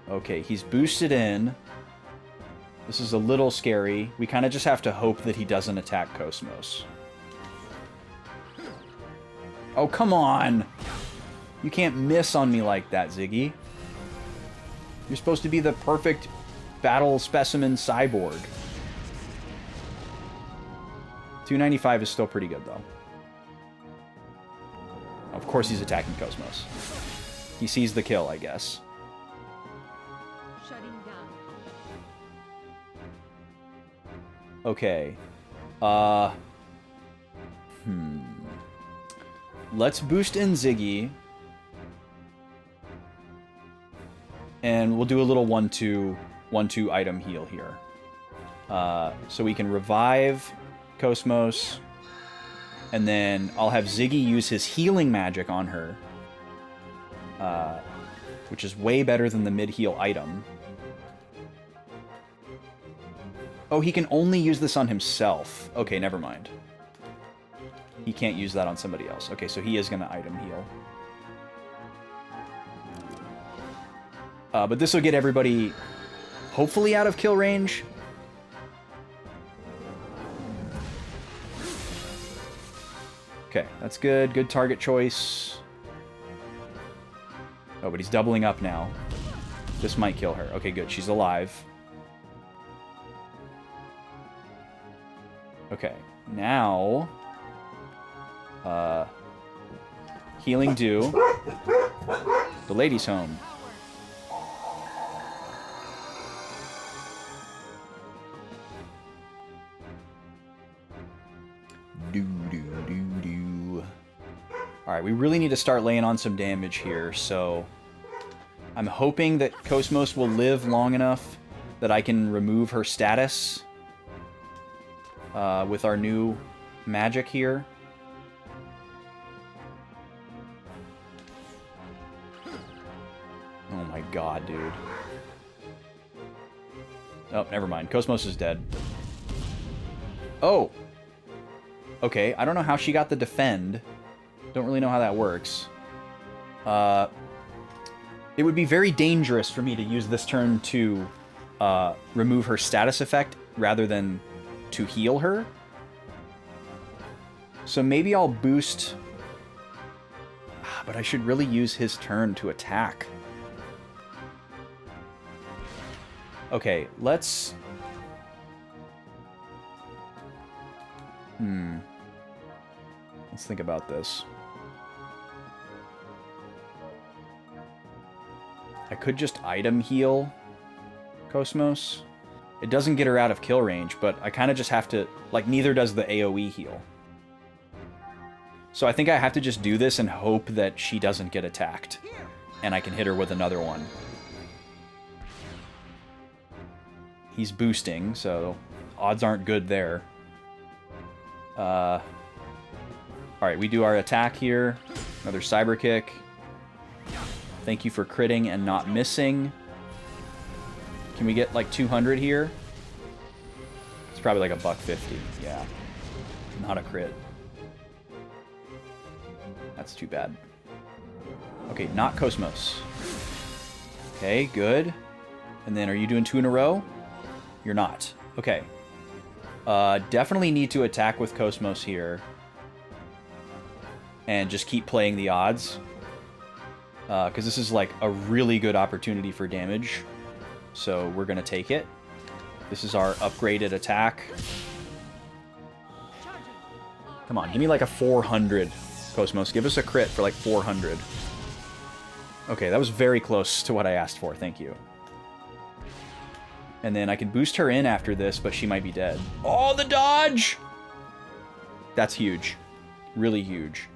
Okay, he's boosted in. This is a little scary. We kind of just have to hope that he doesn't attack Cosmos. Oh, come on! You can't miss on me like that, Ziggy. You're supposed to be the perfect battle specimen cyborg. 295 is still pretty good, though. Of course he's attacking Cosmos. He sees the kill, I guess. Shutting down. Okay. Let's boost in Ziggy. And we'll do a little 1-2 item heal here. So we can revive Cosmos. And then I'll have Ziggy use his healing magic on her. Which is way better than the mid-heal item. Oh, he can only use this on himself. Okay, never mind. He can't use that on somebody else. Okay, so he is going to item heal. But this will get everybody, hopefully, out of kill range. Okay, that's good. Good target choice. Oh, but he's doubling up now. This might kill her. Okay, good. She's alive. Okay, now... healing dew. The lady's home. Alright, we really need to start laying on some damage here, so... I'm hoping that Cosmos will live long enough that I can remove her status with our new magic here. Oh my god, dude. Oh, never mind. Cosmos is dead. Oh! Okay, I don't know how she got the defend. Don't really know how that works. It would be very dangerous for me to use this turn to remove her status effect rather than to heal her. So maybe I'll boost... But I should really use his turn to attack. Okay, let's... Let's think about this. I could just item heal Cosmos. It doesn't get her out of kill range, but I kind of just have to... Like, neither does the AoE heal. So I think I have to just do this and hope that she doesn't get attacked. And I can hit her with another one. He's boosting, so odds aren't good there. Alright, we do our attack here. Another cyber kick. Thank you for critting and not missing. Can we get like 200 here? It's probably like a $150. Yeah. Not a crit. That's too bad. Okay, not Cosmos. Okay, good. And then are you doing 2 in a row? You're not. Okay. Definitely need to attack with Cosmos here. And just keep playing the odds. Because this is like a really good opportunity for damage. So we're going to take it. This is our upgraded attack. Come on, give me like a 400, Cosmos. Give us a crit for like 400. Okay, that was very close to what I asked for. Thank you. And then I can boost her in after this, but she might be dead. Oh, the dodge! That's huge. Really huge.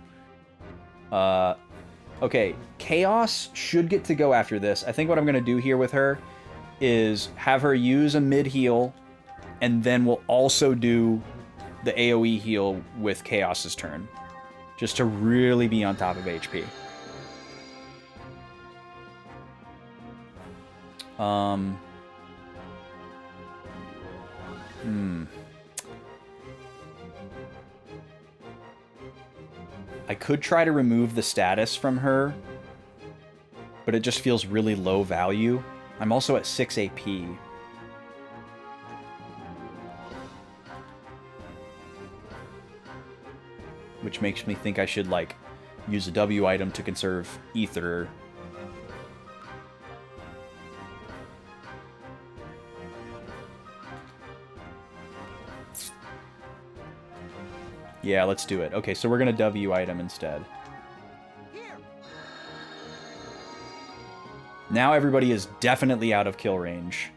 Okay, Chaos should get to go after this. I think what I'm going to do here with her is have her use a mid-heal, and then we'll also do the AoE heal with Chaos's turn. Just to really be on top of HP. I could try to remove the status from her, but it just feels really low value. I'm also at 6 AP. Which makes me think I should, like, use a W item to conserve ether. Yeah, let's do it. Okay, so we're gonna W item instead. Now everybody is definitely out of kill range.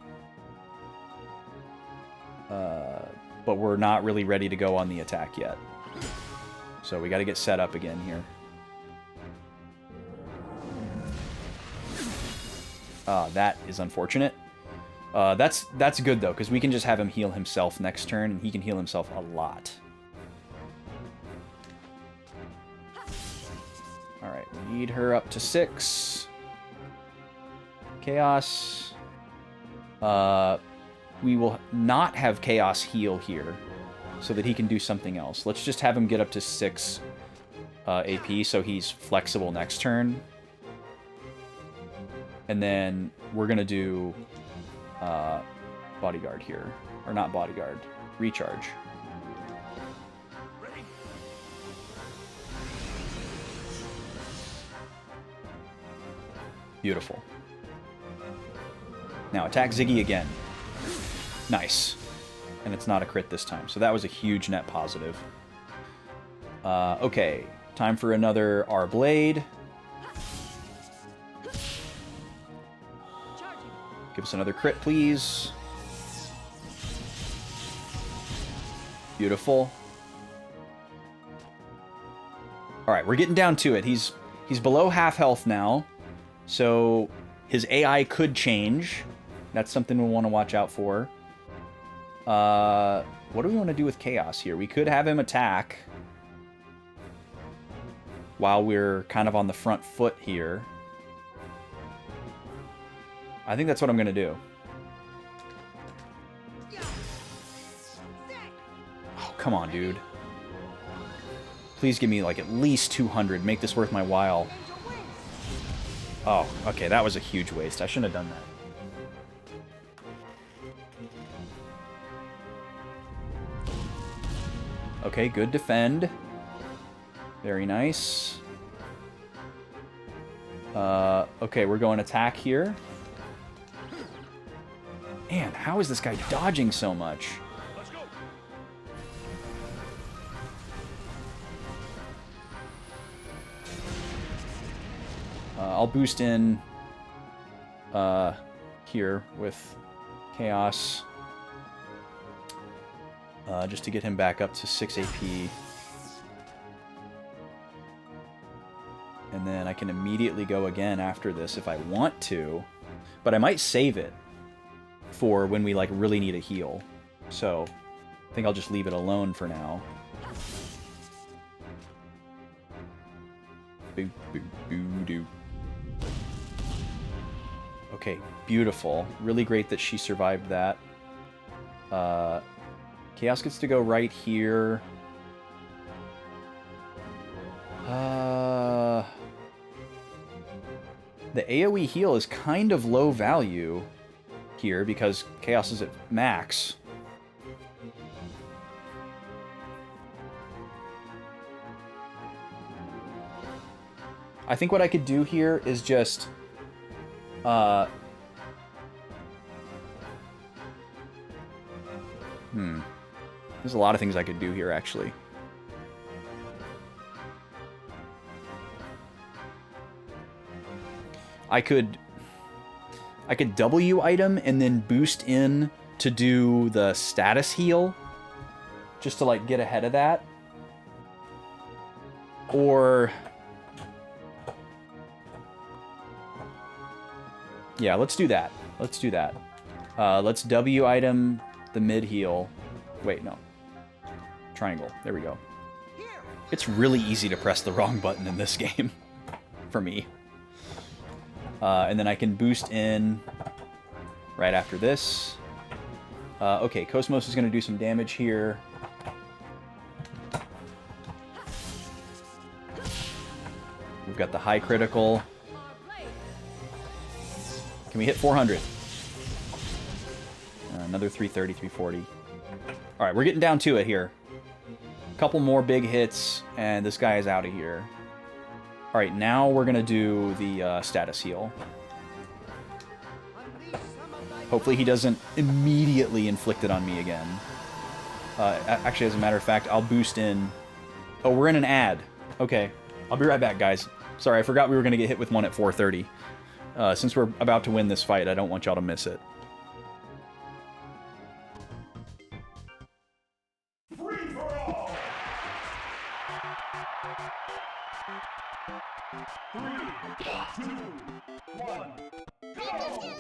But we're not really ready to go on the attack yet. So we gotta get set up again here. That is unfortunate. That's good though, because we can just have him heal himself next turn, and he can heal himself a lot. Alright, we need her up to 6. Chaos. We will not have Chaos heal here, so that he can do something else. Let's just have him get up to 6 AP, so he's flexible next turn. And then we're going to do Bodyguard here. Or not Bodyguard. Recharge. Beautiful. Now attack Ziggy again. Nice. And it's not a crit this time. So that was a huge net positive. Okay. Time for another R Blade. Give us another crit, please. Beautiful. Alright, we're getting down to it. He's below half health now. So his AI could change. That's something we'll want to watch out for. What do we want to do with Chaos here? We could have him attack while we're kind of on the front foot here. I think that's what I'm going to do. Oh, come on, dude. Please give me, like, at least 200. Make this worth my while. Oh, okay, that was a huge waste. I shouldn't have done that. Okay, good defend. Very nice. Okay, we're going attack here. Man, how is this guy dodging so much? I'll boost in here with Chaos. Just to get him back up to 6 AP. And then I can immediately go again after this if I want to. But I might save it for when we, like, really need a heal. So, I think I'll just leave it alone for now. Boo, boo, boo, doo. Okay, beautiful. Really great that she survived that. Chaos gets to go right here. The AoE heal is kind of low value here because Chaos is at max. I think what I could do here is just... There's a lot of things I could do here, actually. I could W item and then boost in to do the status heal, just to like get ahead of that. Or yeah, let's do that. Let's do that. Let's W item the mid heal. Wait, no. Triangle. There we go. It's really easy to press the wrong button in this game for me. And then I can boost in right after this. Okay, Cosmos is going to do some damage here. We've got the high critical. Can we hit 400? Another 330, 340. All right, we're getting down to it here. A couple more big hits, and this guy is out of here. All right, now we're going to do the status heal. Hopefully he doesn't immediately inflict it on me again. Actually, as a matter of fact, I'll boost in... Oh, we're in an ad. Okay, I'll be right back, guys. Sorry, I forgot we were going to get hit with one at 430. Since we're about to win this fight, I don't want y'all to miss it. Free for all. 3, 2, 1, go!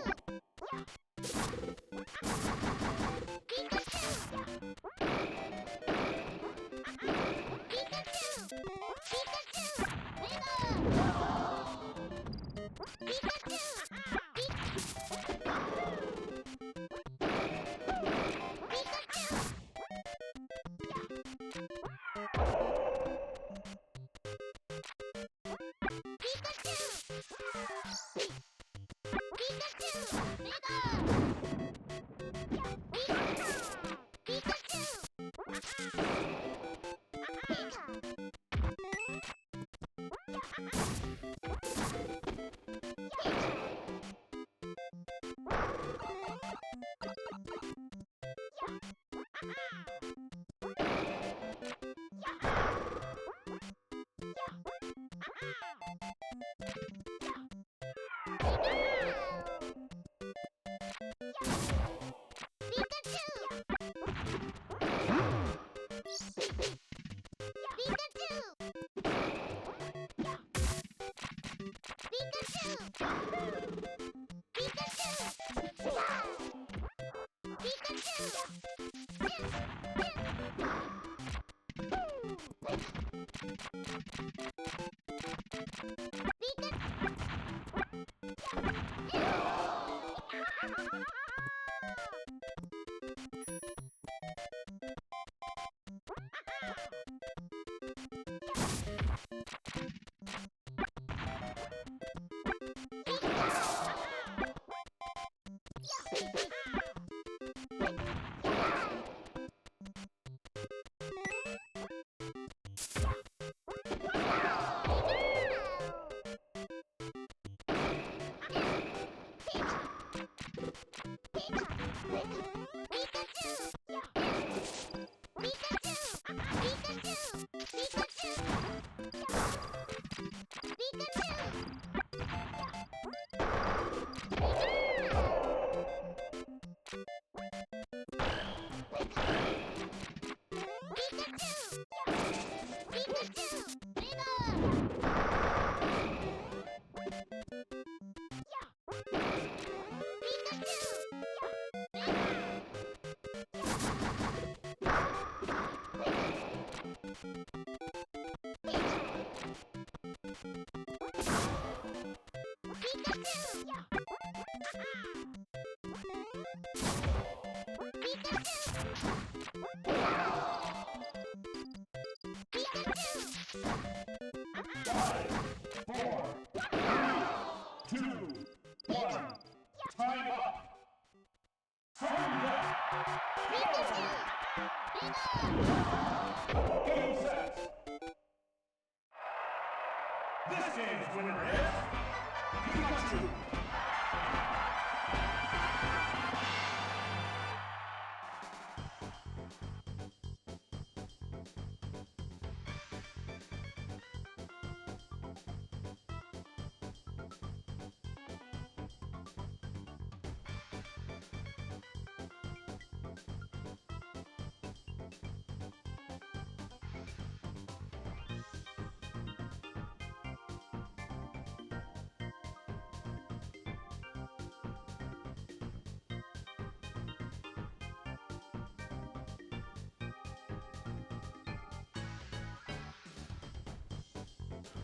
5, 4, 3, 2, 1. Time up. Game set. This game's winner is Pikachu.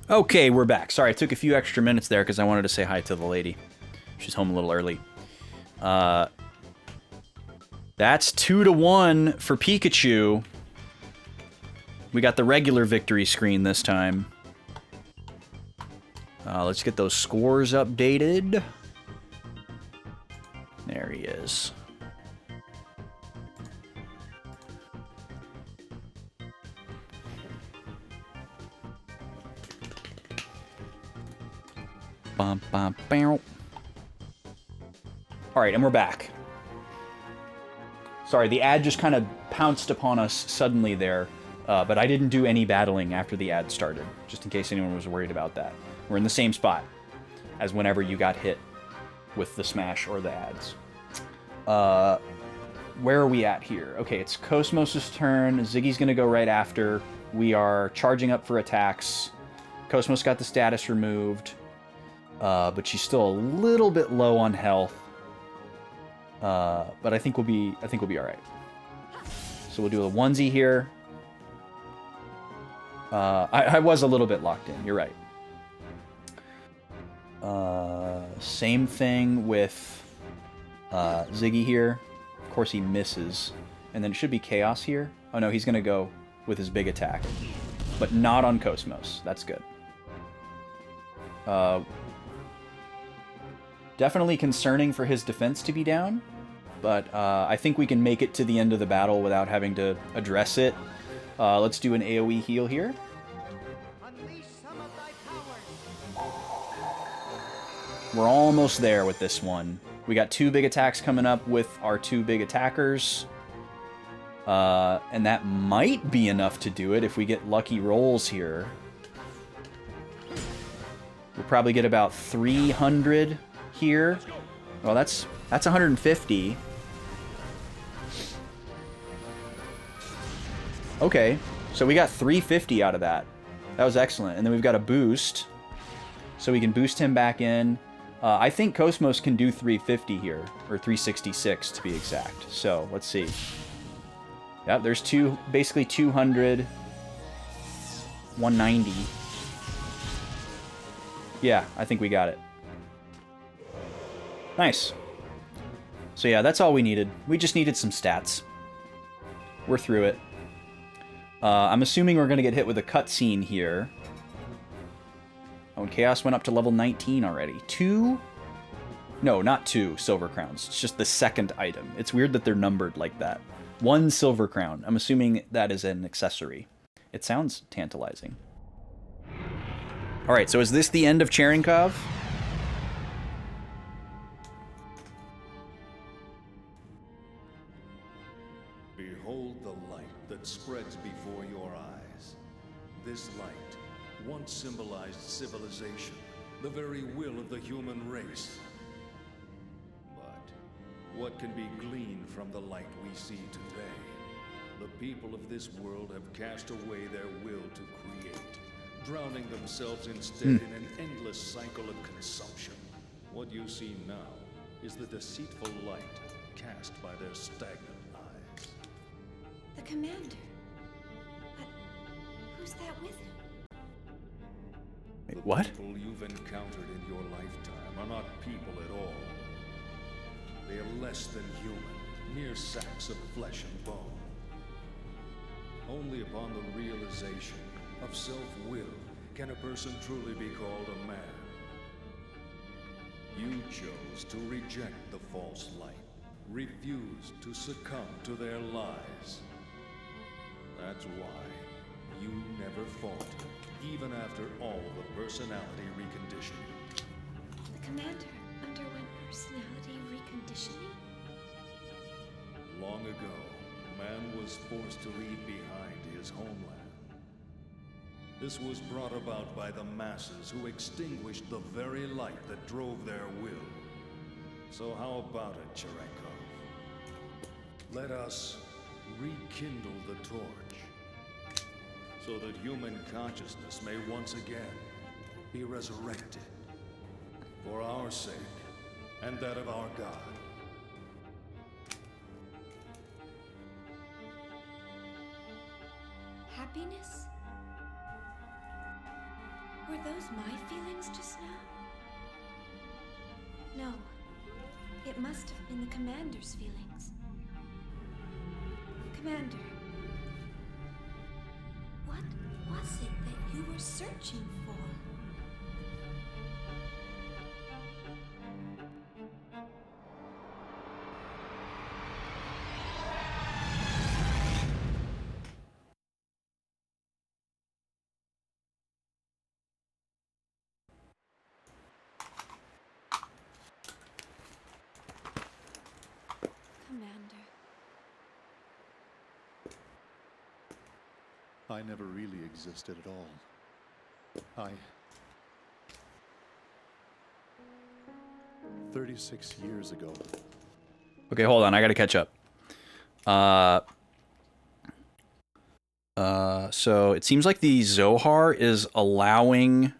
Okay, we're back. Sorry, I took a few extra minutes there because I wanted to say hi to the lady. She's home a little early. That's 2-1 for Pikachu. We got the regular victory screen this time. Let's get those scores updated. There he is. Bum, bum, bow. All right, and we're back. Sorry, the ad just kind of pounced upon us suddenly there, but I didn't do any battling after the ad started, just in case anyone was worried about that. We're in the same spot as whenever you got hit with the smash or the ads. Where are we at here? Okay, it's Cosmos' turn. Ziggy's gonna go right after. We are charging up for attacks. Cosmos got the status removed. But she's still a little bit low on health. But I think we'll be all right. So we'll do a onesie here. I was a little bit locked in. You're right. Same thing with Ziggy here. Of course he misses, and then it should be Chaos here. Oh no, he's gonna go with his big attack, but not on Cosmos. That's good. Definitely concerning for his defense to be down, but I think we can make it to the end of the battle without having to address it. Let's do an AoE heal here. Unleash some of thy powers. We're almost there with this one. We got 2 big attacks coming up with our 2 big attackers. And that might be enough to do it if we get lucky rolls here. We'll probably get about 300 here. Well, that's 150. Okay, so we got 350 out of that. That was excellent. And then we've got a boost, so we can boost him back in. I think Cosmos can do 350 here, or 366 to be exact. So let's see. Yep, there's basically 200, 190. Yeah, I think we got it. Nice. So yeah, that's all we needed. We just needed some stats. We're through it. I'm assuming we're going to get hit with a cutscene here. Oh, and Chaos went up to level 19 already. 2? No, not 2 silver crowns. It's just the second item. It's weird that they're numbered like that. 1 silver crown. I'm assuming that is an accessory. It sounds tantalizing. Alright, so is this the end of Cherenkov? Behold the light that spreads before your eyes. This light once symbolized civilization, the very will of the human race. But what can be gleaned from the light we see today? The people of this world have cast away their will to create, drowning themselves instead in an endless cycle of consumption. What you see now is the deceitful light cast by their stagnant eyes. The commander. But who's that with him? Wait, what? The people you've encountered in your lifetime are not people at all. They are less than human, mere sacks of flesh and bone. Only upon the realization of self-will can a person truly be called a man. You chose to reject the false light, refused to succumb to their lies. That's why you never faltered, even after all the personality reconditioning. The commander underwent personality reconditioning? Long ago, man was forced to leave behind his homeland. This was brought about by the masses who extinguished the very light that drove their will. So how about it, Cherenkov? Let us rekindle the torch, so that human consciousness may once again be resurrected. For our sake, and that of our God. Happiness? Were those my feelings just now? No. It must have been the commander's feelings. Commander, what was it that you were searching for? Commander. I never really existed at all. 36 years ago. Okay, hold on. I gotta catch up. So it seems like the Zohar is allowing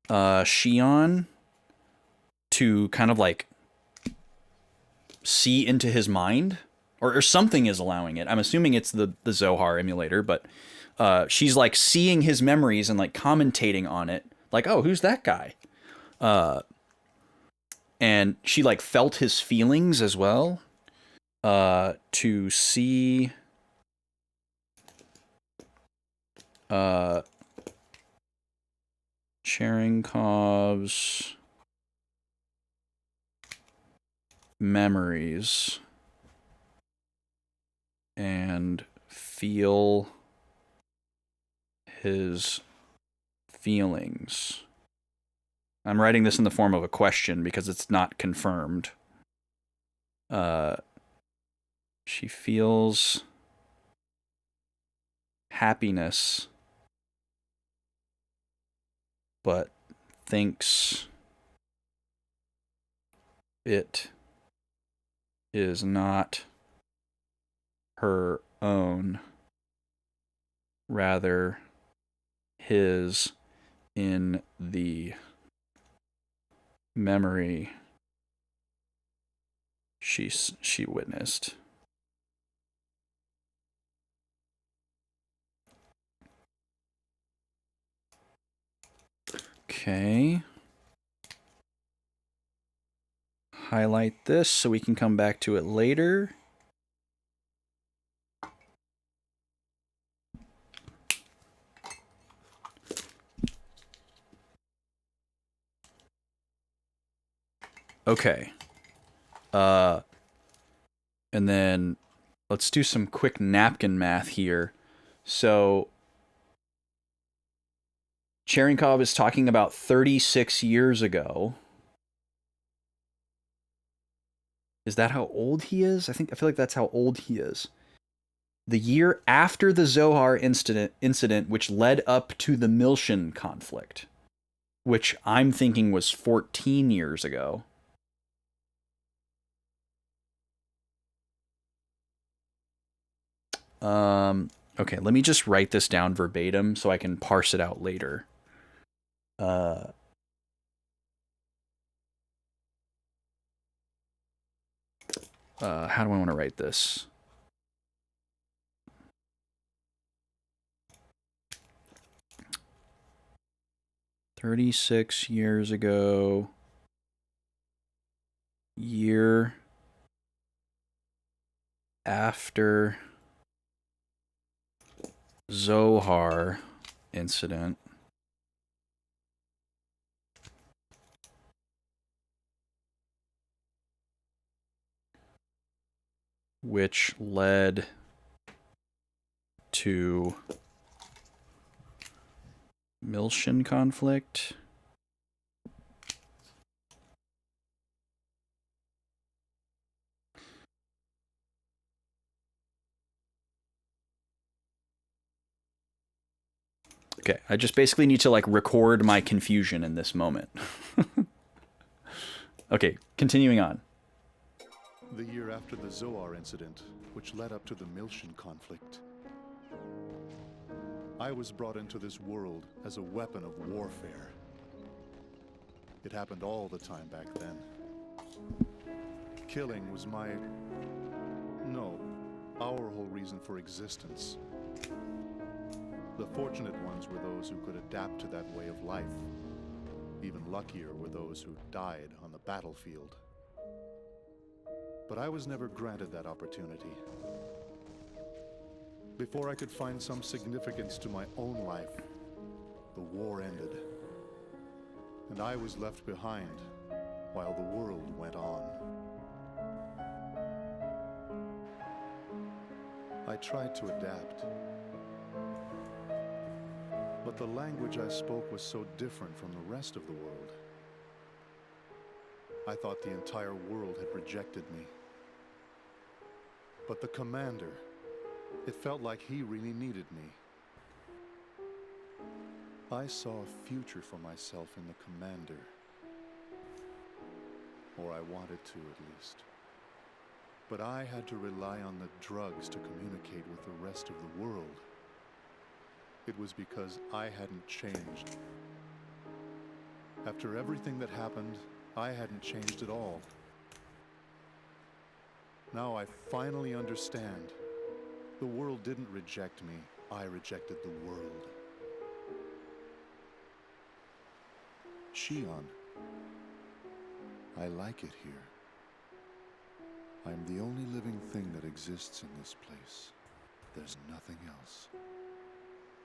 Shion to kind of like see into his mind, or something is allowing it. I'm assuming it's the Zohar emulator, but she's like seeing his memories and like commentating on it, like, oh, who's that guy? And she like felt his feelings as well. To see Cherenkov's memories and feel his feelings. I'm writing this in the form of a question because it's not confirmed. She feels happiness, but thinks it is not her own, rather his in the memory she witnessed. Okay. Highlight this so we can come back to it later. Okay. And then let's do some quick napkin math here. So Cherenkov is talking about 36 years ago. Is that how old he is? I feel like that's how old he is. The year after the Zohar incident which led up to the Milshin conflict, which I'm thinking was 14 years ago. Okay, let me just write this down verbatim so I can parse it out later. How do I want to write this? "36 years ago, year after Zohar incident. Which led to Miltian conflict. Okay, I just basically need to like record my confusion in this moment. Okay, continuing on. The year after the Zoar incident, which led up to the Miltian conflict, I was brought into this world as a weapon of warfare. It happened all the time back then. Killing was our whole reason for existence. The fortunate ones were those who could adapt to that way of life. Even luckier were those who died on the battlefield. But I was never granted that opportunity. Before I could find some significance to my own life, the war ended. And I was left behind while the world went on. I tried to adapt. But the language I spoke was so different from the rest of the world. I thought the entire world had rejected me. But the commander, it felt like he really needed me. I saw a future for myself in the commander. Or I wanted to, at least. But I had to rely on the drugs to communicate with the rest of the world. It was because I hadn't changed. After everything that happened, I hadn't changed at all. Now I finally understand. The world didn't reject me. I rejected the world. Shion, I like it here. I'm the only living thing that exists in this place. There's nothing else.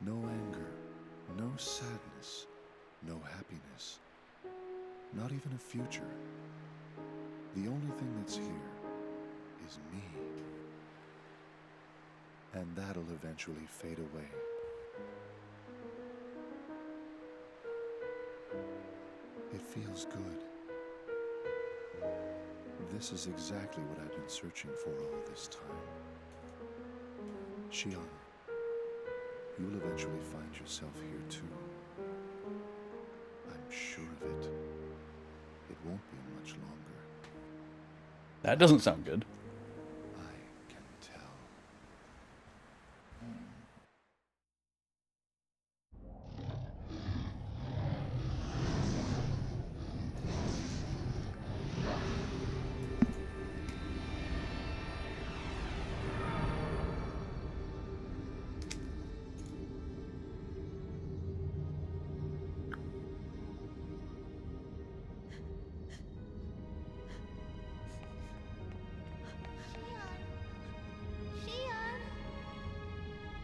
No anger, no sadness, no happiness, not even a future. The only thing that's here is me. And that'll eventually fade away. It feels good. This is exactly what I've been searching for all this time. Shion, you'll eventually find yourself here too. I'm sure of it. It won't be much longer. That doesn't sound good. I can tell.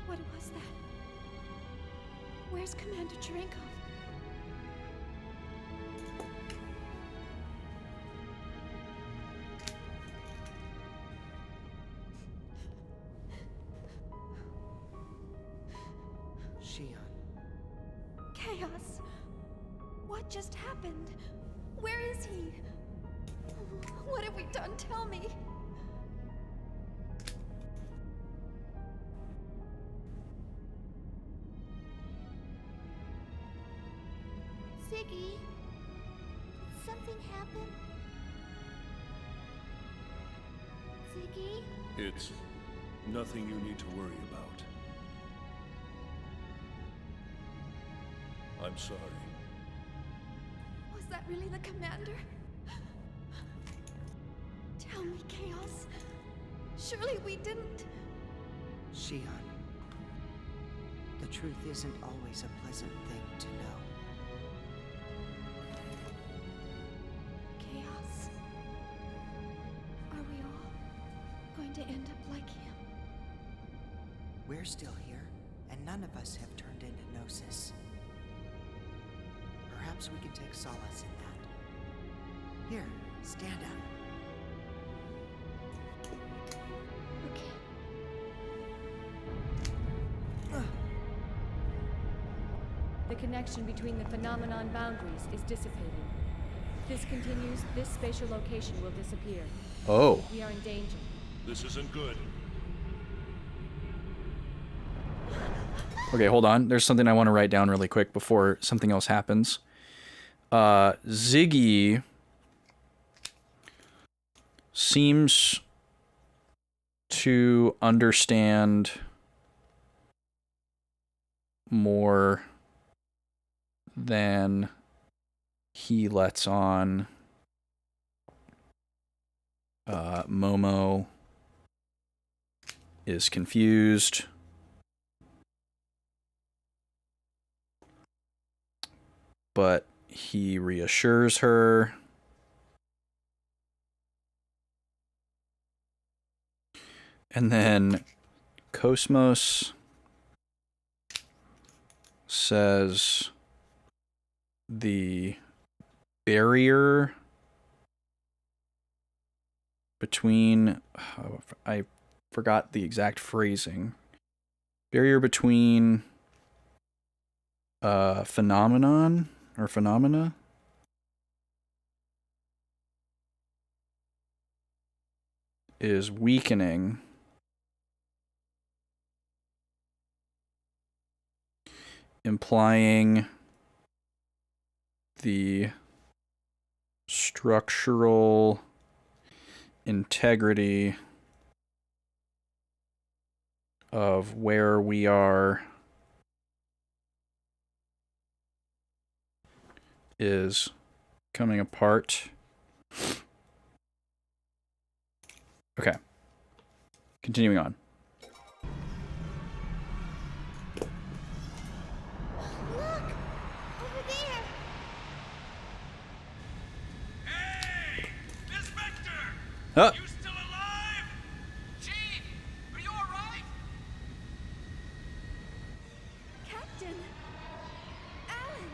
What was that? Where's Commander Cherenkov? Shion. Chaos! What just happened? Where is he? What have we done? Tell me! Ziggy, did something happen? Ziggy? It's nothing you need to worry about. I'm sorry. Was that really the commander? Tell me, Chaos. Surely we didn't. Shion. The truth isn't always a pleasant thing to know. Chaos. Are we all going to end up like him? We're still here, and none of us have turned into Gnosis. Perhaps we can take solace in that. Here, stand up. The connection between the phenomenon boundaries is dissipating. If this continues, this spatial location will disappear. Oh. We are in danger. This isn't good. Okay, hold on. There's something I want to write down really quick before something else happens. Ziggy seems to understand more than he lets on. Momo is confused. But he reassures her. And then Cosmos says the barrier between, I forgot the exact phrasing. Barrier between phenomenon or phenomena is weakening. Implying the structural integrity of where we are is coming apart. Okay. Continuing on. Huh? You still alive? Chief, are you all right? Captain! Alan!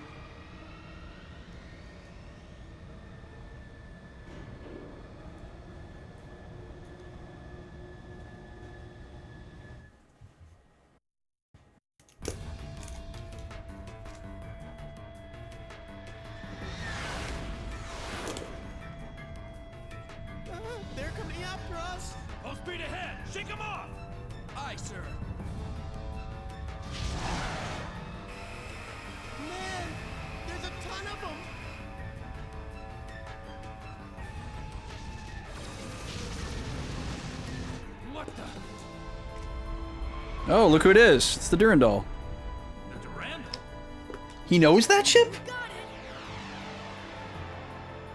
They're coming after us! Full speed ahead! Shake them off! Aye, sir. Man, there's a ton of them! What the? Oh, look who it is. It's the Durandal. The Durandal? He knows that ship?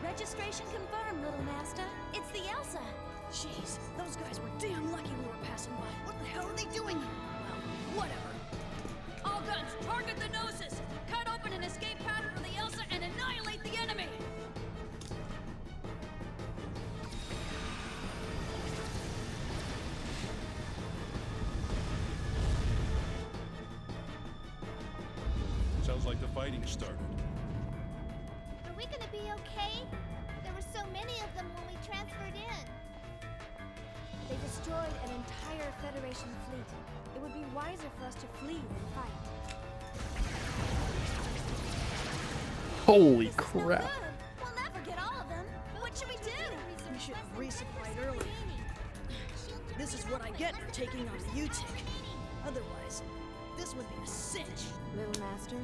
Registration confirmed, little master. It's the Elsa. Jeez, those guys were damn lucky we were passing by. What the hell are they doing here? Well, whatever. All guns, target the Gnosis! Cut open an escape path for the Elsa and annihilate the enemy! Sounds like the fighting started. Are we gonna be okay? There were so many of them when we transferred in. They destroyed an entire Federation fleet. It would be wiser for us to flee than fight. Holy crap. We'll never get all of them. What should we do? We should have resupplied earlier. This is what I get for taking on a UTIC. Otherwise, this would be a cinch. Little Master,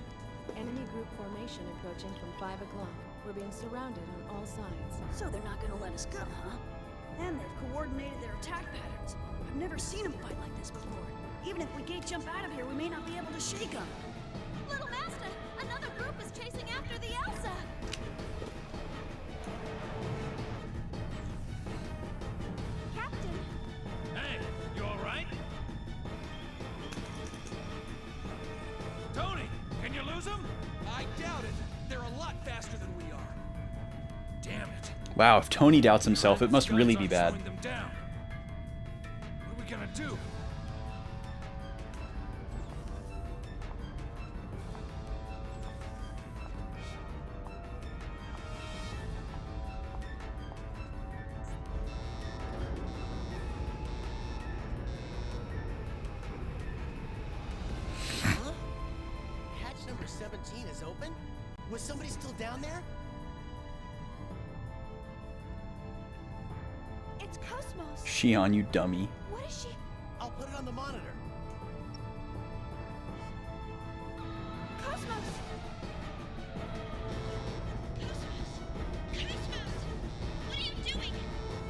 enemy group formation approaching from 5 o'clock. We're being surrounded on all sides. So they're not gonna let us go, huh? And they've coordinated their attack patterns. I've never seen them fight like this before. Even if we gate jump out of here, we may not be able to shake them. Little Master, another group is chasing after the Elsa. Captain! Hey, you all right? Tony, can you lose them? I doubt it. They're a lot faster than we are. Damn it. Wow, if Tony doubts himself, it must really be bad. Them down. What are we gonna do? Number 17 is open? Was somebody still down there? It's Cosmos. Shion, you dummy. What is she? I'll put it on the monitor. Cosmos! What are you doing?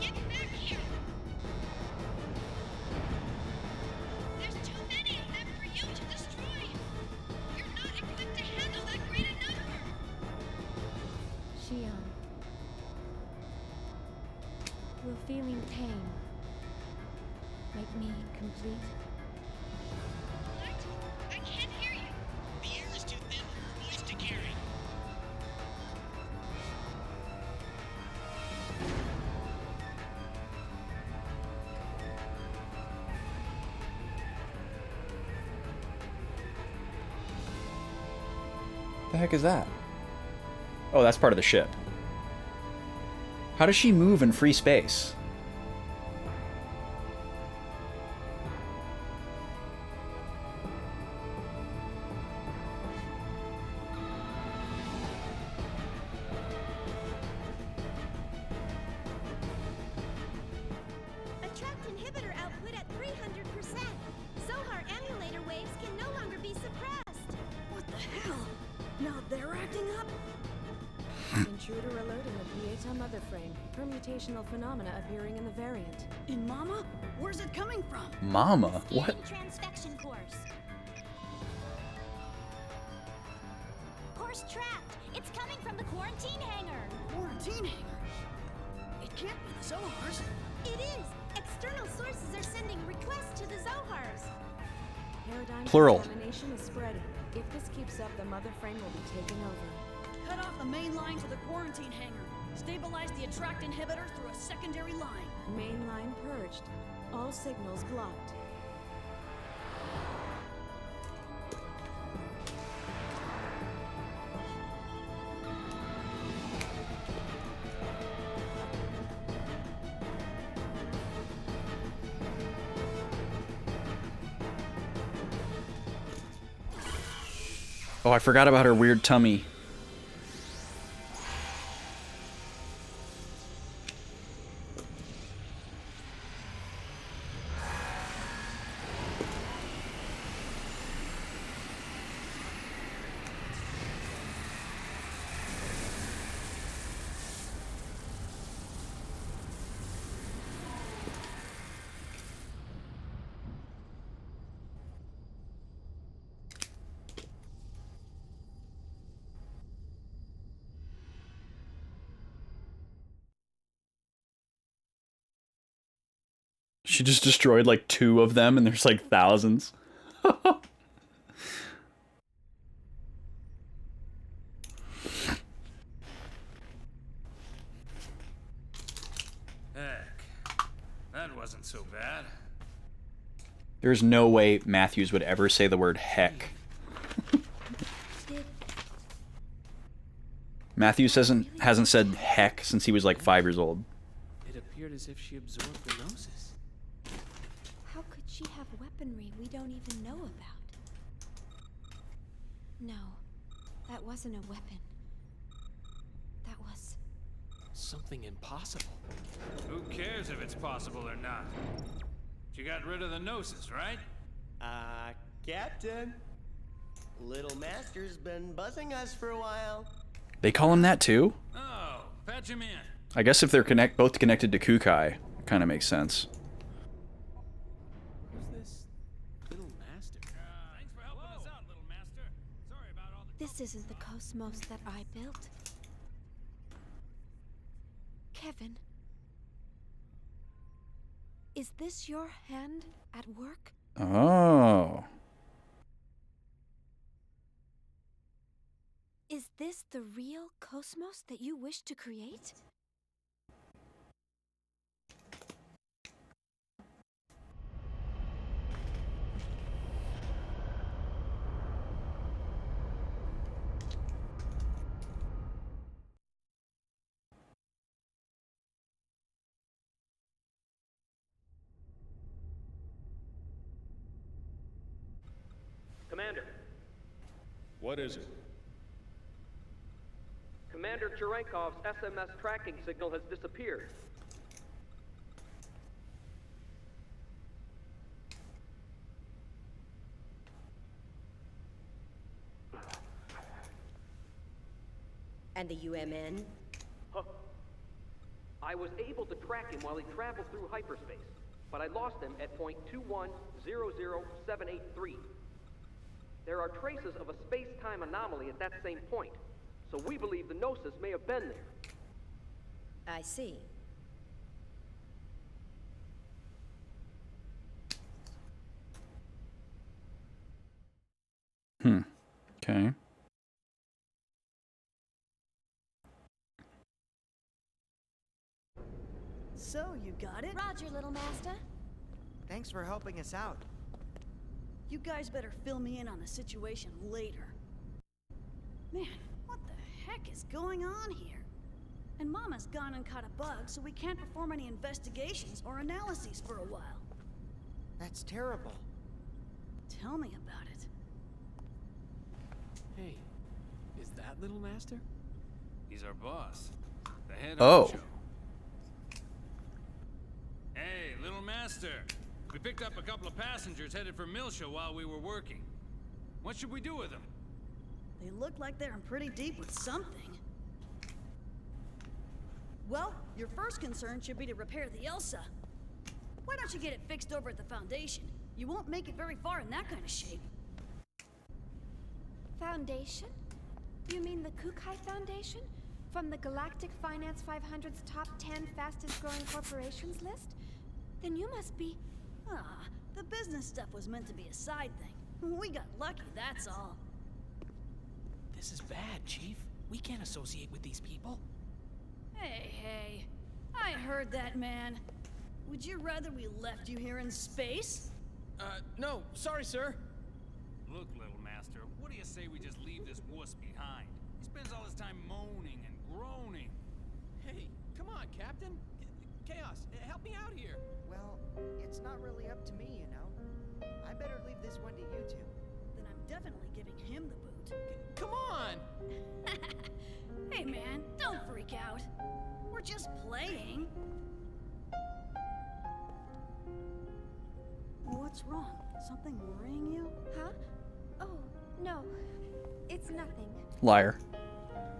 Get back here! There's too many of them for you to destroy! You're not equipped to handle that great a number! Shion. Will feeling pain make me complete? What? I can't hear you! The air is too thin for her voice to carry. The heck is that? Oh, that's part of the ship. How does she move in free space? Attract inhibitor output at 300%. Zohar emulator waves can no longer be suppressed. What the hell? Now they're acting up? Intruder alert in the Pieta mother frame. Permutational phenomena appearing in the variant. In Mama? Where's it coming from? Mama? What? Transfection course. Course trapped. It's coming from the quarantine hangar. Quarantine hangar? It can't be the Zohars. It is. External sources are sending requests to the Zohars. Paradigm Plural. contamination is spreading. If this keeps up, the mother frame will be taken over. Cut off the main line to the quarantine hangar. Stabilize the attract inhibitor through a secondary line. Main line purged. All signals blocked. Oh, I forgot about her weird tummy. She just destroyed like 2 of them and there's like thousands. Heck, that wasn't so bad. There's no way Matthews would ever say the word heck. Matthews hasn't said heck since he was like 5 years old. It appeared as if she absorbed the gnosis. How could she have weaponry we don't even know about? No, that wasn't a weapon. That was... Something impossible. Who cares if it's possible or not? She got rid of the gnosis, right? Captain. Little Master's been buzzing us for a while. They call him that too? Oh, patch him in. I guess if they're both connected to Kukai, it kind of makes sense. Who's this little master? Thanks for helping us out, little master. Sorry about all the... This isn't the cosmos that I built. Kevin. Is this your hand at work? Oh. Is this the real cosmos that you wish to create? Commander. What is it? Commander Cherenkov's SMS tracking signal has disappeared. And the UMN? Huh. I was able to track him while he traveled through hyperspace, but I lost him at point 2100783. There are traces of a space-time anomaly at that same point, so we believe the Gnosis may have been there. I see. Okay. So, you got it? Roger, little master. Thanks for helping us out. You guys better fill me in on the situation later. Man, what the heck is going on here? And Mama's gone and caught a bug, so we can't perform any investigations or analyses for a while. That's terrible. Tell me about it. Hey, is that Little Master? He's our boss. The head Oh. honcho. Hey, Little Master. We picked up a couple of passengers headed for Milsha while we were working. What should we do with them? They look like they're in pretty deep with something. Well, your first concern should be to repair the Elsa. Why don't you get it fixed over at the Foundation? You won't make it very far in that kind of shape. Foundation? You mean the Kukai Foundation? From the Galactic Finance 500's top 10 fastest growing corporations list? Then you must be... Ah, the business stuff was meant to be a side thing. We got lucky, that's all. This is bad, Chief. We can't associate with these people. Hey, I heard that, man. Would you rather we left you here in space? No, sorry, sir. Look, Little Master, what do you say we just leave this wuss behind? He spends all his time moaning and groaning. Hey, come on, Captain. Chaos, help me out here. Well, it's not really up to me, you know. I better leave this one to you two. Then I'm definitely giving him the boot. Come on! Hey, man, don't freak out. We're just playing. What's wrong? Something worrying you? Huh? Oh, no. It's nothing. Liar.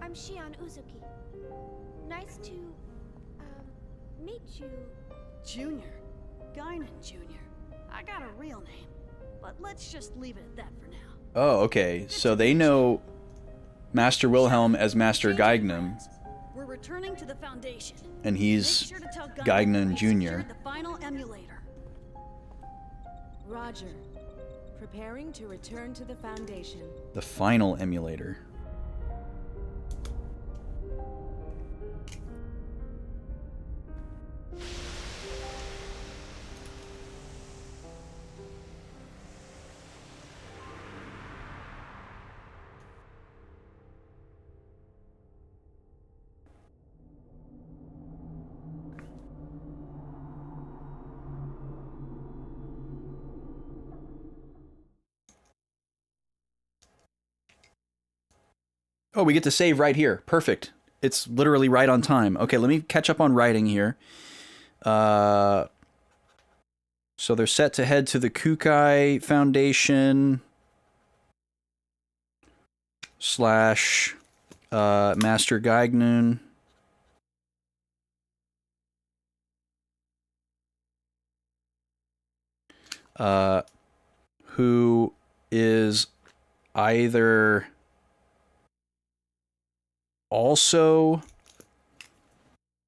I'm Shion Uzuki. Nice to, meet you. Junior. Guinan Junior. I got a real name, but let's just leave it at that for now. Oh, okay. So they know Master Wilhelm as Master Geignum, We're returning to the Foundation. and he's Make sure to tell Geignum we Jr. secured the final emulator. Roger. Preparing to return to the Foundation. The final emulator. Oh, we get to save right here. Perfect. It's literally right on time. Okay, let me catch up on writing here. So they're set to head to the Kukai Foundation / Master Geignum. Who is either also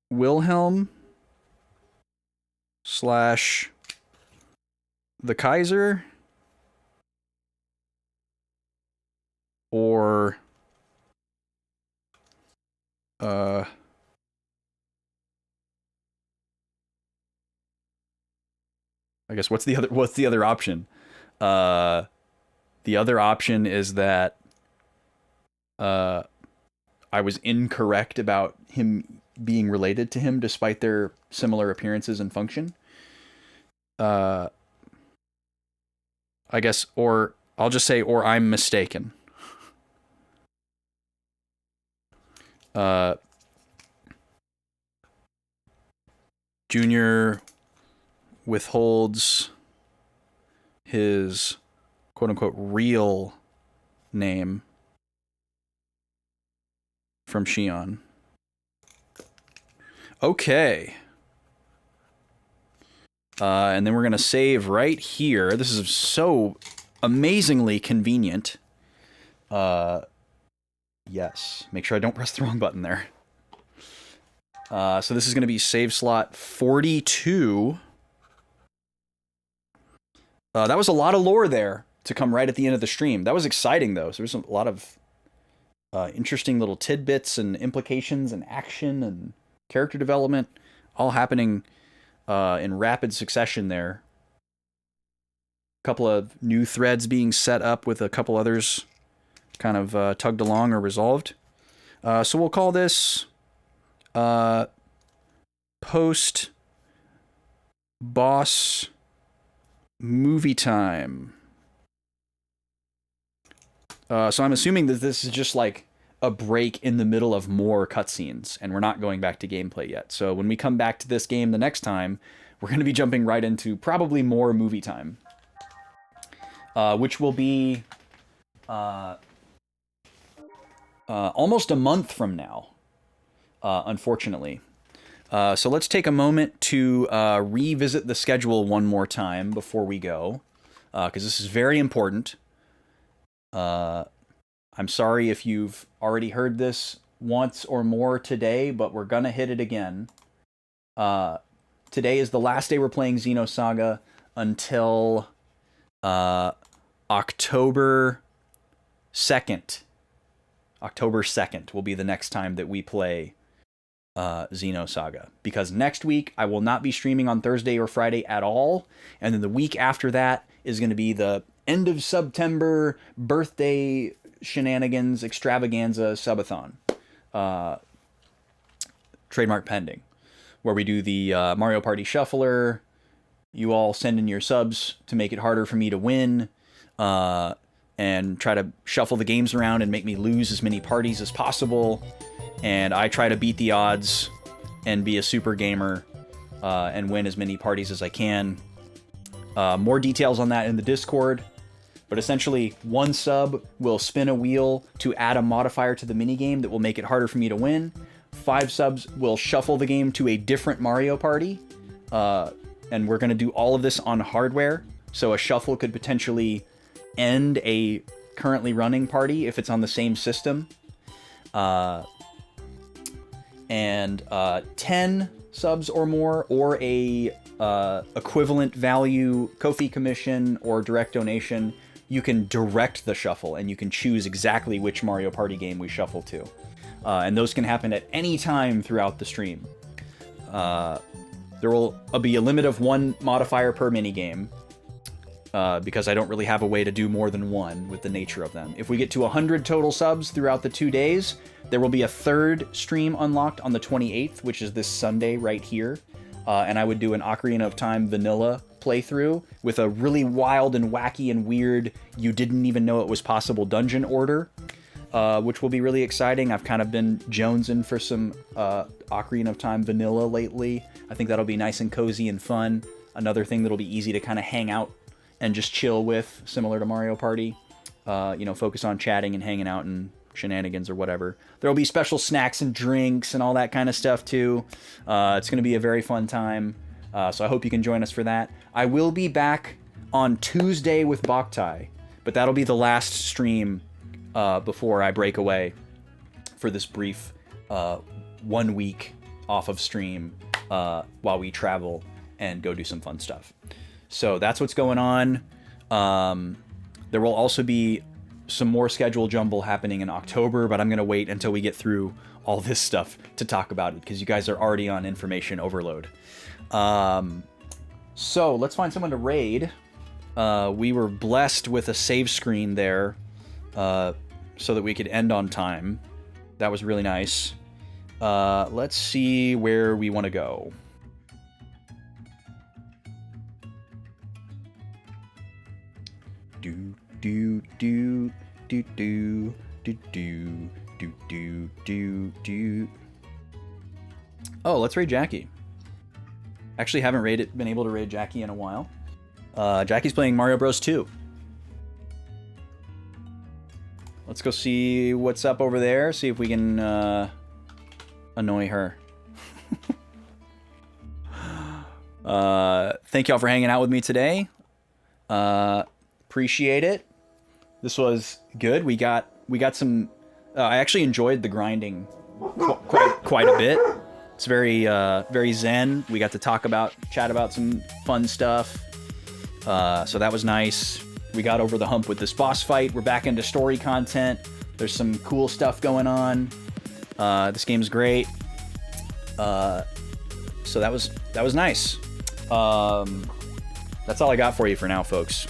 Wilhelm / the Kaiser, or I guess what's the other option? The other option is that I was incorrect about him being related to him despite their similar appearances and function. I guess, or I'll just say, or I'm mistaken. Junior withholds his quote-unquote real name from Shion. Okay. And then we're going to save right here. This is so amazingly convenient. Yes. Make sure I don't press the wrong button there. So this is going to be save slot 42. That was a lot of lore there to come right at the end of the stream. That was exciting, though. So there's a lot of interesting little tidbits and implications and action and character development all happening in rapid succession there. A couple of new threads being set up with a couple others kind of tugged along or resolved. So we'll call this post boss movie time. So I'm assuming that this is just like a break in the middle of more cutscenes, and we're not going back to gameplay yet. So when we come back to this game the next time, we're going to be jumping right into probably more movie time, which will be almost a month from now, unfortunately. So let's take a moment to revisit the schedule one more time before we go, because this is very important. I'm sorry if you've already heard this once or more today, but we're gonna hit it again. Today is the last day we're playing Xenosaga until October 2nd. October 2nd will be the next time that we play Xenosaga, because next week I will not be streaming on Thursday or Friday at all, and then the week after that is going to be the end of September birthday shenanigans extravaganza subathon, trademark pending, where we do the Mario Party Shuffler. You all send in your subs to make it harder for me to win, and try to shuffle the games around and make me lose as many parties as possible. And I try to beat the odds and be a super gamer and win as many parties as I can. More details on that in the Discord. But essentially, one sub will spin a wheel to add a modifier to the minigame that will make it harder for me to win. 5 subs will shuffle the game to a different Mario Party. And we're going to do all of this on hardware. So a shuffle could potentially end a currently running party if it's on the same system. And 10 subs or more, or a equivalent value Ko-fi commission or direct donation, you can direct the shuffle and you can choose exactly which Mario Party game we shuffle to. And those can happen at any time throughout the stream. There will be a limit of 1 modifier per minigame, because I don't really have a way to do more than 1 with the nature of them. If we get to 100 total subs throughout the 2 days, there will be a 3rd stream unlocked on the 28th, which is this Sunday right here. And I would do an Ocarina of Time vanilla playthrough with a really wild and wacky and weird, you didn't even know it was possible dungeon order, which will be really exciting. I've kind of been jonesing for some Ocarina of Time vanilla lately. I think that'll be nice and cozy and fun. Another thing that'll be easy to kind of hang out and just chill with, similar to Mario Party. Focus on chatting and hanging out and shenanigans or whatever. There will be special snacks and drinks and all that kind of stuff too. It's going to be a very fun time. So I hope you can join us for that. I will be back on Tuesday with Boktai, but that'll be the last stream before I break away for this brief 1 week off of stream while we travel and go do some fun stuff. So that's what's going on. There will also be some more schedule jumble happening in October, but I'm going to wait until we get through all this stuff to talk about it, because you guys are already on information overload. So let's find someone to raid. We were blessed with a save screen there, so that we could end on time. That was really nice. Let's see where we want to go. Do do do do do do do Oh, let's raid Jackie. Actually, haven't been able to raid Jackie in a while. Jackie's playing Mario Bros. 2. Let's go see what's up over there. See if we can annoy her. Thank y'all for hanging out with me today. Appreciate it. This was good. We got some. I actually enjoyed the grinding quite a bit. It's very zen. We got to chat about some fun stuff. So that was nice. We got over the hump with this boss fight. We're back into story content. There's some cool stuff going on. This game's great. So that was nice. That's all I got for you for now, folks.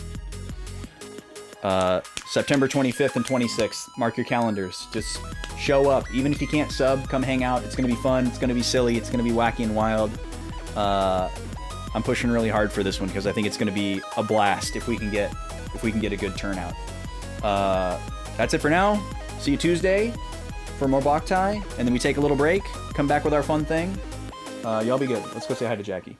September 25th and 26th. Mark your calendars. Just show up. Even if you can't sub, come hang out. It's going to be fun. It's going to be silly. It's going to be wacky and wild. I'm pushing really hard for this one because I think it's going to be a blast if we can get a good turnout. That's it for now. See you Tuesday for more Boktai, and then we take a little break. Come back with our fun thing. Y'all be good. Let's go say hi to Jackie.